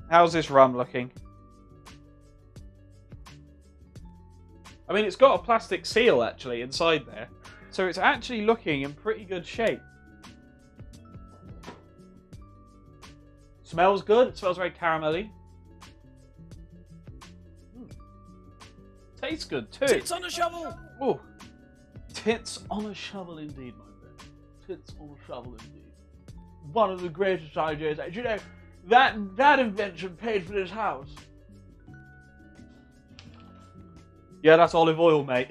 How's this rum looking? I mean, it's got a plastic seal, actually, inside there. So it's actually looking in pretty good shape. Smells good. It smells very caramelly. Tastes good, too. Tits on a shovel! Ooh. Tits on a shovel, indeed, my friend. Tits on a shovel, indeed. One of the greatest ideas. You know, that invention paid for this house. Yeah, that's olive oil, mate.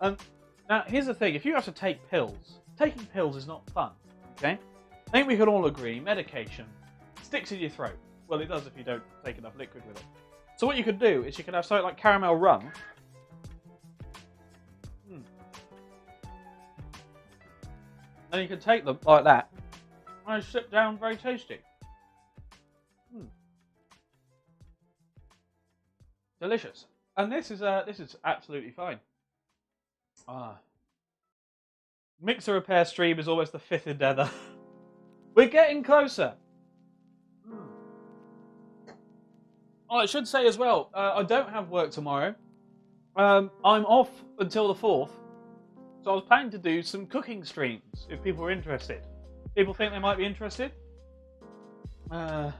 Now, here's the thing. If you have to take pills, taking pills is not fun, okay? I think we can all agree medication sticks in your throat. Well, it does if you don't take enough liquid with it. So what you could do is you could have something like caramel rum. And you can take them like that and sip down, very tasty. Delicious. And this is absolutely fine. Mixer repair stream is almost the 5th endeavour. We're getting closer. Oh, I should say as well, I don't have work tomorrow. I'm off until the 4th. So I was planning to do some cooking streams, if people are interested. People think they might be interested? I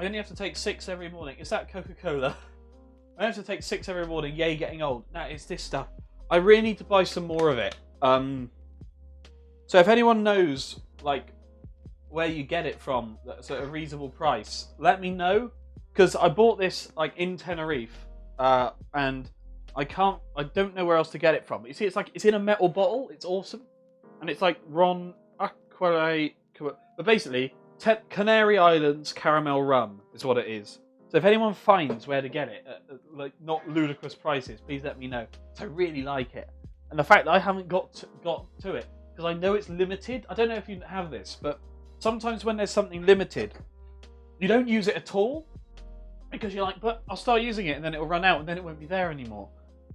only have to take 6 every morning. Is that Coca-Cola? I have to take 6 every morning. Yay, getting old. Nah, it's this stuff. I really need to buy some more of it. So if anyone knows, like, where you get it from that's at a reasonable price, let me know. Because I bought this, like, in Tenerife. And I don't know where else to get it from. You see, it's in a metal bottle. It's awesome. And it's like Ron Aquare... But basically, Canary Islands caramel rum is what it is. So if anyone finds where to get it at like not ludicrous prices, please let me know. So I really like it. And the fact that I haven't got to it, because I know it's limited. I don't know if you have this, but sometimes when there's something limited, you don't use it at all. Because you're like, but I'll start using it and then it'll run out and then it won't be there anymore.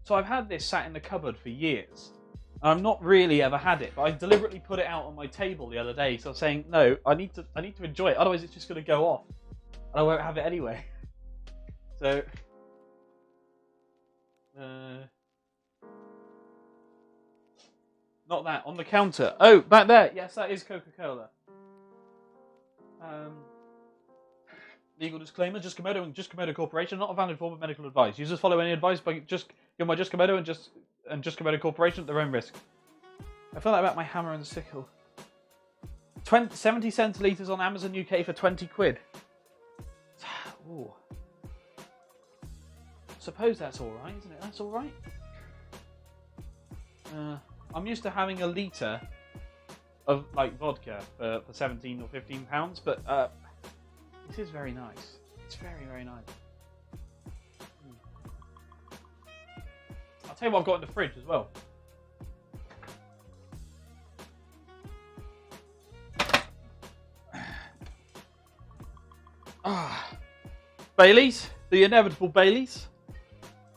So I've had this sat in the cupboard for years. And I've not really ever had it, but I deliberately put it out on my table the other day. So I'm saying, no, I need to enjoy it. Otherwise it's just going to go off. And I won't have it anyway. So... not that. On the counter. Oh, back there. Yes, that is Coca-Cola. Legal disclaimer, Just Komodo and Just Komodo Corporation, not a valid form of medical advice. Users follow any advice by Just Komodo and Just Komodo Corporation at their own risk. I feel that about my hammer and sickle. 70 centilitres on Amazon UK for 20 quid. Ooh. Suppose that's alright, isn't it? That's alright. I'm used to having a litre of like vodka for 17 or 15 pounds, but this is very nice. It's very, very nice. I'll tell you what I've got in the fridge as well. Baileys, the inevitable Baileys.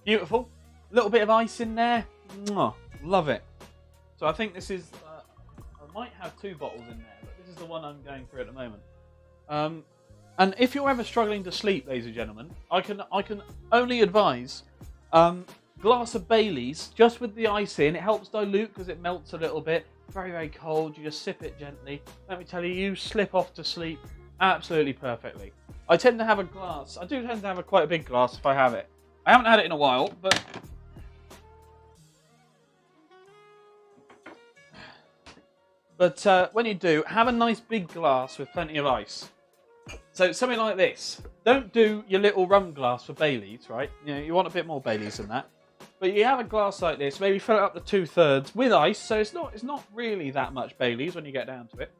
Beautiful. A little bit of ice in there. Mwah. Love it. So I think this is... I might have 2 bottles in there, but this is the one I'm going through at the moment. And if you're ever struggling to sleep, ladies and gentlemen, I can only advise glass of Baileys, just with the ice in. It helps dilute because it melts a little bit. Very, very cold. You just sip it gently. Let me tell you, you slip off to sleep absolutely perfectly. I tend to have a glass. I do tend to have quite a big glass if I have it. I haven't had it in a while, but... But when you do, have a nice big glass with plenty of ice. So something like this. Don't do your little rum glass for Baileys, right? You know, you want a bit more Baileys than that. But you have a glass like this, maybe fill it up to 2/3 with ice, so it's not really that much Baileys when you get down to it.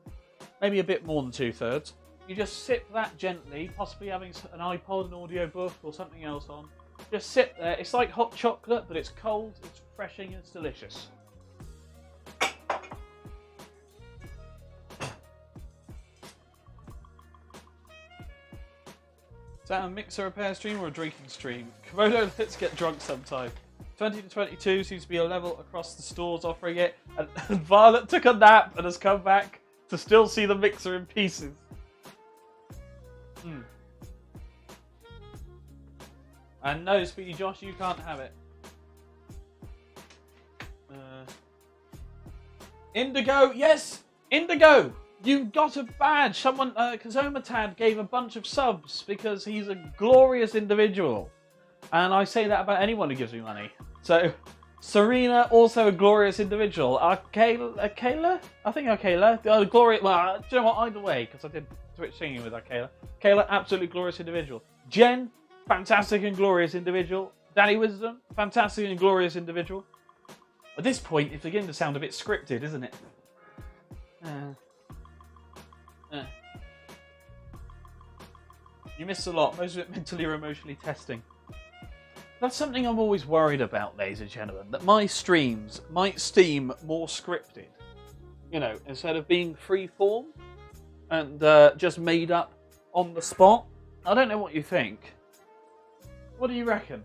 Maybe a bit more than 2/3. You just sip that gently, possibly having an iPod, an audiobook, or something else on. Just sit there. It's like hot chocolate, but it's cold. It's refreshing, and it's delicious. Is that a mixer repair stream or a drinking stream? Komodo, let's get drunk sometime. 20 to 22 seems to be a level across the stores offering it. And Violet took a nap and has come back to still see the mixer in pieces. And no, Speedy Josh, you can't have it. Indigo, yes! Indigo! You got a badge! Someone, Kazomatad gave a bunch of subs because he's a glorious individual. And I say that about anyone who gives me money. So, Serena, also a glorious individual. Kayla? I think Kayla. Glorious, well, do you know what? Either way, because I did Twitch singing with Kayla. Kayla, absolutely glorious individual. Jen, fantastic and glorious individual. Danny Wisdom, fantastic and glorious individual. At this point, it's beginning to sound a bit scripted, isn't it? You missed a lot, most of it mentally or emotionally testing. That's something I'm always worried about, ladies and gentlemen, that my streams might seem more scripted. You know, instead of being free form and just made up on the spot. I don't know what you think. What do you reckon?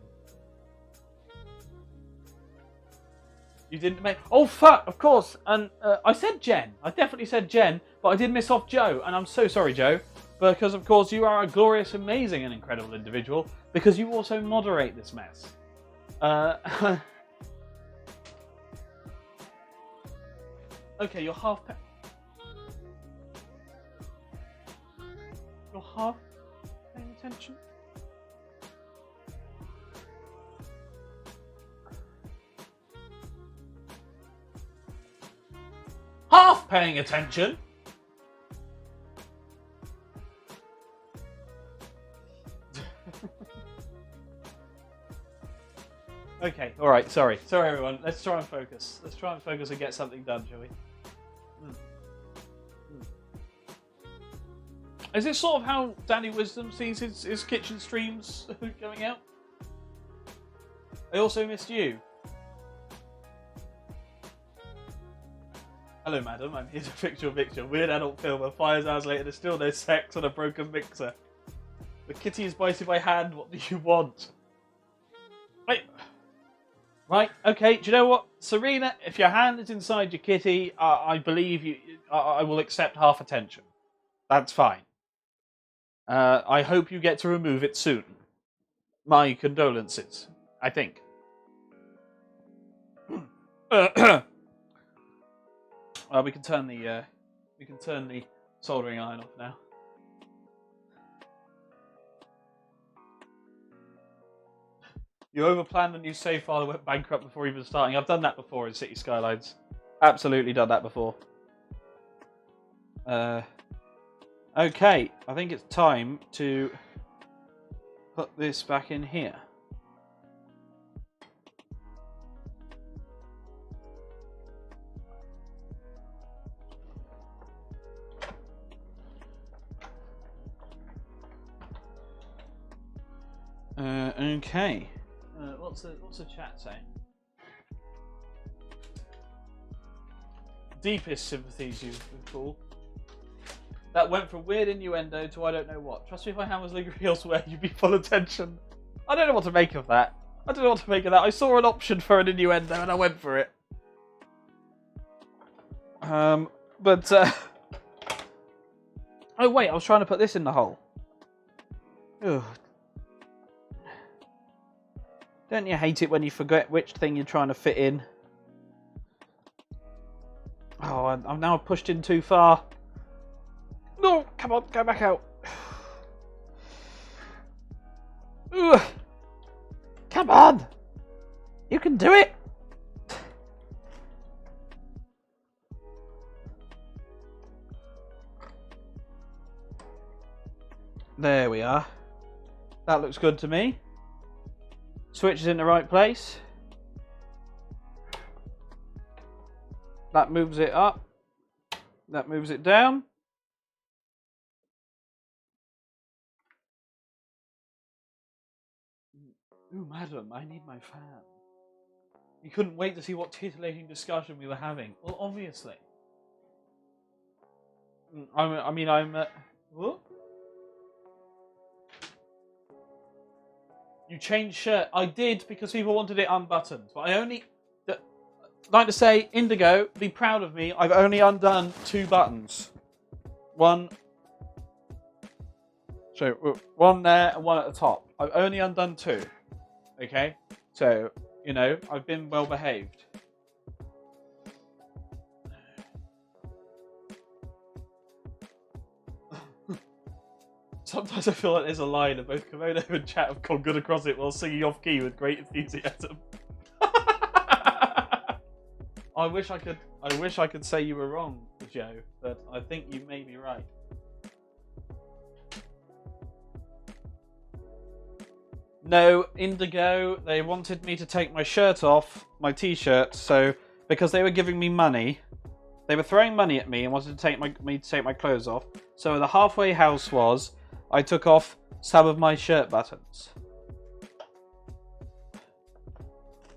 You didn't make... Oh, fuck, of course. And I said Jen. I definitely said Jen, but I did miss off Joe. And I'm so sorry, Joe. Because, of course, you are a glorious, amazing, and incredible individual. Because you also moderate this mess. Okay, you're half... You're half paying attention? Half paying attention? Okay, alright, sorry. Sorry everyone, let's try and focus. Let's try and focus and get something done, shall we? Is this sort of how Danny Wisdom sees his kitchen streams going out? I also missed you. Hello madam, I'm here to fix your mixture. Weird adult film and 5 hours later there's still no sex on a broken mixer. The kitty is biting my hand, what do you want? Wait. Right, okay, do you know what? Serena, if your hand is inside your kitty, I believe you. I will accept half attention. That's fine. I hope you get to remove it soon. My condolences, I think. We can turn the soldering iron off now. You overplanned and you save file that went bankrupt before even starting. I've done that before in City Skylines. Absolutely done that before. Okay, I think it's time to put this back in here. Okay. What's the chat saying? Deepest sympathies, you fool. That went from weird innuendo to I don't know what. Trust me, if my hand was lingering elsewhere, you'd be full attention. I don't know what to make of that. I don't know what to make of that. I saw an option for an innuendo and I went for it. Oh wait, I was trying to put this in the hole. Ugh. Don't you hate it when you forget which thing you're trying to fit in? Oh, I'm now pushed in too far. No, come on, go back out. Ugh. Come on! You can do it! There we are. That looks good to me. Switch is in the right place. That moves it up. That moves it down. Ooh, madam, I need my fan. You couldn't wait to see what titillating discussion we were having. Well, obviously. I'm. What? You changed shirt. I did because people wanted it unbuttoned. But I only... like to say, Indigo, be proud of me. I've only undone 2 buttons. One... So, one there and one at the top. I've only undone 2. Okay? So, you know, I've been well behaved. Sometimes I feel like there's a line of both Komodo and chat have gone good across it while singing off key with great enthusiasm. I wish I could say you were wrong, Joe, but I think you may be right. No, Indigo, they wanted me to take my shirt off, my t-shirt, so because they were giving me money, they were throwing money at me and wanted to take me to take my clothes off. So the halfway house was I took off some of my shirt buttons.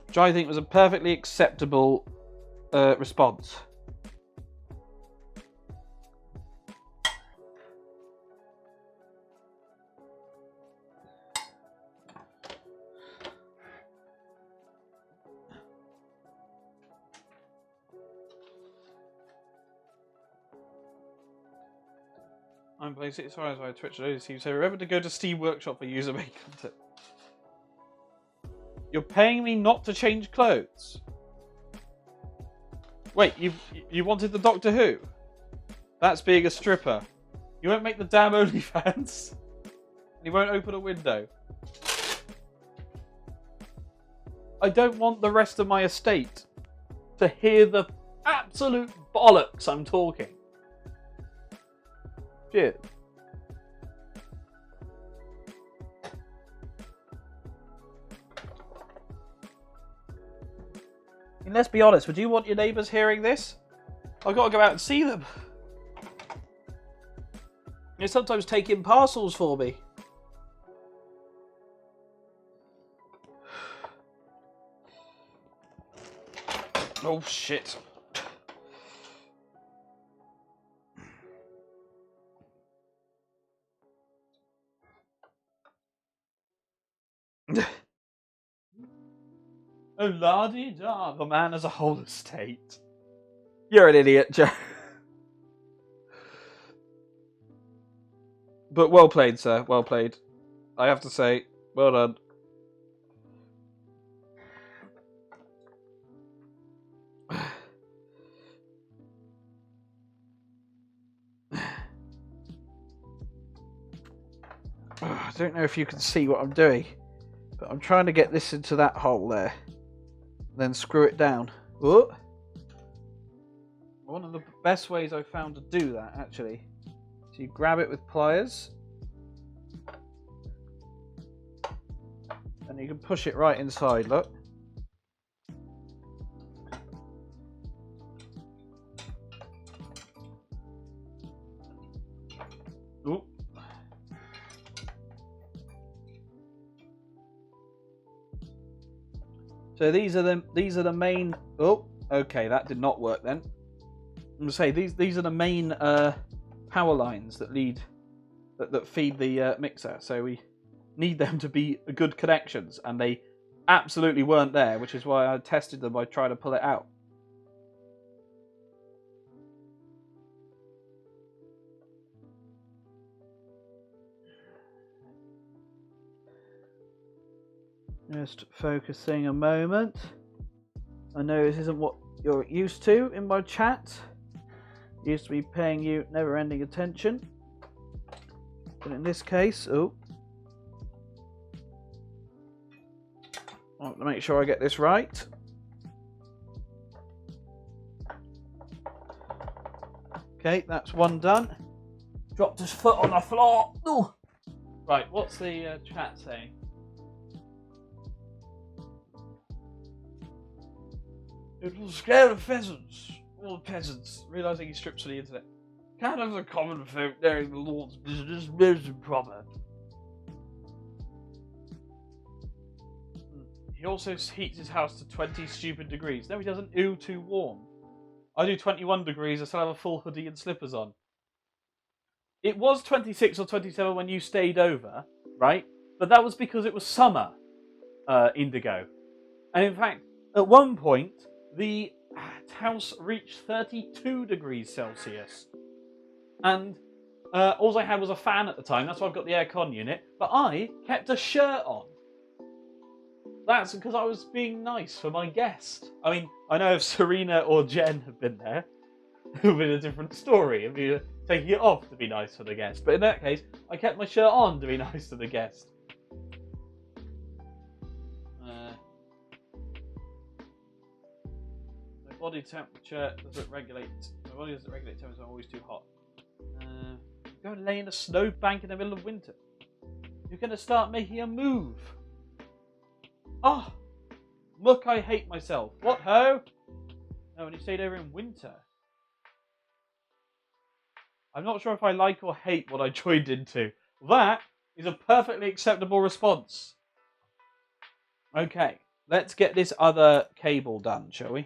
Which I think was a perfectly acceptable response. I'm playing 6 hours via Twitch and ODC, so remember to go to Steam Workshop for user-made content. You're paying me not to change clothes? Wait, you wanted the Doctor Who? That's being a stripper. You won't make the damn OnlyFans. And you won't open a window. I don't want the rest of my estate to hear the absolute bollocks I'm talking. Cheers. And let's be honest, would you want your neighbours hearing this? I've got to go out and see them. They sometimes take in parcels for me. Oh shit. Oh, la-di-da, the man has a whole estate. You're an idiot, Joe. But well played, sir. Well played. I have to say, well done. I don't know if you can see what I'm doing, but I'm trying to get this into that hole there. Then screw it down. Whoop. One of the best ways I've found to do that, actually. So you grab it with pliers. And you can push it right inside, look. Ooh. So these are the main. Oh, okay, that did not work then. I'm gonna say these are the main power lines that feed the mixer. So we need them to be good connections, and they absolutely weren't there, which is why I tested them by trying to pull it out. Just focusing a moment. I know this isn't what you're used to in my chat. Used to be paying you never-ending attention. But in this case, I want to make sure I get this right. Okay, that's one done. Dropped his foot on the floor. Ooh. Right, what's the chat saying? It will scare the pheasants. All the peasants, realising he strips to the internet. Can't have the common folk knowing the Lord's business most improper. He also heats his house to 20 stupid degrees. No, he doesn't. Ooh, too warm. I do 21 degrees. I still have a full hoodie and slippers on. It was 26 or 27 when you stayed over, right? But that was because it was summer, Indigo. And in fact, at one point, the house reached 32 degrees Celsius. And all I had was a fan at the time. That's why I've got the aircon unit. But I kept a shirt on. That's because I was being nice for my guest. I mean, I know if Serena or Jen had been there, it would be a different story. It'd be taking it off to be nice for the guest. But in that case, I kept my shirt on to be nice to the guest. My body temperature doesn't regulate. My body doesn't regulate temperature. I'm always too hot. Go and lay in a snowbank in the middle of winter. You're going to start making a move. Oh, look, I hate myself. What ho? No, when you stayed over in winter. I'm not sure if I like or hate what I joined into. That is a perfectly acceptable response. Okay, let's get this other cable done, shall we?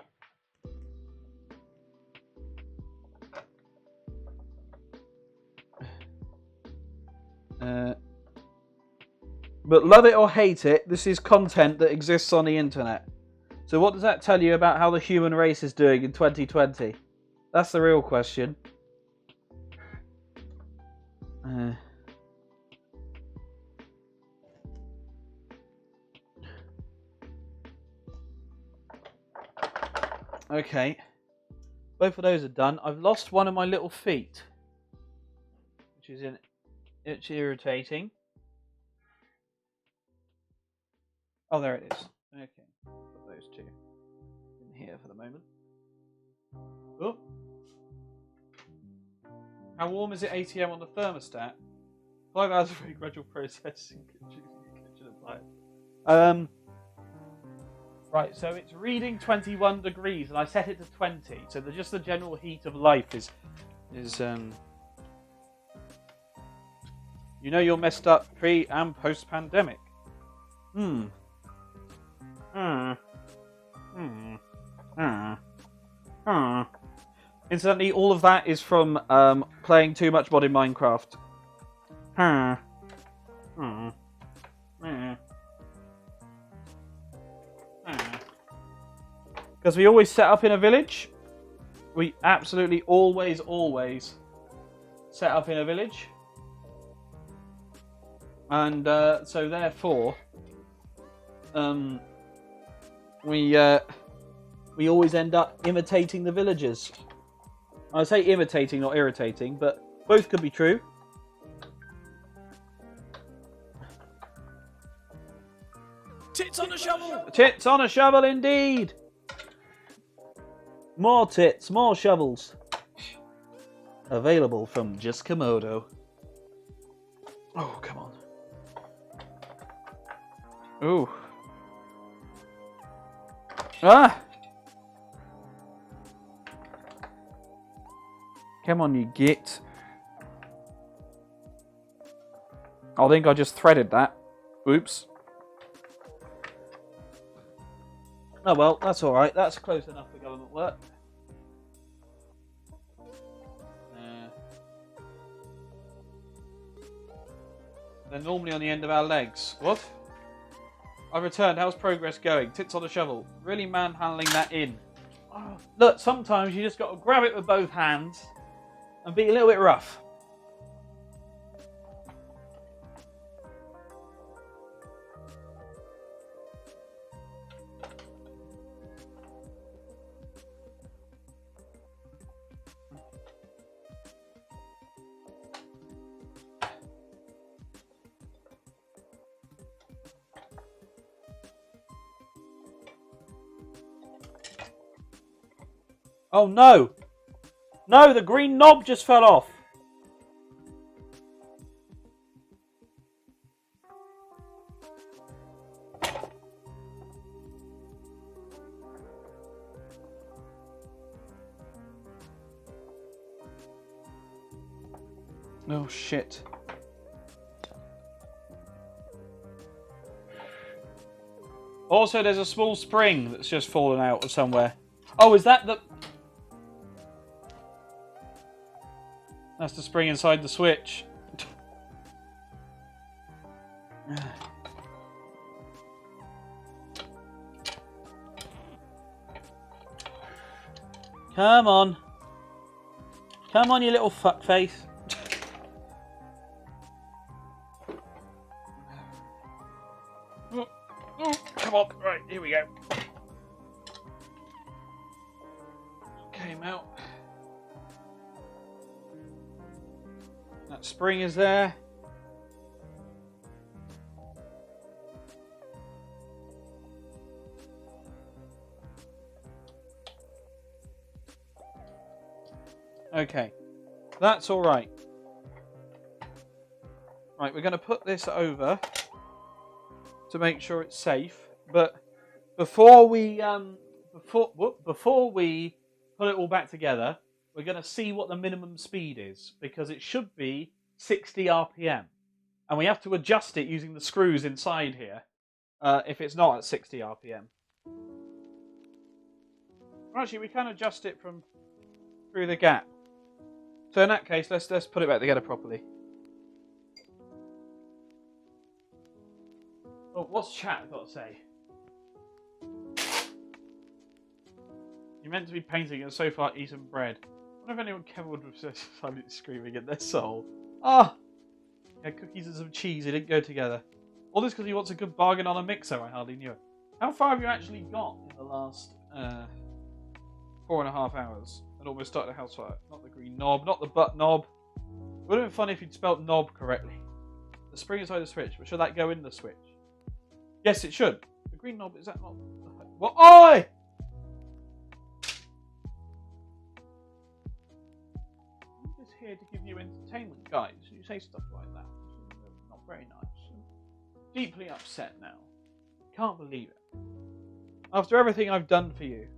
But love it or hate it, this is content that exists on the internet. So what does that tell you about how the human race is doing in 2020? That's the real question. Okay. Both of those are done. I've lost one of my little feet. Which is it's irritating. Oh, there it is. Okay. Put those two in here for the moment. Oh. How warm is it ATM on the thermostat? 5 hours of very gradual processing. Kitchen appliance. Right, so it's reading 21 degrees, and I set it to 20. So just the general heat of life is you know you're messed up pre and post pandemic. Incidentally, all of that is from playing too much mod in Minecraft. Because we always set up in a village. We absolutely always set up in a village. And so therefore, we always end up imitating the villagers. I say imitating, not irritating, but both could be true. Tits on a shovel! Tits on a shovel, indeed! More tits, more shovels. Available from Just Komodo. Oh, come on. Ooh. Ah! Come on, you git. I think I just threaded that. Oops. Oh well, that's alright. That's close enough for government work. They're normally on the end of our legs. What? I've returned. How's progress going? Tits on a shovel. Really manhandling that in. Oh, look, sometimes you just got to grab it with both hands and be a little bit rough. Oh no! No, the green knob just fell off! Oh shit. Also, there's a small spring that's just fallen out of somewhere. Oh, is that the... That's the spring inside the switch. Come on. Come on, you little fuckface. Come on. Right, here we go. Came out. That spring is there. Okay, that's all right. Right, we're going to put this over to make sure it's safe. But before we before we put it all back together, we're going to see what the minimum speed is, because it should be 60 RPM, and we have to adjust it using the screws inside here. If it's not at 60 RPM, actually, we can adjust it from through the gap. So in that case, let's put it back together properly. Oh, what's chat got to say? You're meant to be painting and so far eaten bread. I wonder if anyone Kenwood was silently screaming in their soul. Ah! Yeah, cookies and some cheese, they didn't go together. All this because he wants a good bargain on a mixer, I hardly knew it. How far have you actually got in the last 4.5 hours? I'd almost started a house fire. Not the green knob, not the butt knob. It would have been funny if you'd spelt knob correctly. The spring inside the switch, but should that go in the switch? Yes, it should. The green knob, is that not... What? Oi! I'm just here to give you entertainment, guys. You say stuff like that. Not very nice. Deeply upset now. Can't believe it. After everything I've done for you.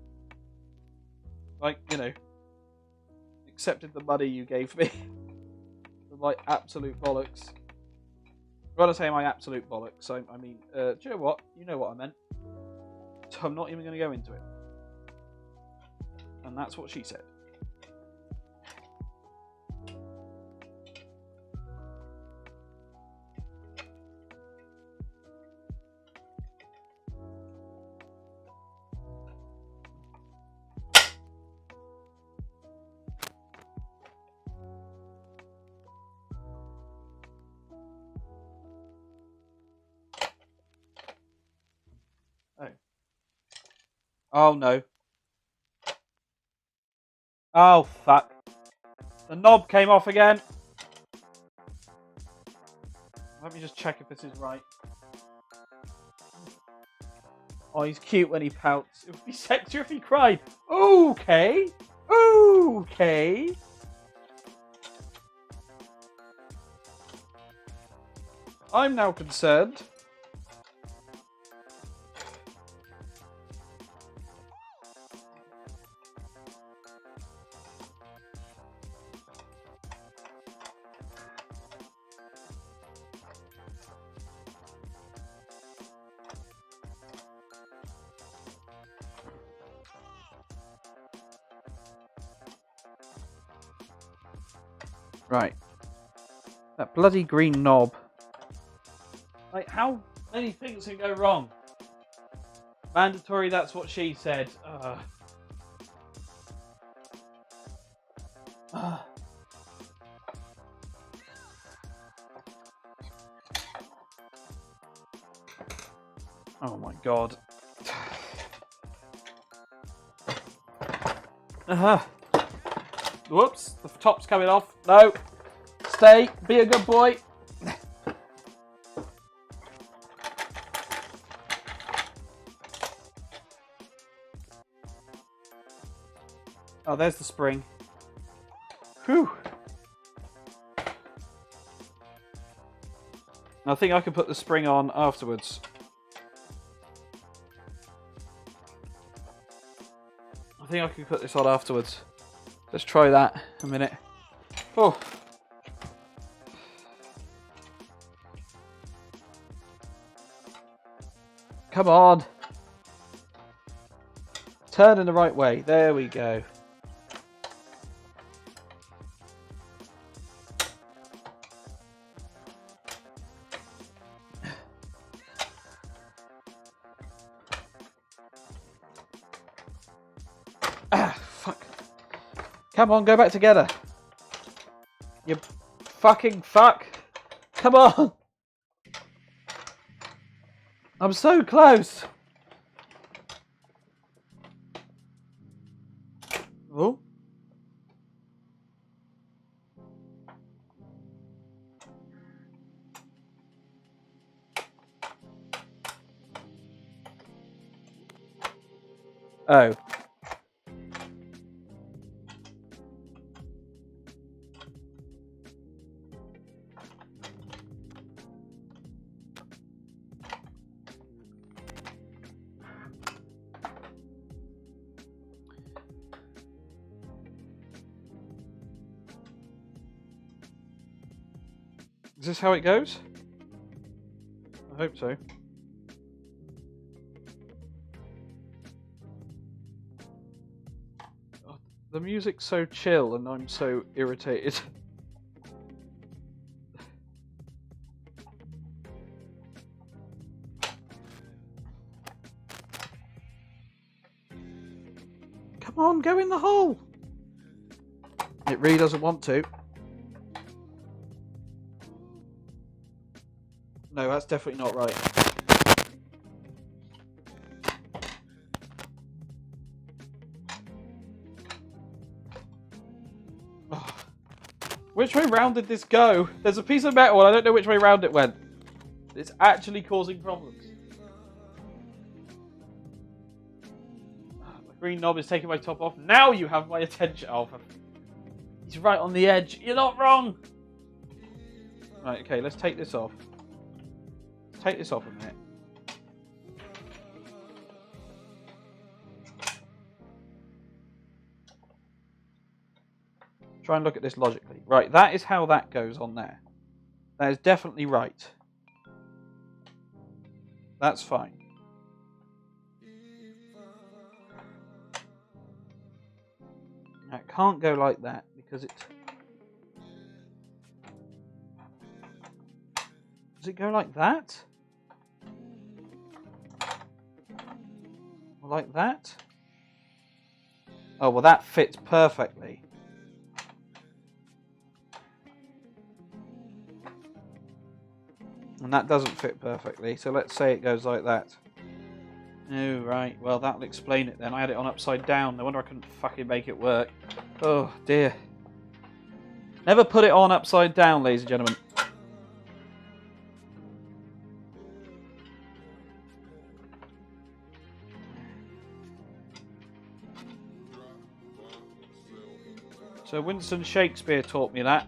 Like, you know, accepted the money you gave me. For my absolute bollocks. I've got to say my absolute bollocks. I mean, do you know what? You know what I meant. So I'm not even going to go into it. And that's what she said. Oh no. Oh fuck. The knob came off again. Let me just check if this is right. Oh, he's cute when he pouts. It would be sexier if he cried. Okay. Okay. I'm now concerned. Right. That bloody green knob. Like, how many things can go wrong? Mandatory, that's what she said. Oh my god. Whoops, the top's coming off. No. Stay. Be a good boy. Oh, there's the spring. Whew. I think I can put the spring on afterwards. I think I can put this on afterwards. Let's try that a minute. Oh. Come on. turn in the right way. There we go. Ah, fuck. Come on, go back together. You fucking fuck. Come on. I'm so close. Oh. Oh. Is this how it goes? I hope so. Oh, the music's so chill and I'm so irritated. Come on, go in the hole! It really doesn't want to. No, that's definitely not right. Oh. Which way round did this go? There's a piece of metal and I don't know which way round it went. It's actually causing problems. The green knob is taking my top off. Now you have my attention. Oh, he's right on the edge. You're not wrong. Right, okay, let's take this off. Take this off a minute. Try and look at this logically. Right, that is how that goes on there. That is definitely right. That's fine. Now, it can't go like that because it... Does it go like that? Or like that? Oh, well that fits perfectly. And that doesn't fit perfectly, so let's say it goes like that. Oh, right, well that'll explain it then. I had it on upside down, no wonder I couldn't fucking make it work. Oh dear. Never put it on upside down, ladies and gentlemen. So Winston Shakespeare taught me that.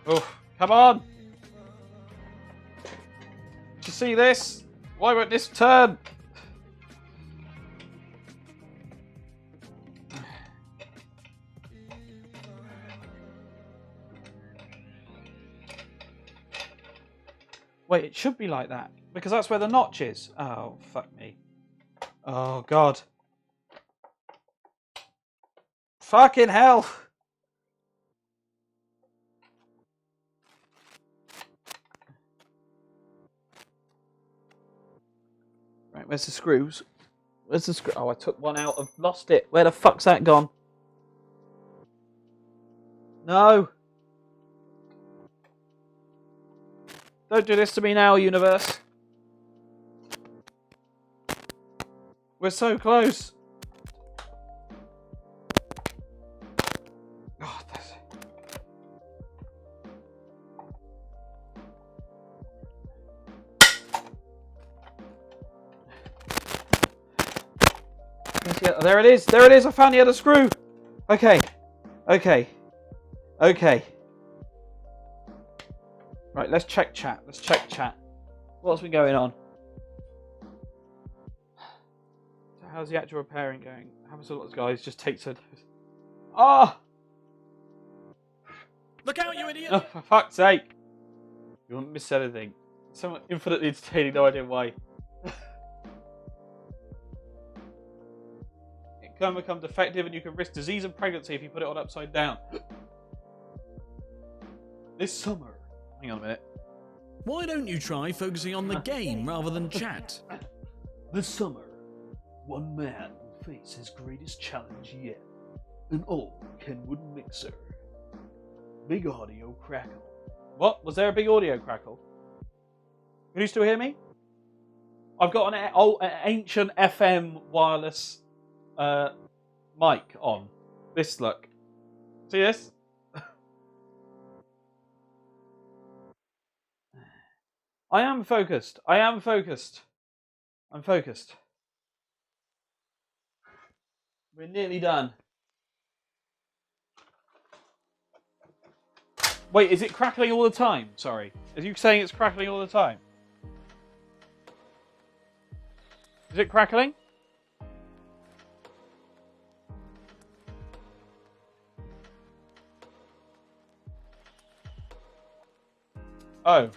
Oh, come on! Did you see this? Why won't this turn? Wait, it should be like that. Because that's where the notch is. Oh, fuck me. Oh, God. Fucking hell! Right, where's the screws? Where's the screw? Oh, I took one out. I've lost it. Where the fuck's that gone? No! Don't do this to me now, universe. We're so close. Oh, that's... There it is. There it is. I found the other screw. Okay. Okay. Okay. Right, let's check chat. Let's check chat. What's been going on? how's the actual repairing going? Happens a lot, guys. Just take so. Ah! Look out, you idiot! Oh, for fuck's sake! You won't miss anything. Somewhat infinitely entertaining, no idea why. It can become defective and you can risk disease and pregnancy if you put it on upside down. This summer. Hang on a minute. Why don't you try focusing on the game rather than chat? This summer, one man will face his greatest challenge yet. An old Kenwood mixer. Big audio crackle. What? Was there a big audio crackle? Can you still hear me? I've got an ancient FM wireless mic on. This, look. See this? I am focused. I am focused. I'm focused. We're nearly done. Wait, is it crackling all the time? Sorry. Are you saying it's crackling all the time? Is it crackling? Oh.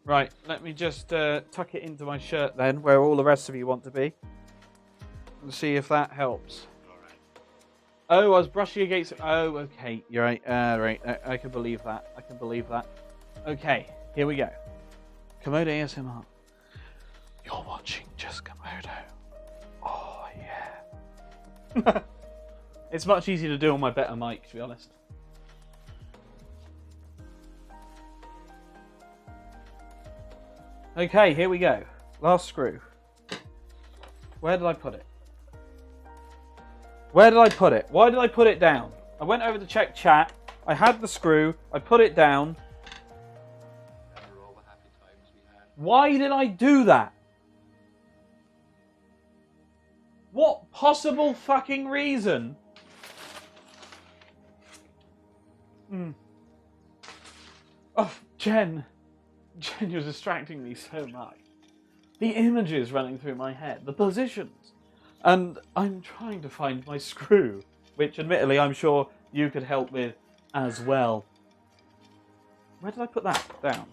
Right, let me just tuck it into my shirt then, where all the rest of you want to be. And see if that helps. Oh, I was brushing against it. Oh, okay. You're right. Right. I can believe that. I can believe that. Okay, here we go. Komodo ASMR. You're watching Just Komodo. Oh, yeah. It's much easier to do on my better mic, to be honest. Okay, here we go. Last screw. Where did I put it? Where did I put it? Why did I put it down? I went over to check chat. I had the screw. I put it down. Why did I do that? What possible fucking reason? Oh, Jen. Jen, you're distracting me so much. The images running through my head. The positions. And I'm trying to find my screw, which admittedly I'm sure you could help with as well. Where did I put that down?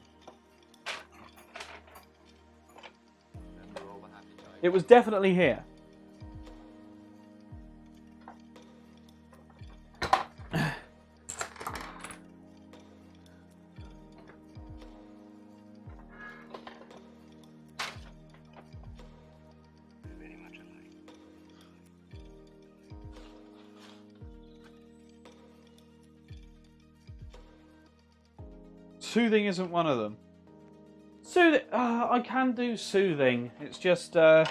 It was definitely here. Soothing isn't one of them. Soothing. I can do soothing. It's just I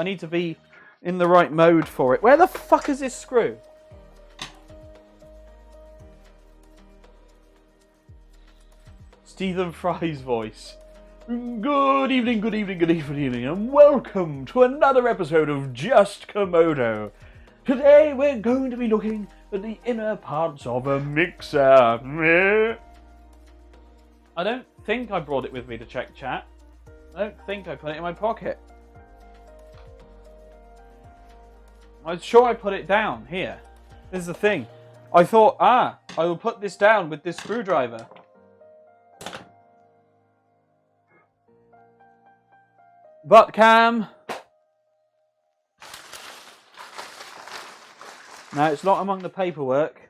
need to be in the right mode for it. Where the fuck is this screw? Stephen Fry's voice. Good evening, good evening, good evening, and welcome to another episode of Just Komodo. Today we're going to be looking at the inner parts of a mixer. I don't think I brought it with me to check chat. I don't think I put it in my pocket. I'm sure I put it down here. This is the thing. I thought, I will put this down with this screwdriver. But Cam. No, it's not among the paperwork.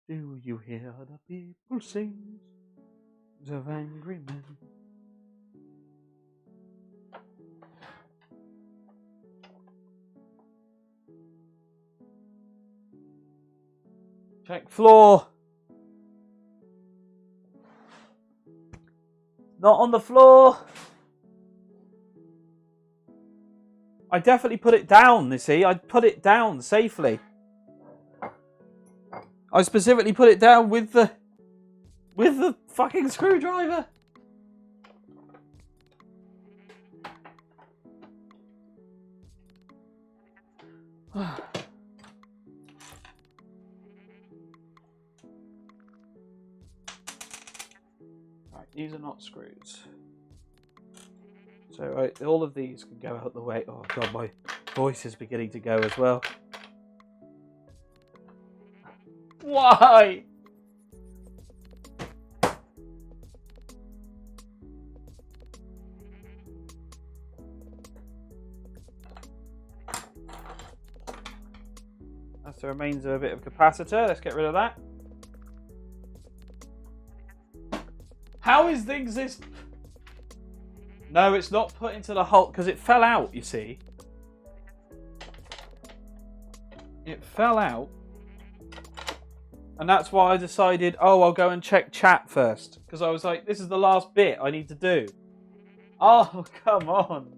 Do you hear the people sing of angry men? Check floor. Not on the floor. I definitely put it down, you see. I put it down safely. I specifically put it down with the fucking screwdriver. these are not screws. So all of these can go out the way. Oh god, my voice is beginning to go as well. Why? That's the remains of a bit of capacitor. Let's get rid of that. How is this? No, it's not put into the hole because it fell out, you see. It fell out. And that's why I decided, oh, I'll go and check chat first. Because I was like, this is the last bit I need to do. Oh, come on.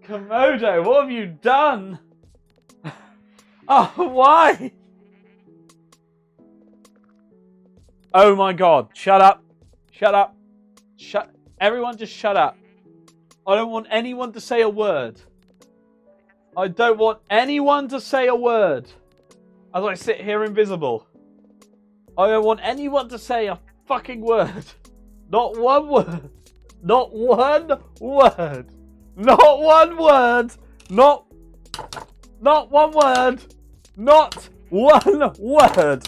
Komodo, what have you done? Oh, why? Oh my god, shut up. Shut up. Everyone just shut up. I don't want anyone to say a word. I don't want anyone to say a word. As I sit here invisible. I don't want anyone to say a fucking word. Not one word. Not one word. Not one word. Not one word. Not one word.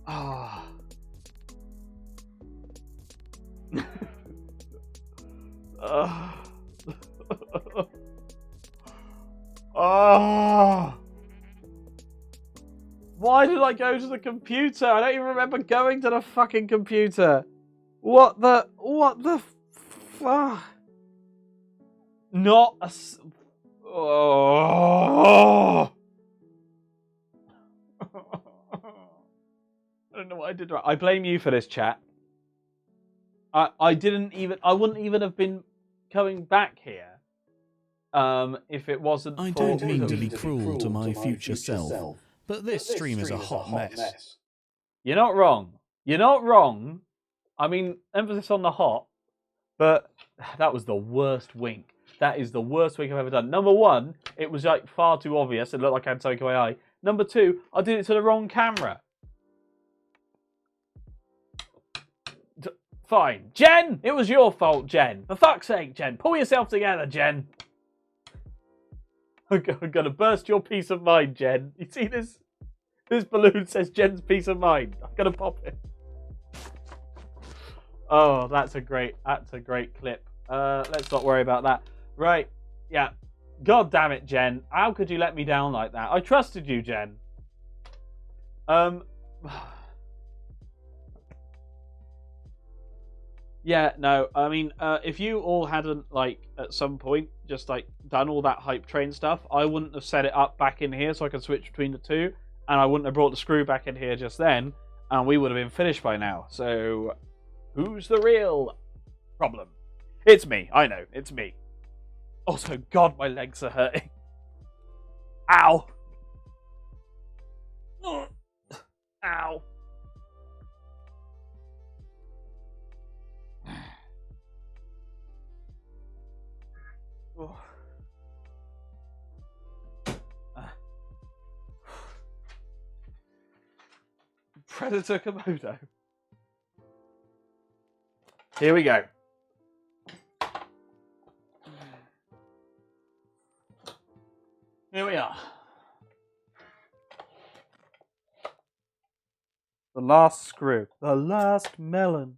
Ah. Why did I go to the computer? I don't even remember going to the fucking computer. What the fuck? Not a... Oh. I don't know what I did right. I blame you for this, chat. I wouldn't even have been coming back here if it wasn't I don't mean to be cruel to my future self, but this stream is a hot mess. You're not wrong. You're not wrong. I mean, emphasis on the hot, but that was the worst wink. That is the worst wink I've ever done. Number one, it was like far too obvious. It looked like I had something in my eye. Number two, I did it to the wrong camera. Fine. Jen, it was your fault, Jen. For fuck's sake, Jen. Pull yourself together, Jen. I'm going to burst your peace of mind, Jen. You see this? This balloon says Jen's peace of mind. I'm going to pop it. Oh, that's a great clip. Let's not worry about that. Right. Yeah. God damn it, Jen. How could you let me down like that? I trusted you, Jen. Yeah, no, I mean, if you all hadn't, like, at some point, just, like, done all that hype train stuff, I wouldn't have set it up back in here so I could switch between the two, and I wouldn't have brought the screw back in here just then, and we would have been finished by now. So, who's the real problem? It's me, I know, it's me. Also, God, my legs are hurting. Ow. Ow. Predator Komodo. Here we go. Here we are. The last screw. The last melon.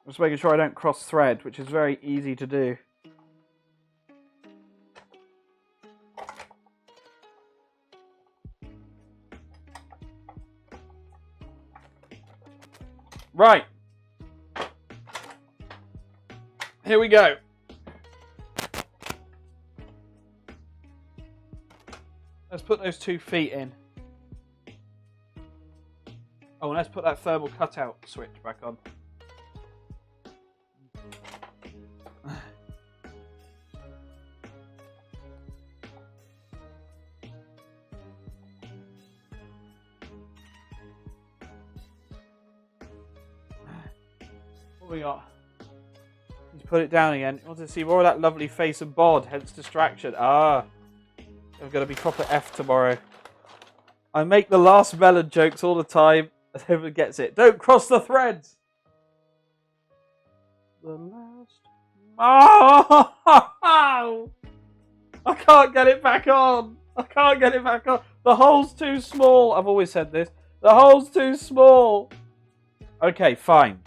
I'm just making sure I don't cross thread, which is very easy to do. Right. Here we go. Let's put those 2 feet in. Oh, and let's put that thermal cutout switch back on. What we got? Let's put it down again. You want to see more of that lovely face and bod, hence distraction. Ah. I'm going to be proper F tomorrow. I make the last melon jokes all the time, and everyone gets it. Don't cross the threads! The last... Oh! I can't get it back on! I can't get it back on! The hole's too small! I've always said this. The hole's too small! Okay, fine.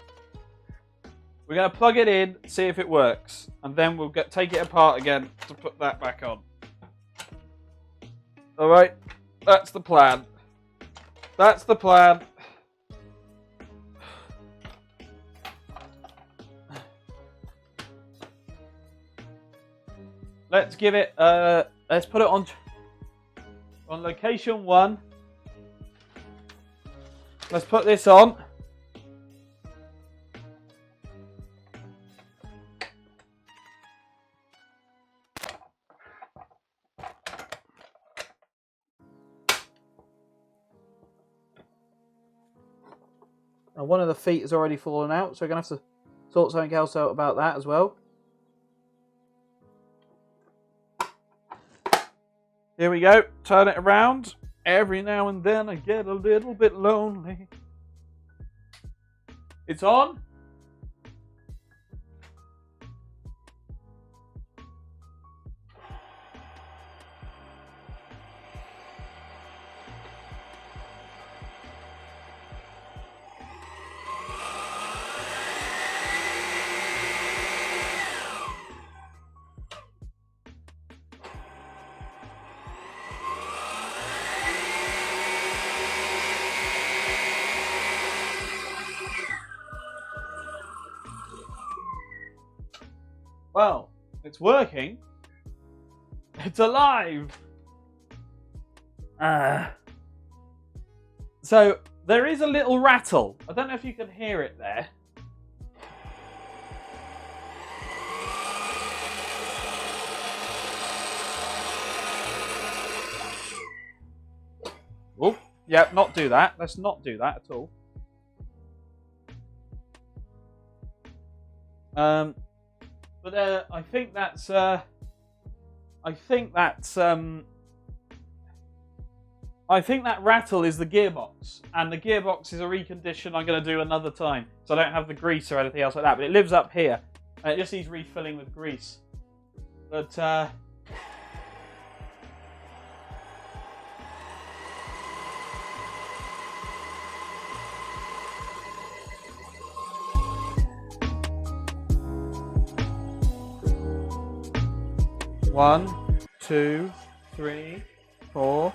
We're going to plug it in, see if it works. And then we'll take it apart again to put that back on. Alright, that's the plan. That's the plan. Let's give it, let's put it on location 1. Let's put this on. Now one of the feet has already fallen out, so we're going to have to sort something else out about that as well. Here we go. Turn it around. Every now and then I get a little bit lonely. It's on. Well, it's working. It's alive. So there is a little rattle. I don't know if you can hear it there. Oh, yeah, not do that. Let's not do that at all. But I think that's I think that rattle is the gearbox, and the gearbox is a recondition I'm going to do another time, so I don't have the grease or anything else like that. But it lives up here, and it just needs refilling with grease. But one, 2, 3, 4.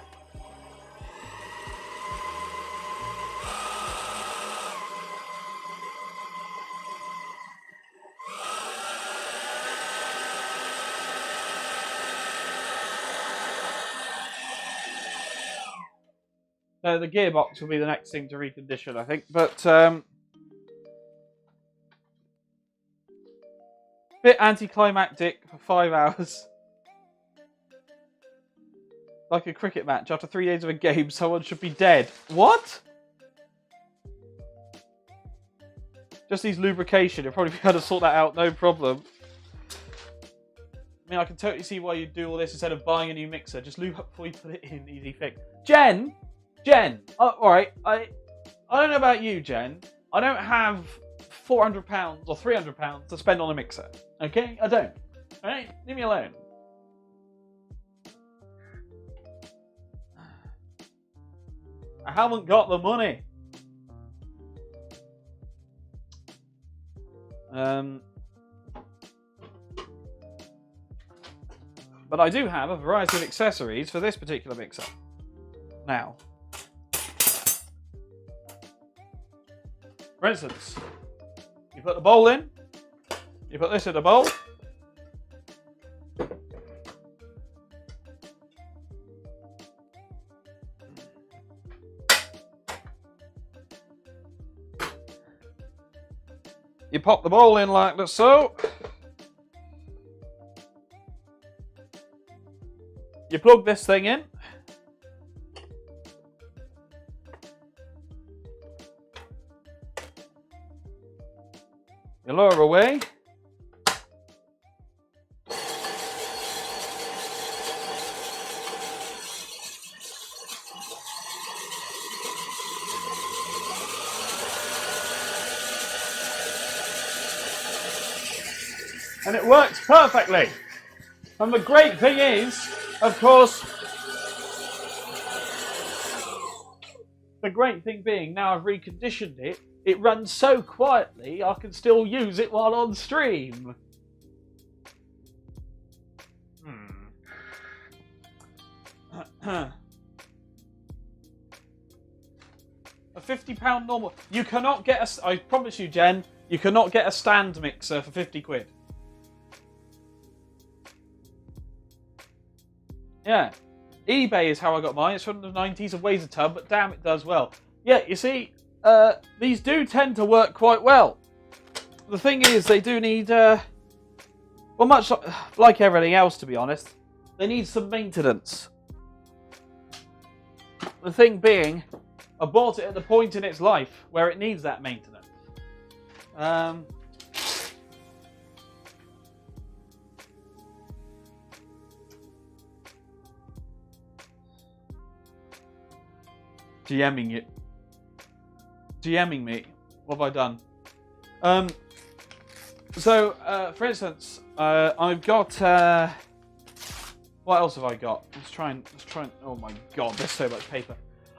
So the gearbox will be the next thing to recondition, I think. But bit anticlimactic for 5 hours. Like a cricket match. After 3 days of a game, someone should be dead. What? Just needs lubrication. You'll probably be able to sort that out, no problem. I mean, I can totally see why you'd do all this instead of buying a new mixer. Just lube up before you put it in. Easy fix. Jen! Oh, alright. I don't know about you, Jen. I don't have £400 or £300 to spend on a mixer. Okay? I don't. Alright? Leave me alone. I haven't got the money. But I do have a variety of accessories for this particular mixer. Now, for instance, you put the bowl in, you put this in the bowl, you pop the bowl in like this, so. You plug this thing in. lower away. And it works perfectly. And the great thing is, of course, the great thing being, now I've reconditioned it, it runs so quietly I can still use it while on stream. A £50 normal. You cannot get a. I promise you, Jen, you cannot get a stand mixer for 50 quid. Yeah. eBay is how I got mine. It's from the 90s, it weighs a ton, but damn, it does well. Yeah, you see, these do tend to work quite well. The thing is, they do need, well, much like everything else, to be honest, they need some maintenance. The thing being, I bought it at the point in its life where it needs that maintenance. GMing me. What have I done? For instance, I've got. What else have I got? Let's try and. Oh my god, there's so much paper.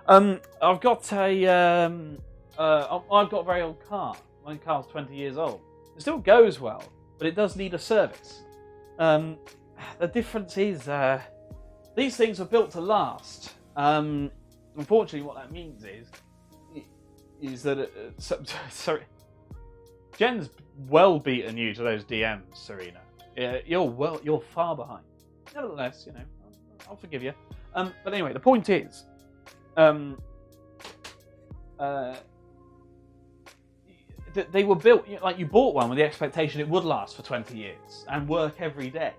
I've got a. I've got a very old car. My car's 20 years old. It still goes well, but it does need a service. The difference is these things are built to last. Unfortunately, what that means is that sorry, Jen's well beaten you to those DMs, Serena. You're far behind. Nevertheless, you know, I'll forgive you. But anyway, the point is, they were built like you bought one with the expectation it would last for 20 years and work every day.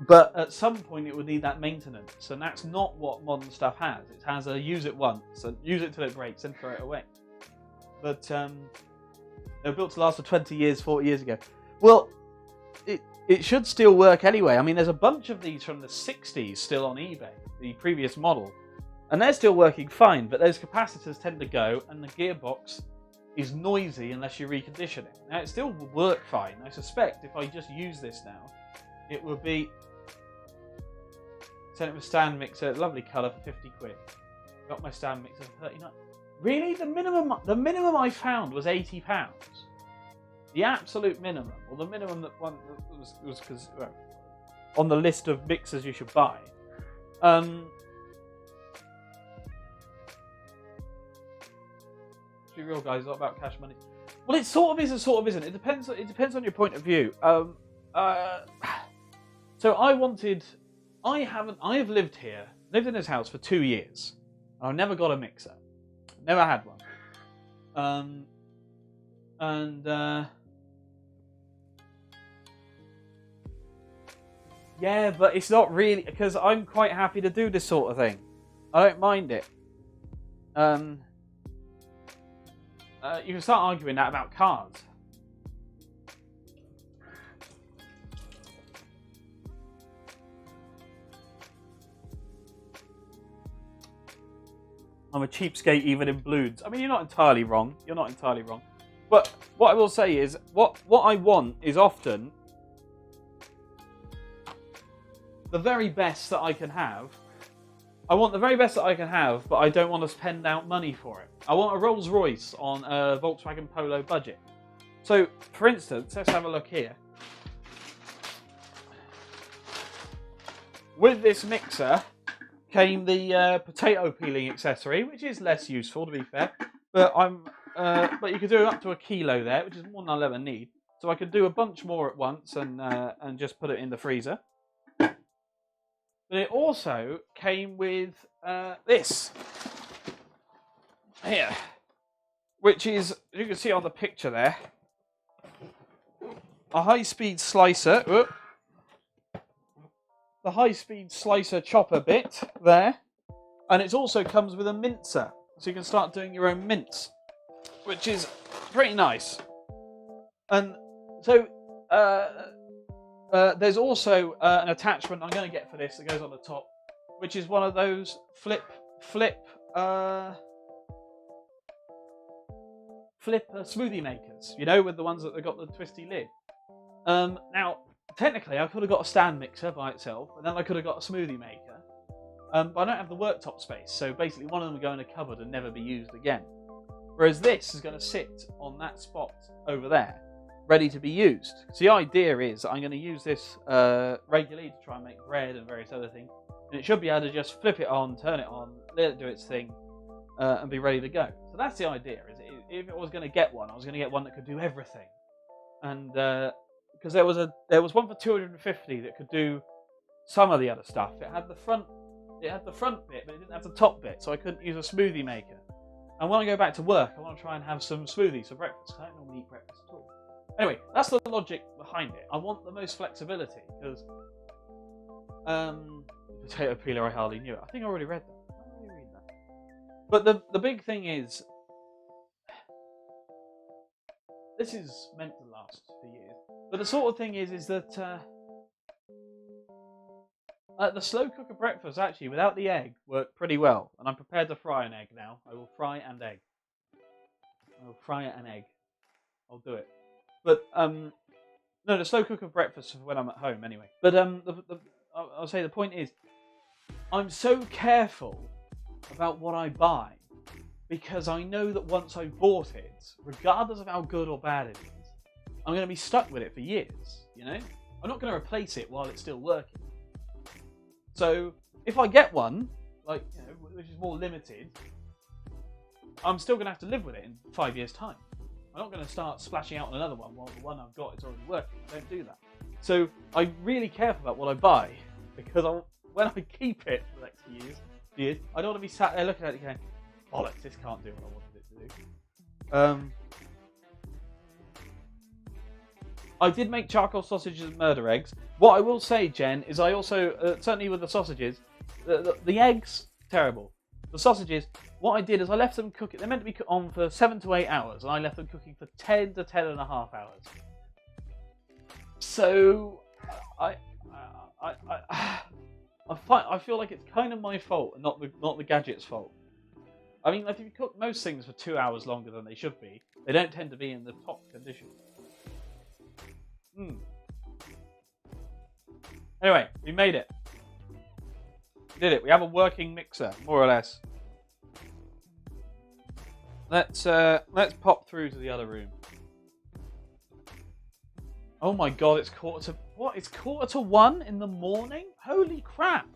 But at some point it would need that maintenance, and that's not what modern stuff has. It has a use it once, and use it till it breaks, and throw it away. But they were built to last for 20 years, 40 years ago. Well, it should still work anyway. I mean, there's a bunch of these from the 60s still on eBay, the previous model, and they're still working fine, but those capacitors tend to go, and the gearbox is noisy unless you recondition it. Now, it still will work fine. I suspect if I just use this now, it will be... Sent it with stand mixer, lovely colour for 50 quid. Got my stand mixer for 39. Really? The minimum I found was £80. The absolute minimum, or the minimum that one was because on the list of mixers you should buy. To be real, guys, it's not about cash money. Well, it sort of is and sort of isn't. It depends on your point of view. So I have lived here, lived in this house for 2 years. And I've never got a mixer. Never had one. Yeah, but it's not really, because I'm quite happy to do this sort of thing. I don't mind it. You can start arguing that about cars. I'm a cheapskate even in balloons. I mean, you're not entirely wrong. You're not entirely wrong. But what I will say is, what I want is often the very best that I can have. I want the very best that I can have, but I don't want to spend out money for it. I want a Rolls Royce on a Volkswagen Polo budget. So, for instance, let's have a look here. With this mixer came the potato peeling accessory, which is less useful, to be fair. But but you could do up to a kilo there, which is more than I'll ever need. So I could do a bunch more at once and just put it in the freezer. But it also came with this here, which is, you can see on the picture there, a high-speed slicer. Whoop. The high-speed slicer chopper bit there, and it also comes with a mincer, so you can start doing your own mince, which is pretty nice. And so there's also an attachment I'm going to get for this that goes on the top, which is one of those flip smoothie makers, you know, with the ones that have got the twisty lid. Now, technically, I could have got a stand mixer by itself, and then I could have got a smoothie maker. But I don't have the worktop space, so basically one of them will go in a cupboard and never be used again. Whereas this is going to sit on that spot over there, ready to be used. So the idea is I'm going to use this regularly to try and make bread and various other things. And it should be able to just flip it on, turn it on, let it do its thing, and be ready to go. So that's the idea. Is if I was going to get one, I was going to get one that could do everything. And because there was one for 250 that could do some of the other stuff. It had the front bit, but it didn't have the top bit, so I couldn't use a smoothie maker. And when I go back to work, I want to try and have some smoothies for breakfast. I don't normally eat breakfast at all. Anyway, that's the logic behind it. I want the most flexibility because potato peeler, I hardly knew it. I think I already read that. I already read that. But the big thing is, this is meant to last for years. But the sort of thing is that the slow cooker breakfast actually without the egg worked pretty well, and I'm prepared to fry an egg now. I will fry an egg. I will fry an egg. I'll do it. But no, the slow cooker breakfast for when I'm at home anyway. But I'll say the point is, I'm so careful about what I buy because I know that once I've bought it, regardless of how good or bad it is, I'm going to be stuck with it for years. You know, I'm not going to replace it while it's still working. So if I get one, like, you know, which is more limited, I'm still going to have to live with it in 5 years' time. I'm not going to start splashing out on another one while the one I've got is already working. I don't do that. So I'm really careful about what I buy because when I keep it for the next few years, I don't want to be sat there looking at it going, bollocks, this can't do what I wanted it to do. I did make charcoal sausages and murder eggs. What I will say, Jen, is I also, certainly with the sausages, the eggs, terrible. The sausages, what I did is I left them cooking. They're meant to be on for 7 to 8 hours, and I left them cooking for 10 to 10 and a half hours. So, I feel like it's kind of my fault, and not the gadget's fault. I mean, like if you cook most things for 2 hours longer than they should be, they don't tend to be in the top condition. Anyway, we made it. We did it. We have a working mixer, more or less. Let's pop through to the other room. Oh my god, it's quarter to... What? It's 1:45 in the morning? Holy crap!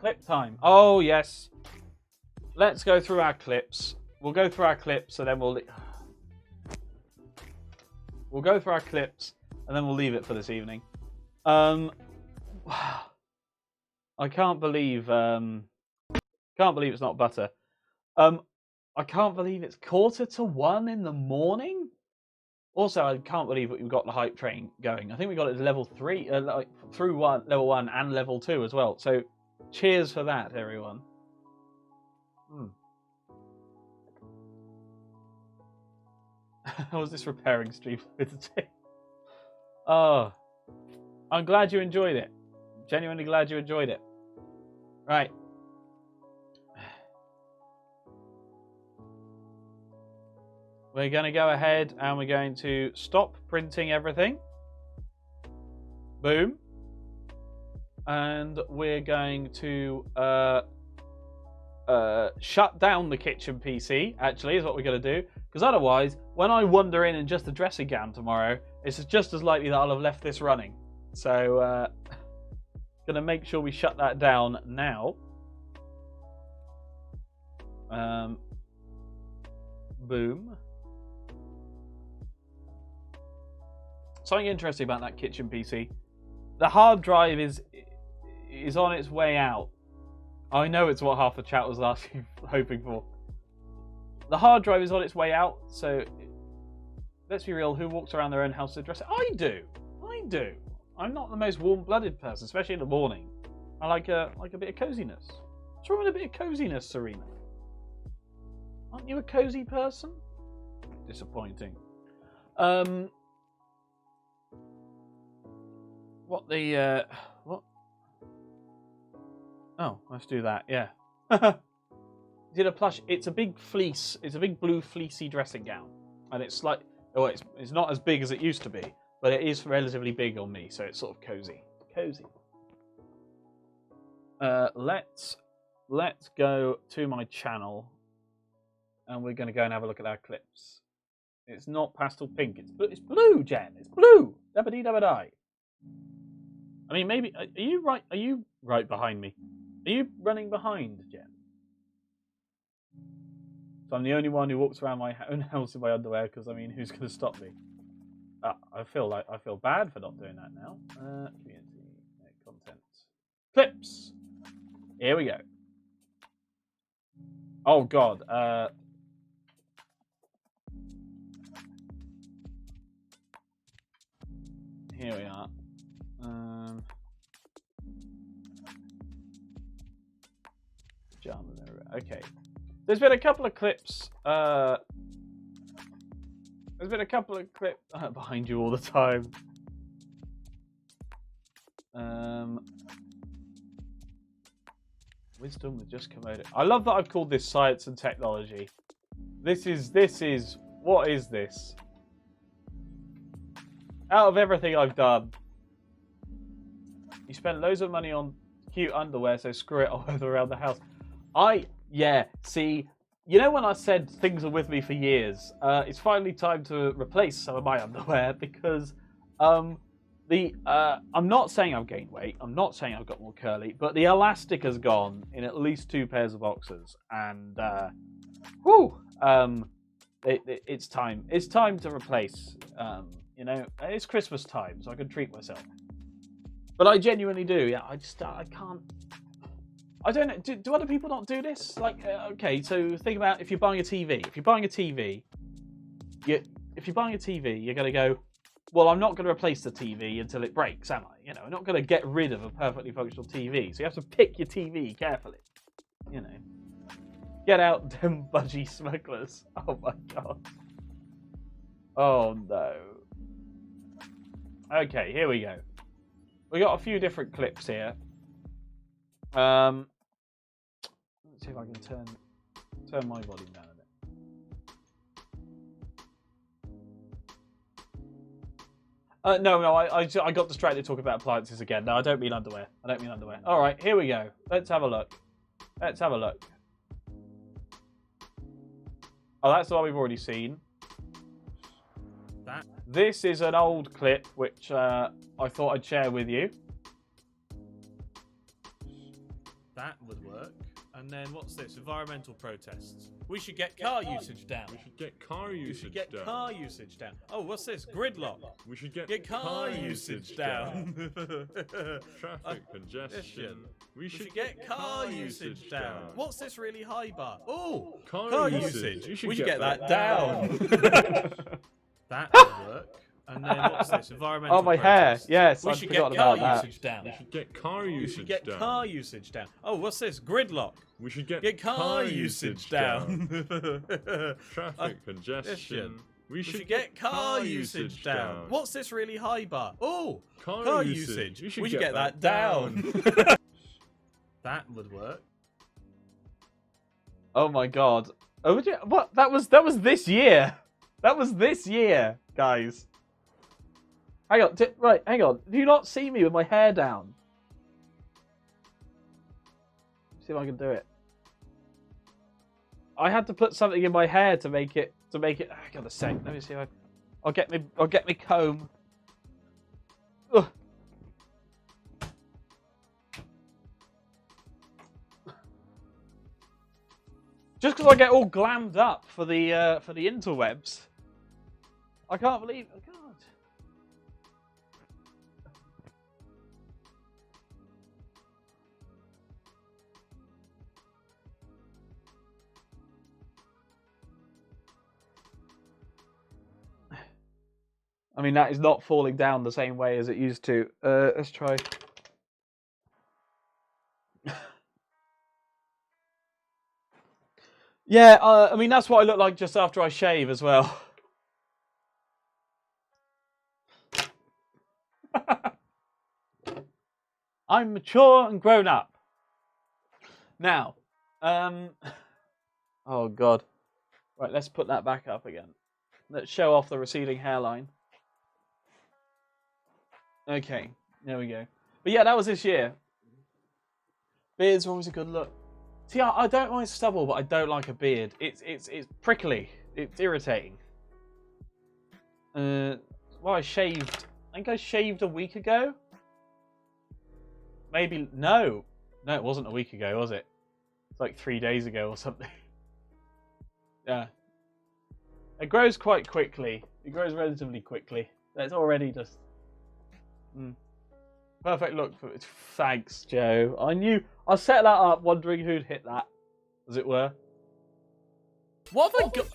Clip time. Oh, yes. Let's go through our clips. We'll go through our clips and then we'll go through our clips and then we'll leave it for this evening. I can't believe it's not butter. I can't believe it's 1:45 in the morning. Also, I can't believe we've got the hype train going. I think we got it to level 3, like through level 1 and level 2 as well. So, cheers for that, everyone. How was this repairing stream today? Oh, I'm glad you enjoyed it. Genuinely glad you enjoyed it. Right. We're going to go ahead and we're going to stop printing everything. Boom. And we're going to shut down the kitchen PC, actually, is what we're going to do. Because otherwise, when I wander in just a dressing gown tomorrow, it's just as likely that I'll have left this running. So, going to make sure we shut that down now. Boom. Something interesting about that kitchen PC. The hard drive is on its way out. I know it's what half the chat was hoping for. The hard drive is on its way out, so let's be real, who walks around their own house to address it? I do. I'm not the most warm-blooded person, especially in the morning. I like a bit of coziness. What's wrong with a bit of coziness, Serena? Aren't you a cozy person? Disappointing. What? Oh, let's do that. Yeah. Did a plush? It's a big fleece. It's a big blue fleecy dressing gown, and it's like, oh, it's not as big as it used to be, but it is relatively big on me, so it's sort of cozy. Cozy. Let's go to my channel, and we're going to go and have a look at our clips. It's not pastel pink. It's blue, Jen. It's blue. Dabba-dee dabba-die. I mean, maybe are you right? Are you right behind me? Are you running behind, Jen? So I'm the only one who walks around my own house in my underwear because, I mean, who's going to stop me? I feel bad for not doing that now. Community content clips. Here we go. Oh God. Here we are. Okay. There's been a couple of clips. There's been a couple of clips behind you all the time. Wisdom has just come out. I love that I've called this science and technology. This is what is this? Out of everything I've done, you spent loads of money on cute underwear, so screw it, I'll wear them around the house. Yeah, see, you know when I said things are with me for years, it's finally time to replace some of my underwear because I'm not saying I've gained weight, I'm not saying I've got more curly, but the elastic has gone in at least 2 pairs of boxers, and it's time. It's time to replace. You know, it's Christmas time, so I can treat myself. But I genuinely do. Yeah, I can't. I don't know. Do other people not do this? Like, okay, so think about if you're buying a TV. If you're buying a TV, you're going to go, well, I'm not going to replace the TV until it breaks, am I? You know, I'm not going to get rid of a perfectly functional TV. So you have to pick your TV carefully. You know, get out them budgie smugglers. Oh my God. Oh no. Okay, here we go. We got a few different clips here. Let's see if I can turn my volume down a bit. No, I got distracted talking about appliances again. No, I don't mean underwear. All right, here we go. Let's have a look. Oh, that's the one we've already seen. This is an old clip which I thought I'd share with you. That would work. And then what's this? Environmental protests. We should get car usage down. We should get car usage down. Car usage down. Oh, what's this? Gridlock. We should get car usage down. Traffic congestion. We should get car usage down. What's this really high bar? Oh, car usage. We should get that down. That would work. And then what's this? Environmental my protests. hair. Yes, we I should forgot get about car that. usage down. We should get car usage down. Car usage down. Oh, what's this? Gridlock. We should get car usage down. Traffic congestion. We should get car usage down. What's this really high bar? Oh, car usage. We should get that down. That would work. Oh my God. Oh, what? That was this year. That was this year, guys. Hang on. Hang on. Do you not see me with my hair down? See if I can do it. I had to put something in my hair to make it. Hang on a sec. Let me see if I'll get me comb. Ugh. Just because I get all glammed up for the interwebs, I can't believe. Oh God. I mean, that is not falling down the same way as it used to. Let's try. Yeah, I mean, that's what I look like just after I shave as well. I'm mature and grown up. Now, oh God. Right, let's put that back up again. Let's show off the receding hairline. Okay, there we go. But yeah, that was this year. Beards are always a good look. See, I don't mind stubble, but I don't like a beard. It's prickly. It's irritating. Well, I shaved. I think I shaved a week ago. Maybe no, it wasn't a week ago, was it? It's like 3 days ago or something. Yeah. It grows quite quickly. It grows relatively quickly. It's already just perfect look for it. Thanks, Joe. I set that up wondering who'd hit that, as it were. What have I got?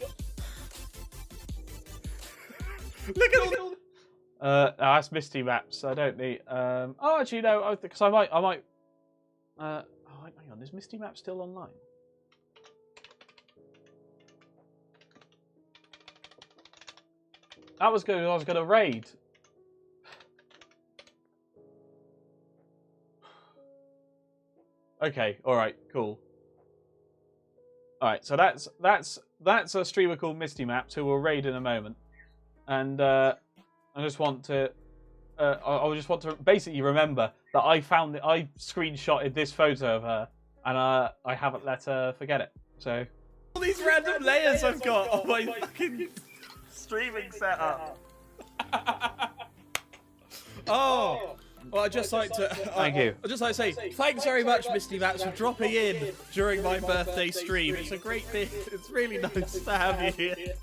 Look at all. That's Misty Maps. I don't need. Oh, actually, no. Because I might. Oh, hang on. Is Misty Maps still online? That was good. I was going to raid. Okay. All right. Cool. All right. So that's a streamer called Misty Maps who will raid in a moment, and I just want to. I just want to basically remember that I screenshotted this photo of her, and I haven't let her forget it. So all these random layers I've got on my fucking streaming setup. Oh, well, I'd just like to. Thank you. I'd just like to say thanks very much, Misty Maps, for dropping in during my birthday stream. It's a great thing. It's really nice to have you here.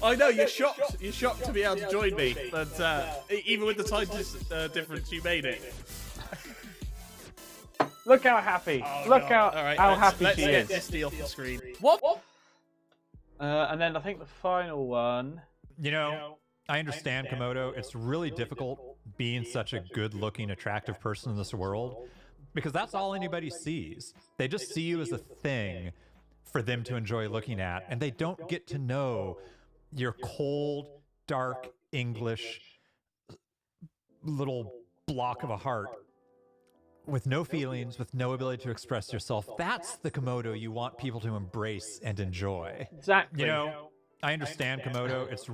I know you're shocked. You're shocked to be able to join me, but even with the time difference, you made it. Look how happy. Look how happy she is. Let's get Misty off the screen. What? And then I think the final one. You know, I understand, Komodo. It's really difficult being such a good-looking, attractive person in this world, because that's all anybody sees. They just see you as a thing for them to enjoy looking at, and they don't get to know your cold, dark English little block of a heart with no feelings, with no ability to express yourself. That's the Komodo you want people to embrace and enjoy. Exactly. You know, I understand, Komodo. It's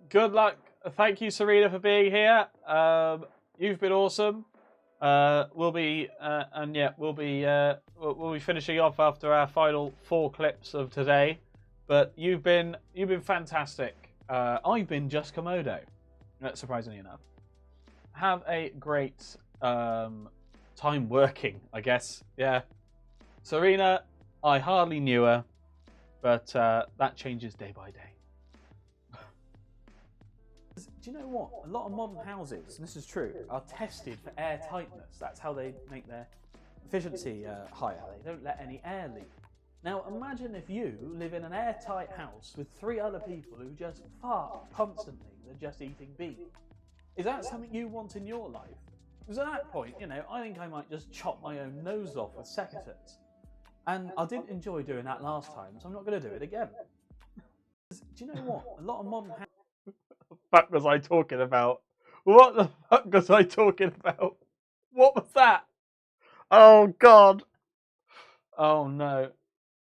good luck. Thank you, Serena, for being here. You've been awesome. We'll be finishing off after our final 4 clips of today. But you've been fantastic. I've been just Komodo, surprisingly enough. Have a great time working, I guess. Yeah. Serena, I hardly knew her, but that changes day by day. Do you know what? A lot of modern houses, and this is true, are tested for air tightness. That's how they make their efficiency higher. They don't let any air leak. Now imagine if you live in an airtight house with 3 other people who just fart constantly. They're just eating beans. Is that something you want in your life? Because at that point, you know, I think I might just chop my own nose off with secateurs. And I didn't enjoy doing that last time, so I'm not going to do it again. Do you know what? A lot of modern houses... What the fuck was I talking about? What the fuck was I talking about? What was that? Oh, God. Oh, no.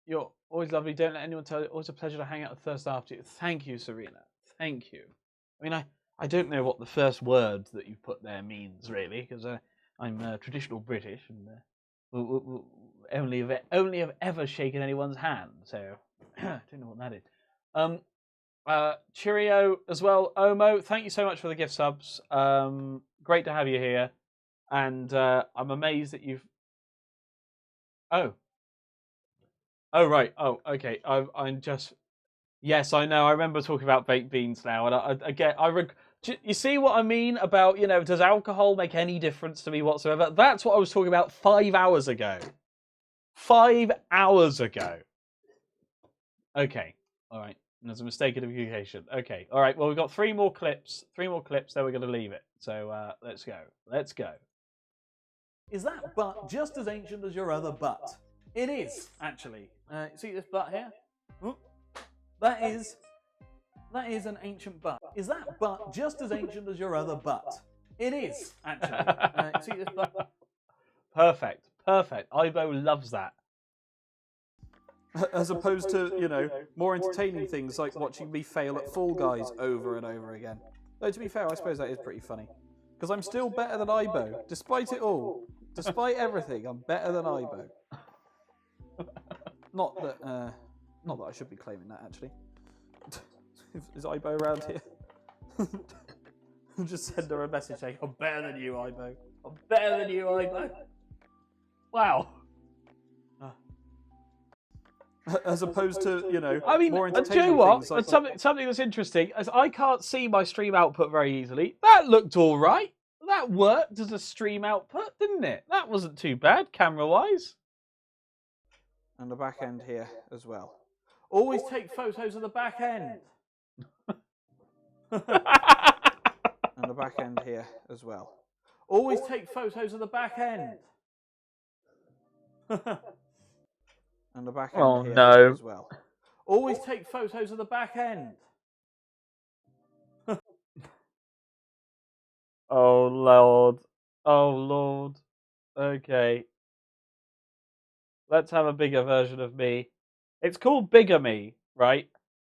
You're always lovely. Don't let anyone tell you. Always a pleasure to hang out with Thirst after you. Thank you, Serena. Thank you. I mean, I don't know what the first word that you put there means, really, because I'm traditional British and only have ever shaken anyone's hand, so I don't know what that is. Cheerio as well, Omo. Thank you so much for the gift subs. Great to have you here, and I'm amazed that you've. Oh right. Oh okay. I'm just. Yes, I know. I remember talking about baked beans now, and you see what I mean about, you know, does alcohol make any difference to me whatsoever? That's what I was talking about 5 hours ago. 5 hours ago. Okay. All right. There's a mistaken communication. Okay, all right. Well, we've got 3 more clips. 3 more clips. Then we're going to leave it. So let's go. Let's go. Is that butt just as ancient as your other butt? It is, actually. See this butt here? Ooh. That is an ancient butt. Is that butt just as ancient as your other butt? It is, actually. See this butt? Perfect. Perfect. Ivo loves that. As opposed to, you know, more entertaining things like watching me fail at Fall Guys over and over again. Though, to be fair, I suppose that is pretty funny. Because I'm still better than Ibo, despite it all. Despite everything, I'm better than Ibo. Not that I should be claiming that, actually. Is Ibo around here? Just send her a message saying, I'm better than you, Ibo. I'm better than you, Ibo. Wow. As opposed to, you know, I mean, more entertaining do you know what? Things like something that's interesting is I can't see my stream output very easily. That looked all right. That worked as a stream output, didn't it? That wasn't too bad, camera-wise. And the back end here as well. Always take photos of the back end. And the back end here as well. Always take photos of the back end. And the back end here as well. Always take photos of the back end. Oh, Lord. Oh, Lord. Okay. Let's have a bigger version of me. It's called Bigamy, right?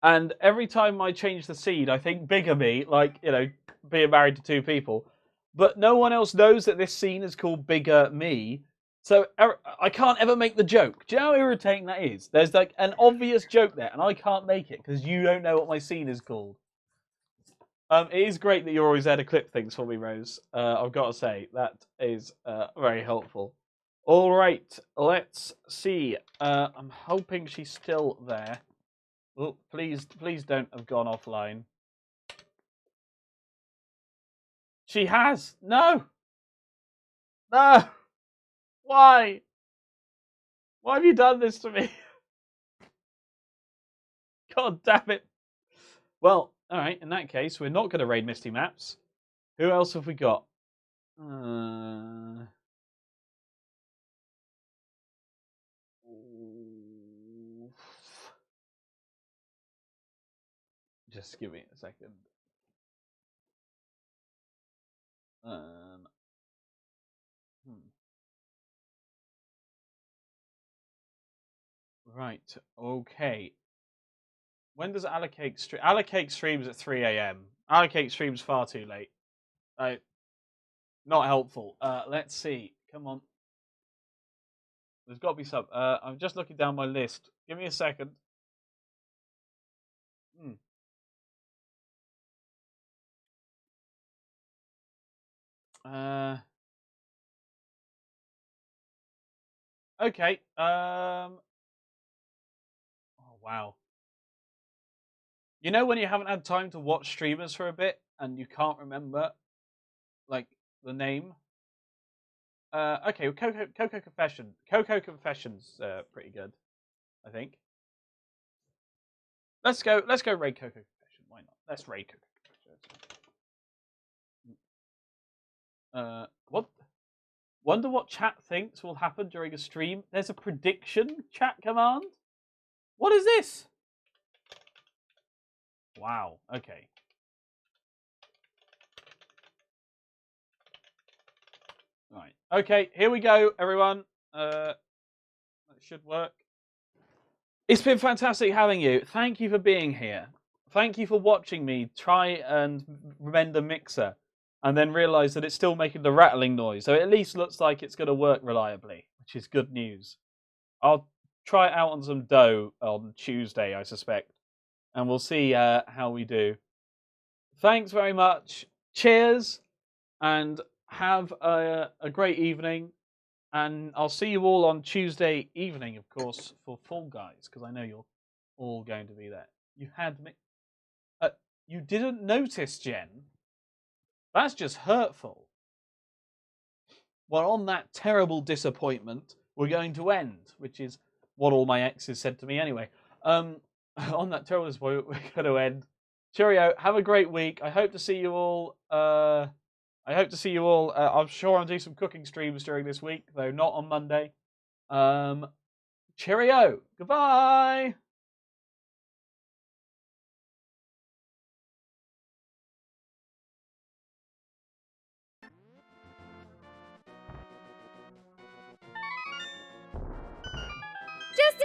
And every time I change the scene, I think Bigamy, like, you know, being married to 2 people. But no one else knows that this scene is called Bigger Me. So I can't ever make the joke. Do you know how irritating that is? There's like an obvious joke there, and I can't make it because you don't know what my scene is called. It is great that you're always there to clip things for me, Rose. I've got to say, that is very helpful. All right, let's see. I'm hoping she's still there. Oh, please don't have gone offline. She has. No. No. Why? Why have you done this to me? God damn it. Well, alright, in that case, we're not going to raid Misty Maps. Who else have we got? Just give me a second. Right, okay. When does Allocate stream? Allocate streams at 3 AM. Allocate streams far too late. Not helpful. Let's see. Come on. There's got to be some. I'm just looking down my list. Give me a second. Okay. Oh, wow. You know when you haven't had time to watch streamers for a bit and you can't remember, like, the name? Okay, Coco Confession. Coco Confession's pretty good, I think. Let's go raid Coco Confession. Why not? Let's raid Coco Confession. What? Wonder what chat thinks will happen during a stream. There's a prediction chat command? What is this? Wow, okay. Right. Okay, here we go, everyone. That should work. It's been fantastic having you. Thank you for being here. Thank you for watching me try and mend the mixer and then realise that it's still making the rattling noise. So it at least looks like it's going to work reliably, which is good news. I'll try it out on some dough on Tuesday, I suspect. And we'll see how we do. Thanks very much. Cheers. And have a great evening. And I'll see you all on Tuesday evening, of course, for Fall Guys, because I know you're all going to be there. You had me. You didn't notice, Jen? That's just hurtful. Well, on that terrible disappointment, we're going to end, which is what all my exes said to me anyway. on that terrible disappointment, we're going to end. Cheerio. Have a great week. I hope to see you all. I'm sure I'll do some cooking streams during this week, though not on Monday. Cheerio. Goodbye. Just